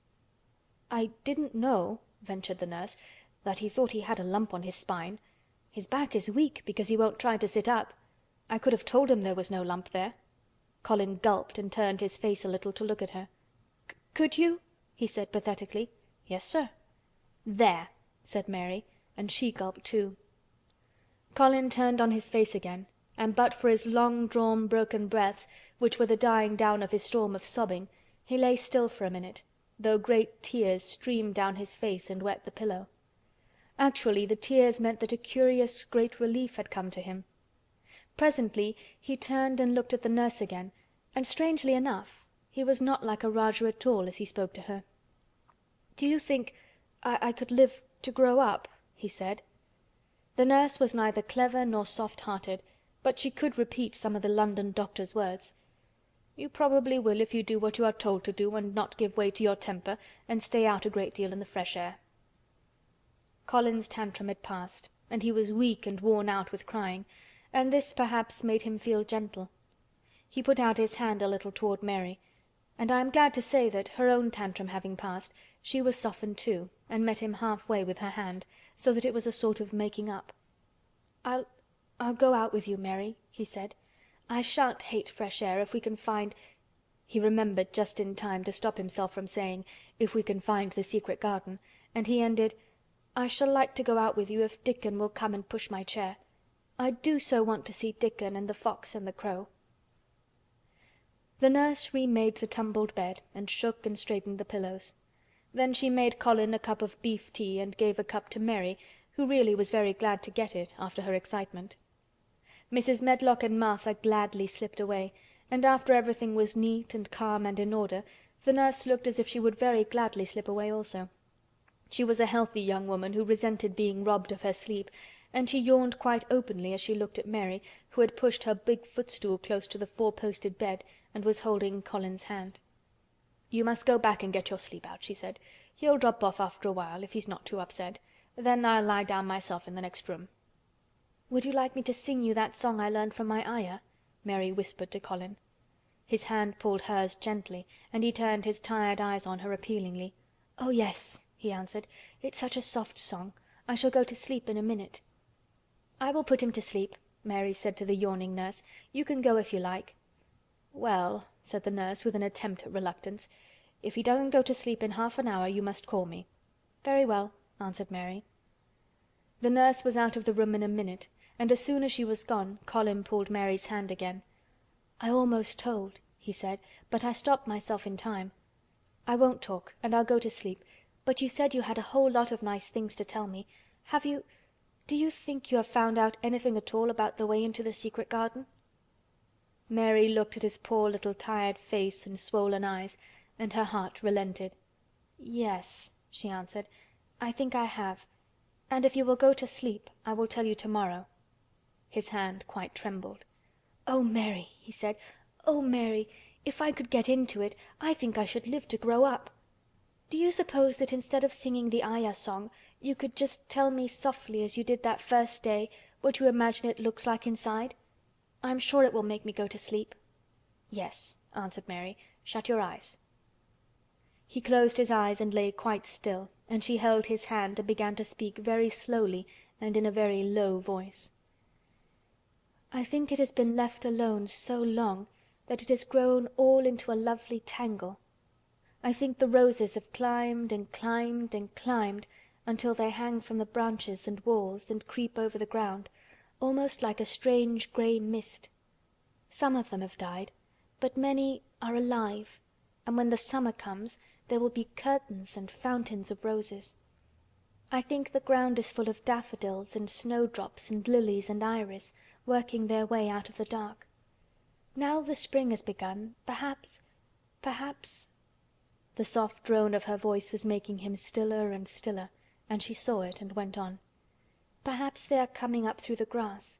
"I didn't know," ventured the nurse, "that he thought he had a lump on his spine. His back is weak because he won't try to sit up. I could have told him there was no lump there." Colin gulped and turned his face a little to look at her. "Could you?" he said pathetically. "Yes, sir." "There!" said Mary, and she gulped too. Colin turned on his face again, and but for his long-drawn broken breaths, which were the dying down of his storm of sobbing, he lay still for a minute, though great tears streamed down his face and wet the pillow. Actually, the tears meant that a curious great relief had come to him. Presently he turned and looked at the nurse again, and strangely enough, he was not like a Rajah at all as he spoke to her. "Do you think I could live to grow up?" he said. The nurse was neither clever nor soft-hearted, but she could repeat some of the London doctor's words. "You probably will if you do what you are told to do and not give way to your temper and stay out a great deal in the fresh air." Colin's tantrum had passed, and he was weak and worn out with crying, and this perhaps made him feel gentle. He put out his hand a little toward Mary, and I am glad to say that, her own tantrum having passed, she was softened too, and met him halfway with her hand, so that it was a sort of making up. "I'll go out with you, Mary," he said. "I shan't hate fresh air if we can find—" He remembered just in time to stop himself from saying, "if we can find the secret garden," and he ended, "I shall like to go out with you if Dickon will come and push my chair. I do so want to see Dickon and the fox and the crow." The nurse remade the tumbled bed and shook and straightened the pillows. Then she made Colin a cup of beef tea and gave a cup to Mary, who really was very glad to get it after her excitement. Mrs. Medlock and Martha gladly slipped away, and after everything was neat and calm and in order, the nurse looked as if she would very gladly slip away also. She was a healthy young woman who resented being robbed of her sleep, and she yawned quite openly as she looked at Mary, who had pushed her big footstool close to the four-posted bed and was holding Colin's hand. "You must go back and get your sleep out," she said. "He'll drop off after a while, if he's not too upset. Then I'll lie down myself in the next room." "Would you like me to sing you that song I learned from my Ayah?" Mary whispered to Colin. His hand pulled hers gently, and he turned his tired eyes on her appealingly. "Oh yes," he answered. "It's such a soft song. I shall go to sleep in a minute." "I will put him to sleep," Mary said to the yawning nurse. "You can go if you like." "Well," said the nurse with an attempt at reluctance, If he doesn't go to sleep in half an hour, you must call me." "Very well," answered Mary. The nurse was out of the room in a minute, and as soon as she was gone, Colin pulled Mary's hand again. "I almost told," he said, "but I stopped myself in time. I won't talk, and I'll go to sleep, but you said you had a whole lot of nice things to tell me. Do you think you have found out anything at all about the way into the secret garden?" Mary looked at his poor little tired face and swollen eyes, and her heart relented. "Yes," she answered, "I think I have. And if you will go to sleep, I will tell you tomorrow." His hand quite trembled. "Oh, Mary," he said. "Oh, Mary, if I could get into it, I think I should live to grow up. Do you suppose that instead of singing the Ayah song, you could just tell me softly as you did that first day what you imagine it looks like inside? I'm sure it will make me go to sleep." "Yes," answered Mary. "Shut your eyes." He closed his eyes and lay quite still, and she held his hand and began to speak very slowly and in a very low voice. "I think it has been left alone so long that it has grown all into a lovely tangle. I think the roses have climbed and climbed and climbed until they hang from the branches and walls and creep over the ground, almost like a strange grey mist. Some of them have died, but many are alive, and when the summer comes there will be curtains and fountains of roses. I think the ground is full of daffodils and snowdrops and lilies and iris, working their way out of the dark. Now the spring has begun, perhaps... The soft drone of her voice was making him stiller and stiller, and she saw it and went on. "Perhaps they are coming up through the grass.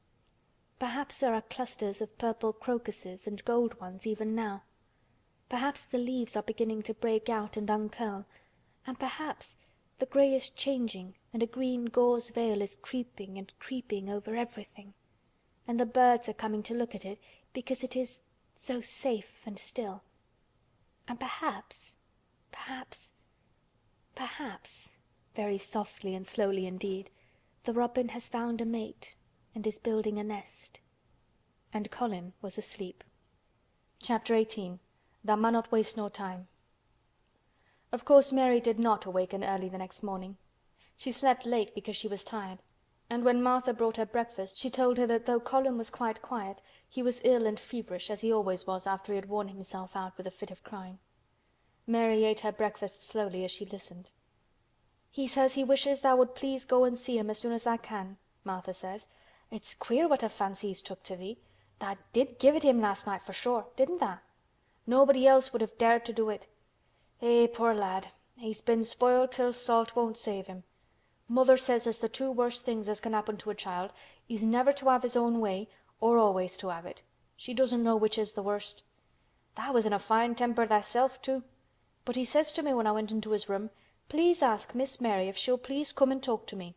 Perhaps there are clusters of purple crocuses and gold ones even now. Perhaps the leaves are beginning to break out and uncurl, and perhaps the grey is changing and a green gauze veil is creeping and creeping over everything, and the birds are coming to look at it because it is so safe and still. And perhaps, very softly and slowly indeed, the robin has found a mate and is building a nest." And Colin was asleep. Chapter 18. Thou Munnot Waste No Time. Of course Mary did not awaken early the next morning. She slept late because she was tired, and when Martha brought her breakfast she told her that though Colin was quite quiet, he was ill and feverish, as he always was after he had worn himself out with a fit of crying. Mary ate her breakfast slowly as she listened. "He says he wishes thou would please go and see him as soon as thou can," Martha says. "It's queer what a fancy he's took to thee. Tha did give it him last night for sure, didn't tha? Nobody else would have dared to do it. Eh, poor lad, he's been spoiled till salt won't save him. Mother says as the two worst things as can happen to a child is never to have his own way or always to have it. She doesn't know which is the worst. Tha was in a fine temper thyself too. But he says to me when I went into his room, 'Please ask Miss Mary if she'll please come and talk to me.'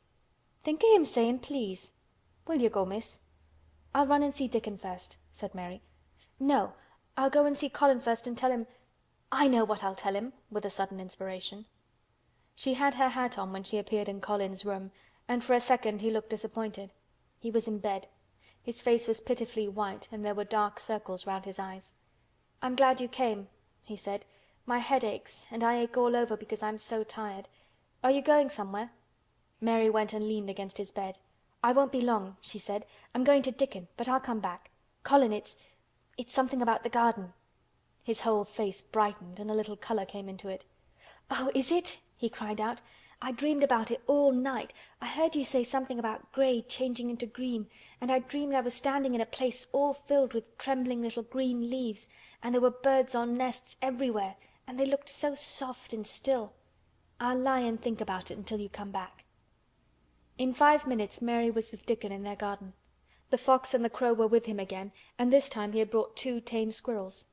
Think o' him saying 'please.' Will you go, miss?" "I'll run and see Dickon first," said Mary. "No, I'll go and see Colin first and tell him... I know what I'll tell him," with a sudden inspiration. She had her hat on when she appeared in Colin's room, and for a second he looked disappointed. He was in bed. His face was pitifully white and there were dark circles round his eyes. "I'm glad you came," he said. "My head aches and I ache all over because I'm so tired. Are you going somewhere?" Mary went and leaned against his bed. "I won't be long," she said. "I'm going to Dickon, but I'll come back. Colin, it's something about the garden." His whole face brightened and a little color came into it. "Oh, is it?" he cried out. "I dreamed about it all night. I heard you say something about grey changing into green, and I dreamed I was standing in a place all filled with trembling little green leaves, and there were birds on nests everywhere, and they looked so soft and still. I'll lie and think about it until you come back." In 5 minutes Mary was with Dickon in their garden. The fox and the crow were with him again, and this time he had brought 2 tame squirrels.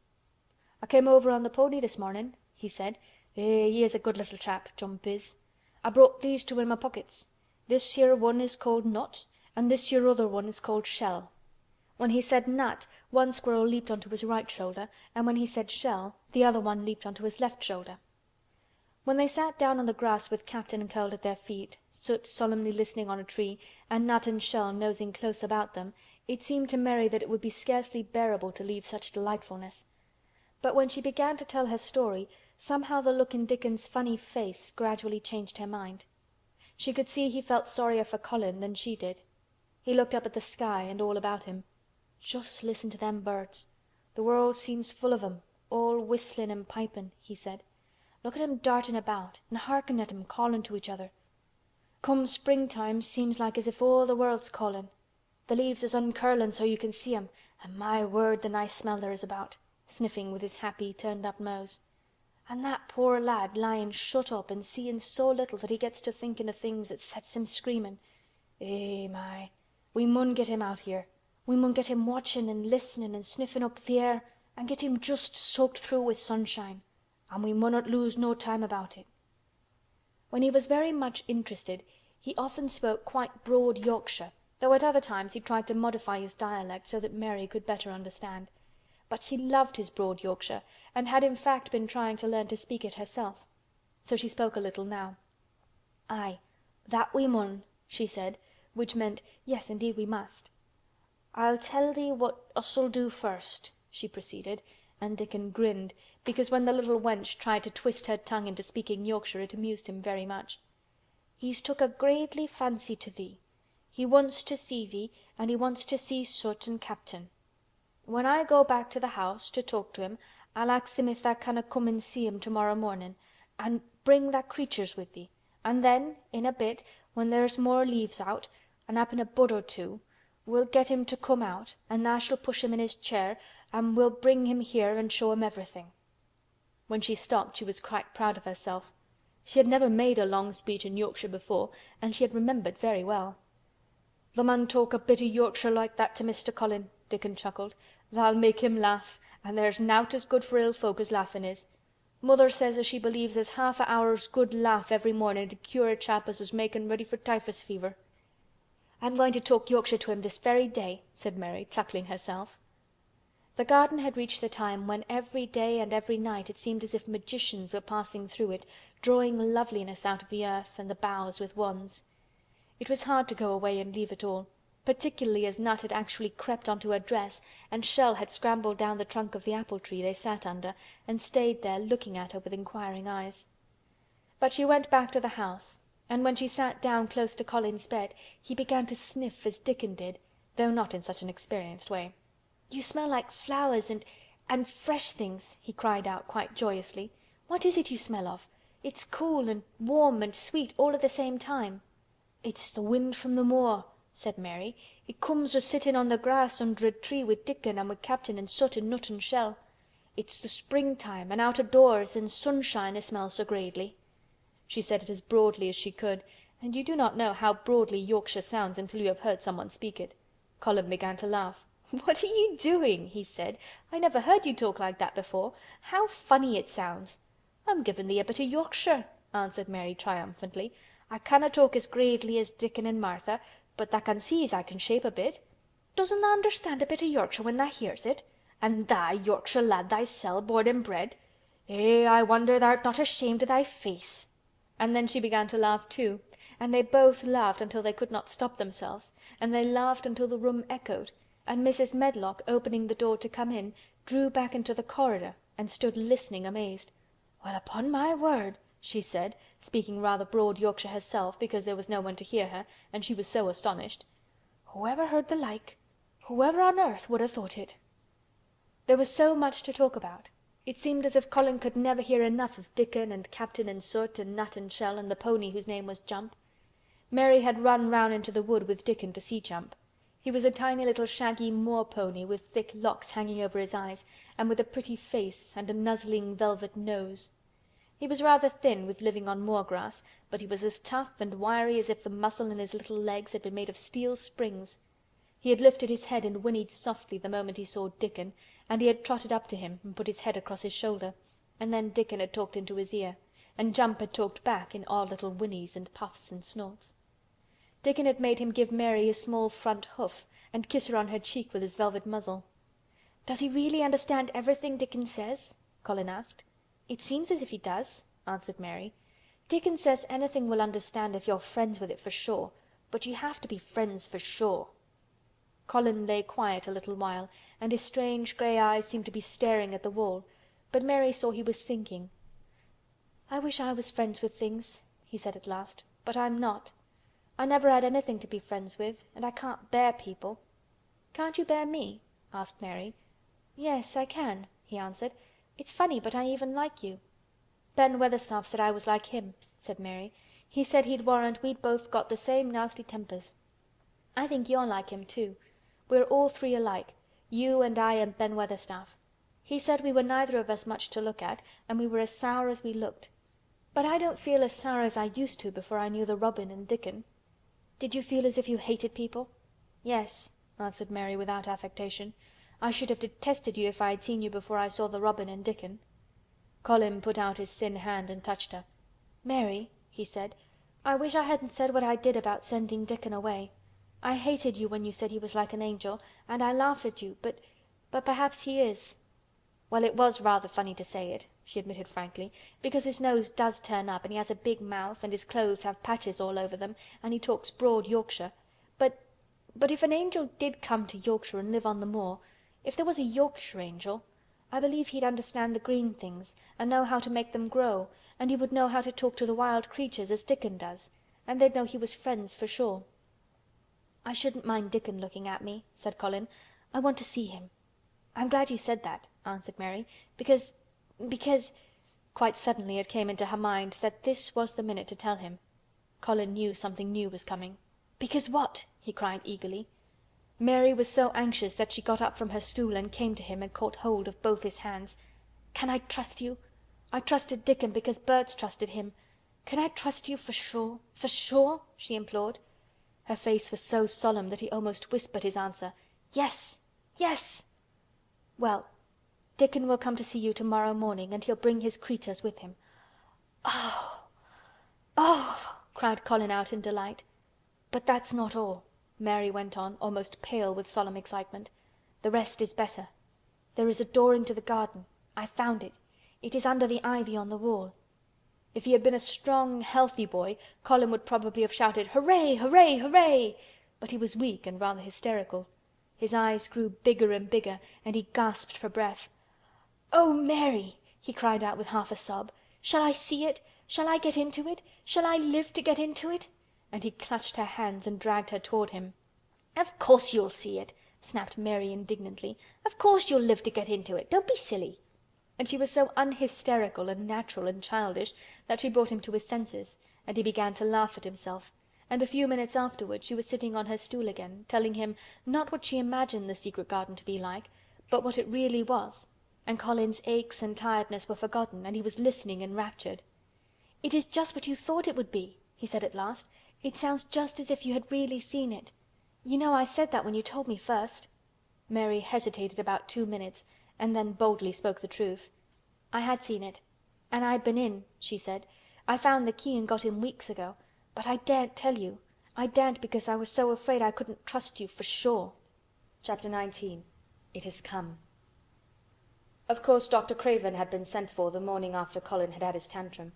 "I came over on the pony this morning," he said. He is a good little chap, Jump is. I brought these 2 in my pockets. This here one is called Nut, and this here other one is called Shell." When he said Nut, one squirrel leaped onto his right shoulder, and when he said Shell, the other one leaped onto his left shoulder. When they sat down on the grass with Captain curled at their feet, Soot solemnly listening on a tree, and Nut and Shell nosing close about them, it seemed to Mary that it would be scarcely bearable to leave such delightfulness. But when she began to tell her story, Somehow the look in Dickon's funny face gradually changed her mind. She could see he felt sorrier for Colin than she did. He looked up at the sky and all about him. "Just listen to them birds. The world seems full of 'em, all whistling and piping," he said. "Look at 'em darting about and hearken at 'em calling to each other. Come springtime seems like as if all the world's calling. The leaves is uncurling so you can see 'em, and my word the nice smell there is about," sniffing with his happy turned-up nose. "And that poor lad lying shut up and seeing so little that he gets to thinking of things that sets him screaming. Eh, my! We mun get him out here. We mun get him watching and listening and sniffing up the air and get him just soaked through with sunshine. And we munnot lose no time about it." When he was very much interested, he often spoke quite broad Yorkshire, though at other times he tried to modify his dialect so that Mary could better understand. But she loved his broad Yorkshire, and had in fact been trying to learn to speak it herself. So she spoke a little now. "Aye, that we mun," she said, which meant, "Yes, indeed we must." "I'll tell thee what us'll do first," she proceeded, and Dickon grinned, because when the little wench tried to twist her tongue into speaking Yorkshire it amused him very much. "He's took a greatly fancy to thee. He wants to see thee, and he wants to see Soot and Captain. When I go back to the house to talk to him, I'll ax him if tha canna come and see him tomorrow mornin', and bring tha creatures with thee, and then, in a bit, when there's more leaves out, and happen a bud or two, we'll get him to come out, and tha shall push him in his chair, and we'll bring him here and show him everything." When she stopped she was quite proud of herself. She had never made a long speech in Yorkshire before, and she had remembered very well. "Tha mun talk a bit o' Yorkshire like that to Mr. Colin," Dickon chuckled. "Tha'll make him laugh, and there's nowt as good for ill folk as laughin' is. Mother says as she believes as half a hour's good laugh every mornin' 'ud cure a chap as was makin' ready for typhus fever." "I'm going to talk Yorkshire to him this very day," said Mary, chuckling herself. The garden had reached the time when every day and every night it seemed as if magicians were passing through it, drawing loveliness out of the earth and the boughs with wands. It was hard to go away and leave it all, particularly as Nut had actually crept onto her dress and Shell had scrambled down the trunk of the apple tree they sat under and stayed there looking at her with inquiring eyes. But she went back to the house, and when she sat down close to Colin's bed he began to sniff as Dickon did, though not in such an experienced way. "You smell like flowers and fresh things," he cried out quite joyously. "What is it you smell of? It's cool and warm and sweet all at the same time." "It's the wind from the moor," said Mary. "It comes o' sittin' on the grass under a tree with Dickon and with Captain and Soot and Nut and Shell. It's the springtime and out o' doors and sunshine smells so greatly." She said it as broadly as she could, and you do not know how broadly Yorkshire sounds until you have heard someone speak it. Colin began to laugh. "What are you doing?" he said. "I never heard you talk like that before. How funny it sounds!" "I'm giving thee a bit of Yorkshire," answered Mary triumphantly. "I canna talk as greatly as Dickon and Martha, but tha can see as I can shape a bit. Doesn't tha understand a bit of Yorkshire when tha hears it? And tha, a Yorkshire lad thysel', born and bred? Eh, I wonder tha'rt not ashamed of thy face." And then she began to laugh too, and they both laughed until they could not stop themselves, and they laughed until the room echoed, and Mrs. Medlock, opening the door to come in, drew back into the corridor and stood listening amazed. "Well, upon my word," she said, speaking rather broad Yorkshire herself because there was no one to hear her, and she was so astonished. "Whoever heard the like? Whoever on earth would have thought it?" There was so much to talk about. It seemed as if Colin could never hear enough of Dickon and Captain and Soot and Nut and Shell and the pony whose name was Jump. Mary had run round into the wood with Dickon to see Jump. He was a tiny little shaggy moor pony with thick locks hanging over his eyes and with a pretty face and a nuzzling velvet nose. He was rather thin with living on moor grass, but he was as tough and wiry as if the muscle in his little legs had been made of steel springs. He had lifted his head and whinnied softly the moment he saw Dickon, and he had trotted up to him and put his head across his shoulder, and then Dickon had talked into his ear, and Jump had talked back in odd little whinnies and puffs and snorts. Dickon had made him give Mary his small front hoof and kiss her on her cheek with his velvet muzzle. "Does he really understand everything Dickon says?" Colin asked. "It seems as if he does," answered Mary. "Dickon says anything will understand if you're friends with it for sure, but you have to be friends for sure." Colin lay quiet a little while, and his strange grey eyes seemed to be staring at the wall, but Mary saw he was thinking. "I wish I was friends with things," he said at last, "but I'm not. I never had anything to be friends with, and I can't bear people." "Can't you bear me?" asked Mary. "Yes, I can," he answered. "It's funny, but I even like you." "Ben Weatherstaff said I was like him," said Mary. "He said he'd warrant we'd both got the same nasty tempers. I think you're like him too. We're all three alike, you and I and Ben Weatherstaff. He said we were neither of us much to look at, and we were as sour as we looked. But I don't feel as sour as I used to before I knew the Robin and Dickon. Did you feel as if you hated people?" "Yes," answered Mary without affectation. "I should have detested you if I had seen you before I saw the Robin and Dickon." Colin put out his thin hand and touched her. "Mary," he said, "I wish I hadn't said what I did about sending Dickon away. I hated you when you said he was like an angel, and I laughed at you, but perhaps he is." "Well, it was rather funny to say it," she admitted frankly, "because his nose does turn up, and he has a big mouth, and his clothes have patches all over them, and he talks broad Yorkshire. But if an angel did come to Yorkshire and live on the moor, if there was a Yorkshire angel, I believe he'd understand the green things, and know how to make them grow, and he would know how to talk to the wild creatures as Dickon does, and they'd know he was friends for sure." "I shouldn't mind Dickon looking at me," said Colin. "I want to see him." "I'm glad you said that," answered Mary, because... Quite suddenly it came into her mind that this was the minute to tell him. Colin knew something new was coming. "Because what?" he cried eagerly. Mary was so anxious that she got up from her stool and came to him and caught hold of both his hands. "Can I trust you? I trusted Dickon because Bert's trusted him. Can I trust you for sure? For sure?" she implored. Her face was so solemn that he almost whispered his answer. "Yes! Yes!" "Well, Dickon will come to see you tomorrow morning, and he'll bring his creatures with him." "Oh! Oh!" cried Colin out in delight. "But that's not all," Mary went on, almost pale with solemn excitement. "The rest is better. There is a door into the garden. I found it. It is under the ivy on the wall." If he had been a strong, healthy boy, Colin would probably have shouted "Hooray! Hooray! Hooray!" But he was weak and rather hysterical. His eyes grew bigger and bigger, and he gasped for breath. "Oh, Mary!" he cried out with half a sob. "Shall I see it? Shall I get into it? Shall I live to get into it?" And he clutched her hands and dragged her toward him. "Of course you'll see it!" snapped Mary indignantly. "Of course you'll live to get into it. Don't be silly." And she was so unhysterical and natural and childish that she brought him to his senses, and he began to laugh at himself, and a few minutes afterward she was sitting on her stool again, telling him not what she imagined the secret garden to be like, but what it really was, and Colin's aches and tiredness were forgotten, and he was listening enraptured. "It is just what you thought it would be," he said at last. "It sounds just as if you had really seen it. You know I said that when you told me first." Mary hesitated about 2 minutes, and then boldly spoke the truth. "I had seen it, and I'd been in," she said. "I found the key and got in weeks ago, but I daren't tell you. I daren't because I was so afraid I couldn't trust you for sure." Chapter 19. It Has Come. Of course Dr. Craven had been sent for the morning after Colin had had his tantrum.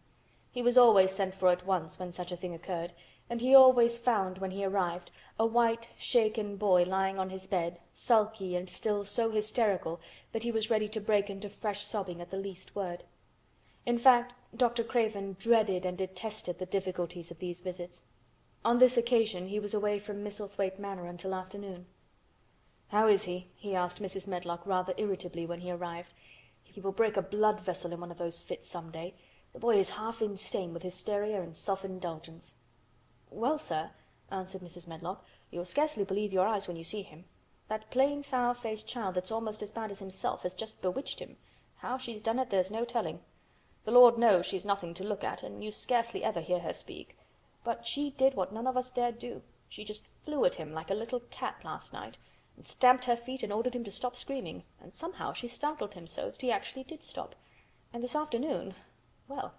He was always sent for at once when such a thing occurred, and he always found, when he arrived, a white, shaken boy lying on his bed, sulky and still so hysterical that he was ready to break into fresh sobbing at the least word. In fact, Dr. Craven dreaded and detested the difficulties of these visits. On this occasion he was away from Misselthwaite Manor until afternoon. "How is he?" he asked Mrs. Medlock rather irritably when he arrived. "He will break a blood vessel in one of those fits some day. The boy is half insane with hysteria and self-indulgence." "Well, sir," answered Mrs. Medlock, "you'll scarcely believe your eyes when you see him. That plain, sour-faced child that's almost as bad as himself has just bewitched him. How she's done it there's no telling. The Lord knows she's nothing to look at, and you scarcely ever hear her speak. But she did what none of us dared do. She just flew at him like a little cat last night, and stamped her feet and ordered him to stop screaming, and somehow she startled him so that he actually did stop. And this afternoon... well,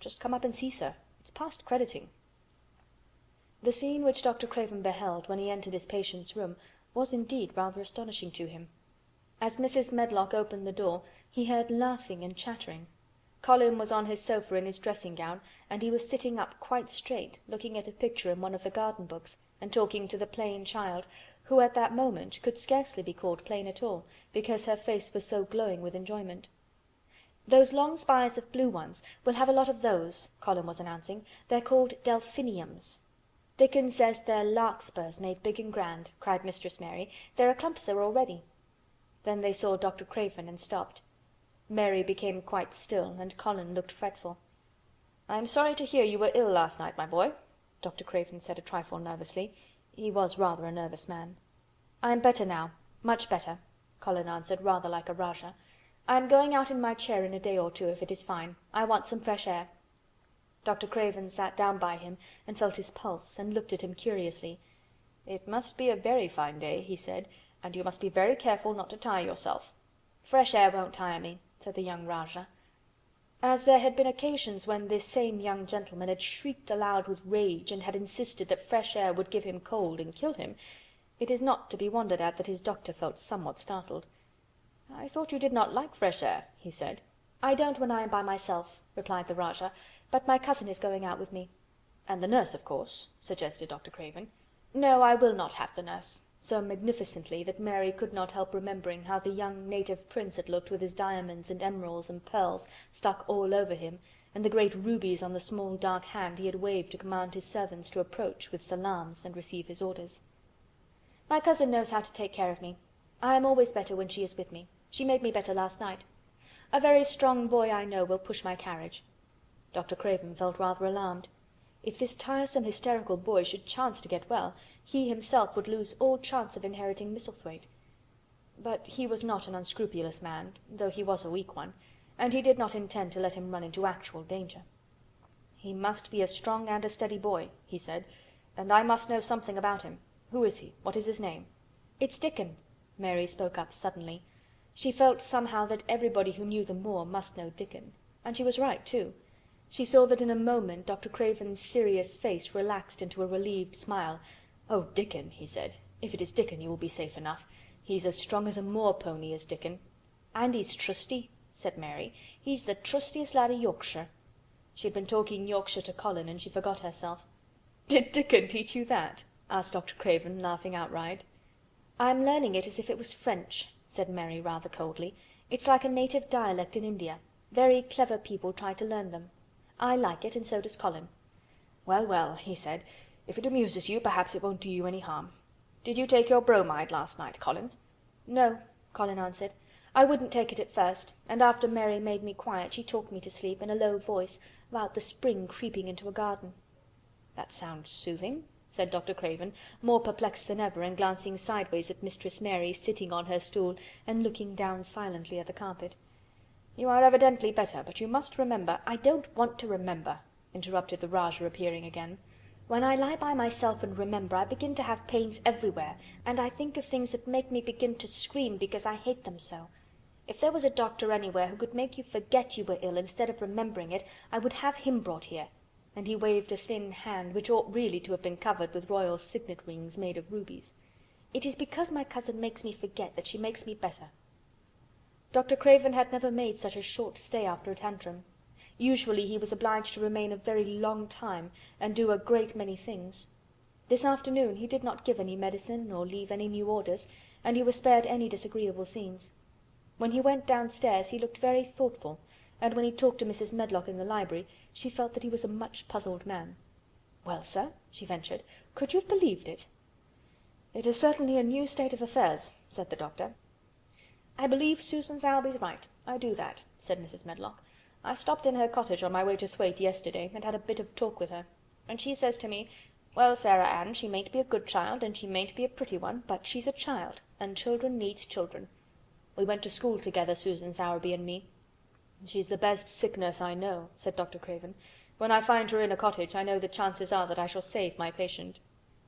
just come up and see, sir. It's past crediting." The scene which Dr. Craven beheld when he entered his patient's room was indeed rather astonishing to him. As Mrs. Medlock opened the door, he heard laughing and chattering. Colin was on his sofa in his dressing gown, and he was sitting up quite straight, looking at a picture in one of the garden books, and talking to the plain child, who at that moment could scarcely be called plain at all, because her face was so glowing with enjoyment. "Those long spires of blue ones, we'll have a lot of those," Colin was announcing. "They're called delphiniums." "Dickon says they're larkspurs made big and grand," cried Mistress Mary. "There are clumps there already." Then they saw Dr. Craven and stopped. Mary became quite still and Colin looked fretful. "I am sorry to hear you were ill last night, my boy," Dr. Craven said a trifle nervously. He was rather a nervous man. "I am better now, much better," Colin answered, rather like a Rajah. "I am going out in my chair in a day or two if it is fine. I want some fresh air." Dr. Craven sat down by him and felt his pulse and looked at him curiously. "It must be a very fine day," he said, "and you must be very careful not to tire yourself." "Fresh air won't tire me," said the young Rajah. As there had been occasions when this same young gentleman had shrieked aloud with rage and had insisted that fresh air would give him cold and kill him, it is not to be wondered at that his doctor felt somewhat startled. "I thought you did not like fresh air," he said. "I don't when I am by myself," replied the Rajah, "but my cousin is going out with me." "And the nurse, of course," suggested Dr. Craven. "No, I will not have the nurse," so magnificently that Mary could not help remembering how the young native prince had looked with his diamonds and emeralds and pearls stuck all over him, and the great rubies on the small dark hand he had waved to command his servants to approach with salams and receive his orders. "My cousin knows how to take care of me. I am always better when she is with me. She made me better last night. A very strong boy I know will push my carriage." Dr. Craven felt rather alarmed. If this tiresome hysterical boy should chance to get well, he himself would lose all chance of inheriting Misselthwaite. But he was not an unscrupulous man, though he was a weak one, and he did not intend to let him run into actual danger. "He must be a strong and a steady boy," he said, "and I must know something about him. Who is he? What is his name?" "It's Dickon," Mary spoke up suddenly. She felt somehow that everybody who knew the moor must know Dickon. And she was right, too. She saw that in a moment Dr. Craven's serious face relaxed into a relieved smile. "Oh, Dickon," he said. "If it is Dickon you will be safe enough. He's as strong as a moor pony, is Dickon." "And he's trusty," said Mary. "He's the trustiest lad of Yorkshire." She had been talking Yorkshire to Colin and she forgot herself. "Did Dickon teach you that?" asked Dr. Craven, laughing outright. "I'm learning it as if it was French," said Mary rather coldly. "It's like a native dialect in India. Very clever people try to learn them. I like it and so does Colin." "Well, well," he said, "if it amuses you, perhaps it won't do you any harm. Did you take your bromide last night, Colin?" "No," Colin answered. "I wouldn't take it at first, and after Mary made me quiet she talked me to sleep in a low voice about the spring creeping into a garden." "That sounds soothing," said Dr. Craven, more perplexed than ever and glancing sideways at Mistress Mary sitting on her stool and looking down silently at the carpet. "You are evidently better, but you must remember—" "I don't want to remember," interrupted the Rajah, appearing again. "When I lie by myself and remember, I begin to have pains everywhere, and I think of things that make me begin to scream because I hate them so. If there was a doctor anywhere who could make you forget you were ill instead of remembering it, I would have him brought here," and he waved a thin hand which ought really to have been covered with royal signet rings made of rubies. "It is because my cousin makes me forget that she makes me better." Dr. Craven had never made such a short stay after a tantrum. Usually he was obliged to remain a very long time and do a great many things. This afternoon he did not give any medicine or leave any new orders, and he was spared any disagreeable scenes. When he went downstairs he looked very thoughtful, and when he talked to Mrs. Medlock in the library she felt that he was a much puzzled man. "Well, sir," she ventured, "could you have believed it?" "It is certainly a new state of affairs," said the doctor. "I believe Susan Sowerby's right. I do that," said Mrs. Medlock. "I stopped in her cottage on my way to Thwaite yesterday and had a bit of talk with her. And she says to me, 'Well, Sarah Ann, she mayn't be a good child and she mayn't be a pretty one, but she's a child, and children needs children.' We went to school together, Susan Sowerby and me." "She's the best sick nurse I know," said Dr. Craven. "When I find her in a cottage I know the chances are that I shall save my patient."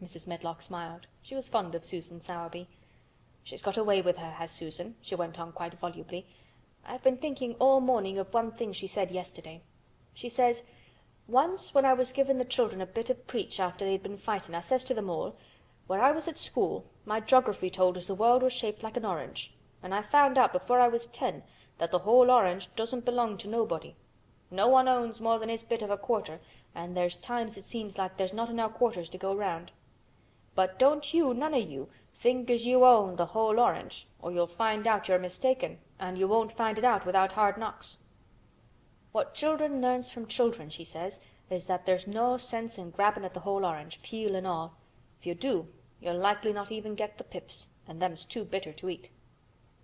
Mrs. Medlock smiled. She was fond of Susan Sowerby. "She's got a way with her, has Susan," she went on quite volubly. "I've been thinking all morning of one thing she said yesterday. She says, 'Once when I was giving the children a bit of preach after they'd been fighting, I says to them all, "Where I was at school, my geography told us the world was shaped like an orange, and I found out before I was 10 that the whole orange doesn't belong to nobody. No one owns more than his bit of a quarter, and there's times it seems like there's not enough quarters to go round. But don't you, none of you, think as you own the whole orange, or you'll find out you're mistaken, and you won't find it out without hard knocks. What children learns from children, she says, is that there's no sense in grabbing at the whole orange, peel and all. If you do, you'll likely not even get the pips, and them's too bitter to eat."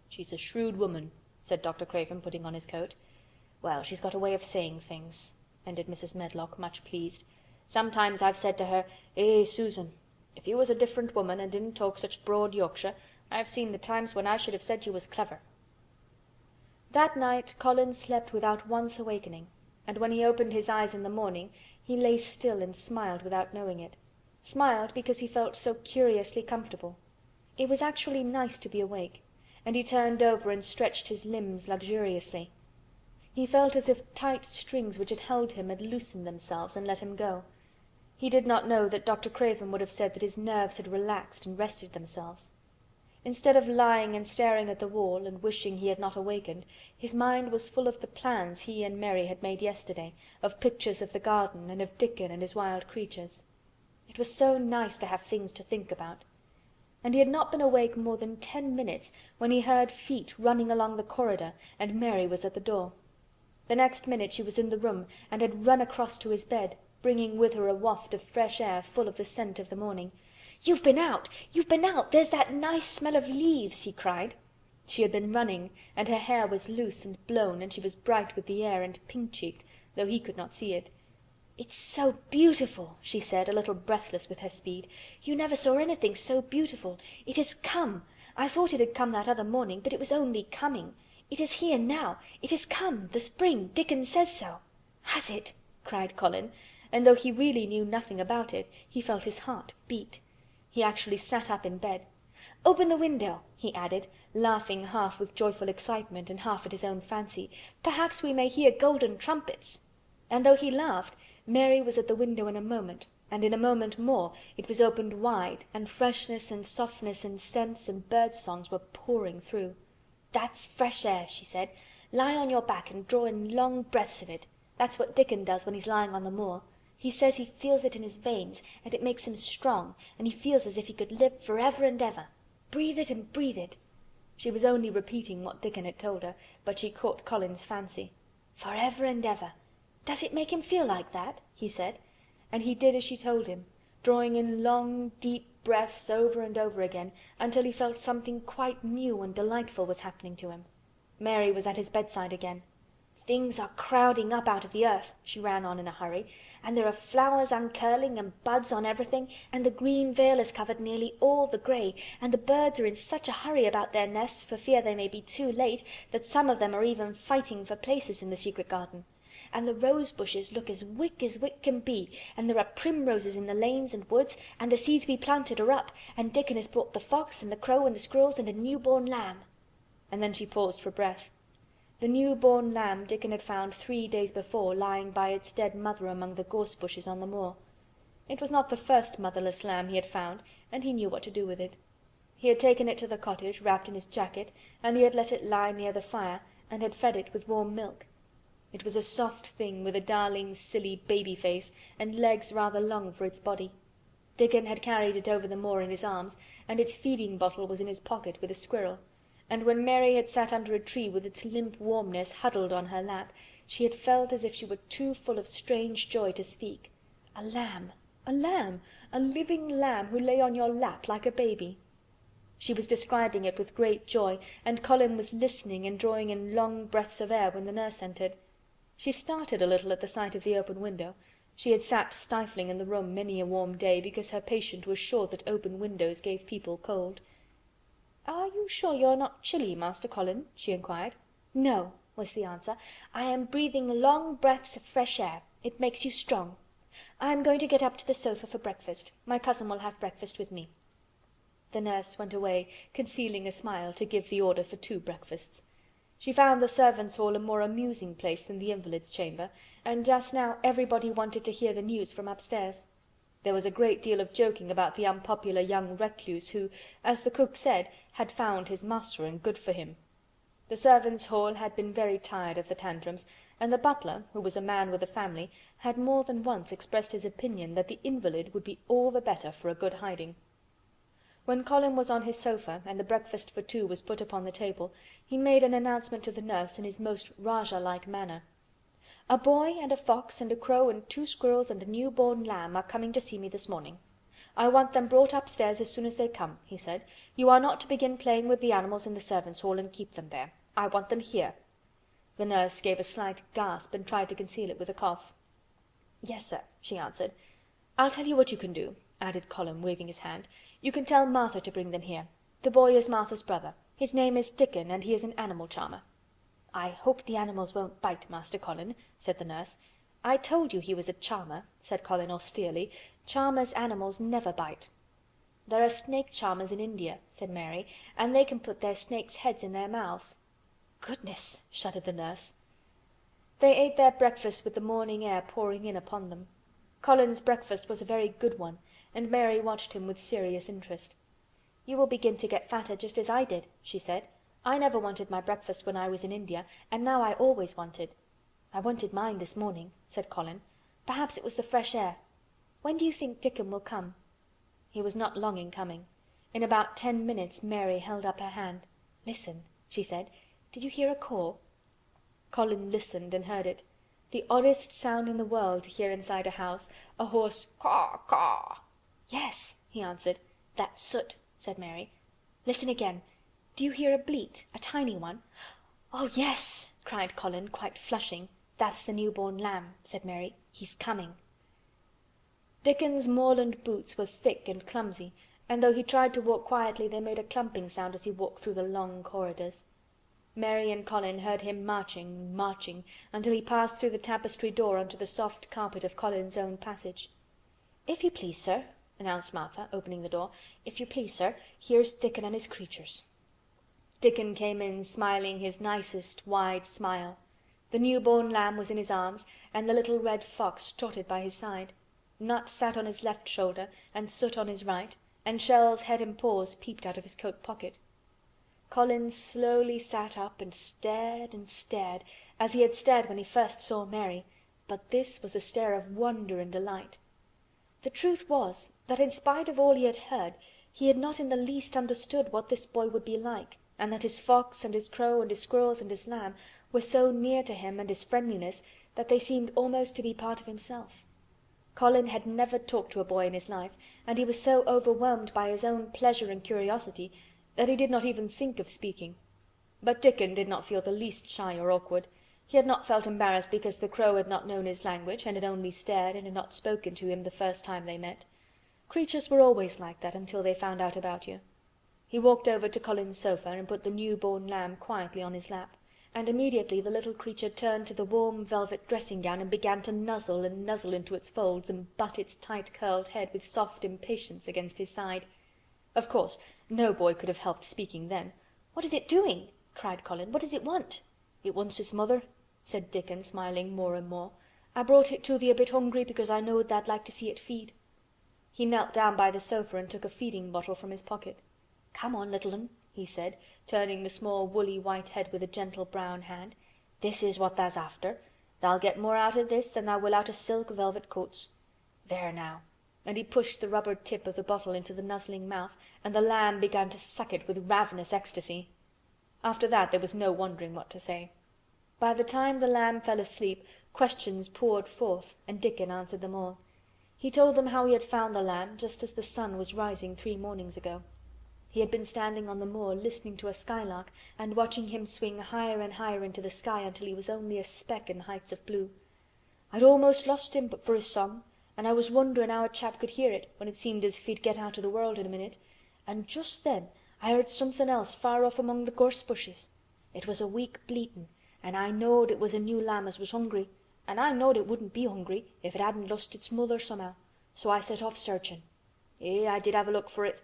"She's a shrewd woman," said Dr. Craven, putting on his coat. "Well, she's got a way of saying things," ended Mrs. Medlock, much pleased. "Sometimes I've said to her, 'Susan, if you was a different woman and didn't talk such broad Yorkshire, I've seen the times when I should have said you was clever.'" That night Colin slept without once awakening, and when he opened his eyes in the morning he lay still and smiled without knowing it. Smiled because he felt so curiously comfortable. It was actually nice to be awake, and he turned over and stretched his limbs luxuriously. He felt as if tight strings which had held him had loosened themselves and let him go. He did not know that Dr. Craven would have said that his nerves had relaxed and rested themselves. Instead of lying and staring at the wall and wishing he had not awakened, his mind was full of the plans he and Mary had made yesterday, of pictures of the garden, and of Dickon and his wild creatures. It was so nice to have things to think about. And he had not been awake more than 10 minutes when he heard feet running along the corridor, and Mary was at the door. The next minute she was in the room and had run across to his bed, bringing with her a waft of fresh air full of the scent of the morning. "You've been out! You've been out! There's that nice smell of leaves!" he cried. She had been running, and her hair was loose and blown, and she was bright with the air and pink-cheeked, though he could not see it. "It's so beautiful," she said, a little breathless with her speed. "You never saw anything so beautiful. It has come. I thought it had come that other morning, but it was only coming. It is here now. It has come. The spring. Dickon says so." "Has it?" cried Colin, and though he really knew nothing about it, he felt his heart beat. He actually sat up in bed. "Open the window," he added, laughing half with joyful excitement and half at his own fancy. "Perhaps we may hear golden trumpets." And though he laughed, Mary was at the window in a moment, and in a moment more it was opened wide, and freshness and softness and scents and bird songs were pouring through. "That's fresh air," she said. "Lie on your back and draw in long breaths of it. That's what Dickon does when he's lying on the moor. He says he feels it in his veins, and it makes him strong, and he feels as if he could live forever and ever. Breathe it and breathe it." She was only repeating what Dickon had told her, but she caught Colin's fancy. "Forever and ever. Does it make him feel like that?" he said, and he did as she told him, drawing in long, deep breaths over and over again, until he felt something quite new and delightful was happening to him. Mary was at his bedside again. "Things are crowding up out of the earth," she ran on in a hurry, "and there are flowers uncurling and buds on everything, and the green veil has covered nearly all the grey, and the birds are in such a hurry about their nests for fear they may be too late that some of them are even fighting for places in the secret garden. And the rose bushes look as wick can be, and there are primroses in the lanes and woods, and the seeds we planted are up, and Dickon has brought the fox and the crow and the squirrels and a newborn lamb." And then she paused for breath. The newborn lamb Dickon had found 3 days before lying by its dead mother among the gorse bushes on the moor. It was not the first motherless lamb he had found, and he knew what to do with it. He had taken it to the cottage wrapped in his jacket, and he had let it lie near the fire, and had fed it with warm milk. It was a soft thing with a darling silly baby face, and legs rather long for its body. Dickon had carried it over the moor in his arms, and its feeding bottle was in his pocket with a squirrel, and when Mary had sat under a tree with its limp warmness huddled on her lap, she had felt as if she were too full of strange joy to speak. A lamb! A lamb! A living lamb who lay on your lap like a baby! She was describing it with great joy, and Colin was listening and drawing in long breaths of air when the nurse entered. She started a little at the sight of the open window. She had sat stifling in the room many a warm day because her patient was sure that open windows gave people cold. "Are you sure you're not chilly, Master Colin?" she inquired. "No," was the answer. "I am breathing long breaths of fresh air. It makes you strong. I am going to get up to the sofa for breakfast. My cousin will have breakfast with me." The nurse went away, concealing a smile, to give the order for 2 breakfasts. She found the servants' hall a more amusing place than the invalid's chamber, and just now everybody wanted to hear the news from upstairs. There was a great deal of joking about the unpopular young recluse who, as the cook said, had found his master and good for him. The servants' hall had been very tired of the tantrums, and the butler, who was a man with a family, had more than once expressed his opinion that the invalid would be all the better for a good hiding. When Colin was on his sofa and the breakfast for 2 was put upon the table, he made an announcement to the nurse in his most Rajah-like manner. "A boy and a fox and a crow and 2 squirrels and a new-born lamb are coming to see me this morning. I want them brought upstairs as soon as they come," he said. "You are not to begin playing with the animals in the servants' hall and keep them there. I want them here." The nurse gave a slight gasp and tried to conceal it with a cough. "Yes, sir," she answered. "I'll tell you what you can do," added Colin, waving his hand. "You can tell Martha to bring them here. The boy is Martha's brother. His name is Dickon, and he is an animal charmer." "I hope the animals won't bite, Master Colin," said the nurse. "I told you he was a charmer," said Colin austerely. "Charmers' animals never bite." "There are snake charmers in India," said Mary, "and they can put their snakes' heads in their mouths." "Goodness!" shuddered the nurse. They ate their breakfast with the morning air pouring in upon them. Colin's breakfast was a very good one, and Mary watched him with serious interest. "You will begin to get fatter just as I did," she said. "I never wanted my breakfast when I was in India, and now I always want it." "I wanted mine this morning," said Colin. "Perhaps it was the fresh air. When do you think Dickon will come?" He was not long in coming. In about 10 minutes Mary held up her hand. "Listen," she said. "Did you hear a caw?" Colin listened and heard it. The oddest sound in the world to hear inside a house, a hoarse caw caw. "Yes," he answered. "That's Soot," said Mary. "Listen again. Do you hear a bleat, a tiny one?" "Oh, yes!" cried Colin, quite flushing. "That's the new-born lamb," said Mary. "He's coming." Dickon's moorland boots were thick and clumsy, and though he tried to walk quietly they made a clumping sound as he walked through the long corridors. Mary and Colin heard him marching, marching, until he passed through the tapestry door onto the soft carpet of Colin's own passage. "If you please, sir," announced Martha, opening the door. "If you please, sir, here's Dickon and his creatures." Dickon came in smiling his nicest wide smile. The new-born lamb was in his arms, and the little red fox trotted by his side. Nut sat on his left shoulder, and Soot on his right, and Shell's head and paws peeped out of his coat pocket. Colin slowly sat up and stared, as he had stared when he first saw Mary, but this was a stare of wonder and delight. The truth was that in spite of all he had heard, he had not in the least understood what this boy would be like, and that his fox and his crow and his squirrels and his lamb were so near to him and his friendliness that they seemed almost to be part of himself. Colin had never talked to a boy in his life, and he was so overwhelmed by his own pleasure and curiosity that he did not even think of speaking. But Dickon did not feel the least shy or awkward. He had not felt embarrassed because the crow had not known his language and had only stared and had not spoken to him the first time they met. Creatures were always like that until they found out about you. He walked over to Colin's sofa and put the new-born lamb quietly on his lap, and immediately the little creature turned to the warm velvet dressing-gown and began to nuzzle and nuzzle into its folds and butt its tight curled head with soft impatience against his side. Of course, no boy could have helped speaking then. "What is it doing?" cried Colin. "What does it want?" "It wants its mother," said Dickon, smiling more and more. "I brought it to thee a bit hungry because I knowed tha'd like to see it feed." He knelt down by the sofa and took a feeding bottle from his pocket. "Come on, little un," he said, turning the small woolly white head with a gentle brown hand. "This is what tha's after. Tha'll get more out o' this than tha will out o' silk velvet coats. There now," and he pushed the rubber tip of the bottle into the nuzzling mouth, and the lamb began to suck it with ravenous ecstasy. After that there was no wondering what to say. By the time the lamb fell asleep, questions poured forth, and Dickon answered them all. He told them how he had found the lamb just as the sun was rising 3 mornings ago. He had been standing on the moor listening to a skylark and watching him swing higher and higher into the sky until he was only a speck in heights of blue. "I'd almost lost him but for his song, and I was wonderin' how a chap could hear it when it seemed as if he'd get out of the world in a minute, and just then I heard something else far off among the gorse bushes. It was a weak bleatin', and I knowed it was a new lamb as was hungry, and I knowed it wouldn't be hungry if it hadn't lost its mother somehow, so I set off searchin'. I did have a look for it.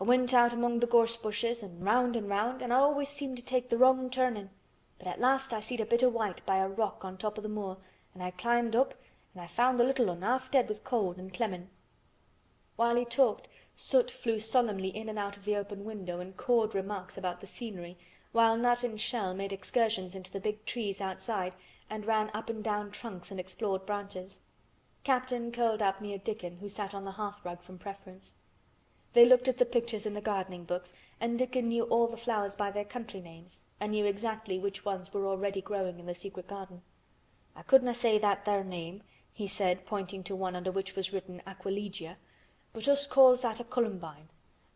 I went out among the gorse bushes and round, and I always seemed to take the wrong turnin', but at last I seed a bit o' white by a rock on top o' the moor, and I climbed up and I found the little un half dead with cold and clemmin'." While he talked, Soot flew solemnly in and out of the open window and cawed remarks about the scenery, while Nut and Shell made excursions into the big trees outside and ran up and down trunks and explored branches. Captain curled up near Dickon, who sat on the hearthrug from preference. They looked at the pictures in the gardening books, and Dickon knew all the flowers by their country names, and knew exactly which ones were already growing in the secret garden. I couldna say that there name," he said, pointing to one under which was written Aquilegia, "but us calls that a columbine.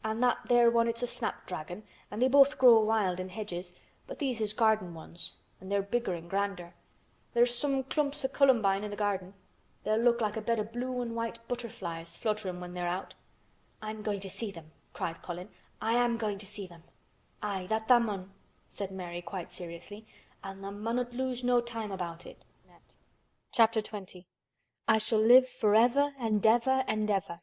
An' that there one it's a snapdragon, and they both grow wild in hedges, but these is garden ones, and they're bigger and grander. There's some clumps o' columbine in the garden. They'll look like a bed o' blue and white butterflies flutterin' when they're out." "I'm going to see them," cried Colin. "I am going to see them." "Aye, that tha' mun," said Mary quite seriously. "An' tha' munnot lose no time about it." Chapter 20. I shall live forever and ever and ever.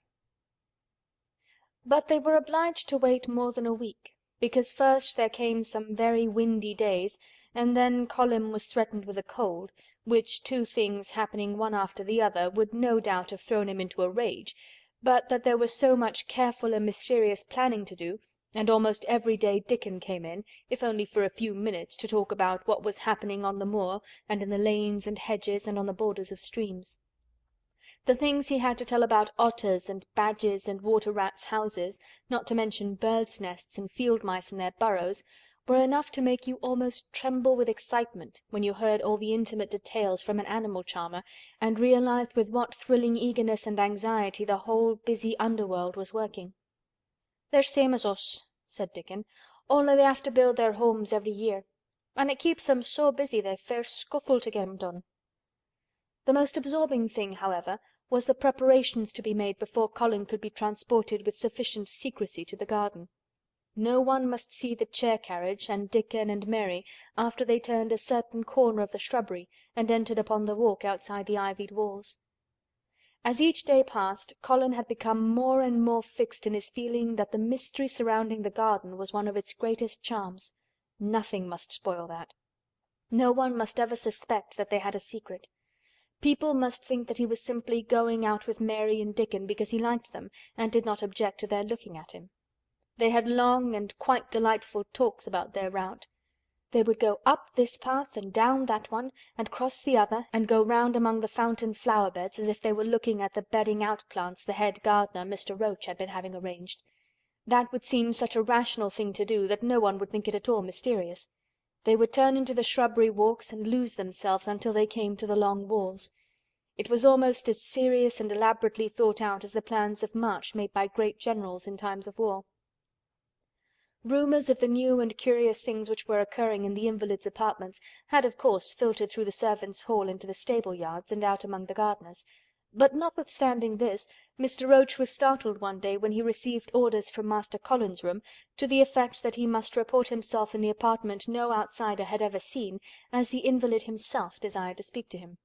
But they were obliged to wait more than a week, because first there came some very windy days, and then Colin was threatened with a cold, which two things happening one after the other would no doubt have thrown him into a rage, but that there was so much careful and mysterious planning to do, and almost every day Dickon came in, if only for a few minutes, to talk about what was happening on the moor, and in the lanes and hedges, and on the borders of streams. The things he had to tell about otters and badgers and water-rats' houses, not to mention birds' nests and field mice in their burrows, were enough to make you almost tremble with excitement when you heard all the intimate details from an animal charmer, and realized with what thrilling eagerness and anxiety the whole busy underworld was working. "They're same as us," said Dickon, "only they have to build their homes every year. And it keeps 'em so busy they fair scuffle to get 'em done." The most absorbing thing, however, was the preparations to be made before Colin could be transported with sufficient secrecy to the garden. No one must see the chair carriage and Dickon and Mary after they turned a certain corner of the shrubbery and entered upon the walk outside the ivied walls. As each day passed, Colin had become more and more fixed in his feeling that the mystery surrounding the garden was one of its greatest charms. Nothing must spoil that. No one must ever suspect that they had a secret. People must think that he was simply going out with Mary and Dickon because he liked them and did not object to their looking at him. They had long and quite delightful talks about their route. They would go up this path and down that one, and cross the other, and go round among the fountain flower beds as if they were looking at the bedding out plants the head gardener, Mr. Roach, had been having arranged. That would seem such a rational thing to do that no one would think it at all mysterious. They would turn into the shrubbery walks and lose themselves until they came to the long walls. It was almost as serious and elaborately thought out as the plans of march made by great generals in times of war. Rumours of the new and curious things which were occurring in the invalids' apartments had of course filtered through the servants' hall into the stable yards and out among the gardeners, but notwithstanding this, Mr. Roach was startled one day when he received orders from Master Colin's room to the effect that he must report himself in the apartment no outsider had ever seen, as the invalid himself desired to speak to him.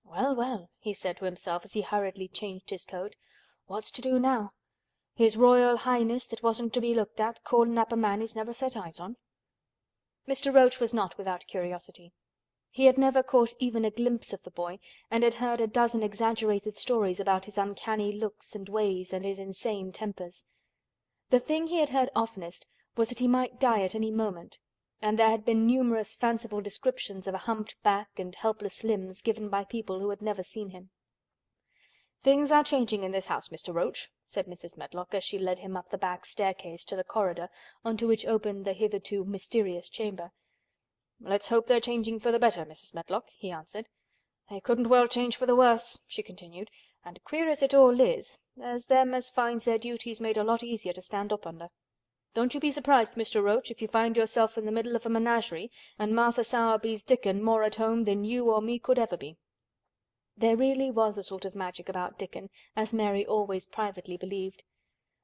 "Well, well," he said to himself as he hurriedly changed his coat, "what's to do now? His Royal Highness that wasn't to be looked at, calling up a man he's never set eyes on." Mr. Roach was not without curiosity. He had never caught even a glimpse of the boy, and had heard a dozen exaggerated stories about his uncanny looks and ways and his insane tempers. The thing he had heard oftenest was that he might die at any moment, and there had been numerous fanciful descriptions of a humped back and helpless limbs given by people who had never seen him. "Things are changing in this house, Mr. Roach," said Mrs. Medlock, as she led him up the back staircase to the corridor on to which opened the hitherto mysterious chamber. "Let's hope they're changing for the better, Mrs. Medlock," he answered. "They couldn't well change for the worse," she continued, "and queer as it all is, there's them as finds their duties made a lot easier to stand up under. Don't you be surprised, Mr. Roach, if you find yourself in the middle of a menagerie and Martha Sowerby's Dickon more at home than you or me could ever be." There really was a sort of magic about Dickon, as Mary always privately believed.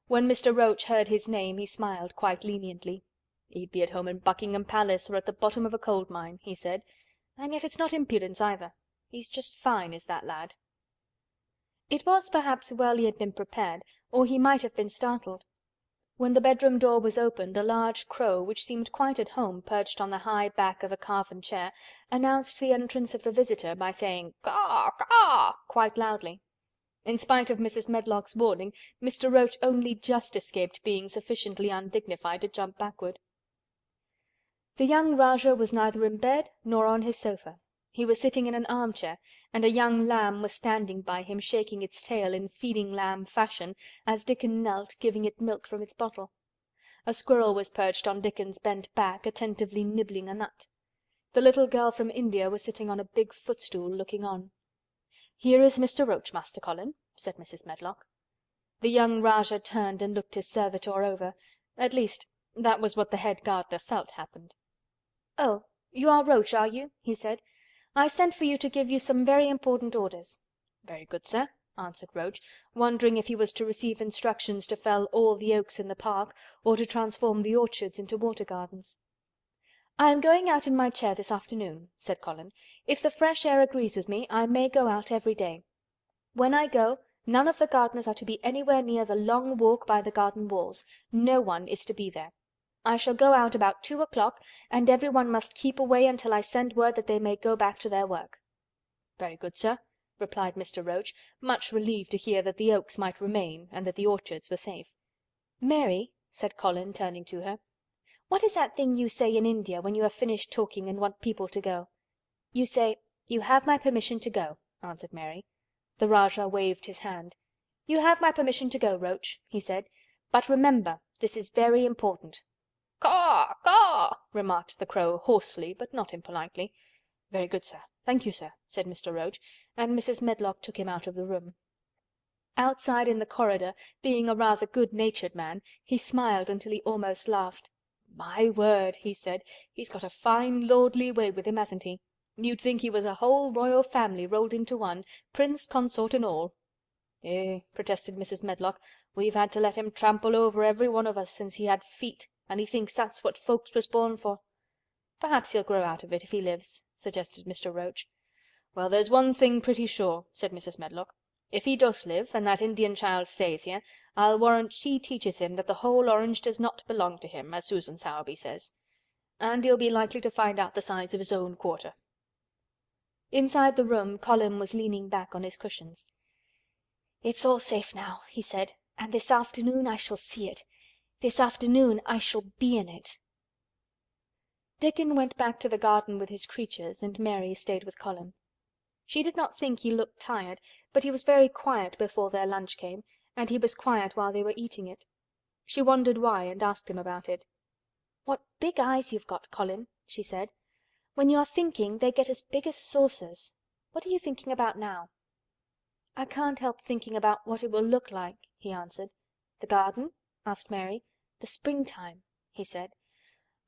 When Mr. Roach heard his name he smiled quite leniently. "He'd be at home in Buckingham Palace or at the bottom of a coal mine," he said. "And yet it's not impudence either. He's just fine, is that lad." It was perhaps well he had been prepared, or he might have been startled. When the bedroom door was opened, a large crow, which seemed quite at home perched on the high back of a carven chair, announced the entrance of the visitor by saying "Caw! Caw!" quite loudly. In spite of Mrs. Medlock's warning, Mr. Roach only just escaped being sufficiently undignified to jump backward. The young Rajah was neither in bed nor on his sofa. He was sitting in an armchair, and a young lamb was standing by him shaking its tail in feeding lamb fashion as Dickon knelt giving it milk from its bottle. A squirrel was perched on Dickon's bent back, attentively nibbling a nut. The little girl from India was sitting on a big footstool looking on. "Here is Mr. Roach, Master Colin," said Mrs. Medlock. The young Rajah turned and looked his servitor over. At least, that was what the head gardener felt happened. "Oh, you are Roach, are you?" he said. "I sent for you to give you some very important orders." "Very good, sir," answered Roach, wondering if he was to receive instructions to fell all the oaks in the park, or to transform the orchards into water gardens. "I am going out in my chair this afternoon," said Colin. "If the fresh air agrees with me, I may go out every day. When I go, none of the gardeners are to be anywhere near the long walk by the garden walls. No one is to be there. I shall go out about 2 o'clock, and everyone must keep away until I send word that they may go back to their work." "Very good, sir," replied Mr. Roach, much relieved to hear that the oaks might remain and that the orchards were safe. "Mary," said Colin, turning to her, "what is that thing you say in India when you have finished talking and want people to go?" "You say, 'You have my permission to go,'" answered Mary. The Rajah waved his hand. "You have my permission to go, Roach," he said. "But remember, this is very important." "Caw! Caw!" remarked the crow hoarsely but not impolitely. "Very good, sir. Thank you, sir," said Mr. Roach, and Mrs. Medlock took him out of the room. Outside in the corridor, being a rather good-natured man, he smiled until he almost laughed. "My word," he said, "he's got a fine lordly way with him, hasn't he? You'd think he was a whole royal family rolled into one, prince consort and all." "Eh," protested Mrs. Medlock, "we've had to let him trample over every one of us since he had feet, and he thinks that's what folks was born for." "Perhaps he'll grow out of it if he lives," suggested Mr. Roach. "Well, there's one thing pretty sure," said Mrs. Medlock. "If he does live, and that Indian child stays here, I'll warrant she teaches him that the whole orange does not belong to him, as Susan Sowerby says. And he'll be likely to find out the size of his own quarter." Inside the room Colin was leaning back on his cushions. "It's all safe now," he said, "and this afternoon I shall see it. This afternoon I shall be in it." Dickon went back to the garden with his creatures, and Mary stayed with Colin. She did not think he looked tired, but he was very quiet before their lunch came, and he was quiet while they were eating it. She wondered why, and asked him about it. "What big eyes you've got, Colin," she said. "When you are thinking, they get as big as saucers. What are you thinking about now?" "I can't help thinking about what it will look like," he answered. "The garden?" asked Mary. "The springtime," he said.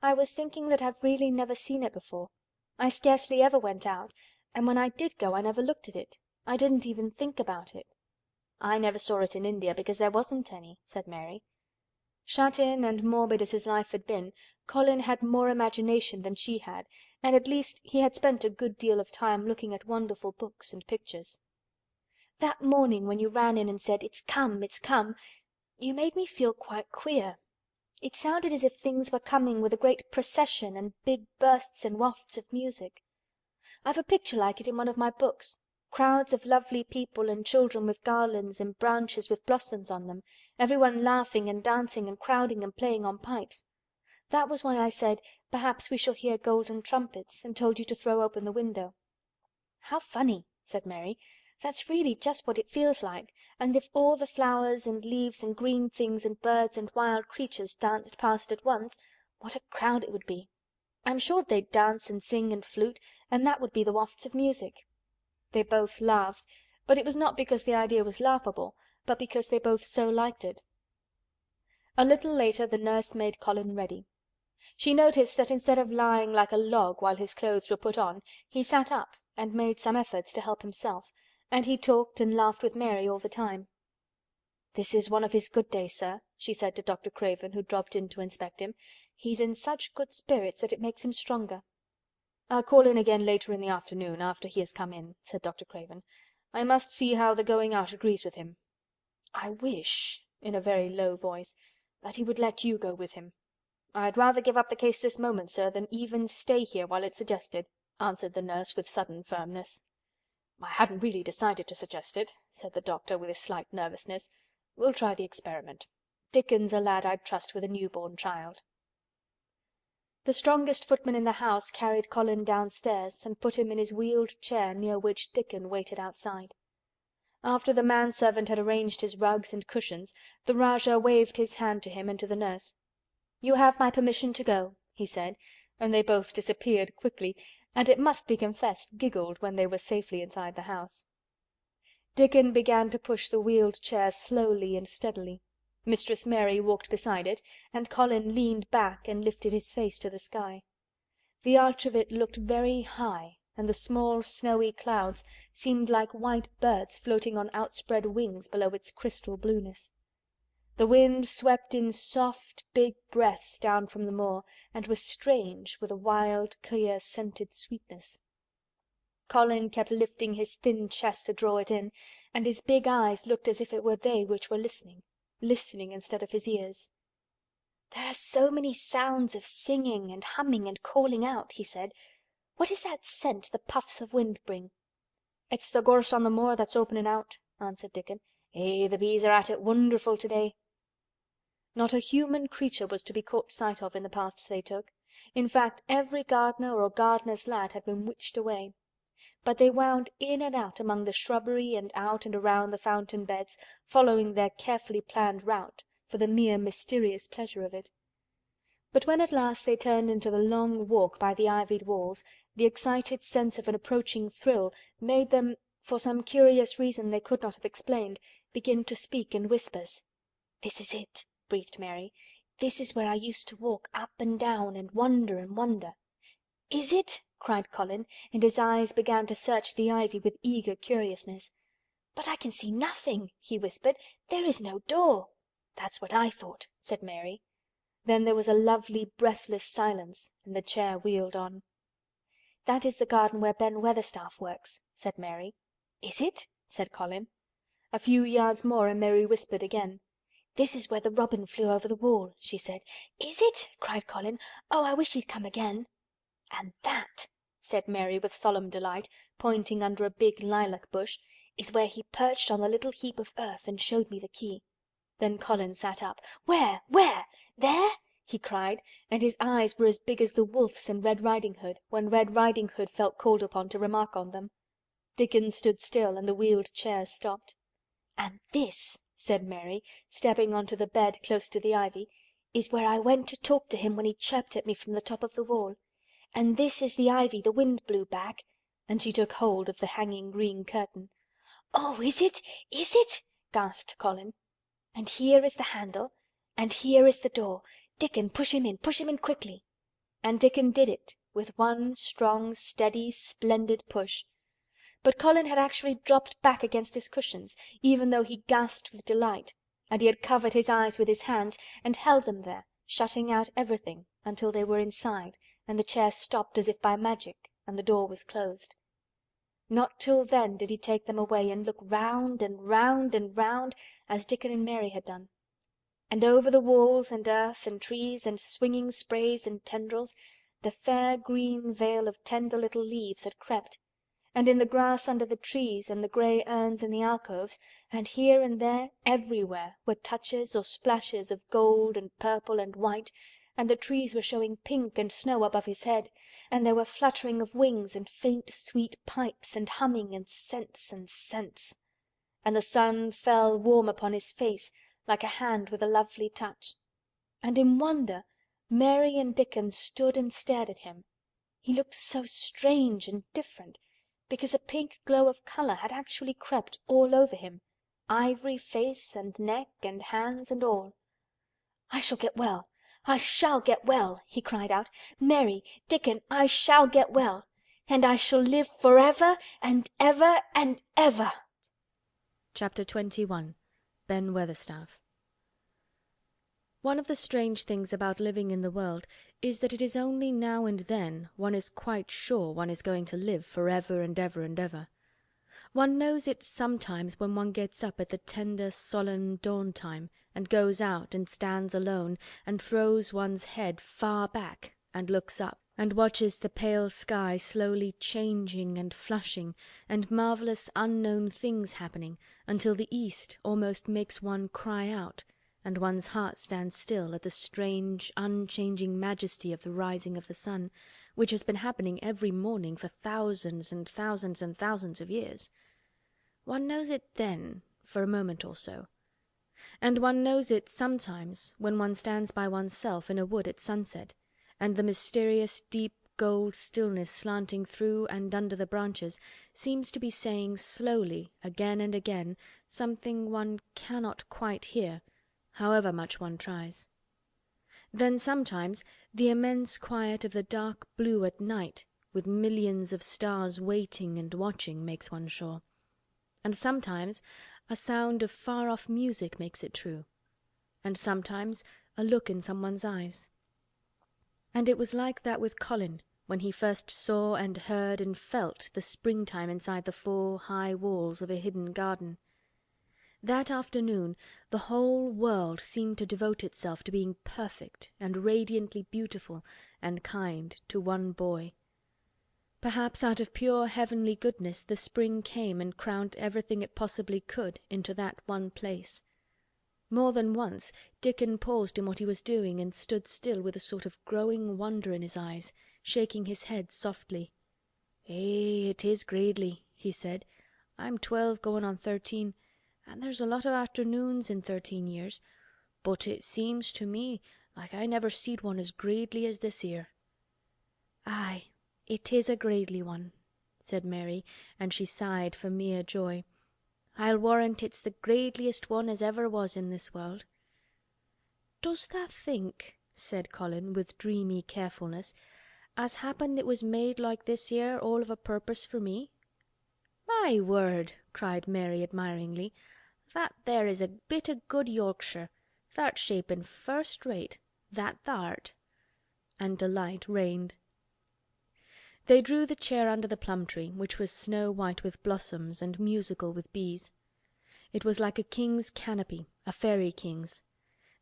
"I was thinking that I've really never seen it before. I scarcely ever went out, and when I did go I never looked at it. I didn't even think about it." "I never saw it in India because there wasn't any," said Mary. Shut in and morbid as his life had been, Colin had more imagination than she had, and at least he had spent a good deal of time looking at wonderful books and pictures. "That morning when you ran in and said, 'It's come, it's come,' you made me feel quite queer. It sounded as if things were coming with a great procession and big bursts and wafts of music. I've a picture like it in one of my books. Crowds of lovely people and children with garlands and branches with blossoms on them, everyone laughing and dancing and crowding and playing on pipes. That was why I said, 'Perhaps we shall hear golden trumpets,' and told you to throw open the window." "How funny," said Mary. "That's really just what it feels like, and if all the flowers and leaves and green things and birds and wild creatures danced past at once, what a crowd it would be. I'm sure they'd dance and sing and flute, and that would be the wafts of music." They both laughed, but it was not because the idea was laughable, but because they both so liked it. A little later the nurse made Colin ready. She noticed that instead of lying like a log while his clothes were put on, he sat up and made some efforts to help himself, and he talked and laughed with Mary all the time. "This is one of his good days, sir," she said to Dr. Craven, who dropped in to inspect him. "He's in such good spirits that it makes him stronger." "I'll call in again later in the afternoon, after he has come in," said Dr. Craven. "I must see how the going out agrees with him. I wish," in a very low voice, "that he would let you go with him." "I'd rather give up the case this moment, sir, than even stay here while it's suggested," answered the nurse with sudden firmness. "I hadn't really decided to suggest it," said the doctor with a slight nervousness. "We'll try the experiment. Dickon's a lad I'd trust with a newborn child." The strongest footman in the house carried Colin downstairs and put him in his wheeled chair near which Dickon waited outside. After the manservant had arranged his rugs and cushions, the Rajah waved his hand to him and to the nurse. "You have my permission to go," he said, and they both disappeared quickly, and it must be confessed giggled when they were safely inside the house. Dickon began to push the wheeled chair slowly and steadily. Mistress Mary walked beside it, and Colin leaned back and lifted his face to the sky. The arch of it looked very high, and the small snowy clouds seemed like white birds floating on outspread wings below its crystal blueness. The wind swept in soft, big breaths down from the moor, and was strange, with a wild, clear, scented sweetness. Colin kept lifting his thin chest to draw it in, and his big eyes looked as if it were they which were listening instead of his ears. "There are so many sounds of singing and humming and calling out," he said. "What is that scent the puffs of wind bring?" "It's the gorse on the moor that's opening out," answered Dickon. "Eh, the bees are at it wonderful today." Not a human creature was to be caught sight of in the paths they took. In fact, every gardener or gardener's lad had been witched away. But they wound in and out among the shrubbery and out and around the fountain beds, following their carefully planned route, for the mere mysterious pleasure of it. But when at last they turned into the long walk by the ivied walls, the excited sense of an approaching thrill made them, for some curious reason they could not have explained, begin to speak in whispers. "This is it," breathed Mary. "This is where I used to walk up and down and wonder and wonder." "Is it?" cried Colin, and his eyes began to search the ivy with eager curiousness. "But I can see nothing," he whispered. "There is no door." "That's what I thought," said Mary. Then there was a lovely breathless silence, and the chair wheeled on. "That is the garden where Ben Weatherstaff works," said Mary. "Is it?" said Colin. A few yards more and Mary whispered again. "This is where the robin flew over the wall," she said. "Is it?" cried Colin. "Oh, I wish he'd come again." "And that," said Mary with solemn delight, pointing under a big lilac bush, "is where he perched on the little heap of earth and showed me the key." Then Colin sat up. "Where? Where? There?" he cried, and his eyes were as big as the wolf's in Red Riding Hood, when Red Riding Hood felt called upon to remark on them. Dickon stood still and the wheeled chair stopped. "And this," said Mary, stepping onto the bed close to the ivy, "is where I went to talk to him when he chirped at me from the top of the wall. And this is the ivy the wind blew back," and she took hold of the hanging green curtain. "Oh, is it? Is it?" gasped Colin. "And here is the handle, and here is the door. Dickon, push him in quickly." And Dickon did it with one strong, steady, splendid push. But Colin had actually dropped back against his cushions, even though he gasped with delight, and he had covered his eyes with his hands and held them there, shutting out everything until they were inside and the chair stopped as if by magic and the door was closed. Not till then did he take them away and look round and round and round as Dickon and Mary had done. And over the walls and earth and trees and swinging sprays and tendrils the fair green veil of tender little leaves had crept, and in the grass under the trees and the grey urns in the alcoves, and here and there everywhere were touches or splashes of gold and purple and white, and the trees were showing pink and snow above his head, and there were fluttering of wings and faint sweet pipes and humming and scents, and the sun fell warm upon his face like a hand with a lovely touch. And in wonder Mary and Dickon stood and stared at him. He looked so strange and different, because a pink glow of colour had actually crept all over him, ivory face and neck and hands and all. "I shall get well! I shall get well!" he cried out. "Mary, Dickon, I shall get well! And I shall live forever and ever and ever!" Chapter 21. Ben Weatherstaff. One of the strange things about living in the world is that it is only now and then one is quite sure one is going to live forever and ever and ever. One knows it sometimes when one gets up at the tender, solemn dawn time and goes out and stands alone and throws one's head far back and looks up and watches the pale sky slowly changing and flushing and marvellous unknown things happening until the east almost makes one cry out and one's heart stands still at the strange, unchanging majesty of the rising of the sun, which has been happening every morning for thousands and thousands and thousands of years. One knows it then, for a moment or so. And one knows it sometimes when one stands by oneself in a wood at sunset, and the mysterious, deep, gold stillness slanting through and under the branches seems to be saying slowly, again and again, something one cannot quite hear, however much one tries. Then sometimes the immense quiet of the dark blue at night, with millions of stars waiting and watching, makes one sure. And sometimes a sound of far-off music makes it true. And sometimes a look in someone's eyes. And it was like that with Colin when he first saw and heard and felt the springtime inside the 4 high walls of a hidden garden. That afternoon the whole world seemed to devote itself to being perfect and radiantly beautiful and kind to one boy. Perhaps out of pure heavenly goodness the spring came and crowned everything it possibly could into that one place. More than once Dickon paused in what he was doing and stood still with a sort of growing wonder in his eyes, shaking his head softly. It is gradely," he said. "I'm 12 going on 13, and there's a lot of afternoons in 13 years, but it seems to me like I never seed one as gradely as this here." "Aye, it is a gradely one," said Mary, and she sighed for mere joy. "I'll warrant it's the gradeliest one as ever was in this world." "Does tha think," said Colin, with dreamy carefulness, "as happen it was made like this here all of a purpose for me?" "My word!" cried Mary admiringly. "That there is a bit o' good Yorkshire. Tha'rt shapen first rate. That tha'rt." And delight reigned. They drew the chair under the plum tree, which was snow white with blossoms and musical with bees. It was like a king's canopy, a fairy king's.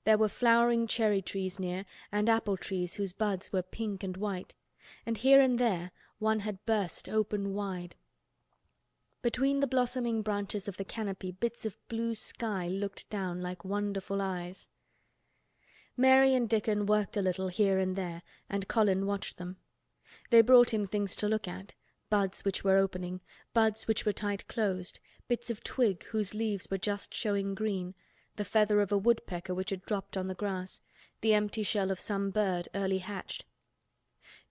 There were flowering cherry trees near, and apple trees whose buds were pink and white, and here and there one had burst open wide. Between the blossoming branches of the canopy bits of blue sky looked down like wonderful eyes. Mary and Dickon worked a little here and there, and Colin watched them. They brought him things to look at, buds which were opening, buds which were tight closed, bits of twig whose leaves were just showing green, the feather of a woodpecker which had dropped on the grass, the empty shell of some bird early hatched.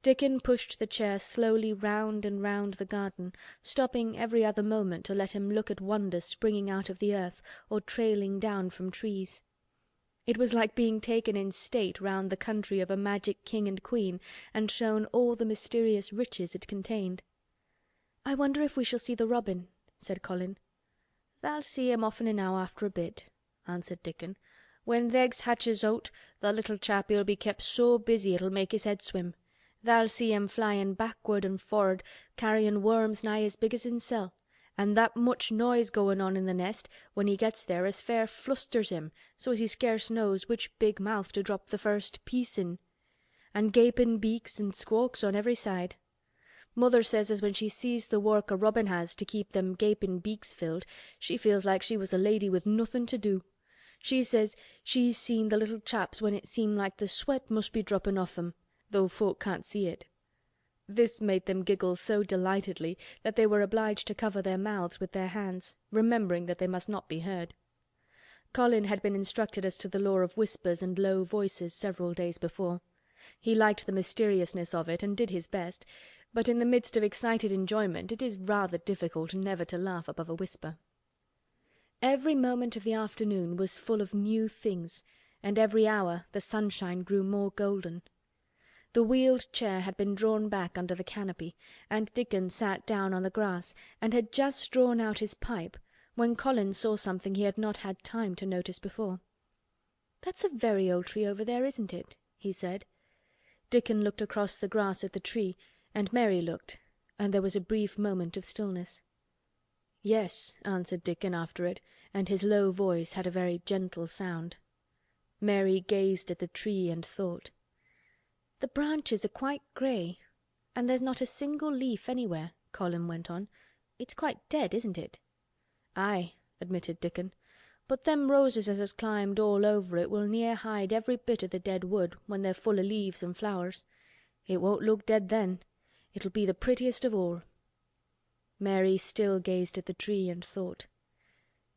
Dickon pushed the chair slowly round and round the garden, stopping every other moment to let him look at wonders springing out of the earth or trailing down from trees. It was like being taken in state round the country of a magic king and queen and shown all the mysterious riches it contained. "I wonder if we shall see the robin," said Colin. "Tha'll see him often enow after a bit," answered Dickon. "When th' eggs hatches out, the little chappie'll be kept so busy it'll make his head swim. Tha'll see him flyin' backward and for'ard, carryin' worms nigh as big as himself, and that much noise goin' on in the nest when he gets there as fair flusters him so as he scarce knows which big mouth to drop the first piece in. And gapin' beaks and squawks on every side. Mother says as when she sees the work a robin has to keep them gapin' beaks filled, she feels like she was a lady with nothin' to do. She says she's seen the little chaps when it seemed like the sweat must be droppin' off 'em, though folk can't see it." This made them giggle so delightedly that they were obliged to cover their mouths with their hands, remembering that they must not be heard. Colin had been instructed as to the law of whispers and low voices several days before. He liked the mysteriousness of it and did his best, but in the midst of excited enjoyment it is rather difficult never to laugh above a whisper. Every moment of the afternoon was full of new things, and every hour the sunshine grew more golden. The wheeled chair had been drawn back under the canopy, and Dickon sat down on the grass and had just drawn out his pipe when Colin saw something he had not had time to notice before. "That's a very old tree over there, isn't it?" he said. Dickon looked across the grass at the tree, and Mary looked, and there was a brief moment of stillness. "Yes," answered Dickon after it, and his low voice had a very gentle sound. Mary gazed at the tree and thought. "The branches are quite grey, and there's not a single leaf anywhere," Colin went on. "It's quite dead, isn't it?" "Aye," admitted Dickon, "but them roses as has climbed all over it will near hide every bit o' the dead wood when they're full o' leaves and flowers. It won't look dead then. It'll be the prettiest of all." Mary still gazed at the tree and thought.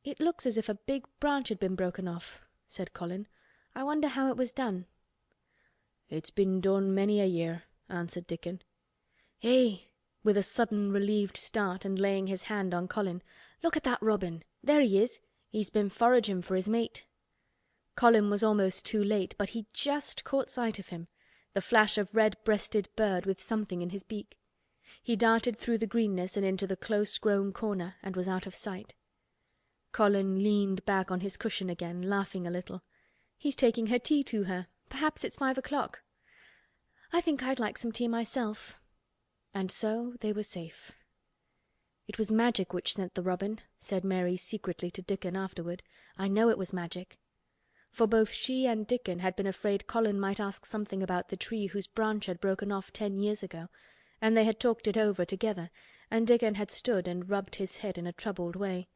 "It looks as if a big branch had been broken off," said Colin. "I wonder how it was done." "It's been done many a year," answered Dickon. "Eh!" with a sudden relieved start and laying his hand on Colin. "Look at that robin! There he is! He's been foraging for his mate." Colin was almost too late, but he just caught sight of him, the flash of red-breasted bird with something in his beak. He darted through the greenness and into the close-grown corner and was out of sight. Colin leaned back on his cushion again, laughing a little. "He's taking her tea to her. Perhaps it's 5 o'clock. I think I'd like some tea myself." And so they were safe. "It was magic which sent the robin," said Mary secretly to Dickon afterward. "I know it was magic." For both she and Dickon had been afraid Colin might ask something about the tree whose branch had broken off 10 years ago, and they had talked it over together, and Dickon had stood and rubbed his head in a troubled way.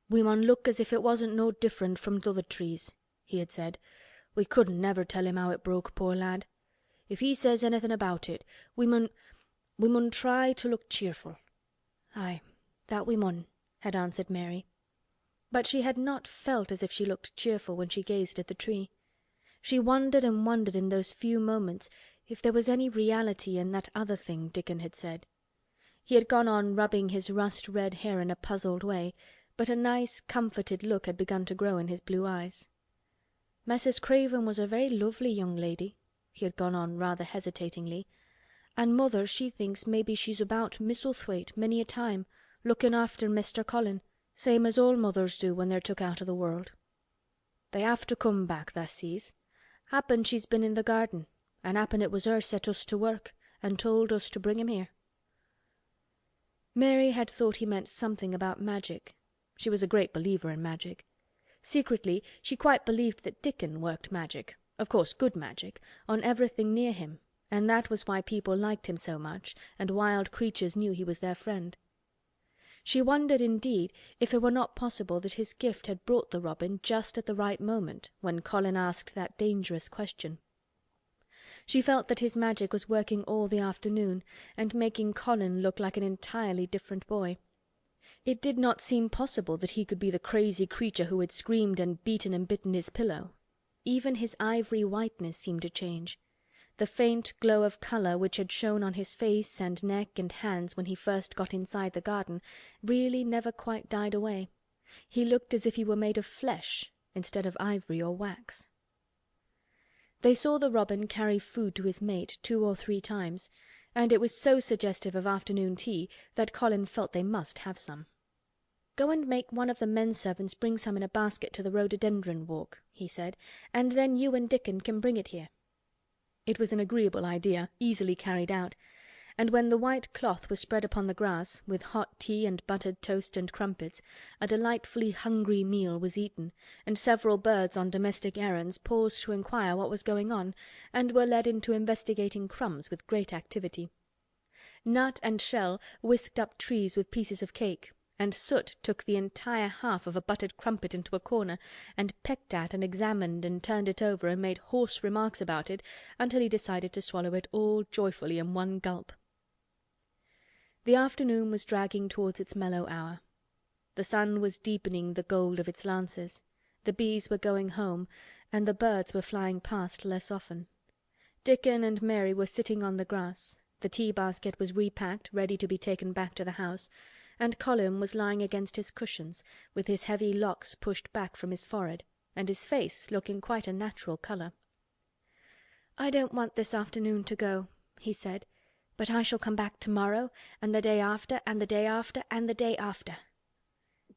"We mun look as if it wasn't no different from t'other trees," he had said. "We couldn't never tell him how it broke, poor lad. If he says anything about it, we mun try to look cheerful." "Aye, that we mun," had answered Mary. But she had not felt as if she looked cheerful when she gazed at the tree. She wondered and wondered in those few moments if there was any reality in that other thing Dickon had said. He had gone on rubbing his rust-red hair in a puzzled way, but a nice, comforted look had begun to grow in his blue eyes. "Mrs. Craven was a very lovely young lady," he had gone on rather hesitatingly, "and mother she thinks maybe she's about Misselthwaite many a time, looking after Mr. Colin, same as all mothers do when they're took out of the world. They have to come back, tha sees. Happen she's been in the garden, and happen it was her set us to work and told us to bring him here." Mary had thought he meant something about magic. She was a great believer in magic. Secretly she quite believed that Dickon worked magic, of course good magic, on everything near him, and that was why people liked him so much and wild creatures knew he was their friend. She wondered, indeed, if it were not possible that his gift had brought the robin just at the right moment when Colin asked that dangerous question. She felt that his magic was working all the afternoon and making Colin look like an entirely different boy. It did not seem possible that he could be the crazy creature who had screamed and beaten and bitten his pillow. Even his ivory whiteness seemed to change. The faint glow of colour which had shown on his face and neck and hands when he first got inside the garden really never quite died away. He looked as if he were made of flesh instead of ivory or wax. They saw the robin carry food to his mate 2 or 3 times, and it was so suggestive of afternoon tea that Colin felt they must have some. "Go and make one of the men servants bring some in a basket to the rhododendron walk," he said, "and then you and Dickon can bring it here." It was an agreeable idea, easily carried out, and when the white cloth was spread upon the grass, with hot tea and buttered toast and crumpets, a delightfully hungry meal was eaten, and several birds on domestic errands paused to inquire what was going on, and were led into investigating crumbs with great activity. Nut and Shell whisked up trees with pieces of cake, and Soot took the entire half of a buttered crumpet into a corner and pecked at and examined and turned it over and made hoarse remarks about it until he decided to swallow it all joyfully in one gulp. The afternoon was dragging towards its mellow hour. The sun was deepening the gold of its lances. The bees were going home, and the birds were flying past less often. Dickon and Mary were sitting on the grass. The tea-basket was repacked, ready to be taken back to the house, and Colin was lying against his cushions, with his heavy locks pushed back from his forehead, and his face looking quite a natural colour. "I don't want this afternoon to go," he said, "but I shall come back to-morrow, and the day after, and the day after, and the day after."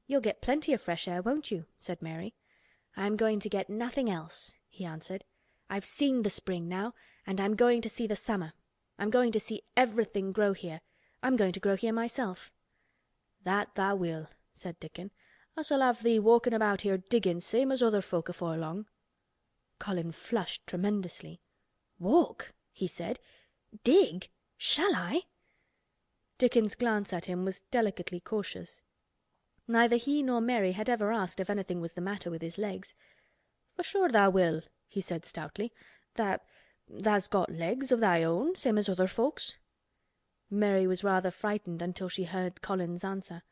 "You'll get plenty of fresh air, won't you?" said Mary. "I'm going to get nothing else," he answered. "I've seen the spring now, and I'm going to see the summer. I'm going to see everything grow here. I'm going to grow here myself." "That tha will," said Dickon. "I shall have thee walking about here digging same as other folk afore long." Colin flushed tremendously. "Walk?" he said. "Dig? Shall I?" Dickon's glance at him was delicately cautious. Neither he nor Mary had ever asked if anything was the matter with his legs. "For sure tha will," he said stoutly. "Tha's got legs of thy own, same as other folks." Mary was rather frightened until she heard Colin's answer.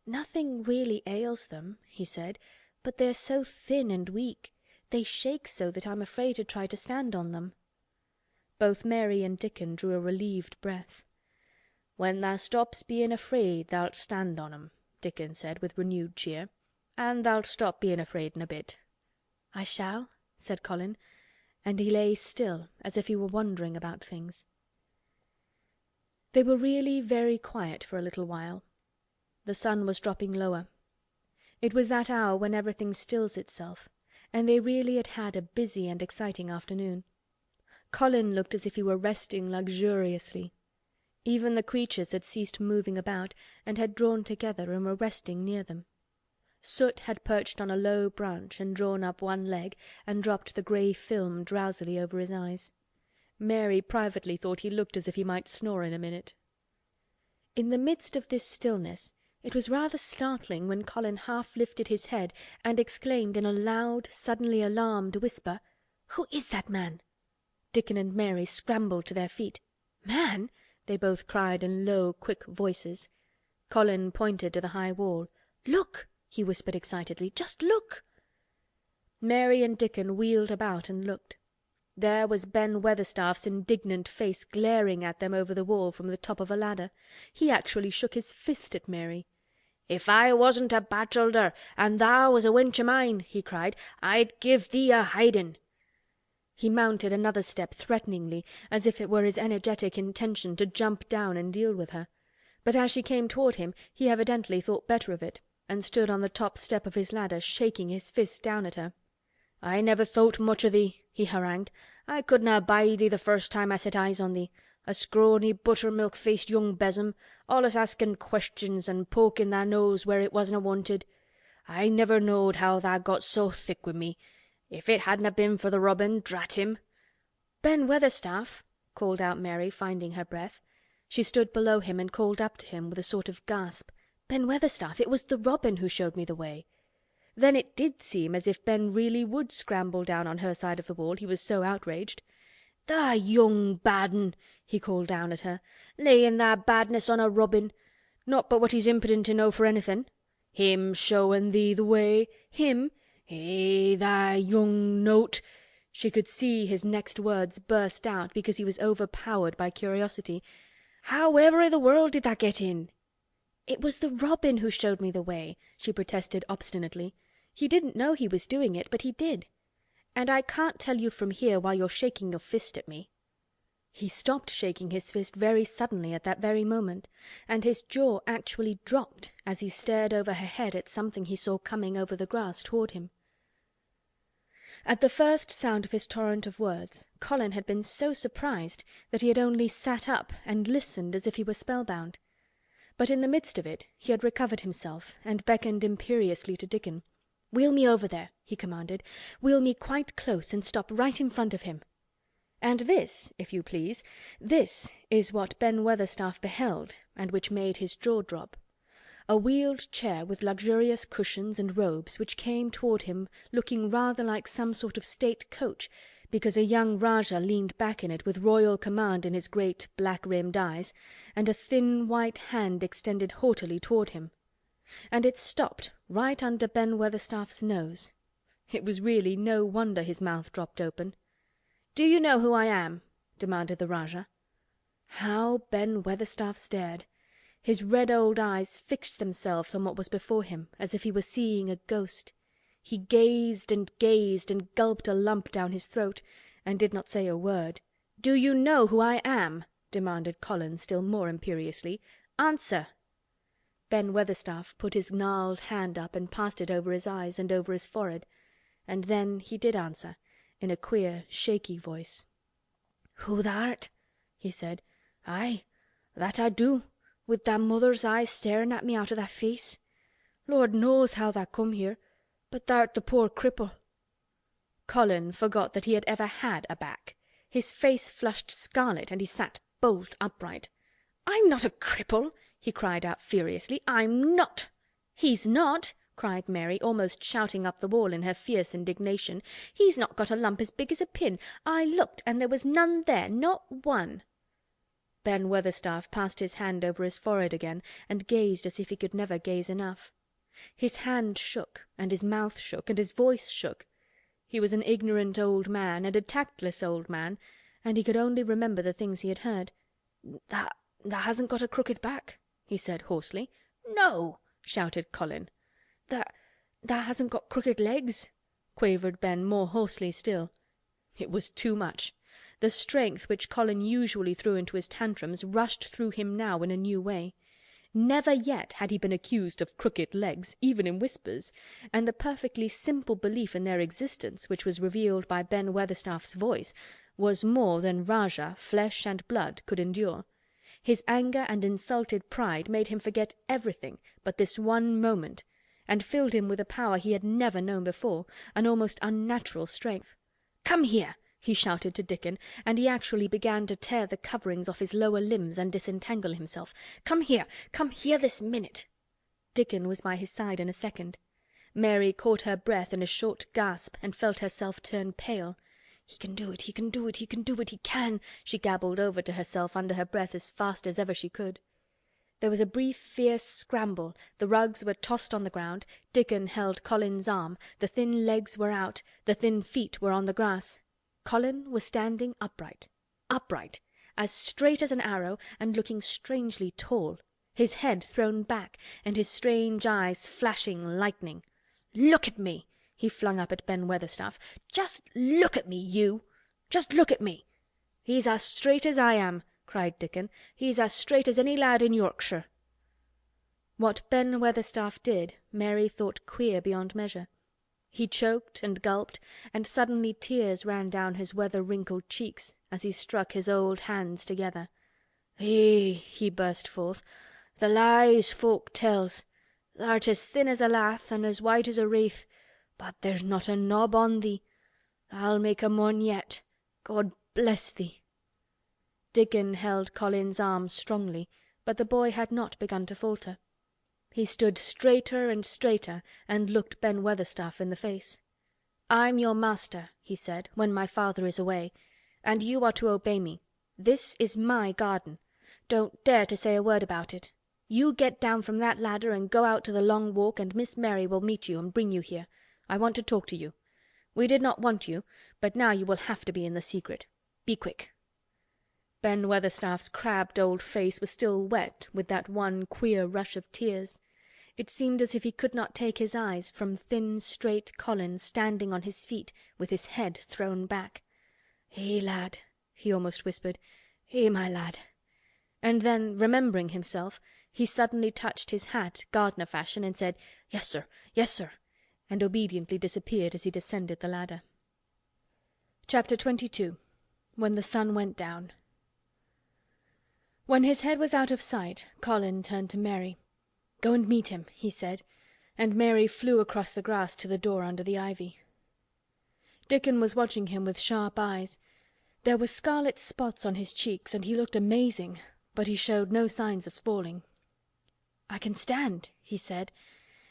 "Nothing really ails them," he said, "but they're so thin and weak. They shake so that I'm afraid to try to stand on them." Both Mary and Dickon drew a relieved breath. "When tha stops bein' afraid tha'lt stand on 'em," Dickon said with renewed cheer. "An' tha'lt stop bein' afraid in a bit." "I shall," said Colin, and he lay still as if he were wondering about things. They were really very quiet for a little while. The sun was dropping lower. It was that hour when everything stills itself, and they really had had a busy and exciting afternoon. Colin looked as if he were resting luxuriously. Even the creatures had ceased moving about and had drawn together and were resting near them. Soot had perched on a low branch and drawn up one leg and dropped the grey film drowsily over his eyes. Mary privately thought he looked as if he might snore in a minute. In the midst of this stillness it was rather startling when Colin half lifted his head and exclaimed in a loud, suddenly alarmed whisper, "Who is that man?" Dickon and Mary scrambled to their feet. "Man!" they both cried in low, quick voices. Colin pointed to the high wall. "Look!" he whispered excitedly. "Just look!" Mary and Dickon wheeled about and looked. There was Ben Weatherstaff's indignant face glaring at them over the wall from the top of a ladder. He actually shook his fist at Mary. "If I wasn't a bachelder and thou was a wench o' mine," he cried, "I'd give thee a hidin'." He mounted another step threateningly, as if it were his energetic intention to jump down and deal with her. But as she came toward him he evidently thought better of it, and stood on the top step of his ladder shaking his fist down at her. "I never thowt much o' thee," he harangued. "I couldna abide thee the first time I set eyes on thee. A scrawny buttermilk-faced young besom, allus askin' questions and pokin' thy nose where it wasna wanted. I never knowed how tha got so thick wi' me. If it hadna been for the robin, drat him." "Ben Weatherstaff!" called out Mary, finding her breath. She stood below him and called up to him with a sort of gasp. "Ben Weatherstaff, it was the robin who showed me the way." Then it did seem as if Ben really would scramble down on her side of the wall, he was so outraged. "Tha young bad un!" he called down at her. "Layin' tha badness on a robin. Not but what he's impident enow for anythin'. Him showin' thee the way! Him! Eh, tha young nowt!" She could see his next words burst out because he was overpowered by curiosity. "However i' the world did tha get in?" "It was the robin who showed me the way," she protested obstinately. "He didn't know he was doing it, but he did. And I can't tell you from here while you're shaking your fist at me." He stopped shaking his fist very suddenly at that very moment, and his jaw actually dropped as he stared over her head at something he saw coming over the grass toward him. At the first sound of his torrent of words, Colin had been so surprised that he had only sat up and listened as if he were spellbound. But in the midst of it he had recovered himself and beckoned imperiously to Dickon. "Wheel me over there," he commanded. "Wheel me quite close and stop right in front of him." And this, if you please, this is what Ben Weatherstaff beheld and which made his jaw drop. A wheeled chair with luxurious cushions and robes which came toward him looking rather like some sort of state coach, because a young Rajah leaned back in it with royal command in his great black-rimmed eyes, and a thin white hand extended haughtily toward him. And it stopped right under Ben Weatherstaff's nose. It was really no wonder his mouth dropped open. "Do you know who I am?" demanded the Rajah. How Ben Weatherstaff stared! His red old eyes fixed themselves on what was before him as if he were seeing a ghost. He gazed and gulped a lump down his throat and did not say a word. "Do you know who I am?" demanded Colin still more imperiously. "Answer!" Ben Weatherstaff put his gnarled hand up and passed it over his eyes and over his forehead, and then he did answer in a queer shaky voice. "Who tha art?" he said. "Aye, that I do, with tha mother's eyes staring at me out o' tha face. Lord knows how tha come here, but tha'rt the poor cripple." Colin forgot that he had ever had a back. His face flushed scarlet and he sat bolt upright. "I'm not a cripple!" he cried out furiously. "I'm not!" "He's not!" cried Mary, almost shouting up the wall in her fierce indignation. "He's not got a lump as big as a pin. I looked and there was none there, not one." Ben Weatherstaff passed his hand over his forehead again and gazed as if he could never gaze enough. His hand shook and his mouth shook and his voice shook. He was an ignorant old man and a tactless old man, and he could only remember the things he had heard. "Tha hasn't got a crooked back?" he said hoarsely. "No!" shouted Colin. "Tha hasn't got crooked legs?" quavered Ben more hoarsely still. It was too much. The strength which Colin usually threw into his tantrums rushed through him now in a new way. Never yet had he been accused of crooked legs, even in whispers, and the perfectly simple belief in their existence which was revealed by Ben Weatherstaff's voice was more than Rajah, flesh and blood, could endure. His anger and insulted pride made him forget everything but this one moment, and filled him with a power he had never known before, an almost unnatural strength. "Come here!" he shouted to Dickon, and he actually began to tear the coverings off his lower limbs and disentangle himself. "Come here! Come here this minute!" Dickon was by his side in a second. Mary caught her breath in a short gasp and felt herself turn pale. "He can do it! He can do it! He can do it! He can!" she gabbled over to herself under her breath as fast as ever she could. There was a brief fierce scramble, the rugs were tossed on the ground, Dickon held Colin's arm, the thin legs were out, the thin feet were on the grass. Colin was standing upright, as straight as an arrow and looking strangely tall, his head thrown back and his strange eyes flashing lightning. "Look at me!" he flung up at Ben Weatherstaff. "Just look at me, you! Just look at me!" "He's as straight as I am," cried Dickon. "He's as straight as any lad in Yorkshire." What Ben Weatherstaff did Mary thought queer beyond measure. He choked and gulped, and suddenly tears ran down his weather-wrinkled cheeks as he struck his old hands together. "Eh!" he burst forth. "The lies folk tells. Th'art as thin as a lath and as white as a wraith, but there's not a knob on thee. I'll make a mon yet. God bless thee." Dickon held Colin's arm strongly, but the boy had not begun to falter. He stood straighter and straighter and looked Ben Weatherstaff in the face. "I'm your master," he said, "when my father is away, and you are to obey me. This is my garden. Don't dare to say a word about it. You get down from that ladder and go out to the Long Walk and Miss Mary will meet you and bring you here. I want to talk to you. We did not want you, but now you will have to be in the secret. Be quick." Ben Weatherstaff's crabbed old face was still wet with that one queer rush of tears. It seemed as if he could not take his eyes from thin, straight Colin standing on his feet with his head thrown back. "Eh, lad," he almost whispered. "Eh, my lad." And then, remembering himself, he suddenly touched his hat, gardener fashion, and said, "Yes, sir. Yes, sir," and obediently disappeared as he descended the ladder. Chapter 22. When the sun went down. When his head was out of sight, Colin turned to Mary. "Go and meet him," he said, and Mary flew across the grass to the door under the ivy. Dickon was watching him with sharp eyes. There were scarlet spots on his cheeks and he looked amazing, but he showed no signs of falling. "I can stand," he said,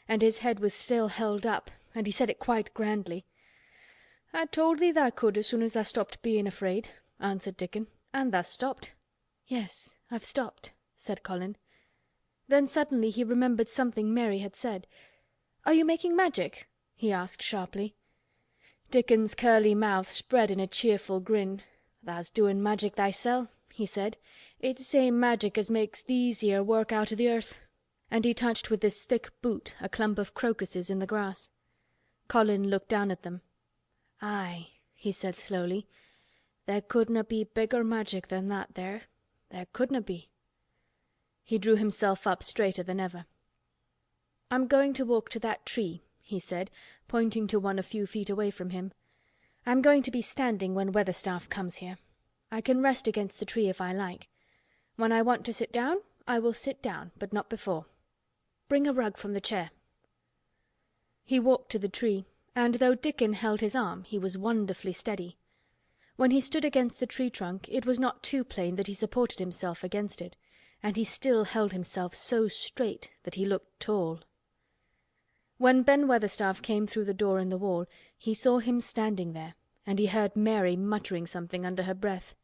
and his head was still held up, and he said it quite grandly. "I told thee tha could as soon as tha stopped being afraid," answered Dickon. "And tha stopped." "Yes, I've stopped," said Colin. Then suddenly he remembered something Mary had said. "Are you making magic?" he asked sharply. Dickon's curly mouth spread in a cheerful grin. "Tha's doin' magic thysel'," he said. "It's same magic as makes these here work out o' the earth." And he touched with his thick boot a clump of crocuses in the grass. Colin looked down at them. "Aye," he said slowly. "There couldna be bigger magic than that there. There couldna be." He drew himself up straighter than ever. "I'm going to walk to that tree," he said, pointing to one a few feet away from him. "I'm going to be standing when Weatherstaff comes here. I can rest against the tree if I like. When I want to sit down, I will sit down, but not before. Bring a rug from the chair." He walked to the tree, and though Dickon held his arm, he was wonderfully steady. When he stood against the tree trunk, it was not too plain that he supported himself against it, and he still held himself so straight that he looked tall. When Ben Weatherstaff came through the door in the wall, he saw him standing there, and he heard Mary muttering something under her breath.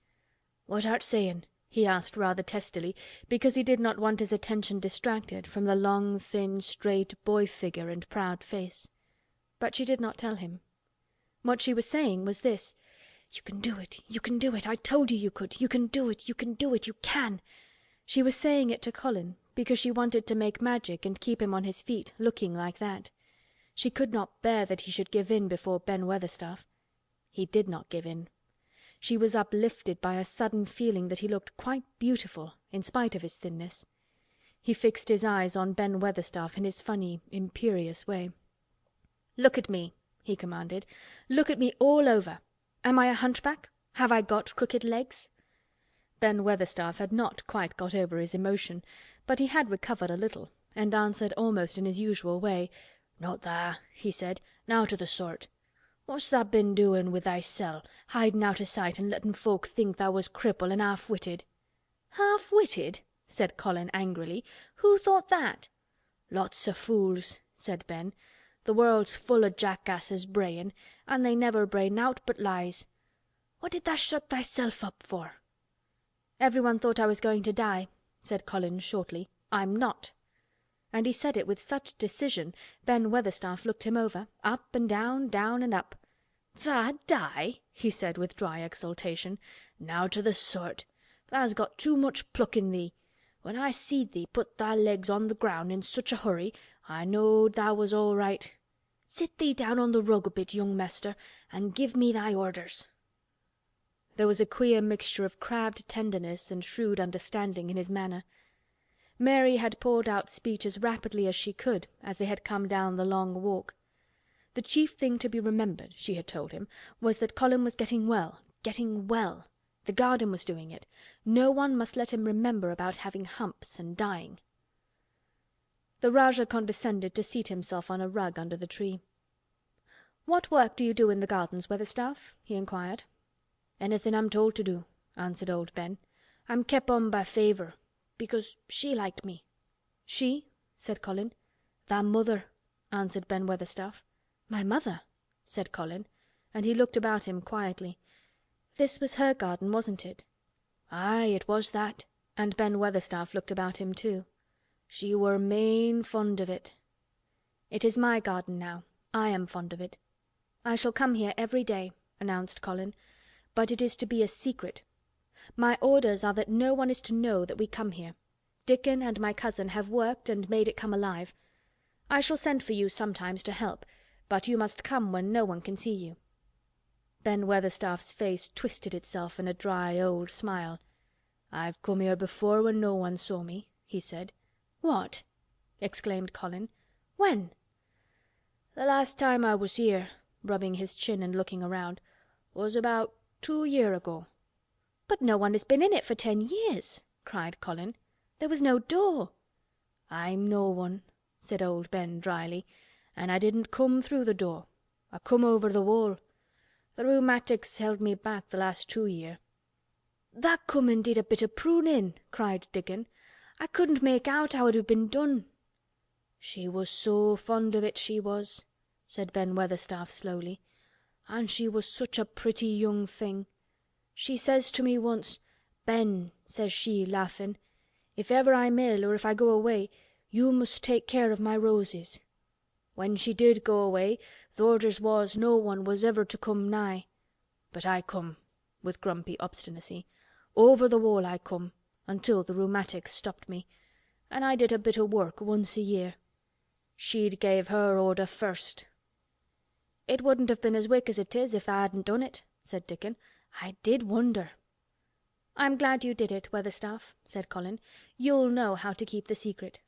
"What art sayin'?" he asked rather testily, because he did not want his attention distracted from the long, thin, straight boy figure and proud face. But she did not tell him. What she was saying was this: "You can do it! You can do it! I told you you could! You can do it! You can do it! You can!" She was saying it to Colin because she wanted to make magic and keep him on his feet, looking like that. She could not bear that he should give in before Ben Weatherstaff. He did not give in. She was uplifted by a sudden feeling that he looked quite beautiful in spite of his thinness. He fixed his eyes on Ben Weatherstaff in his funny, imperious way. "Look at me," he commanded. "Look at me all over. Am I a hunchback? Have I got crooked legs?" Ben Weatherstaff had not quite got over his emotion, but he had recovered a little, and answered almost in his usual way. "Not tha," he said. "Nowt o' the sort. What's tha been doin' with thysel', hidin' out o' sight and lettin' folk think tha was cripple and half-witted?" "Half-witted?" said Colin angrily. "Who thought that?" "Lots o' fools," said Ben. "The world's full o' jackasses brayin', and they never bray nowt but lies. What did tha shut thyself up for?" "Everyone thought I was going to die," said Colin shortly. "I'm not." And he said it with such decision Ben Weatherstaff looked him over, up and down and up. "Tha die?" he said with dry exultation. "Nowt o' the sort. Tha's got too much pluck in thee. When I seed thee put thy legs on the ground in such a hurry, I knowed tha was all right. Sit thee down on the rug a bit, young mester, and give me thy orders." There was a queer mixture of crabbed tenderness and shrewd understanding in his manner. Mary had poured out speech as rapidly as she could as they had come down the long walk. The chief thing to be remembered, she had told him, was that Colin was getting well. The garden was doing it. No one must let him remember about having humps and dying. The Rajah condescended to seat himself on a rug under the tree. "What work do you do in the gardens, Weatherstaff?" he inquired. "Anything I'm told to do," answered old Ben. "I'm kep' on by favour, because she liked me." "She?" said Colin. "Tha mother," answered Ben Weatherstaff. "My mother?" said Colin, and he looked about him quietly. This was her garden, wasn't it? Aye, it was that, and Ben Weatherstaff looked about him too. She were main fond of it. "It is my garden now. I am fond of it. I shall come here every day," announced Colin, "but it is to be a secret. My orders are that no one is to know that we come here. Dickon and my cousin have worked and made it come alive. I shall send for you sometimes to help, but you must come when no one can see you." Ben Weatherstaff's face twisted itself in a dry old smile. "I've come here before when no one saw me," he said. "What?" exclaimed Colin. "When?" "The last time I was here," rubbing his chin and looking around, "was about 2 year ago." "But no one has been in it for 10 years," cried Colin. "There was no door." "I'm no one," said old Ben dryly, "and I didn't come through the door. I come over the wall. The rheumatics held me back the last 2 year." "Tha come and did a bit o' prunin'," cried Dickon. "I couldn't make out how it had been done." "She was so fond of it, she was," said Ben Weatherstaff slowly. "And she was such a pretty young thing. She says to me once, 'Ben,' says she, laughing, 'if ever I'm ill or if I go away, you must take care of my roses.' When she did go away, th' orders was no one was ever to come nigh. But I come," with grumpy obstinacy. "Over the wall I come, until the rheumatics stopped me, and I did a bit o' work once a year. She'd gave her order first." "It wouldn't have been as wick as it is if tha hadn't done it," said Dickon. "I did wonder." "I'm glad you did it, Weatherstaff," said Colin. "You'll know how to keep the secret."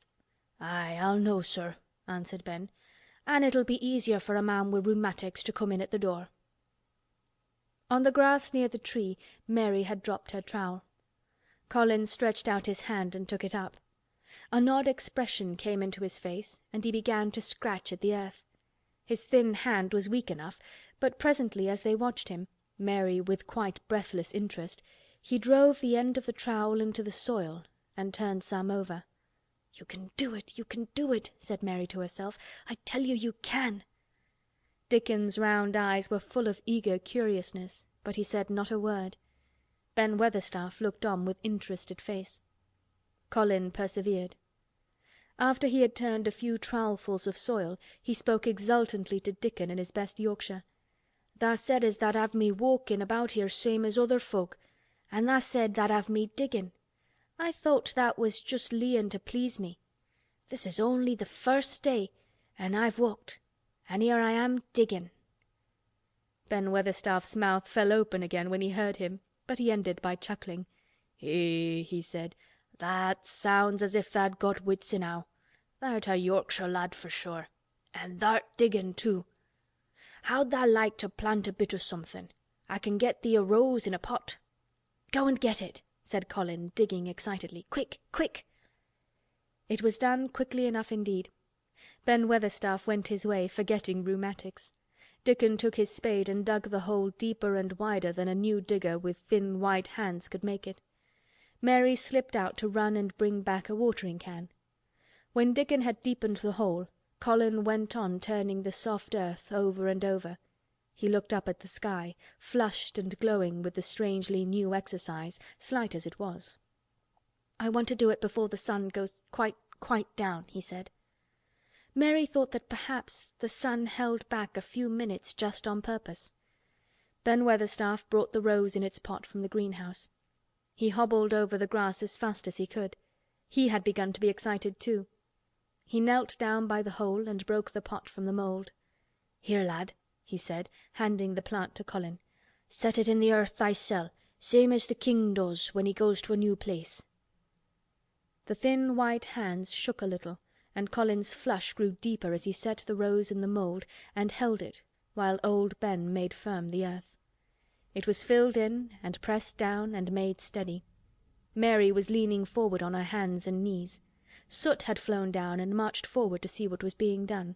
"Aye, I'll know, sir," answered Ben. "And it'll be easier for a man wi' rheumatics to come in at the door." On the grass near the tree Mary had dropped her trowel. Colin stretched out his hand and took it up. An odd expression came into his face and he began to scratch at the earth. His thin hand was weak enough, but presently as they watched him, Mary with quite breathless interest, he drove the end of the trowel into the soil and turned some over. "You can do it, you can do it," said Mary to herself. "I tell you, you can." Dickon's round eyes were full of eager curiousness, but he said not a word. Ben Weatherstaff looked on with interested face. Colin persevered. After he had turned a few trowelfuls of soil, he spoke exultantly to Dickon in his best Yorkshire. "Tha said as tha'd have me walkin' about here same as other folk, an' tha said tha'd have me diggin'. I thought that was just leeing to please me. This is only the first day, and I've walked, and here I am digging." Ben Weatherstaff's mouth fell open again when he heard him, but he ended by chuckling. "Eh," he said, "that sounds as if tha'd got wits enow. Tha'rt a Yorkshire lad for sure. And tha'rt diggin' too. How'd tha like to plant a bit o' something? I can get thee a rose in a pot." "Go and get it," said Colin, digging excitedly. "Quick, quick!" It was done quickly enough indeed. Ben Weatherstaff went his way, forgetting rheumatics. Dickon took his spade and dug the hole deeper and wider than a new digger with thin white hands could make it. Mary slipped out to run and bring back a watering can. When Dickon had deepened the hole, Colin went on turning the soft earth over and over. He looked up at the sky, flushed and glowing with the strangely new exercise, slight as it was. "I want to do it before the sun goes quite down," he said. Mary thought that perhaps the sun held back a few minutes just on purpose. Ben Weatherstaff brought the rose in its pot from the greenhouse. He hobbled over the grass as fast as he could. He had begun to be excited too. He knelt down by the hole and broke the pot from the mould. "Here, lad," he said, handing the plant to Colin. "Set it in the earth thysel, same as the king does when he goes to a new place." The thin white hands shook a little, and Colin's flush grew deeper as he set the rose in the mould and held it while old Ben made firm the earth. It was filled in and pressed down and made steady. Mary was leaning forward on her hands and knees. Soot had flown down and marched forward to see what was being done.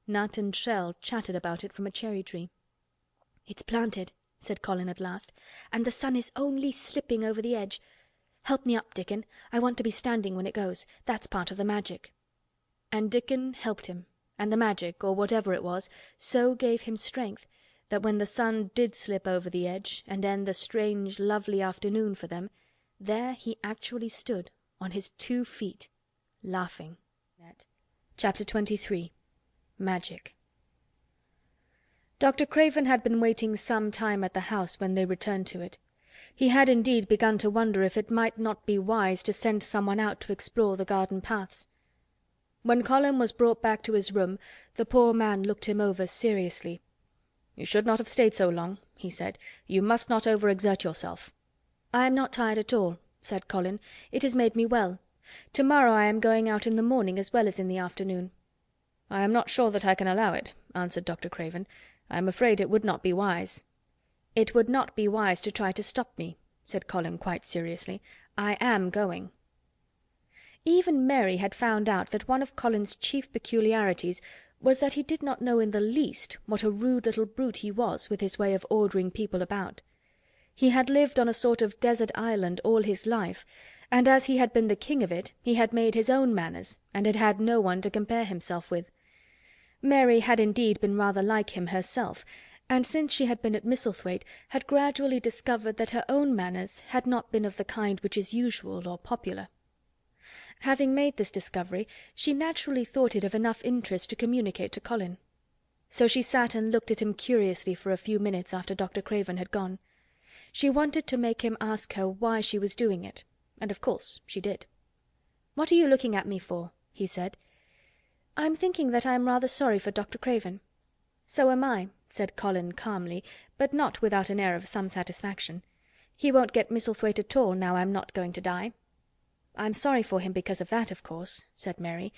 Nut and Shell chattered about it from a cherry tree. "It's planted," said Colin at last, "and the sun is only slipping over the edge. Help me up, Dickon. I want to be standing when it goes. That's part of the magic." And Dickon helped him, and the magic, or whatever it was, so gave him strength that when the sun did slip over the edge and end the strange lovely afternoon for them, there he actually stood on his 2 feet, laughing. Chapter 23. Magic. Dr. Craven had been waiting some time at the house when they returned to it. He had indeed begun to wonder if it might not be wise to send someone out to explore the garden paths. When Colin was brought back to his room, the poor man looked him over seriously. "You should not have stayed so long," he said. "You must not overexert yourself." "I am not tired at all," said Colin. "It has made me well. Tomorrow I am going out in the morning as well as in the afternoon." "I am not sure that I can allow it," answered Dr. Craven. "I am afraid it would not be wise." "It would not be wise to try to stop me," said Colin quite seriously. "I am going." Even Mary had found out that one of Colin's chief peculiarities was that he did not know in the least what a rude little brute he was with his way of ordering people about. He had lived on a sort of desert island all his life, and as he had been the king of it, he had made his own manners and had had no one to compare himself with. Mary had indeed been rather like him herself, and since she had been at Misselthwaite had gradually discovered that her own manners had not been of the kind which is usual or popular. Having made this discovery, she naturally thought it of enough interest to communicate to Colin. So she sat and looked at him curiously for a few minutes after Dr. Craven had gone. She wanted to make him ask her why she was doing it, and of course she did. "What are you looking at me for?" he said. "I'm thinking that I am rather sorry for Dr. Craven." "So am I," said Colin calmly, but not without an air of some satisfaction. "He won't get Misselthwaite at all now I'm not going to die." "I'm sorry for him because of that, of course," said Mary.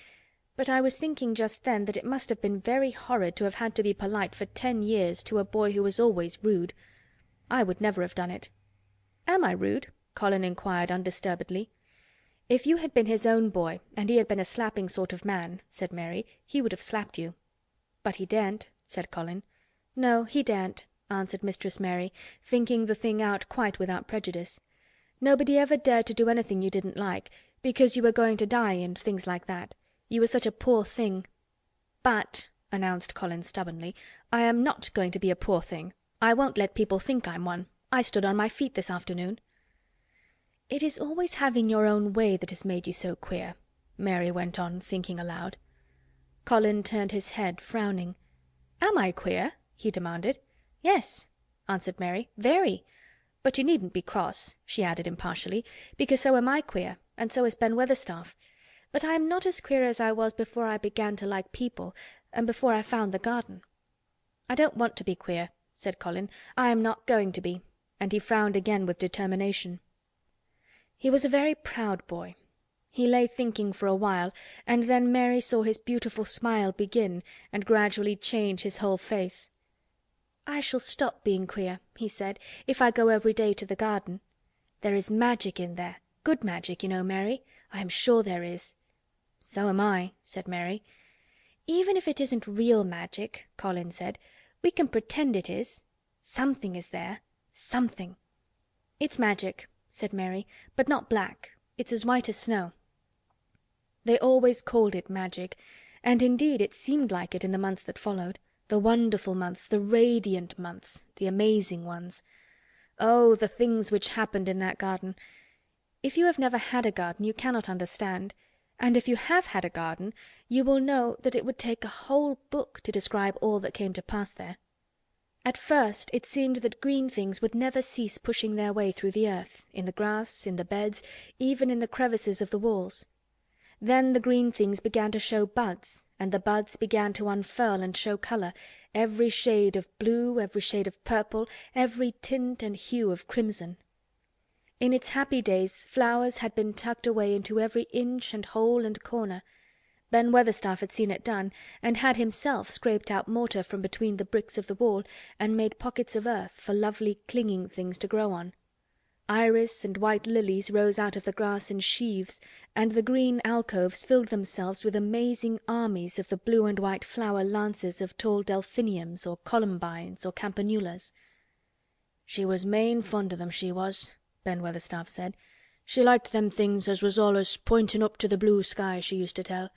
"But I was thinking just then that it must have been very horrid to have had to be polite for 10 years to a boy who was always rude. I would never have done it." "Am I rude?" Colin inquired undisturbedly. "If you had been his own boy and he had been a slapping sort of man," said Mary, "he would have slapped you." "But he daren't," said Colin. "No, he daren't," answered Mistress Mary, thinking the thing out quite without prejudice. "Nobody ever dared to do anything you didn't like, because you were going to die and things like that. You were such a poor thing." "But," announced Colin stubbornly, "I am not going to be a poor thing. I won't let people think I'm one. I stood on my feet this afternoon." "It is always having your own way that has made you so queer," Mary went on, thinking aloud. Colin turned his head, frowning. "Am I queer?" he demanded. "Yes," answered Mary. "Very. But you needn't be cross," she added impartially, "because so am I queer, and so is Ben Weatherstaff. But I am not as queer as I was before I began to like people, and before I found the garden." "I don't want to be queer," said Colin. "I am not going to be," and he frowned again with determination. He was a very proud boy. He lay thinking for a while, and then Mary saw his beautiful smile begin and gradually change his whole face. "I shall stop being queer," he said, "if I go every day to the garden. There is magic in there. Good magic, you know, Mary. I am sure there is." "So am I," said Mary. "Even if it isn't real magic," Colin said, "we can pretend it is. Something is there. Something." "It's magic," said Mary, "but not black. It's as white as snow." They always called it magic, and indeed it seemed like it in the months that followed. The wonderful months, the radiant months, the amazing ones. Oh, the things which happened in that garden! If you have never had a garden you cannot understand, and if you have had a garden you will know that it would take a whole book to describe all that came to pass there. At first it seemed that green things would never cease pushing their way through the earth, in the grass, in the beds, even in the crevices of the walls. Then the green things began to show buds, and the buds began to unfurl and show colour, every shade of blue, every shade of purple, every tint and hue of crimson. In its happy days flowers had been tucked away into every inch and hole and corner. Ben Weatherstaff had seen it done, and had himself scraped out mortar from between the bricks of the wall and made pockets of earth for lovely clinging things to grow on. Iris and white lilies rose out of the grass in sheaves, and the green alcoves filled themselves with amazing armies of the blue and white flower lances of tall delphiniums or columbines or campanulas. "She was main fond o' them, she was," Ben Weatherstaff said. "She liked them things as was allus pointing up to the blue sky, she used to tell.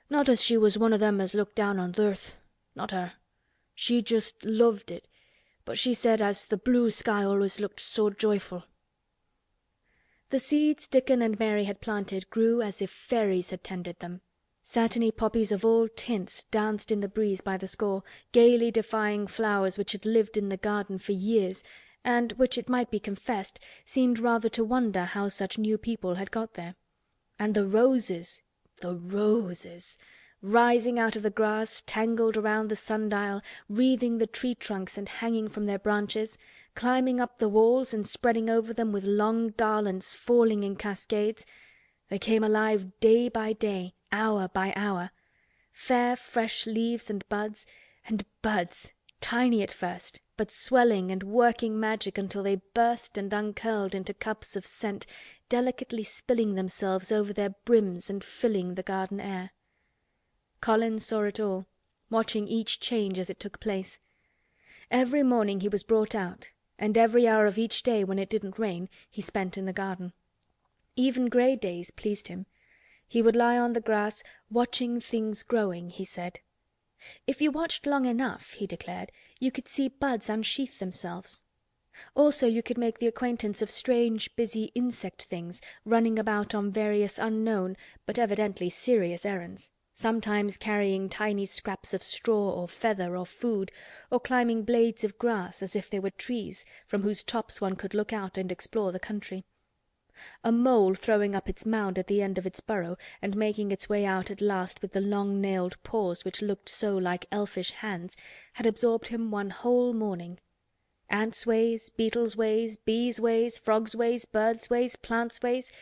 Not as she was one o' them as looked down on th' earth. Not her. She just loved it, but she said as the blue sky always looked so joyful." The seeds Dickon and Mary had planted grew as if fairies had tended them. Satiny poppies of all tints danced in the breeze by the score, gaily defying flowers which had lived in the garden for years, and which, it might be confessed, seemed rather to wonder how such new people had got there. And the roses, rising out of the grass, tangled around the sundial, wreathing the tree trunks and hanging from their branches, climbing up the walls and spreading over them with long garlands falling in cascades, they came alive day by day, hour by hour. Fair fresh leaves and buds, tiny at first, but swelling and working magic until they burst and uncurled into cups of scent, delicately spilling themselves over their brims and filling the garden air. Colin saw it all, watching each change as it took place. Every morning he was brought out, and every hour of each day when it didn't rain he spent in the garden. Even grey days pleased him. He would lie on the grass watching things growing, he said. If you watched long enough, he declared, you could see buds unsheath themselves. Also you could make the acquaintance of strange busy insect things running about on various unknown but evidently serious errands, sometimes carrying tiny scraps of straw or feather or food, or climbing blades of grass as if they were trees from whose tops one could look out and explore the country. A mole throwing up its mound at the end of its burrow and making its way out at last with the long-nailed paws which looked so like elfish hands had absorbed him one whole morning. Ants' ways, beetles' ways, bees' ways, frogs' ways, birds' ways, plants' ways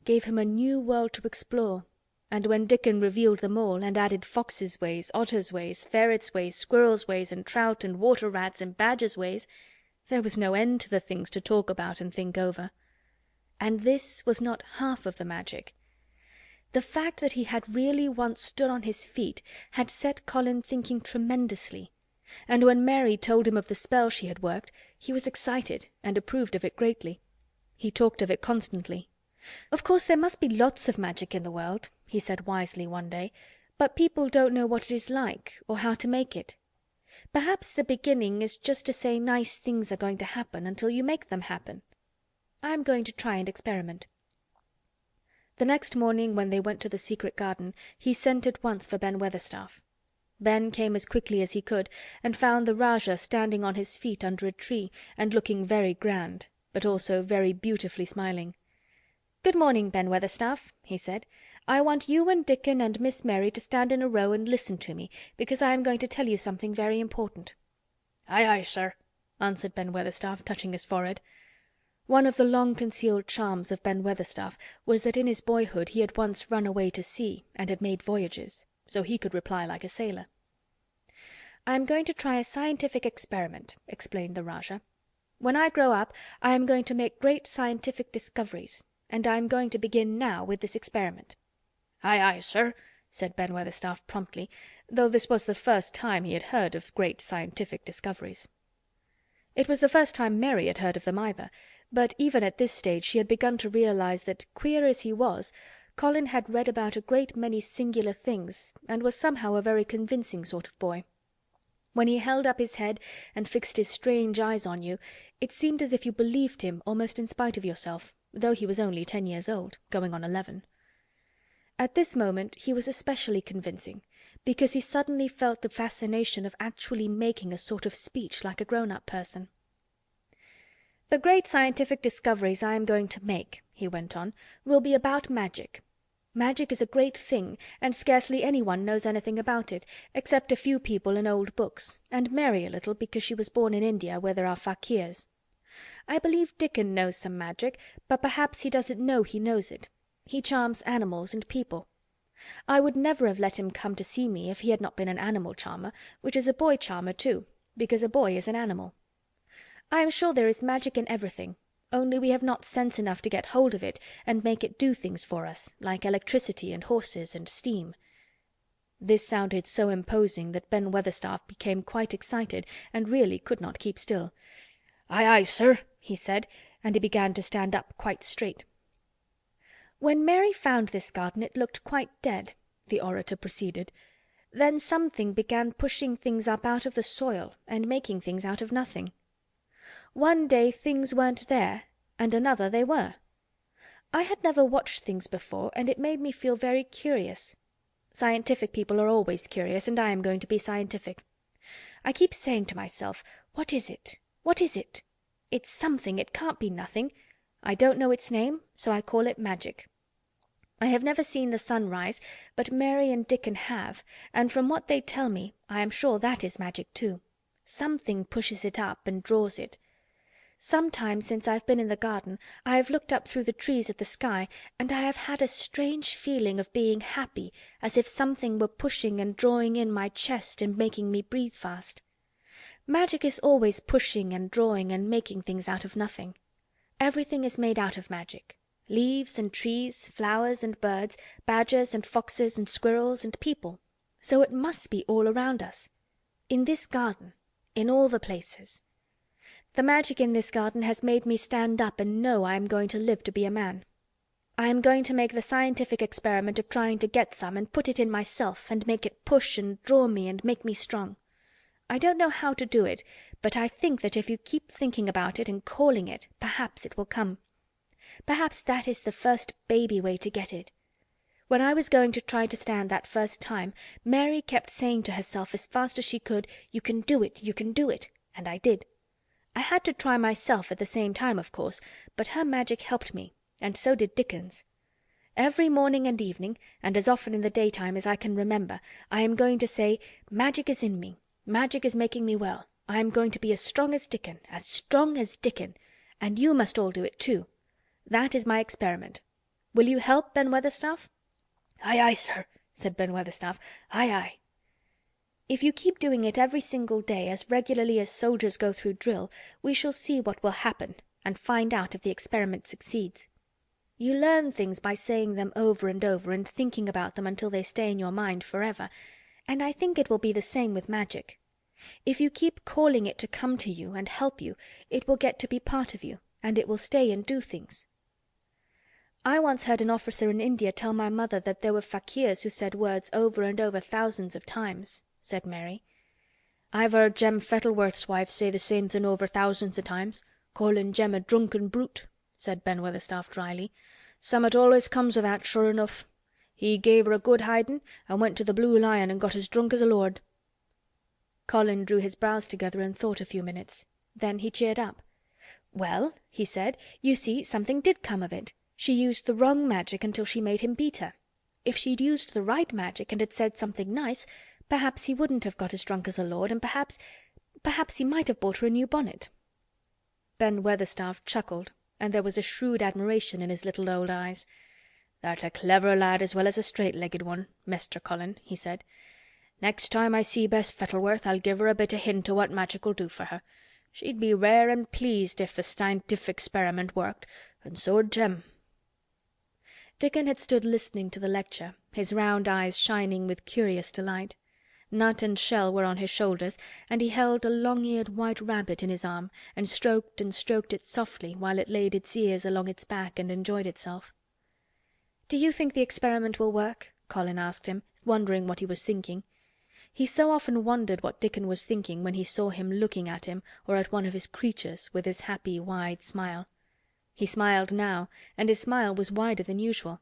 gave him a new world to explore, and when Dickon revealed them all and added foxes' ways, otters' ways, ferrets' ways, squirrels' ways, and trout and water rats and badgers' ways, there was no end to the things to talk about and think over. And this was not half of the magic. The fact that he had really once stood on his feet had set Colin thinking tremendously, and when Mary told him of the spell she had worked, he was excited and approved of it greatly. He talked of it constantly. "Of course there must be lots of magic in the world," he said wisely one day, "but people don't know what it is like or how to make it. Perhaps the beginning is just to say nice things are going to happen until you make them happen. I am going to try and experiment." The next morning when they went to the secret garden he sent at once for Ben Weatherstaff. Ben came as quickly as he could and found the Rajah standing on his feet under a tree and looking very grand, but also very beautifully smiling. "Good morning, Ben Weatherstaff," he said. "I want you and Dickon and Miss Mary to stand in a row and listen to me, because I am going to tell you something very important." "Aye, aye, sir," answered Ben Weatherstaff, touching his forehead. One of the long-concealed charms of Ben Weatherstaff was that in his boyhood he had once run away to sea and had made voyages, so he could reply like a sailor. "I am going to try a scientific experiment," explained the Rajah. "When I grow up I am going to make great scientific discoveries, and I am going to begin now with this experiment." "Aye, aye, sir," said Ben Weatherstaff promptly, though this was the first time he had heard of great scientific discoveries. It was the first time Mary had heard of them either, but even at this stage she had begun to realize that, queer as he was, Colin had read about a great many singular things and was somehow a very convincing sort of boy. When he held up his head and fixed his strange eyes on you, it seemed as if you believed him almost in spite of yourself, though he was only 10 years old, going on 11. At this moment he was especially convincing, because he suddenly felt the fascination of actually making a sort of speech like a grown-up person. "The great scientific discoveries I am going to make," he went on, "will be about magic. Magic is a great thing, and scarcely anyone knows anything about it, except a few people in old books, and Mary a little, because she was born in India, where there are fakirs. I believe Dickon knows some magic, but perhaps he doesn't know he knows it. He charms animals and people. I would never have let him come to see me if he had not been an animal charmer, which is a boy charmer too, because a boy is an animal. I am sure there is magic in everything, only we have not sense enough to get hold of it and make it do things for us, like electricity and horses and steam." This sounded so imposing that Ben Weatherstaff became quite excited and really could not keep still. "Aye, aye, sir," he said, and he began to stand up quite straight. "When Mary found this garden it looked quite dead," the orator proceeded. "Then something began pushing things up out of the soil and making things out of nothing. One day things weren't there, and another they were. I had never watched things before, and it made me feel very curious. Scientific people are always curious, and I am going to be scientific. I keep saying to myself, 'What is it? What is it? It's something, it can't be nothing.' I don't know its name, so I call it magic. I have never seen the sun rise, but Mary and Dickon have, and from what they tell me, I am sure that is magic too. Something pushes it up and draws it. Sometimes since I've been in the garden, I have looked up through the trees at the sky, and I have had a strange feeling of being happy, as if something were pushing and drawing in my chest and making me breathe fast. Magic is always pushing and drawing and making things out of nothing. Everything is made out of magic. Leaves and trees, flowers and birds, badgers and foxes and squirrels and people. So it must be all around us. In this garden, in all the places. The magic in this garden has made me stand up and know I am going to live to be a man. I am going to make the scientific experiment of trying to get some and put it in myself and make it push and draw me and make me strong. I don't know how to do it, but I think that if you keep thinking about it and calling it, perhaps it will come. Perhaps that is the first baby way to get it. When I was going to try to stand that first time, Mary kept saying to herself as fast as she could, 'You can do it, you can do it,' and I did. I had to try myself at the same time, of course, but her magic helped me, and so did Dickon's. Every morning and evening, and as often in the daytime as I can remember, I am going to say, 'Magic is in me. Magic is making me well. I am going to be as strong as Dickon, and you must all do it too. That is my experiment. Will you help, Ben Weatherstaff?" "Aye, aye, sir," said Ben Weatherstaff. "Aye, aye." If you keep doing it every single day as regularly as soldiers go through drill, we shall see what will happen and find out if the experiment succeeds. You learn things by saying them over and over and thinking about them until they stay in your mind forever, and I think it will be the same with magic. If you keep calling it to come to you and help you, it will get to be part of you, and it will stay and do things. I once heard an officer in India tell my mother that there were fakirs who said words over and over thousands of times, said Mary. "I've heard Jem Fettleworth's wife say the same thing over thousands of times, calling Jem a drunken brute," said Ben Weatherstaff dryly. "Summat always comes o' that, sure enough. He gave her a good hidin' and went to the Blue Lion and got as drunk as a lord." Colin drew his brows together and thought a few minutes. Then he cheered up. "Well," he said, "you see, something did come of it. She used the wrong Magic until she made him beat her. If she'd used the right Magic and had said something nice, perhaps he wouldn't have got as drunk as a lord, and perhaps he might have bought her a new bonnet." Ben Weatherstaff chuckled, and there was a shrewd admiration in his little old eyes. "Thou'rt a clever lad as well as a straight-legged one, Mester Colin," he said. "Next time I see Bess Fettleworth I'll give her a bit o' hint o' what Magic'll do for her. She'd be rare and pleased if the scientific experiment worked, and so'd Jem." Dickon had stood listening to the lecture, his round eyes shining with curious delight. Nut and Shell were on his shoulders, and he held a long-eared white rabbit in his arm and stroked it softly while it laid its ears along its back and enjoyed itself. "Do you think the experiment will work?" Colin asked him, wondering what he was thinking. He so often wondered what Dickon was thinking when he saw him looking at him or at one of his creatures with his happy wide smile. He smiled now, and his smile was wider than usual.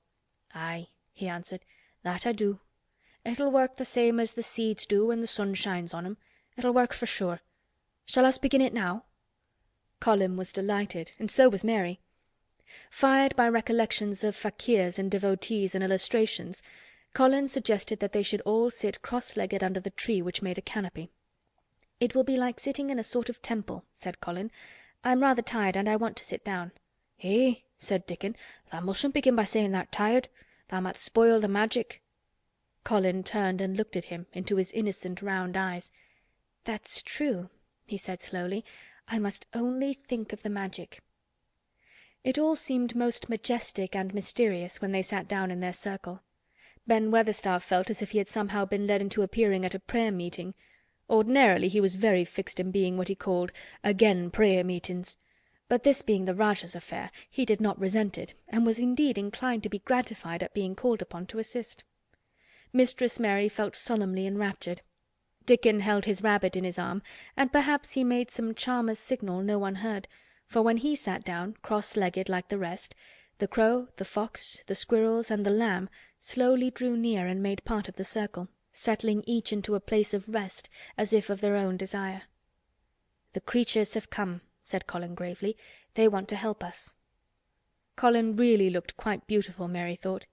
"Aye," he answered, "that I do. It'll work the same as the seeds do when the sun shines on 'em. It'll work for sure. Shall us begin it now?" Colin was delighted, and so was Mary. Fired by recollections of fakirs and devotees and illustrations, Colin suggested that they should all sit cross-legged under the tree which made a canopy. "It will be like sitting in a sort of temple," said Colin. "I'm rather tired and I want to sit down." "Eh," said Dickon, "tha' mustn't begin by saying tha'rt tired. Tha' might spoil the Magic." Colin turned and looked at him into his innocent round eyes. "That's true," he said slowly. "I must only think of the Magic." It all seemed most majestic and mysterious when they sat down in their circle. Ben Weatherstaff felt as if he had somehow been led into appearing at a prayer meeting. Ordinarily he was very fixed in being what he called "again prayer meetings." But this being the Rajah's affair, he did not resent it, and was indeed inclined to be gratified at being called upon to assist. Mistress Mary felt solemnly enraptured. Dickon held his rabbit in his arm, and perhaps he made some charmer's signal no one heard, for when he sat down, cross-legged like the rest, the crow, the fox, the squirrels, and the lamb slowly drew near and made part of the circle, settling each into a place of rest as if of their own desire. "The creatures have come," said Colin gravely. "They want to help us." Colin really looked quite beautiful, Mary thought.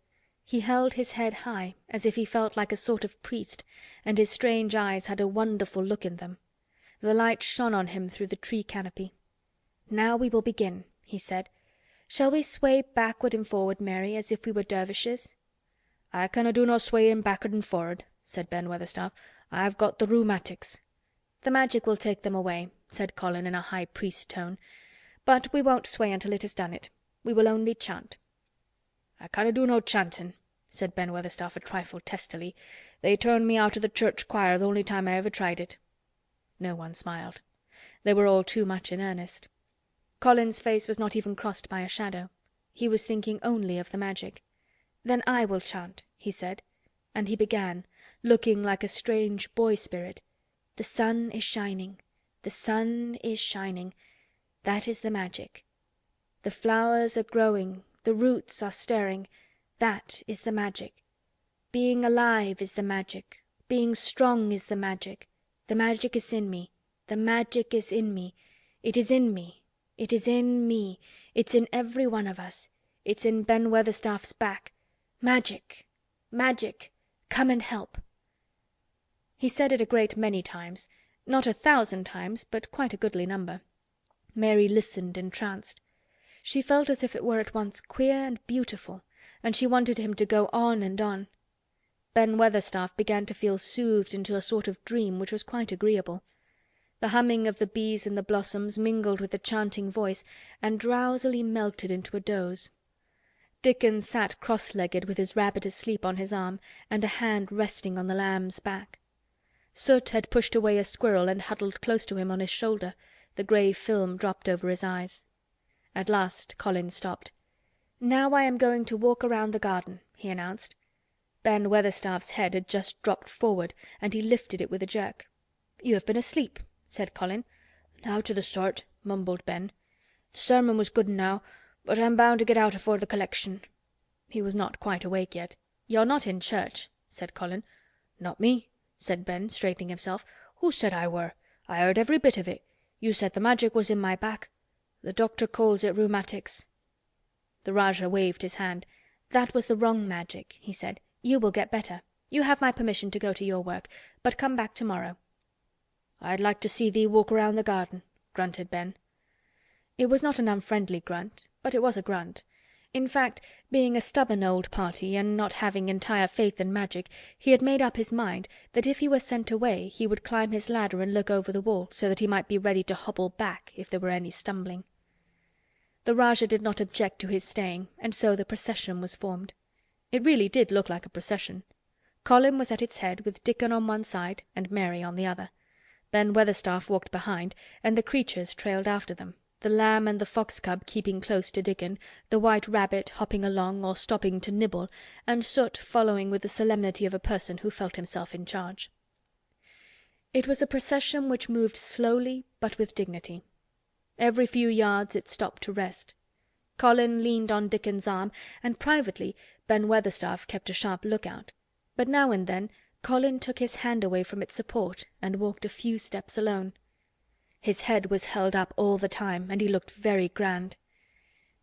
He held his head high, as if he felt like a sort of priest, and his strange eyes had a wonderful look in them. The light shone on him through the tree canopy. "Now we will begin," he said. "Shall we sway backward and forward, Mary, as if we were dervishes?" "I canna do no swayin' back'ard and for'ard," said Ben Weatherstaff. "I've got the rheumatics." "The Magic will take them away," said Colin in a high priest tone. "But we won't sway until it has done it. We will only chant." "I canna do no chantin'," said Ben Weatherstaff a trifle testily. "They turned me out o' the church choir the only time I ever tried it." No one smiled. They were all too much in earnest. Colin's face was not even crossed by a shadow. He was thinking only of the Magic. "Then I will chant," he said, and he began, looking like a strange boy spirit. "The sun is shining. The sun is shining. That is the Magic. The flowers are growing. The roots are stirring. That is the Magic. Being alive is the Magic. Being strong is the Magic. The Magic is in me. The Magic is in me. It is in me. It is in me. It's in every one of us. It's in Ben Weatherstaff's back. Magic! Magic! Come and help!" He said it a great many times. Not 1,000 times, but quite a goodly number. Mary listened entranced. She felt as if it were at once queer and beautiful, and she wanted him to go on and on. Ben Weatherstaff began to feel soothed into a sort of dream which was quite agreeable. The humming of the bees in the blossoms mingled with the chanting voice and drowsily melted into a doze. Dickon sat cross-legged with his rabbit asleep on his arm and a hand resting on the lamb's back. Soot had pushed away a squirrel and huddled close to him on his shoulder. The grey film dropped over his eyes. At last Colin stopped. "Now I am going to walk around the garden," he announced. Ben Weatherstaff's head had just dropped forward and he lifted it with a jerk. "You have been asleep," said Colin. "Nowt to the sort," mumbled Ben. "The sermon was good enow, but I'm bound to get out afore the collection." He was not quite awake yet. "You're not in church," said Colin. "Not me," said Ben, straightening himself. "Who said I were? I heard every bit of it. You said the Magic was in my back." The doctor calls it rheumatics." The Rajah waved his hand. "That was the wrong magic," he said. "You will get better. You have my permission to go to your work, but come back tomorrow." "I'd like to see thee walk around the garden," grunted Ben. It was not an unfriendly grunt, but it was a grunt. In fact, being a stubborn old party and not having entire faith in magic, he had made up his mind that if he were sent away he would climb his ladder and look over the wall, so that he might be ready to hobble back if there were any stumbling. The Rajah did not object to his staying, and so the procession was formed. It really did look like a procession. Colin was at its head, with Dickon on one side and Mary on the other. Ben Weatherstaff walked behind, and the creatures trailed after them, the lamb and the fox cub keeping close to Dickon, the white rabbit hopping along or stopping to nibble, and Soot following with the solemnity of a person who felt himself in charge. It was a procession which moved slowly but with dignity. Every few yards it stopped to rest. Colin leaned on Dickon's arm, and privately Ben Weatherstaff kept a sharp lookout. But now and then Colin took his hand away from its support and walked a few steps alone. His head was held up all the time, and he looked very grand.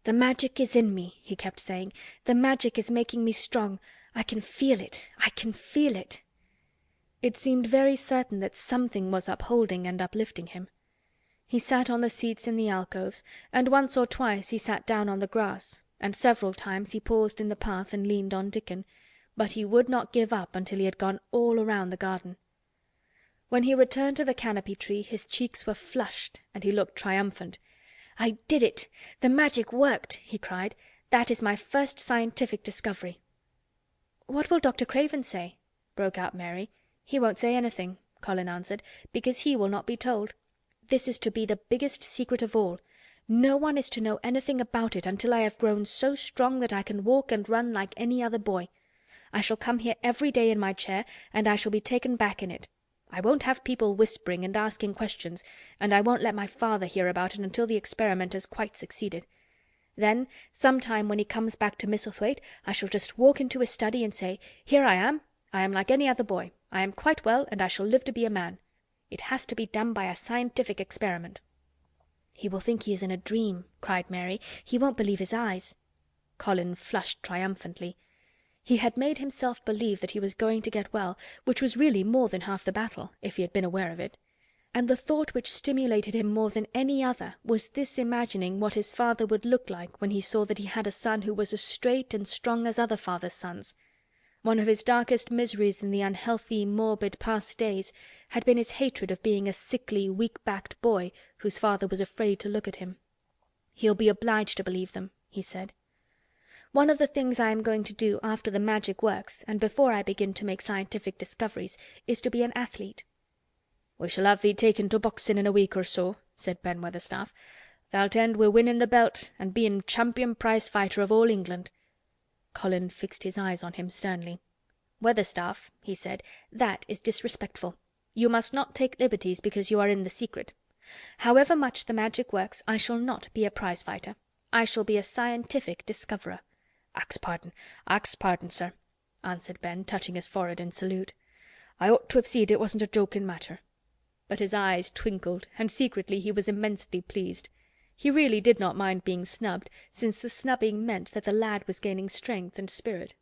"The magic is in me," he kept saying. "The magic is making me strong. I can feel it. I can feel it." It seemed very certain that something was upholding and uplifting him. He sat on the seats in the alcoves, and once or twice he sat down on the grass, and several times he paused in the path and leaned on Dickon, but he would not give up until he had gone all around the garden. When he returned to the canopy tree his cheeks were flushed and he looked triumphant. "I did it! The magic worked!" he cried. "That is my first scientific discovery." "What will Dr. Craven say?" broke out Mary. "He won't say anything," Colin answered, "because he will not be told. This is to be the biggest secret of all. No one is to know anything about it until I have grown so strong that I can walk and run like any other boy. I shall come here every day in my chair, and I shall be taken back in it. I won't have people whispering and asking questions, and I won't let my father hear about it until the experiment has quite succeeded. Then, sometime when he comes back to Misselthwaite, I shall just walk into his study and say, 'Here I am like any other boy. I am quite well, and I shall live to be a man. It has to be done by a scientific experiment.'" "He will think he is in a dream," cried Mary. "He won't believe his eyes." Colin flushed triumphantly. He had made himself believe that he was going to get well, which was really more than half the battle, if he had been aware of it. And the thought which stimulated him more than any other was this imagining what his father would look like when he saw that he had a son who was as straight and strong as other fathers' sons. One of his darkest miseries in the unhealthy, morbid past days had been his hatred of being a sickly, weak-backed boy whose father was afraid to look at him. "He'll be obliged to believe them," he said. "One of the things I am going to do after the magic works and before I begin to make scientific discoveries is to be an athlete." "We shall have thee taken to boxing in a week or so," said Ben Weatherstaff. "Thou'lt end wi' winning the belt and being champion prize fighter of all England." Colin fixed his eyes on him sternly. "Weatherstaff," he said, "that is disrespectful. You must not take liberties because you are in the secret. However much the magic works, I shall not be a prize fighter. I shall be a scientific discoverer." Ax pardon, sir," answered Ben, touching his forehead in salute. "I ought to have seed it wasn't a joking matter." But his eyes twinkled, and secretly he was immensely pleased. He really did not mind being snubbed, since the snubbing meant that the lad was gaining strength and spirit.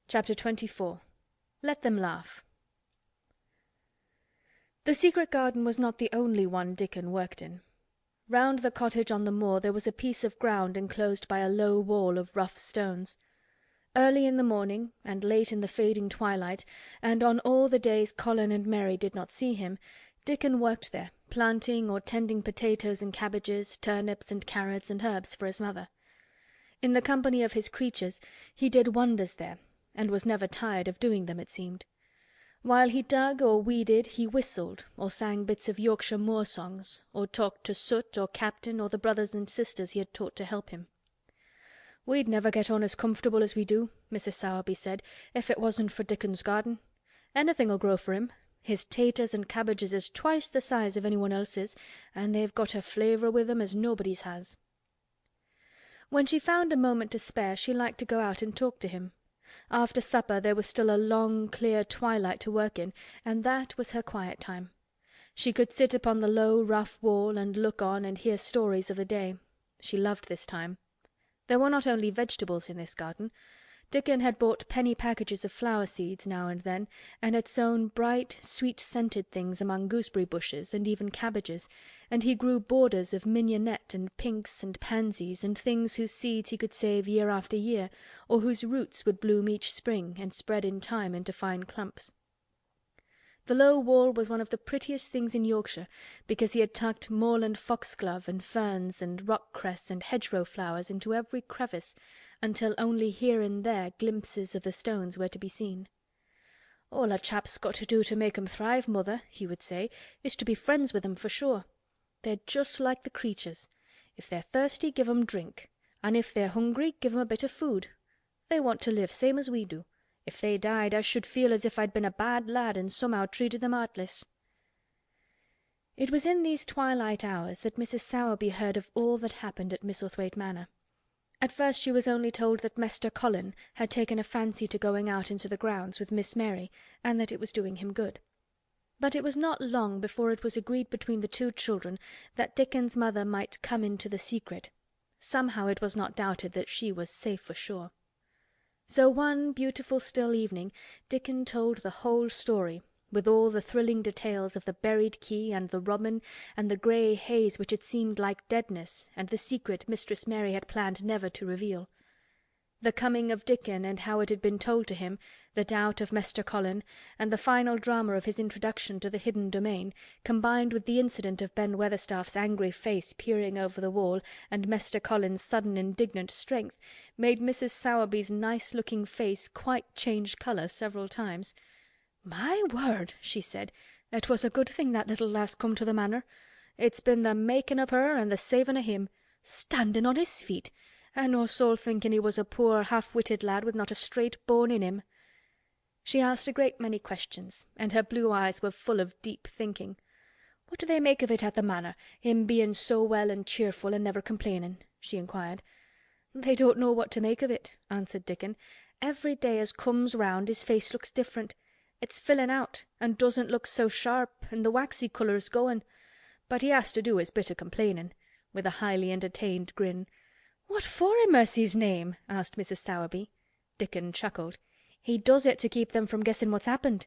Chapter 24. Let them laugh. The secret garden was not the only one Dickon worked in. Round the cottage on the moor there was a piece of ground enclosed by a low wall of rough stones. Early in the morning, and late in the fading twilight, and on all the days Colin and Mary did not see him, Dickon worked there, planting or tending potatoes and cabbages, turnips and carrots and herbs for his mother. In the company of his creatures he did wonders there, and was never tired of doing them, it seemed. While he dug or weeded he whistled or sang bits of Yorkshire Moor songs, or talked to Soot or Captain or the brothers and sisters he had taught to help him. "We'd never get on as comfortable as we do," Mrs. Sowerby said, "if it wasn't for Dickon's garden. Anything'll grow for him. His taters and cabbages is twice the size of anyone else's, and they've got a flavour with 'em as nobody's has." When she found a moment to spare she liked to go out and talk to him. After supper there was still a long, clear twilight to work in, and that was her quiet time. She could sit upon the low, rough wall and look on and hear stories of the day. She loved this time. There were not only vegetables in this garden. Dickon had bought penny packages of flower seeds now and then, and had sown bright, sweet-scented things among gooseberry bushes and even cabbages, and he grew borders of mignonette and pinks and pansies and things whose seeds he could save year after year, or whose roots would bloom each spring and spread in time into fine clumps. The low wall was one of the prettiest things in Yorkshire, because he had tucked moorland foxglove and ferns and rock-cress and hedgerow flowers into every crevice, until only here and there glimpses of the stones were to be seen. "All a chap's got to do to make 'em thrive, mother," he would say, "is to be friends with 'em for sure. They're just like the creatures. If they're thirsty, give 'em drink, and if they're hungry, give 'em a bit of food. They want to live same as we do. If they died, I should feel as if I'd been a bad lad and somehow treated them heartless." It was in these twilight hours that Mrs. Sowerby heard of all that happened at Misselthwaite Manor. At first she was only told that Mester Colin had taken a fancy to going out into the grounds with Miss Mary, and that it was doing him good. But it was not long before it was agreed between the two children that Dickon's mother might come into the secret. Somehow it was not doubted that she was safe for sure. So one beautiful still evening Dickon told the whole story, with all the thrilling details of the buried key and the robin and the grey haze which had seemed like deadness, and the secret Mistress Mary had planned never to reveal. The coming of Dickon and how it had been told to him, the doubt of Mester Colin, and the final drama of his introduction to the hidden domain, combined with the incident of Ben Weatherstaff's angry face peering over the wall and Mester Colin's sudden indignant strength, made Mrs. Sowerby's nice-looking face quite change colour several times. "My word," she said, "it was a good thing that little lass come to the manor. It's been the making of her and the saving of him. Standing on his feet, and no soul thinking he was a poor half-witted lad with not a straight bone in him." She asked a great many questions, and her blue eyes were full of deep thinking. "What do they make of it at the manor, him being so well and cheerful and never complaining?" she inquired. "They don't know what to make of it," answered Dickon. "Every day as comes round his face looks different. It's filling out, and doesn't look so sharp, and the waxy colour's going. But he has to do his bit of complaining," with a highly entertained grin. "What for, in mercy's name?" asked Mrs. Sowerby. Dickon chuckled. "He does it to keep them from guessing what's happened.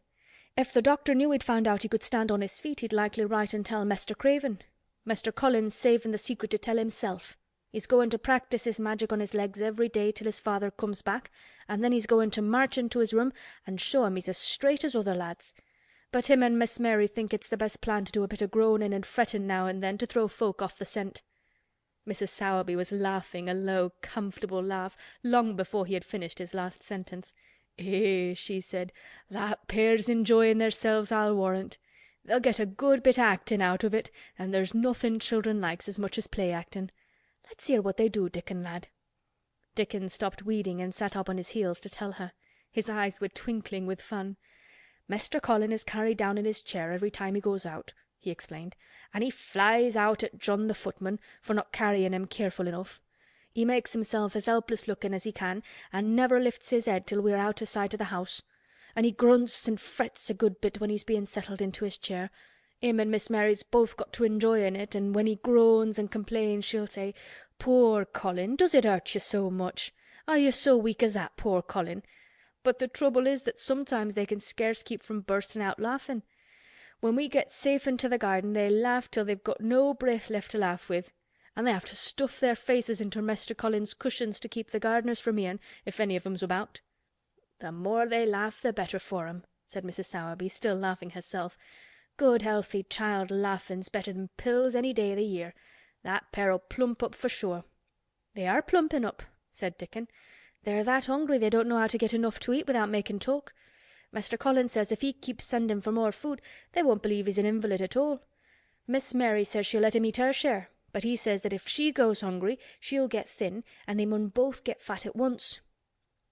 If the doctor knew he'd found out he could stand on his feet, he'd likely write and tell Mester Craven. Mester Colin's saving the secret to tell himself. He's going to practise his magic on his legs every day till his father comes back, and then he's going to march into his room and show him he's as straight as other lads. But him and Miss Mary think it's the best plan to do a bit of groaning and fretting now and then to throw folk off the scent." Mrs. Sowerby was laughing a low, comfortable laugh long before he had finished his last sentence. "Eh," she said, "that pair's enjoying theirselves, I'll warrant. They'll get a good bit o' acting out of it, and there's nothing children likes as much as play-acting. Let's hear what they do, Dickon lad." Dickon stopped weeding and sat up on his heels to tell her. His eyes were twinkling with fun. "Mester Colin is carried down in his chair every time he goes out," he explained, "and he flies out at John the footman for not carrying him careful enough. He makes himself as helpless looking as he can, and never lifts his head till we're out o' sight o' the house. And he grunts and frets a good bit when he's being settled into his chair. Him and Miss Mary's both got to enjoying it, and when he groans and complains she'll say, 'Poor Colin, does it hurt you so much? Are you so weak as that, poor Colin?' But the trouble is that sometimes they can scarce keep from bursting out laughing. When we get safe into the garden they laugh till they've got no breath left to laugh with, and they have to stuff their faces into Mester Colin's cushions to keep the gardeners from hearing, if any of 'em's about." "The more they laugh the better for 'em," said Mrs. Sowerby, still laughing herself. "Good healthy child laughing's better than pills any day o' the year. That pair'll plump up for sure." "They are plumping up," said Dickon. "They're that hungry they don't know how to get enough to eat without making talk. Mester Colin says if he keeps sending for more food they won't believe he's an invalid at all. Miss Mary says she'll let him eat her share, but he says that if she goes hungry she'll get thin, and they mun both get fat at once."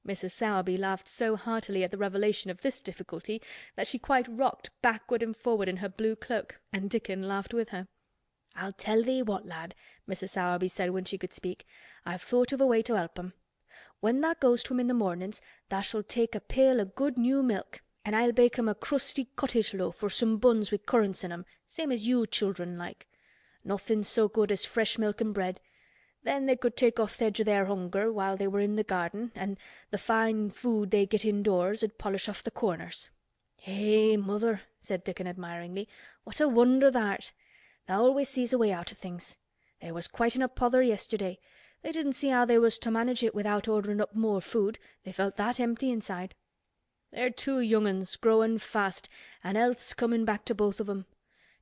Mrs. Sowerby laughed so heartily at the revelation of this difficulty that she quite rocked backward and forward in her blue cloak, and Dickon laughed with her. "I'll tell thee what, lad," Mrs. Sowerby said when she could speak. "I've thought of a way to help 'em. When tha goes to him in the mornings, tha shall take a pail o' good new milk, "and I'll bake 'em a crusty cottage loaf or some buns with currants in 'em, same as you children like. Nothing so good as fresh milk and bread. Then they could take off th' edge o' their hunger while they were in the garden, and the fine food they get indoors 'ud polish off the corners." "Eh, mother," said Dickon admiringly, "what a wonder tha' art. Tha' always sees a way out o' things. They was quite in a pother yesterday. They didn't see how they was to manage it without orderin' up more food, they felt that empty inside. They're two young uns, growin' fast, and health's comin' back to both of 'em.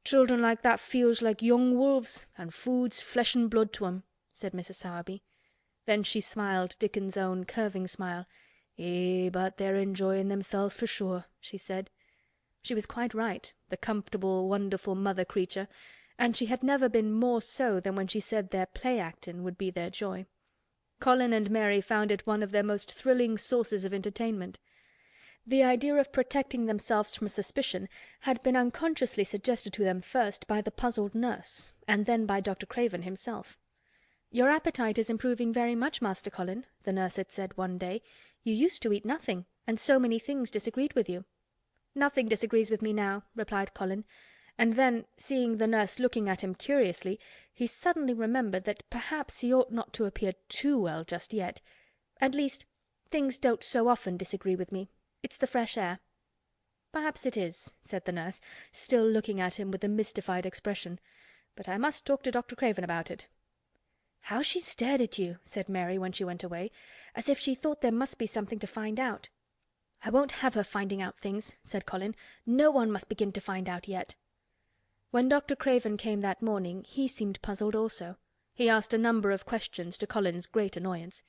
Children like that feels like young wolves, and food's flesh and blood to 'em," said Mrs. Sowerby. Then she smiled Dickon's own curving smile. "Eh, but they're enjoyin' themselves for sure," she said. She was quite right, the comfortable, wonderful mother creature, and she had never been more so than when she said their play-actin' would be their joy. Colin and Mary found it one of their most thrilling sources of entertainment. The idea of protecting themselves from suspicion had been unconsciously suggested to them first by the puzzled nurse, and then by Dr. Craven himself. "Your appetite is improving very much, Master Colin," the nurse had said one day. "You used to eat nothing, and so many things disagreed with you." "Nothing disagrees with me now," replied Colin, and then, seeing the nurse looking at him curiously, he suddenly remembered that perhaps he ought not to appear too well just yet. "At least, things don't so often disagree with me. It's the fresh air." "Perhaps it is," said the nurse, still looking at him with a mystified expression. "But I must talk to Dr. Craven about it." "How she stared at you," said Mary when she went away, "as if she thought there must be something to find out." "I won't have her finding out things," said Colin. "No one must begin to find out yet." When Dr. Craven came that morning he seemed puzzled also. He asked a number of questions, to Colin's great annoyance.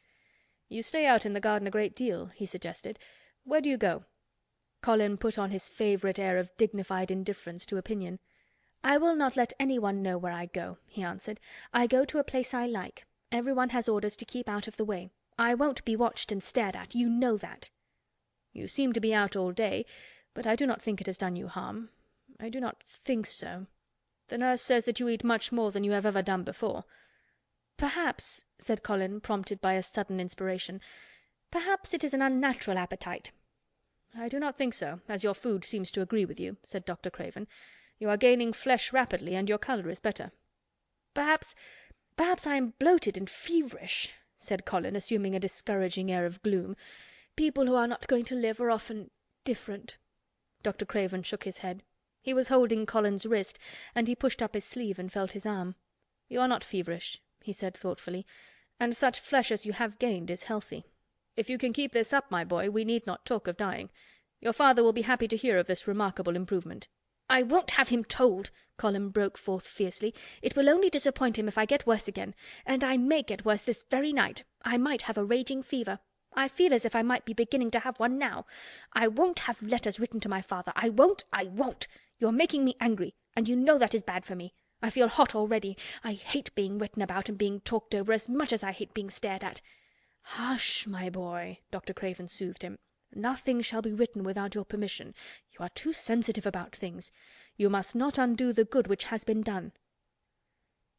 "You stay out in the garden a great deal," he suggested. "Where do you go?" Colin put on his favourite air of dignified indifference to opinion. "I will not let anyone know where I go," he answered. "I go to a place I like. Everyone has orders to keep out of the way. I won't be watched and stared at. You know that." "You seem to be out all day, but I do not think it has done you harm. I do not think so. The nurse says that you eat much more than you have ever done before." "Perhaps," said Colin, prompted by a sudden inspiration, "perhaps it is an unnatural appetite." "I do not think so, as your food seems to agree with you," said Dr. Craven. "You are gaining flesh rapidly, and your colour is better." Perhaps I am bloated and feverish," said Colin, assuming a discouraging air of gloom. "People who are not going to live are often different." Dr. Craven shook his head. He was holding Colin's wrist, and he pushed up his sleeve and felt his arm. "You are not feverish," he said thoughtfully, "and such flesh as you have gained is healthy. If you can keep this up, my boy, we need not talk of dying. Your father will be happy to hear of this remarkable improvement." "I won't have him told," Colin broke forth fiercely. "It will only disappoint him if I get worse again. And I may get worse this very night. I might have a raging fever. I feel as if I might be beginning to have one now. I won't have letters written to my father. I won't! You're making me angry, and you know that is bad for me. I feel hot already. I hate being written about and being talked over as much as I hate being stared at." "Hush, my boy," Dr. Craven soothed him. "Nothing shall be written without your permission. You are too sensitive about things. You must not undo the good which has been done."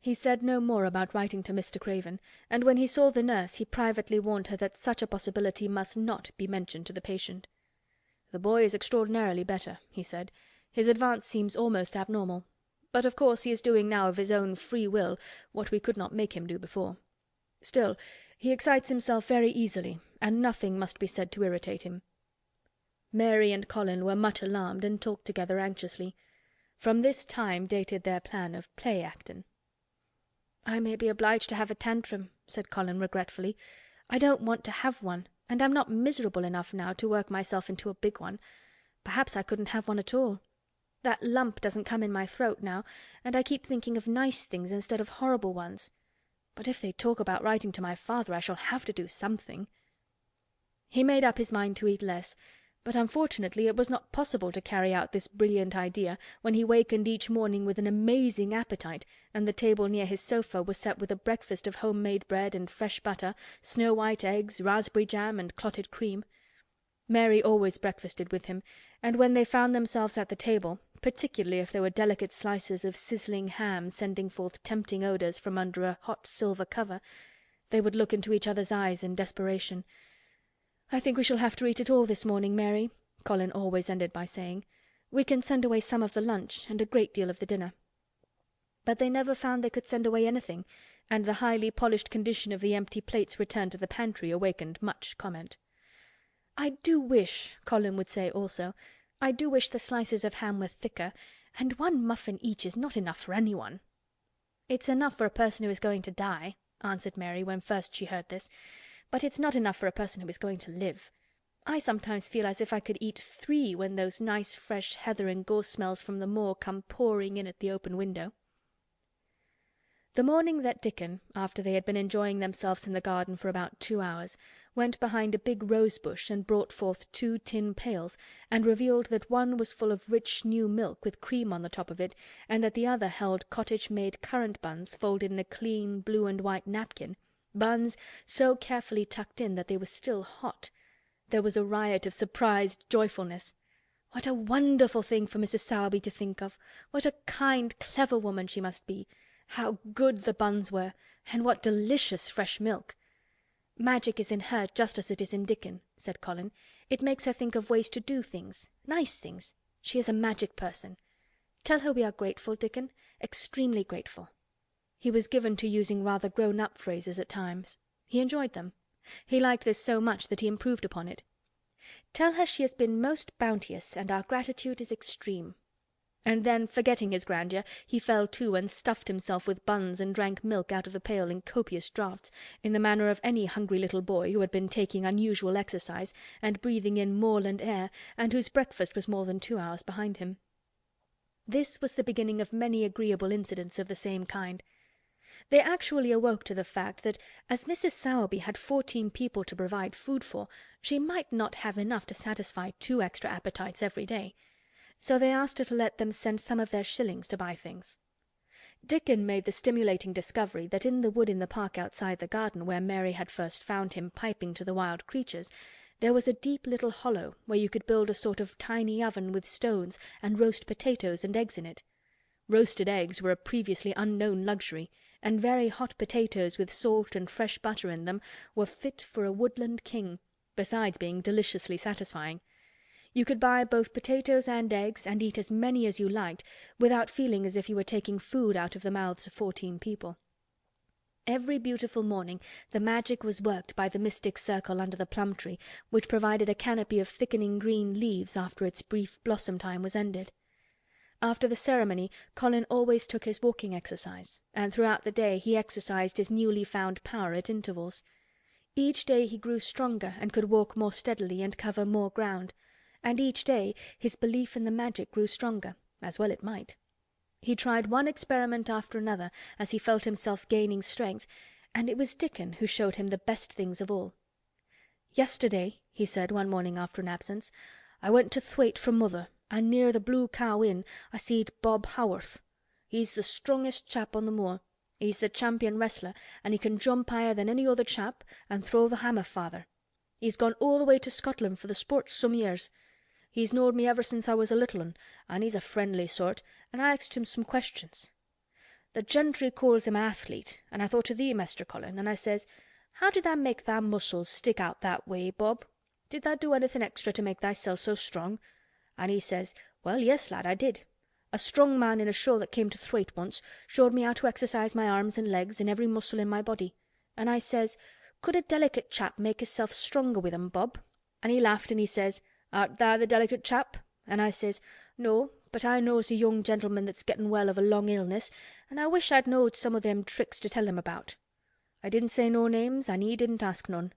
He said no more about writing to Mr. Craven, and when he saw the nurse he privately warned her that such a possibility must not be mentioned to the patient. "The boy is extraordinarily better," he said. "His advance seems almost abnormal. But of course he is doing now of his own free will what we could not make him do before. Still, he excites himself very easily, and nothing must be said to irritate him." Mary and Colin were much alarmed and talked together anxiously. From this time dated their plan of play-actin'. "I may be obliged to have a tantrum," said Colin regretfully. "I don't want to have one, and I'm not miserable enough now to work myself into a big one. Perhaps I couldn't have one at all. That lump doesn't come in my throat now, and I keep thinking of nice things instead of horrible ones. But if they talk about writing to my father I shall have to do something." He made up his mind to eat less, but unfortunately it was not possible to carry out this brilliant idea when he wakened each morning with an amazing appetite, and the table near his sofa was set with a breakfast of home-made bread and fresh butter, snow-white eggs, raspberry jam, and clotted cream. Mary always breakfasted with him, and when they found themselves at the table, particularly if there were delicate slices of sizzling ham sending forth tempting odours from under a hot silver cover, they would look into each other's eyes in desperation. "I think we shall have to eat it all this morning, Mary," Colin always ended by saying. "We can send away some of the lunch and a great deal of the dinner." But they never found they could send away anything, and the highly polished condition of the empty plates returned to the pantry awakened much comment. "I do wish," Colin would say also, "I do wish the slices of ham were thicker, and one muffin each is not enough for anyone." "It's enough for a person who is going to die," answered Mary when first she heard this, "but it's not enough for a person who is going to live. I sometimes feel as if I could eat 3 when those nice fresh heather and gorse smells from the moor come pouring in at the open window." The morning that Dickon, after they had been enjoying themselves in the garden for about 2 hours, went behind a big rose bush and brought forth 2 tin pails, and revealed that one was full of rich new milk with cream on the top of it, and that the other held cottage-made currant buns folded in a clean blue and white napkin, buns so carefully tucked in that they were still hot, there was a riot of surprised joyfulness. What a wonderful thing for Mrs. Sowerby to think of! What a kind, clever woman she must be! How good the buns were, and what delicious fresh milk! "Magic is in her just as it is in Dickon," said Colin. "It makes her think of ways to do things, nice things. She is a magic person. Tell her we are grateful, Dickon, extremely grateful." He was given to using rather grown-up phrases at times. He enjoyed them. He liked this so much that he improved upon it. "Tell her she has been most bounteous, and our gratitude is extreme." And then, forgetting his grandeur, he fell to and stuffed himself with buns and drank milk out of the pail in copious draughts, in the manner of any hungry little boy who had been taking unusual exercise and breathing in moorland air, and whose breakfast was more than 2 hours behind him. This was the beginning of many agreeable incidents of the same kind. They actually awoke to the fact that, as Mrs. Sowerby had 14 people to provide food for, she might not have enough to satisfy 2 extra appetites every day. So they asked her to let them send some of their shillings to buy things. Dickon made the stimulating discovery that in the wood in the park outside the garden, where Mary had first found him piping to the wild creatures, there was a deep little hollow where you could build a sort of tiny oven with stones and roast potatoes and eggs in it. Roasted eggs were a previously unknown luxury, and very hot potatoes with salt and fresh butter in them were fit for a woodland king, besides being deliciously satisfying. You could buy both potatoes and eggs and eat as many as you liked without feeling as if you were taking food out of the mouths of 14 people. Every beautiful morning the magic was worked by the mystic circle under the plum tree, which provided a canopy of thickening green leaves after its brief blossom time was ended. After the ceremony Colin always took his walking exercise, and throughout the day he exercised his newly found power at intervals. Each day he grew stronger and could walk more steadily and cover more ground, and each day his belief in the magic grew stronger, as well it might. He tried one experiment after another as he felt himself gaining strength, and it was Dickon who showed him the best things of all. "Yesterday," he said one morning after an absence, "I went to Thwaite for mother, and near the Blue Cow Inn I seed Bob Haworth. He's the strongest chap on the moor. He's the champion wrestler, and he can jump higher than any other chap and throw the hammer farther. He's gone all the way to Scotland for the sports some years. He's knowed me ever since I was a little un, and he's a friendly sort, and I asked him some questions. The gentry calls him a athlete, and I thought of thee, Mester Colin, and I says, 'How did tha make thy muscles stick out that way, Bob? Did tha do anything extra to make thyself so strong?' And he says, 'Well, yes, lad, I did. A strong man in a show that came to Thwaite once showed me how to exercise my arms and legs and every muscle in my body.' And I says, 'Could a delicate chap make hisself stronger with 'em, Bob?' And he laughed and he says, 'Art tha the delicate chap?' And I says, 'No, but I knows a young gentleman that's getting well of a long illness, and I wish I'd knowed some o' them tricks to tell him about.' I didn't say no names, and he didn't ask none.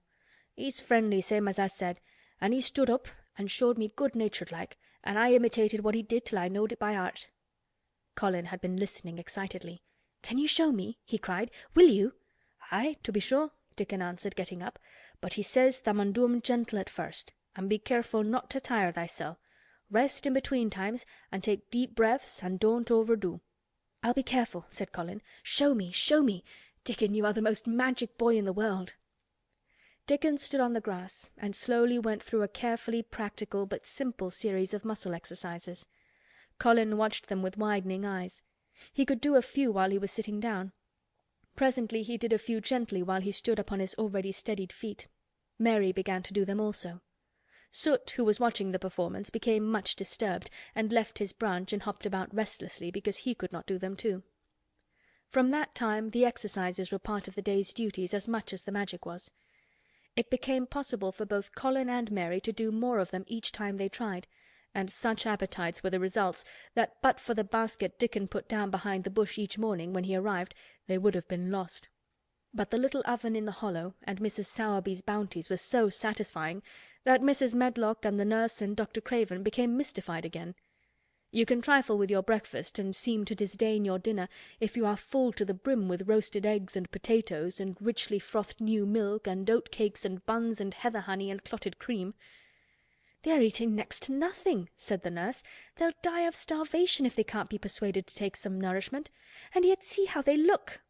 He's friendly, same as I said, and he stood up and showed me good-natured like, and I imitated what he did till I knowed it by heart." Colin had been listening excitedly. "Can you show me?" he cried. "Will you?" "Aye, to be sure," Dickon answered, getting up. "But he says tha mun do 'em gentle at first, and be careful not to tire thysel. Rest in between times, and take deep breaths, and don't overdo." "I'll be careful," said Colin. "Show me, show me! Dickon, you are the most magic boy in the world." Dickon stood on the grass and slowly went through a carefully practical but simple series of muscle exercises. Colin watched them with widening eyes. He could do a few while he was sitting down. Presently he did a few gently while he stood upon his already steadied feet. Mary began to do them also. Soot, who was watching the performance, became much disturbed, and left his branch and hopped about restlessly because he could not do them too. From that time the exercises were part of the day's duties as much as the magic was. It became possible for both Colin and Mary to do more of them each time they tried, and such appetites were the results that but for the basket Dickon put down behind the bush each morning when he arrived, they would have been lost. But the little oven in the hollow and Mrs. Sowerby's bounties were so satisfying that Mrs. Medlock and the nurse and Dr. Craven became mystified again. You can trifle with your breakfast and seem to disdain your dinner if you are full to the brim with roasted eggs and potatoes and richly frothed new milk and oat-cakes and buns and heather honey and clotted cream. "They are eating next to nothing," said the nurse. "They'll die of starvation if they can't be persuaded to take some nourishment. And yet see how they look."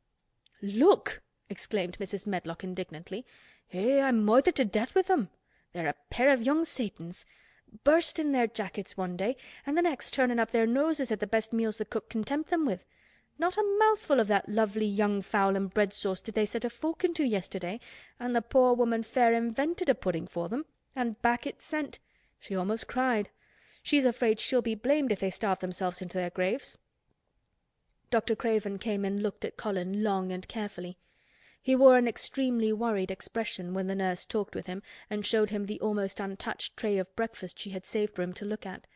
"Look!" exclaimed Mrs. Medlock indignantly. I'm moithered to death with them. They're a pair of young Satans. Burst in their jackets one day, and the next turning up their noses at the best meals the cook can tempt them with. Not a mouthful of that lovely young fowl and bread sauce did they set a fork into yesterday, and the poor woman fair invented a pudding for them, and back it sent. She almost cried. She's afraid she'll be blamed if they starve themselves into their graves." Dr. Craven came and looked at Colin long and carefully. He wore an extremely worried expression when the nurse talked with him and showed him the almost untouched tray of breakfast she had saved for him to look at.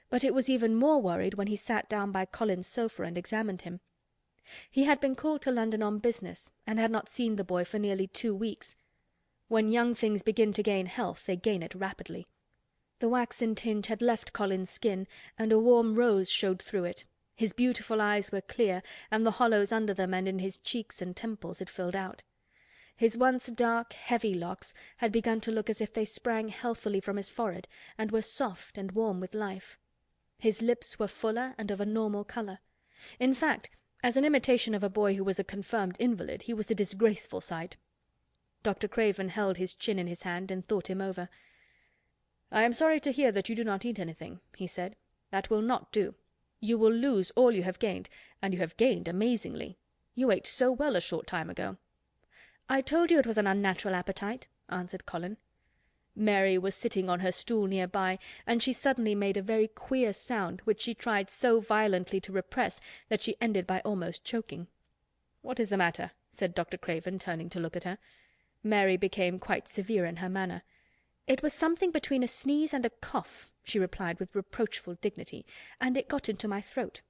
But it was even more worried when he sat down by Colin's sofa and examined him. He had been called to London on business, and had not seen the boy for nearly 2 weeks. When young things begin to gain health, they gain it rapidly. The waxen tinge had left Colin's skin, and a warm rose showed through it. His beautiful eyes were clear, and the hollows under them and in his cheeks and temples had filled out. His once dark, heavy locks had begun to look as if they sprang healthily from his forehead, and were soft and warm with life. His lips were fuller and of a normal colour. In fact, as an imitation of a boy who was a confirmed invalid, he was a disgraceful sight. Dr. Craven held his chin in his hand and thought him over. "I am sorry to hear that you do not eat anything," he said. "That will not do. You will lose all you have gained, and you have gained amazingly. You ate so well a short time ago." "I told you it was an unnatural appetite," answered Colin. Mary was sitting on her stool near by, and she suddenly made a very queer sound which she tried so violently to repress that she ended by almost choking. "What is the matter?" said Dr. Craven, turning to look at her. Mary became quite severe in her manner. "It was something between a sneeze and a cough," she replied with reproachful dignity, "and it got into my throat.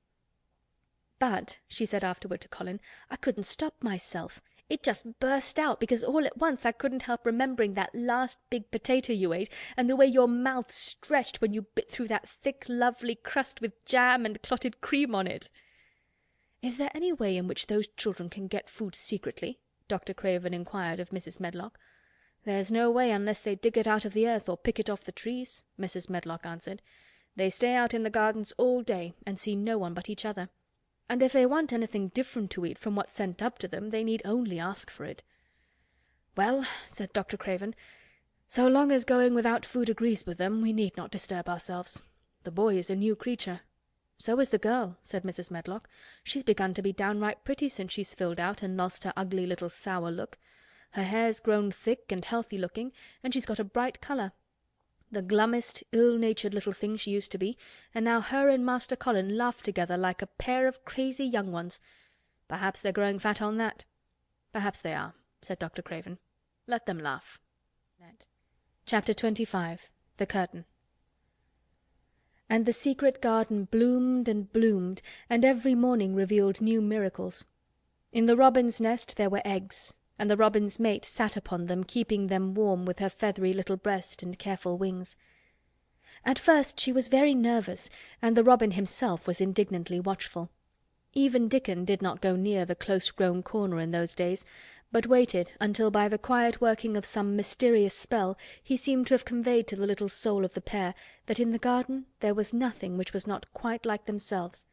But," she said afterward to Colin, "I couldn't stop myself. It just burst out because all at once I couldn't help remembering that last big potato you ate, and the way your mouth stretched when you bit through that thick, lovely crust with jam and clotted cream on it." "Is there any way in which those children can get food secretly?" Dr. Craven inquired of Mrs. Medlock. "There's no way unless they dig it out of the earth or pick it off the trees," Mrs. Medlock answered. "They stay out in the gardens all day and see no one but each other. And if they want anything different to eat from what's sent up to them, they need only ask for it." "Well," said Dr. Craven, "so long as going without food agrees with them, we need not disturb ourselves. The boy is a new creature." "So is the girl," said Mrs. Medlock. "She's begun to be downright pretty since she's filled out and lost her ugly little sour look. Her hair's grown thick and healthy-looking, and she's got a bright colour. The glummest, ill-natured little thing she used to be, and now her and Master Colin laugh together like a pair of crazy young ones. Perhaps they're growing fat on that." "Perhaps they are," said Dr. Craven. "Let them laugh." Chapter 25. The Curtain. And the secret garden bloomed and bloomed, and every morning revealed new miracles. In the robin's nest there were eggs, and the robin's mate sat upon them, keeping them warm with her feathery little breast and careful wings. At first she was very nervous, and the robin himself was indignantly watchful. Even Dickon did not go near the close-grown corner in those days, but waited until by the quiet working of some mysterious spell he seemed to have conveyed to the little soul of the pair that in the garden there was nothing which was not quite like themselves,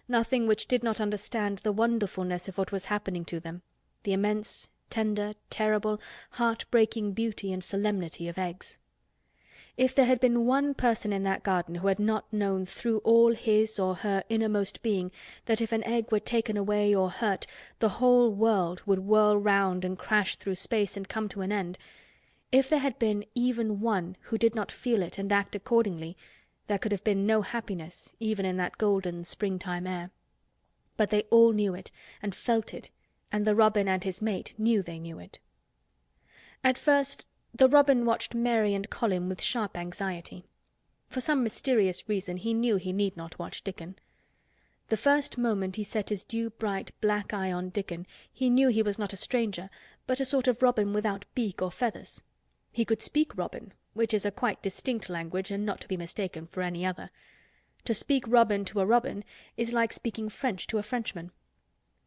nothing which did not understand the wonderfulness of what was happening to them, the immense, tender, terrible, heart-breaking beauty and solemnity of eggs. If there had been one person in that garden who had not known through all his or her innermost being that if an egg were taken away or hurt, the whole world would whirl round and crash through space and come to an end, If there had been even one who did not feel it and act accordingly, there could have been no happiness even in that golden springtime air. But they all knew it, and felt it, and the robin and his mate knew they knew it. At first the robin watched Mary and Colin with sharp anxiety. For some mysterious reason he knew he need not watch Dickon. The first moment he set his dew-bright black eye on Dickon, he knew he was not a stranger, but a sort of robin without beak or feathers. He could speak robin, which is a quite distinct language and not to be mistaken for any other. To speak robin to a robin is like speaking French to a Frenchman.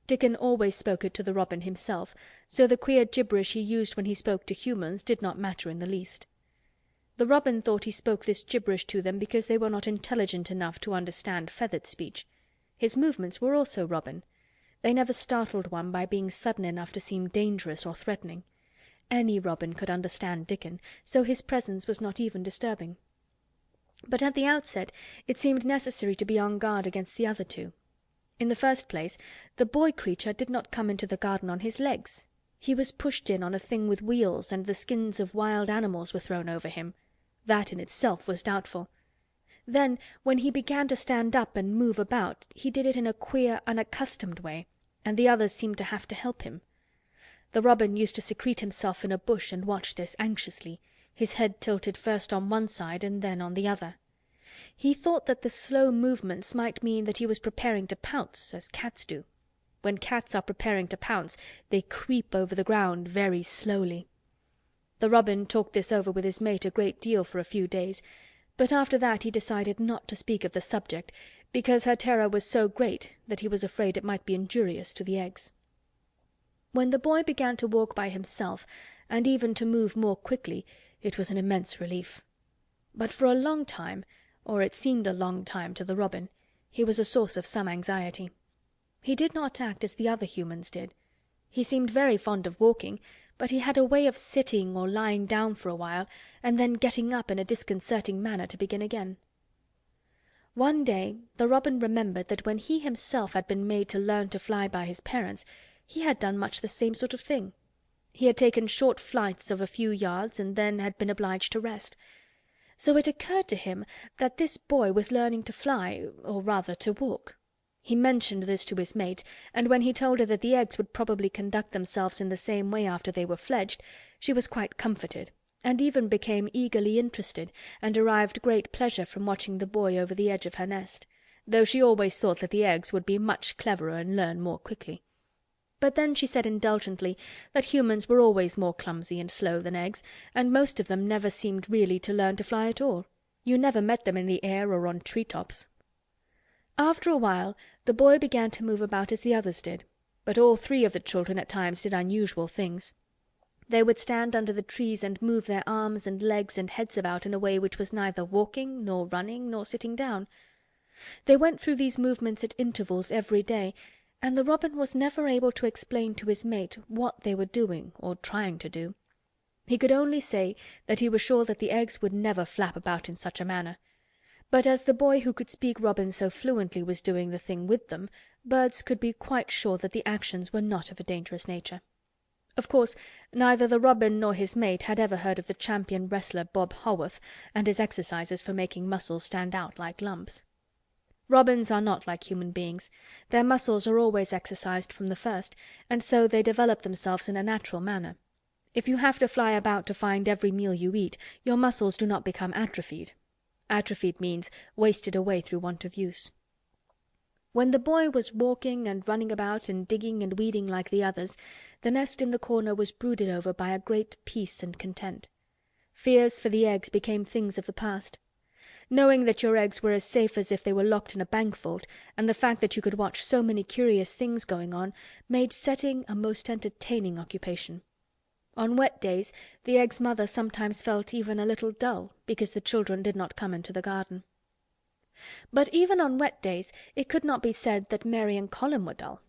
Dickon always spoke it to the robin himself, so the queer gibberish he used when he spoke to humans did not matter in the least. The robin thought he spoke this gibberish to them because they were not intelligent enough to understand feathered speech. His movements were also robin. They never startled one by being sudden enough to seem dangerous or threatening. Any robin could understand Dickon, so his presence was not even disturbing. But at the outset it seemed necessary to be on guard against the other two. In the first place, the boy creature did not come into the garden on his legs. He was pushed in on a thing with wheels, and the skins of wild animals were thrown over him. That in itself was doubtful. Then, when he began to stand up and move about, he did it in a queer, unaccustomed way, and the others seemed to have to help him. The robin used to secrete himself in a bush and watch this anxiously, his head tilted first on one side and then on the other. He thought that the slow movements might mean that he was preparing to pounce, as cats do. When cats are preparing to pounce, they creep over the ground very slowly. The robin talked this over with his mate a great deal for a few days, but after that he decided not to speak of the subject, because her terror was so great that he was afraid it might be injurious to the eggs. When the boy began to walk by himself, and even to move more quickly, it was an immense relief. But for a long time, or it seemed a long time to the robin, he was a source of some anxiety. He did not act as the other humans did. He seemed very fond of walking, but he had a way of sitting or lying down for a while, and then getting up in a disconcerting manner to begin again. One day the robin remembered that when he himself had been made to learn to fly by his parents, he had done much the same sort of thing. He had taken short flights of a few yards and then had been obliged to rest. So it occurred to him that this boy was learning to fly, or rather to walk. He mentioned this to his mate, and when he told her that the eggs would probably conduct themselves in the same way after they were fledged, she was quite comforted, and even became eagerly interested, and derived great pleasure from watching the boy over the edge of her nest, though she always thought that the eggs would be much cleverer and learn more quickly. But then she said indulgently that humans were always more clumsy and slow than eggs, and most of them never seemed really to learn to fly at all. You never met them in the air or on tree-tops. After a while the boy began to move about as the others did, but all three of the children at times did unusual things. They would stand under the trees and move their arms and legs and heads about in a way which was neither walking, nor running, nor sitting down. They went through these movements at intervals every day, and the robin was never able to explain to his mate what they were doing or trying to do. He could only say that he was sure that the eggs would never flap about in such a manner. But as the boy who could speak robin so fluently was doing the thing with them, birds could be quite sure that the actions were not of a dangerous nature. Of course, neither the robin nor his mate had ever heard of the champion wrestler Bob Haworth and his exercises for making muscles stand out like lumps. Robins are not like human beings. Their muscles are always exercised from the first, and so they develop themselves in a natural manner. If you have to fly about to find every meal you eat, your muscles do not become atrophied. Atrophied means wasted away through want of use. When the boy was walking and running about and digging and weeding like the others, the nest in the corner was brooded over by a great peace and content. Fears for the eggs became things of the past. Knowing that your eggs were as safe as if they were locked in a bank vault, and the fact that you could watch so many curious things going on, made setting a most entertaining occupation. On wet days the egg's mother sometimes felt even a little dull because the children did not come into the garden. But even on wet days it could not be said that Mary and Colin were dull.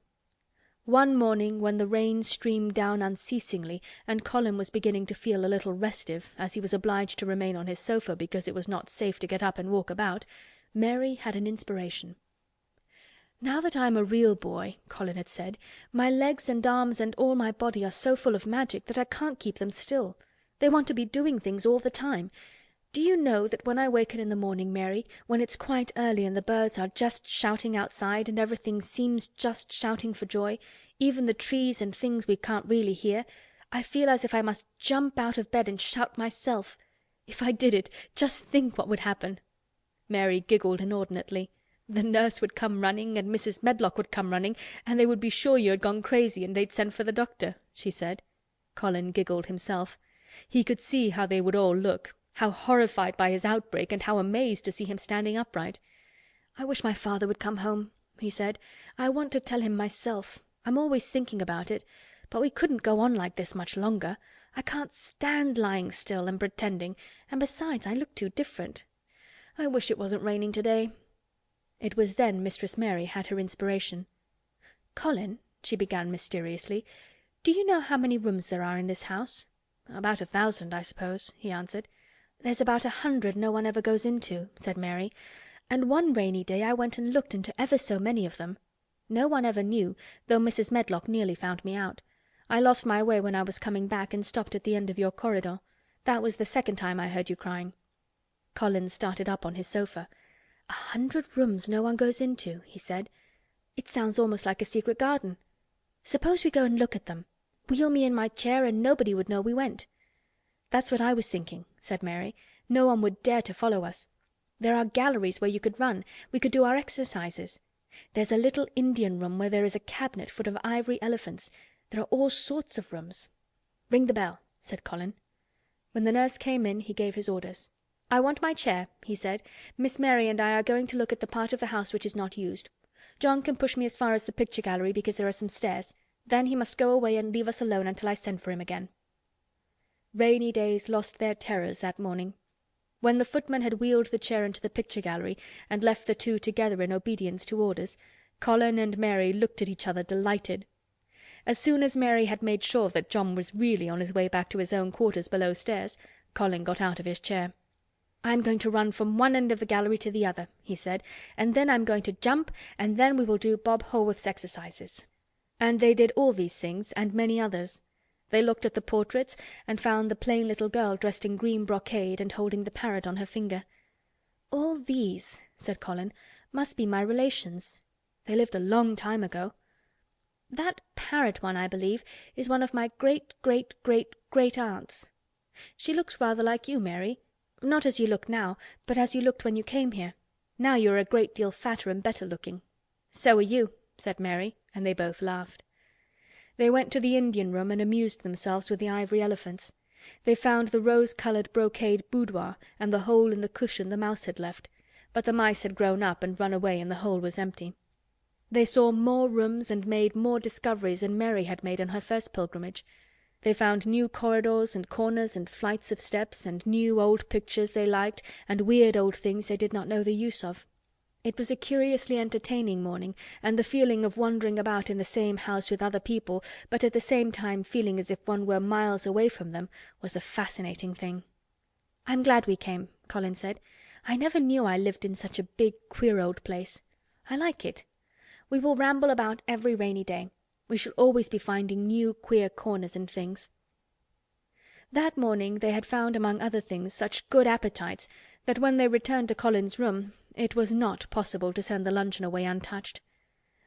One morning, when the rain streamed down unceasingly and Colin was beginning to feel a little restive, as he was obliged to remain on his sofa because it was not safe to get up and walk about, Mary had an inspiration. "Now that I am a real boy," Colin had said, "my legs and arms and all my body are so full of magic that I can't keep them still. They want to be doing things all the time. Do you know that when I waken in the morning, Mary, when it's quite early and the birds are just shouting outside and everything seems just shouting for joy, even the trees and things we can't really hear, I feel as if I must jump out of bed and shout myself. If I did it, just think what would happen." Mary giggled inordinately. "The nurse would come running, and Mrs. Medlock would come running, and they would be sure you had gone crazy, and they'd send for the doctor," she said. Colin giggled himself. He could see how they would all look, how horrified by his outbreak, and how amazed to see him standing upright. "I wish my father would come home," he said. "I want to tell him myself. I'm always thinking about it. But we couldn't go on like this much longer. I can't stand lying still and pretending, and besides I look too different. I wish it wasn't raining today." It was then Mistress Mary had her inspiration. "Colin," she began mysteriously, "do you know how many rooms there are in this house?" "About 1,000, I suppose," he answered. "There's about 100 no one ever goes into," said Mary. "And one rainy day I went and looked into ever so many of them. No one ever knew, though Mrs. Medlock nearly found me out. I lost my way when I was coming back and stopped at the end of your corridor. That was the second time I heard you crying." Colin started up on his sofa. 100 rooms no one goes into," he said. "It sounds almost like a secret garden. Suppose we go and look at them. Wheel me in my chair and nobody would know we went." "That's what I was thinking," said Mary. "No one would dare to follow us. There are galleries where you could run. We could do our exercises. There's a little Indian room where there is a cabinet full of ivory elephants. There are all sorts of rooms." "Ring the bell," said Colin. When the nurse came in he gave his orders. "I want my chair," he said. "Miss Mary and I are going to look at the part of the house which is not used. John can push me as far as the picture gallery because there are some stairs. Then he must go away and leave us alone until I send for him again." Rainy days lost their terrors that morning. When the footman had wheeled the chair into the picture gallery and left the two together in obedience to orders, Colin and Mary looked at each other delighted. As soon as Mary had made sure that John was really on his way back to his own quarters below stairs, Colin got out of his chair. "I'm going to run from one end of the gallery to the other," he said, "and then I'm going to jump, and then we will do Bob Haworth's exercises." And they did all these things and many others. They looked at the portraits and found the plain little girl dressed in green brocade and holding the parrot on her finger. "All these," said Colin, "must be my relations. They lived a long time ago. That parrot one, I believe, is one of my great-great-great-great-aunts. She looks rather like you, Mary. Not as you look now, but as you looked when you came here. Now you are a great deal fatter and better looking." "So are you," said Mary, and they both laughed. They went to the Indian room and amused themselves with the ivory elephants. They found the rose-coloured brocade boudoir and the hole in the cushion the mouse had left, but the mice had grown up and run away and the hole was empty. They saw more rooms and made more discoveries than Mary had made on her first pilgrimage. They found new corridors and corners and flights of steps, and new old pictures they liked and weird old things they did not know the use of. It was a curiously entertaining morning, and the feeling of wandering about in the same house with other people, but at the same time feeling as if one were miles away from them, was a fascinating thing. "I'm glad we came," Colin said. "I never knew I lived in such a big, queer old place. I like it. We will ramble about every rainy day. We shall always be finding new queer corners and things." That morning they had found among other things such good appetites that when they returned to Colin's room it was not possible to send the luncheon away untouched.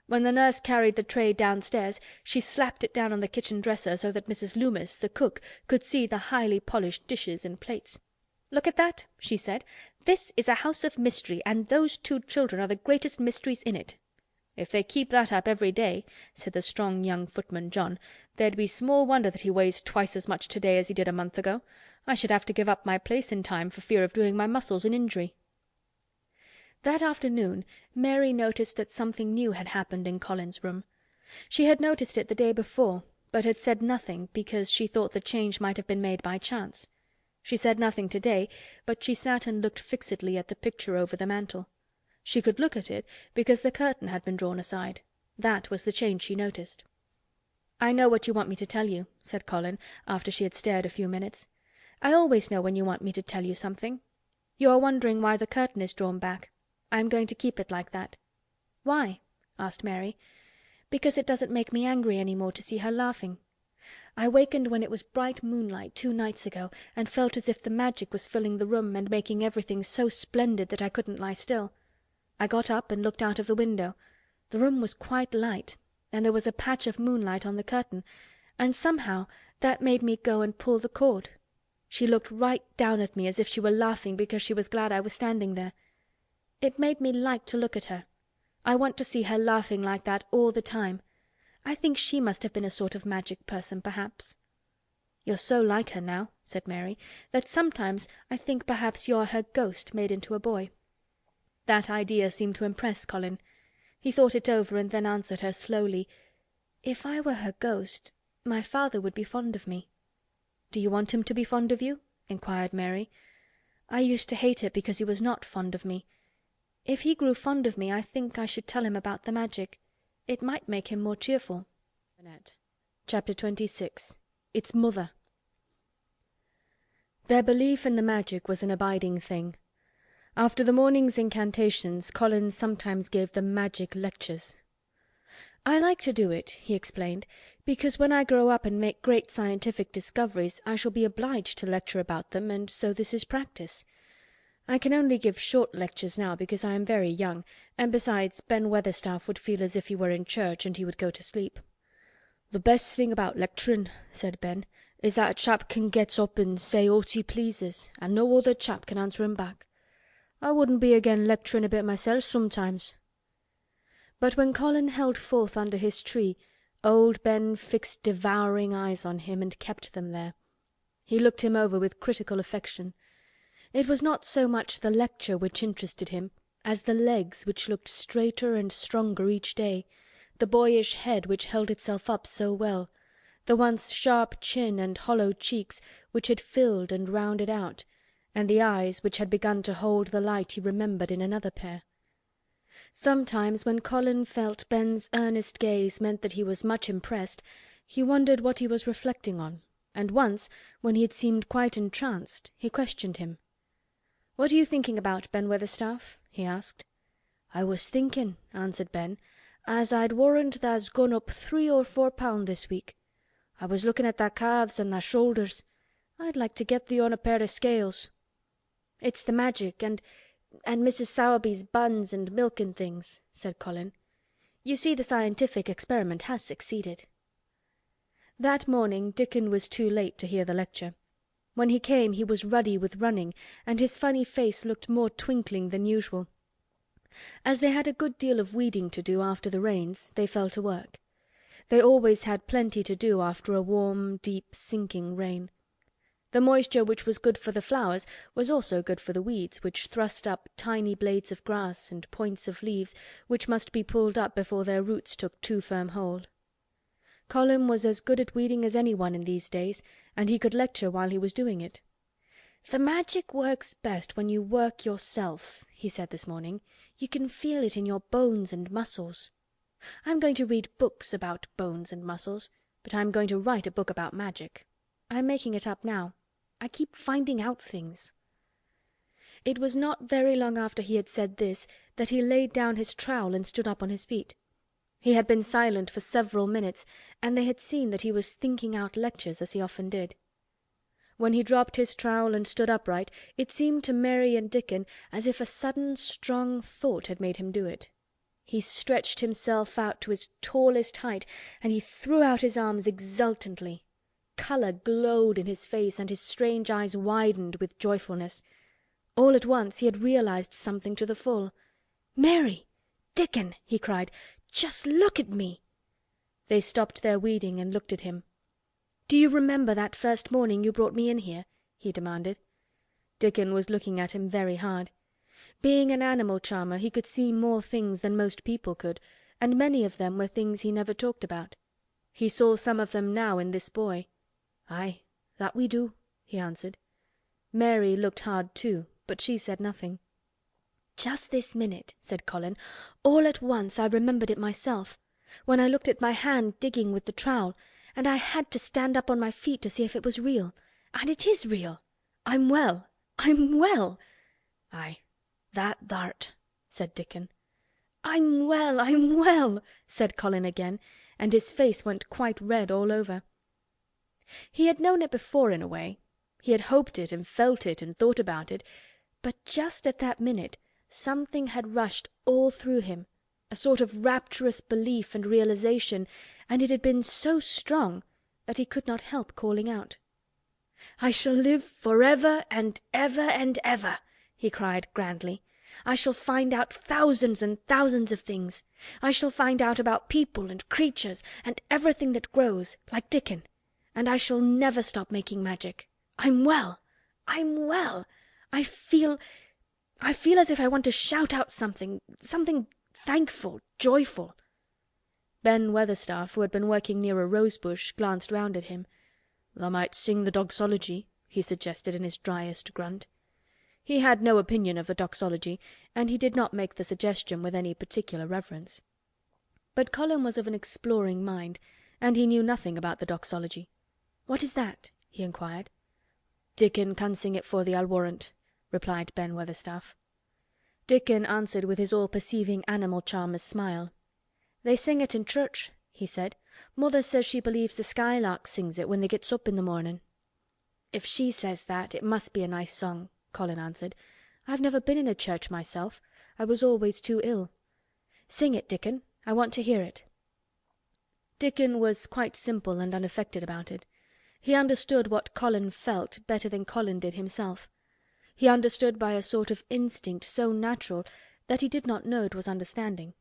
When the nurse carried the tray downstairs she slapped it down on the kitchen dresser so that Mrs. Loomis, the cook, could see the highly polished dishes and plates. "Look at that," she said. "This is a house of mystery, and those two children are the greatest mysteries in it." "If they keep that up every day," said the strong young footman John, "there'd be small wonder that he weighs twice as much today as he did a month ago. I should have to give up my place in time for fear of doing my muscles an injury." That afternoon Mary noticed that something new had happened in Colin's room. She had noticed it the day before, but had said nothing because she thought the change might have been made by chance. She said nothing today, but she sat and looked fixedly at the picture over the mantel. She could look at it because the curtain had been drawn aside. That was the change she noticed. "I know what you want me to tell you," said Colin, after she had stared a few minutes. "I always know when you want me to tell you something. You are wondering why the curtain is drawn back. I am going to keep it like that." "Why?" asked Mary. "Because it doesn't make me angry any more to see her laughing. I wakened when it was bright moonlight 2 nights ago, and felt as if the magic was filling the room and making everything so splendid that I couldn't lie still. I got up and looked out of the window. The room was quite light, and there was a patch of moonlight on the curtain, and somehow that made me go and pull the cord. She looked right down at me as if she were laughing because she was glad I was standing there. It made me like to look at her. I want to see her laughing like that all the time. I think she must have been a sort of magic person, perhaps." "You're so like her now," said Mary, "that sometimes I think perhaps you're her ghost made into a boy." That idea seemed to impress Colin. He thought it over and then answered her slowly. "If I were her ghost, my father would be fond of me." "Do you want him to be fond of you?" inquired Mary. "I used to hate it because he was not fond of me. If he grew fond of me, I think I should tell him about the magic. It might make him more cheerful." Chapter 26. Its Mother. Their belief in the magic was an abiding thing. After the morning's incantations, Colin sometimes gave them magic lectures. "I like to do it," he explained, "because when I grow up and make great scientific discoveries I shall be obliged to lecture about them, and so this is practice. I can only give short lectures now because I am very young, and besides Ben Weatherstaff would feel as if he were in church and he would go to sleep." "The best thing about lecturing," said Ben, "is that a chap can get up and say aught he pleases, and no other chap can answer him back. I wouldn't be again lecturing a bit myself sometimes." But when Colin held forth under his tree, old Ben fixed devouring eyes on him and kept them there. He looked him over with critical affection. It was not so much the lecture which interested him as the legs which looked straighter and stronger each day, the boyish head which held itself up so well, the once sharp chin and hollow cheeks which had filled and rounded out, and the eyes which had begun to hold the light he remembered in another pair. Sometimes when Colin felt Ben's earnest gaze meant that he was much impressed, he wondered what he was reflecting on, and once, when he had seemed quite entranced, he questioned him. "What are you thinking about, Ben Weatherstaff?" he asked. "I was thinking," answered Ben, "as I'd warrant tha's gone up 3 or 4 pound this week. I was looking at thy calves and thy shoulders. I'd like to get thee on a pair of scales." "It's the magic and Mrs. Sowerby's buns and milk and things," said Colin. "You see the scientific experiment has succeeded." That morning Dickon was too late to hear the lecture. When he came he was ruddy with running, and his funny face looked more twinkling than usual. As they had a good deal of weeding to do after the rains, they fell to work. They always had plenty to do after a warm, deep, sinking rain. The moisture which was good for the flowers was also good for the weeds, which thrust up tiny blades of grass and points of leaves which must be pulled up before their roots took too firm hold. Colin was as good at weeding as anyone in these days, and he could lecture while he was doing it. "The magic works best when you work yourself," he said this morning. "You can feel it in your bones and muscles. I'm going to read books about bones and muscles, but I'm going to write a book about magic. I'm making it up now. I keep finding out things." It was not very long after he had said this that he laid down his trowel and stood up on his feet. He had been silent for several minutes, and they had seen that he was thinking out lectures as he often did. When he dropped his trowel and stood upright, it seemed to Mary and Dickon as if a sudden strong thought had made him do it. He stretched himself out to his tallest height, and he threw out his arms exultantly. Colour glowed in his face, and his strange eyes widened with joyfulness. All at once he had realized something to the full. "Mary! Dickon!" he cried. "Just look at me!" They stopped their weeding and looked at him. "Do you remember that first morning you brought me in here?" he demanded. Dickon was looking at him very hard. Being an animal charmer, he could see more things than most people could, and many of them were things he never talked about. He saw some of them now in this boy. "Aye, that we do," he answered. Mary looked hard too, but she said nothing. "Just this minute," said Colin, "all at once I remembered it myself, when I looked at my hand digging with the trowel, and I had to stand up on my feet to see if it was real. And it is real. I'm well. I'm well." "Aye, that thou'rt," said Dickon. "I'm well, said Colin again, and his face went quite red all over. He had known it before in a way. He had hoped it and felt it and thought about it, but just at that minute something had rushed all through him, a sort of rapturous belief and realization, and it had been so strong that he could not help calling out. "I shall live forever and ever," he cried grandly. "I shall find out thousands and thousands of things. I shall find out about people and creatures and everything that grows, like Dickon. And I shall never stop making magic. I'm well! I'm well! I feel as if I want to shout out something thankful, joyful." Ben Weatherstaff, who had been working near a rose-bush, glanced round at him. "Thou might sing the doxology," he suggested in his driest grunt. He had no opinion of the doxology, and he did not make the suggestion with any particular reverence. But Colin was of an exploring mind, and he knew nothing about the doxology. "What is that?" he inquired. "Dickon can sing it for thee, I'll warrant," replied Ben Weatherstaff. Dickon answered with his all-perceiving animal charmer's smile. "They sing it in church," he said. "Mother says she believes the skylark sings it when they gets up in the morning." "If she says that, it must be a nice song," Colin answered. "I've never been in a church myself. I was always too ill. Sing it, Dickon. I want to hear it." Dickon was quite simple and unaffected about it. He understood what Colin felt better than Colin did himself. He understood by a sort of instinct so natural that he did not know it was understanding.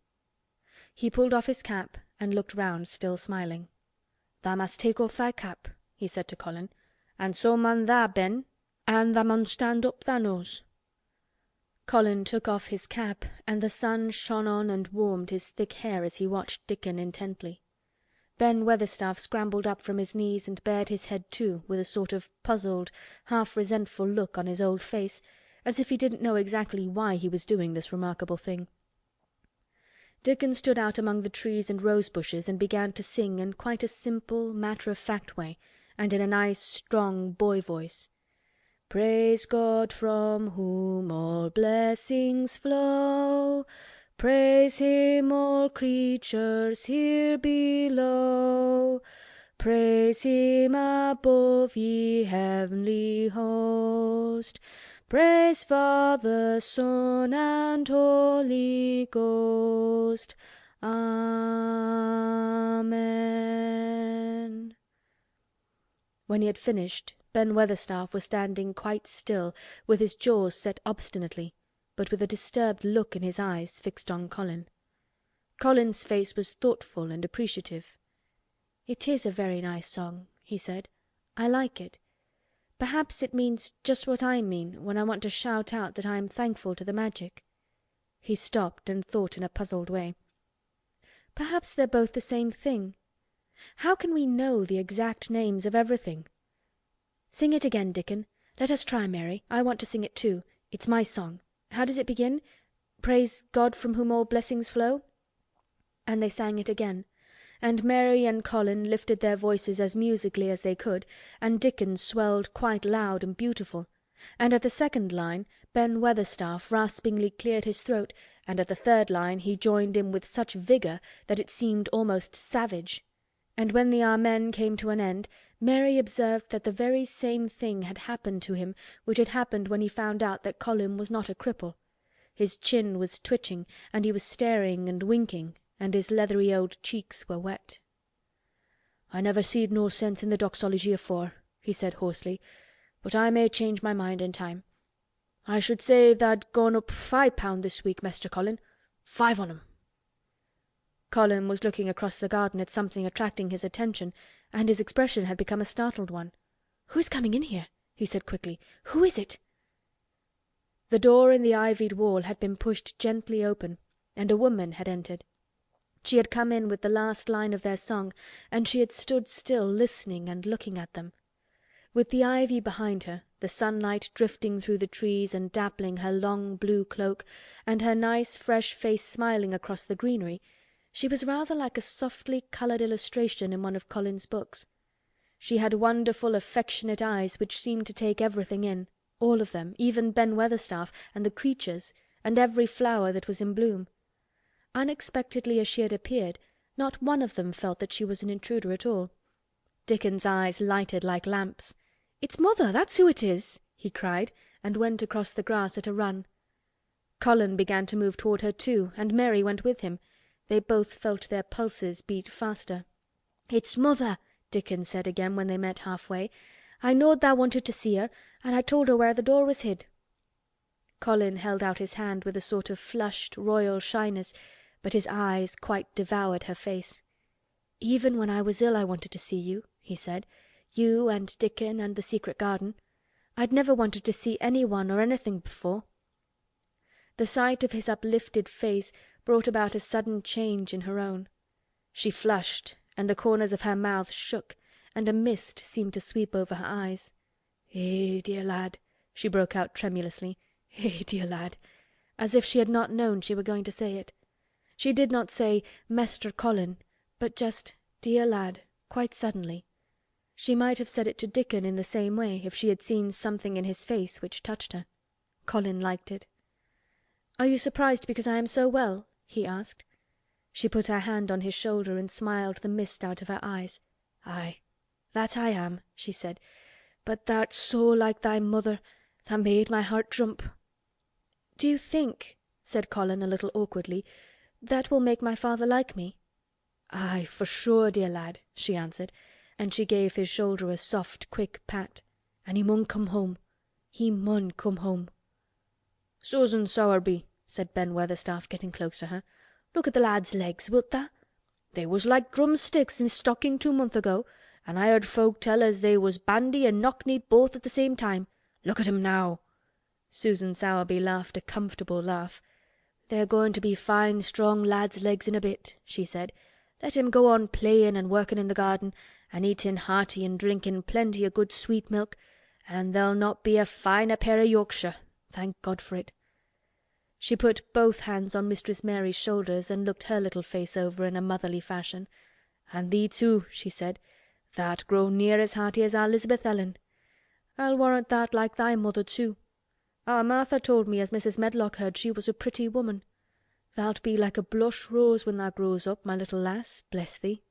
He pulled off his cap and looked round, still smiling. "Thou must take off thy cap," he said to Colin, "and so mun tha, Ben, and thou mun stand up thy nose." Colin took off his cap, and the sun shone on and warmed his thick hair as he watched Dickon intently. Ben Weatherstaff scrambled up from his knees and bared his head too, with a sort of puzzled, half-resentful look on his old face, as if he didn't know exactly why he was doing this remarkable thing. Dickon stood out among the trees and rose-bushes and began to sing in quite a simple, matter-of-fact way, and in a nice, strong boy voice. "Praise God from whom all blessings flow. Praise him, all creatures here below. Praise him above, ye heavenly host. Praise Father, Son, and Holy Ghost. Amen." When he had finished, Ben Weatherstaff was standing quite still, with his jaws set obstinately, but with a disturbed look in his eyes fixed on Colin. Colin's face was thoughtful and appreciative. "It is a very nice song," he said. "I like it. Perhaps it means just what I mean when I want to shout out that I am thankful to the magic." He stopped and thought in a puzzled way. "Perhaps they're both the same thing. How can we know the exact names of everything? Sing it again, Dickon. Let us try, Mary. I want to sing it too. It's my song. How does it begin? Praise God from whom all blessings flow?" And they sang it again, and Mary and Colin lifted their voices as musically as they could, and Dickon swelled quite loud and beautiful, and at the second line Ben Weatherstaff raspingly cleared his throat, and at the third line he joined in with such vigour that it seemed almost savage. And when the Amen came to an end, Mary observed that the very same thing had happened to him which had happened when he found out that Colin was not a cripple. His chin was twitching, and he was staring and winking, and his leathery old cheeks were wet. "I never seed no sense in the doxology afore," he said hoarsely, "but I may change my mind in time. I should say tha'd gone up £5 this week, Mester Colin. 5 on 'em." Colin was looking across the garden at something attracting his attention, and his expression had become a startled one. "Who's coming in here?" he said quickly. "Who is it?" The door in the ivied wall had been pushed gently open, and a woman had entered. She had come in with the last line of their song, and she had stood still listening and looking at them. With the ivy behind her, the sunlight drifting through the trees and dappling her long blue cloak, and her nice fresh face smiling across the greenery, she was rather like a softly coloured illustration in one of Colin's books. She had wonderful affectionate eyes which seemed to take everything in, all of them, even Ben Weatherstaff and the creatures and every flower that was in bloom. Unexpectedly as she had appeared, not one of them felt that she was an intruder at all. Dickon's eyes lighted like lamps. "It's mother, that's who it is!" he cried, and went across the grass at a run. Colin began to move toward her too, and Mary went with him. They both felt their pulses beat faster. "It's mother," Dickon said again when they met halfway. "I knowed thou wanted to see her, and I told her where the door was hid." Colin held out his hand with a sort of flushed royal shyness, but his eyes quite devoured her face. "Even when I was ill I wanted to see you," he said. "You and Dickon and the secret garden. I'd never wanted to see anyone or anything before." The sight of his uplifted face brought about a sudden change in her own. She flushed, and the corners of her mouth shook, and a mist seemed to sweep over her eyes. "Eh, dear lad," she broke out tremulously. "Eh, dear lad," as if she had not known she were going to say it. She did not say "Mester Colin," but just "dear lad," quite suddenly. She might have said it to Dickon in the same way if she had seen something in his face which touched her. Colin liked it. "Are you surprised because I am so well?" he asked. She put her hand on his shoulder and smiled the mist out of her eyes. "Aye, that I am," she said. "But thou'rt so like thy mother, tha made my heart jump." "Do you think," said Colin a little awkwardly, "that will make my father like me?" "Aye, for sure, dear lad," she answered, and she gave his shoulder a soft, quick pat. "And he mun come home. He mun come home." "Susan Sowerby," said Ben Weatherstaff, getting close to her. "Look at the lad's legs, wilt tha? They was like drumsticks in stocking 2 months ago, and I heard folk tell as they was bandy and knock-kneed both at the same time. Look at 'em now." Susan Sowerby laughed a comfortable laugh. "They're going to be fine strong lads' legs in a bit," she said. "Let him go on playin' and workin' in the garden, and eatin' hearty and drinkin' plenty o' good sweet milk, and there'll not be a finer pair o' Yorkshire. Thank God for it." She put both hands on Mistress Mary's shoulders and looked her little face over in a motherly fashion. "And thee too," she said. "Thou'rt grown near as hearty as our 'Lisabeth Ellen. I'll warrant thou'rt like thy mother too. Our Martha told me as Mrs. Medlock heard she was a pretty woman. Thou'lt be like a blush rose when thou grows up, my little lass, bless thee."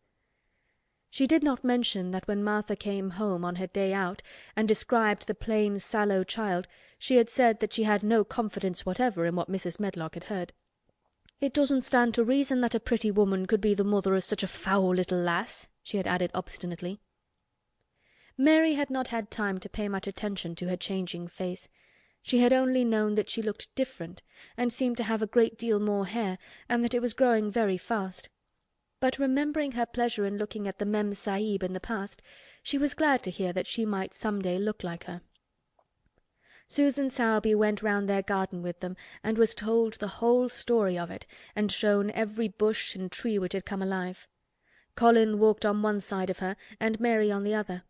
She did not mention that when Martha came home on her day out and described the plain sallow child, she had said that she had no confidence whatever in what Mrs. Medlock had heard. "It doesn't stand to reason that a pretty woman could be the mother of such a foul little lass," she had added obstinately. Mary had not had time to pay much attention to her changing face. She had only known that she looked different and seemed to have a great deal more hair, and that it was growing very fast. But remembering her pleasure in looking at the Mem Sahib in the past, she was glad to hear that she might some day look like her. Susan Sowerby went round their garden with them and was told the whole story of it and shown every bush and tree which had come alive. Colin walked on one side of her and Mary on the other.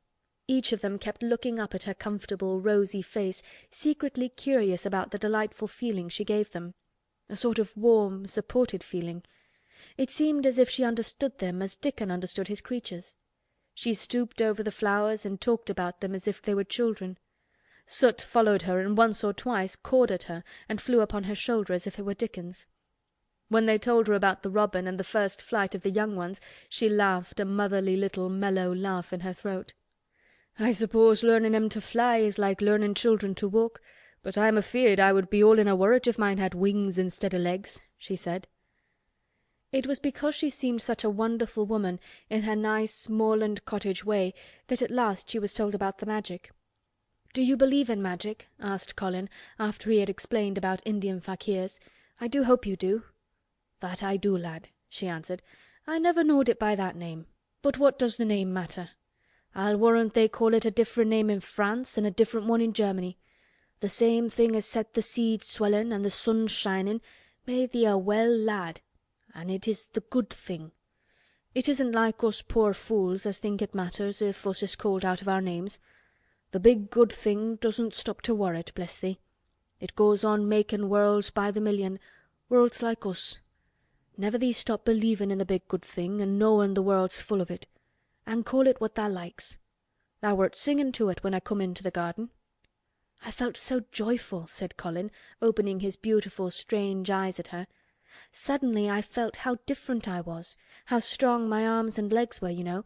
Each of them kept looking up at her comfortable rosy face, secretly curious about the delightful feeling she gave them. A sort of warm, supported feeling. It seemed as if she understood them as Dickon understood his creatures. She stooped over the flowers and talked about them as if they were children. Soot followed her and once or twice cawed at her and flew upon her shoulder as if it were Dickon's. When they told her about the robin and the first flight of the young ones, she laughed a motherly little mellow laugh in her throat. "I suppose learning 'em to fly is like learning children to walk, but I'm afeared I would be all in a worrit if mine had wings instead o' legs," she said. It was because she seemed such a wonderful woman in her nice moorland cottage way that at last she was told about the magic. "Do you believe in magic?" asked Colin, after he had explained about Indian fakirs. "I do hope you do." "That I do, lad," she answered. "I never knowed it by that name. But what does the name matter? I'll warrant they call it a different name in France and a different one in Germany. The same thing as set the seeds swelling and the sun shining made thee a well lad, and it is the good thing. It isn't like us poor fools as think it matters if us is called out of our names. The big good thing doesn't stop to worrit, bless thee. It goes on making worlds by the million, worlds like us. Never thee stop believing in the big good thing and knowing the world's full of it. And call it what thou likes. Thou wert singing to it when I come into the garden." "I felt so joyful," said Colin, opening his beautiful strange eyes at her. "Suddenly I felt how different I was, how strong my arms and legs were, you know,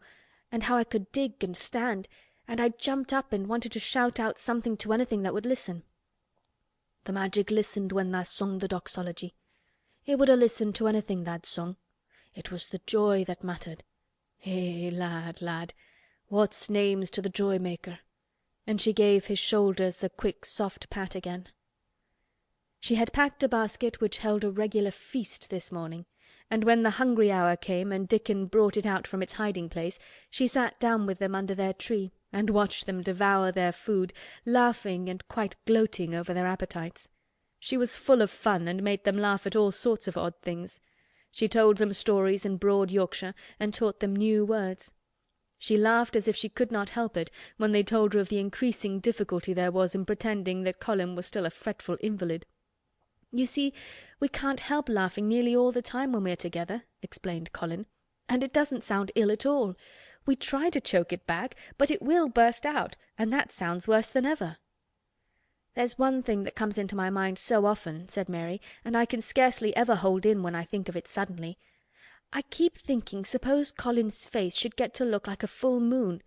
and how I could dig and stand, and I jumped up and wanted to shout out something to anything that would listen. The magic listened when tha sung the doxology. It would ha' listened to anything tha'd sung. It was the joy that mattered. Eh, lad, lad, what's names to the joy-maker?" And she gave his shoulders a quick soft pat again. She had packed a basket which held a regular feast this morning, and when the hungry hour came and Dickon brought it out from its hiding-place, she sat down with them under their tree and watched them devour their food, laughing and quite gloating over their appetites. She was full of fun and made them laugh at all sorts of odd things. She told them stories in broad Yorkshire and taught them new words. She laughed as if she could not help it when they told her of the increasing difficulty there was in pretending that Colin was still a fretful invalid. "You see, we can't help laughing nearly all the time when we're together," explained Colin, "and it doesn't sound ill at all. We try to choke it back, but it will burst out, and that sounds worse than ever." "There's one thing that comes into my mind so often," said Mary, "and I can scarcely ever hold in when I think of it suddenly. I keep thinking suppose Colin's face should get to look like a full moon.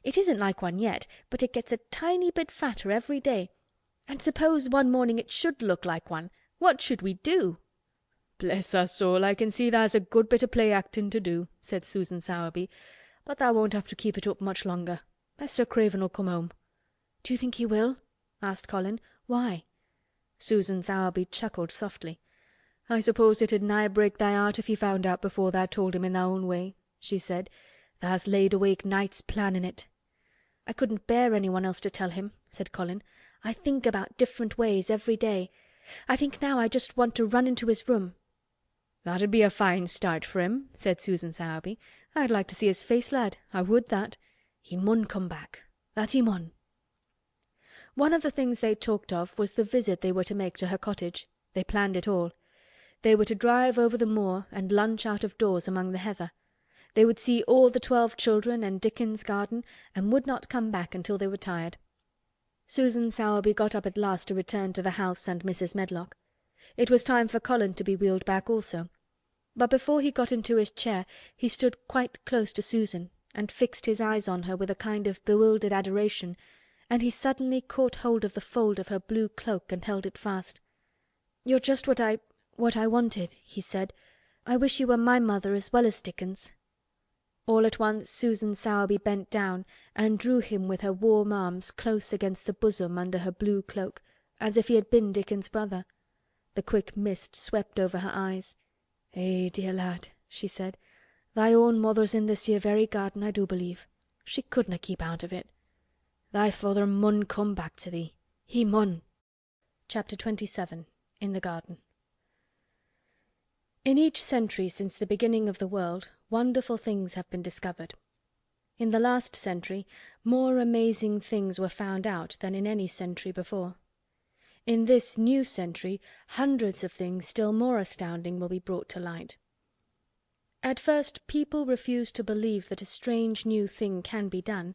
It isn't like one yet, but it gets a tiny bit fatter every day. And suppose one morning it should look like one, what should we do?" "Bless our soul, I can see tha's a good bit of play-acting to do," said Susan Sowerby. "But thou won't have to keep it up much longer. Mr. Craven'll come home." "Do you think he will?" asked Colin. "Why?" Susan Sowerby chuckled softly. "I suppose it'd nigh break thy heart if he found out before thou told him in thy own way," she said. "Tha's laid awake nights planning it." "I couldn't bear anyone else to tell him," said Colin. "I think about different ways every day. I think now I just want to run into his room." "That'd be a fine start for him," said Susan Sowerby. "I'd like to see his face, lad. I would that. He mun come back. That he mun." One of the things they talked of was the visit they were to make to her cottage. They planned it all. They were to drive over the moor and lunch out of doors among the heather. They would see all the 12 children and Dickon's garden and would not come back until they were tired. Susan Sowerby got up at last to return to the house and Mrs. Medlock. It was time for Colin to be wheeled back also. But before he got into his chair he stood quite close to Susan and fixed his eyes on her with a kind of bewildered adoration, and he suddenly caught hold of the fold of her blue cloak and held it fast. "You're just what I wanted," he said. "I wish you were my mother as well as Dickon's." All at once Susan Sowerby bent down and drew him with her warm arms close against the bosom under her blue cloak, as if he had been Dickon's brother. The quick mist swept over her eyes. "Eh, dear lad," she said, "thy own mother's in this here very garden, I do believe. She couldna keep out of it. Thy father mun come back to thee. He mun." Chapter 27 In the Garden. In each century since the beginning of the world, wonderful things have been discovered. In the last century, more amazing things were found out than in any century before. In this new century, hundreds of things still more astounding will be brought to light. At first, people refuse to believe that a strange new thing can be done.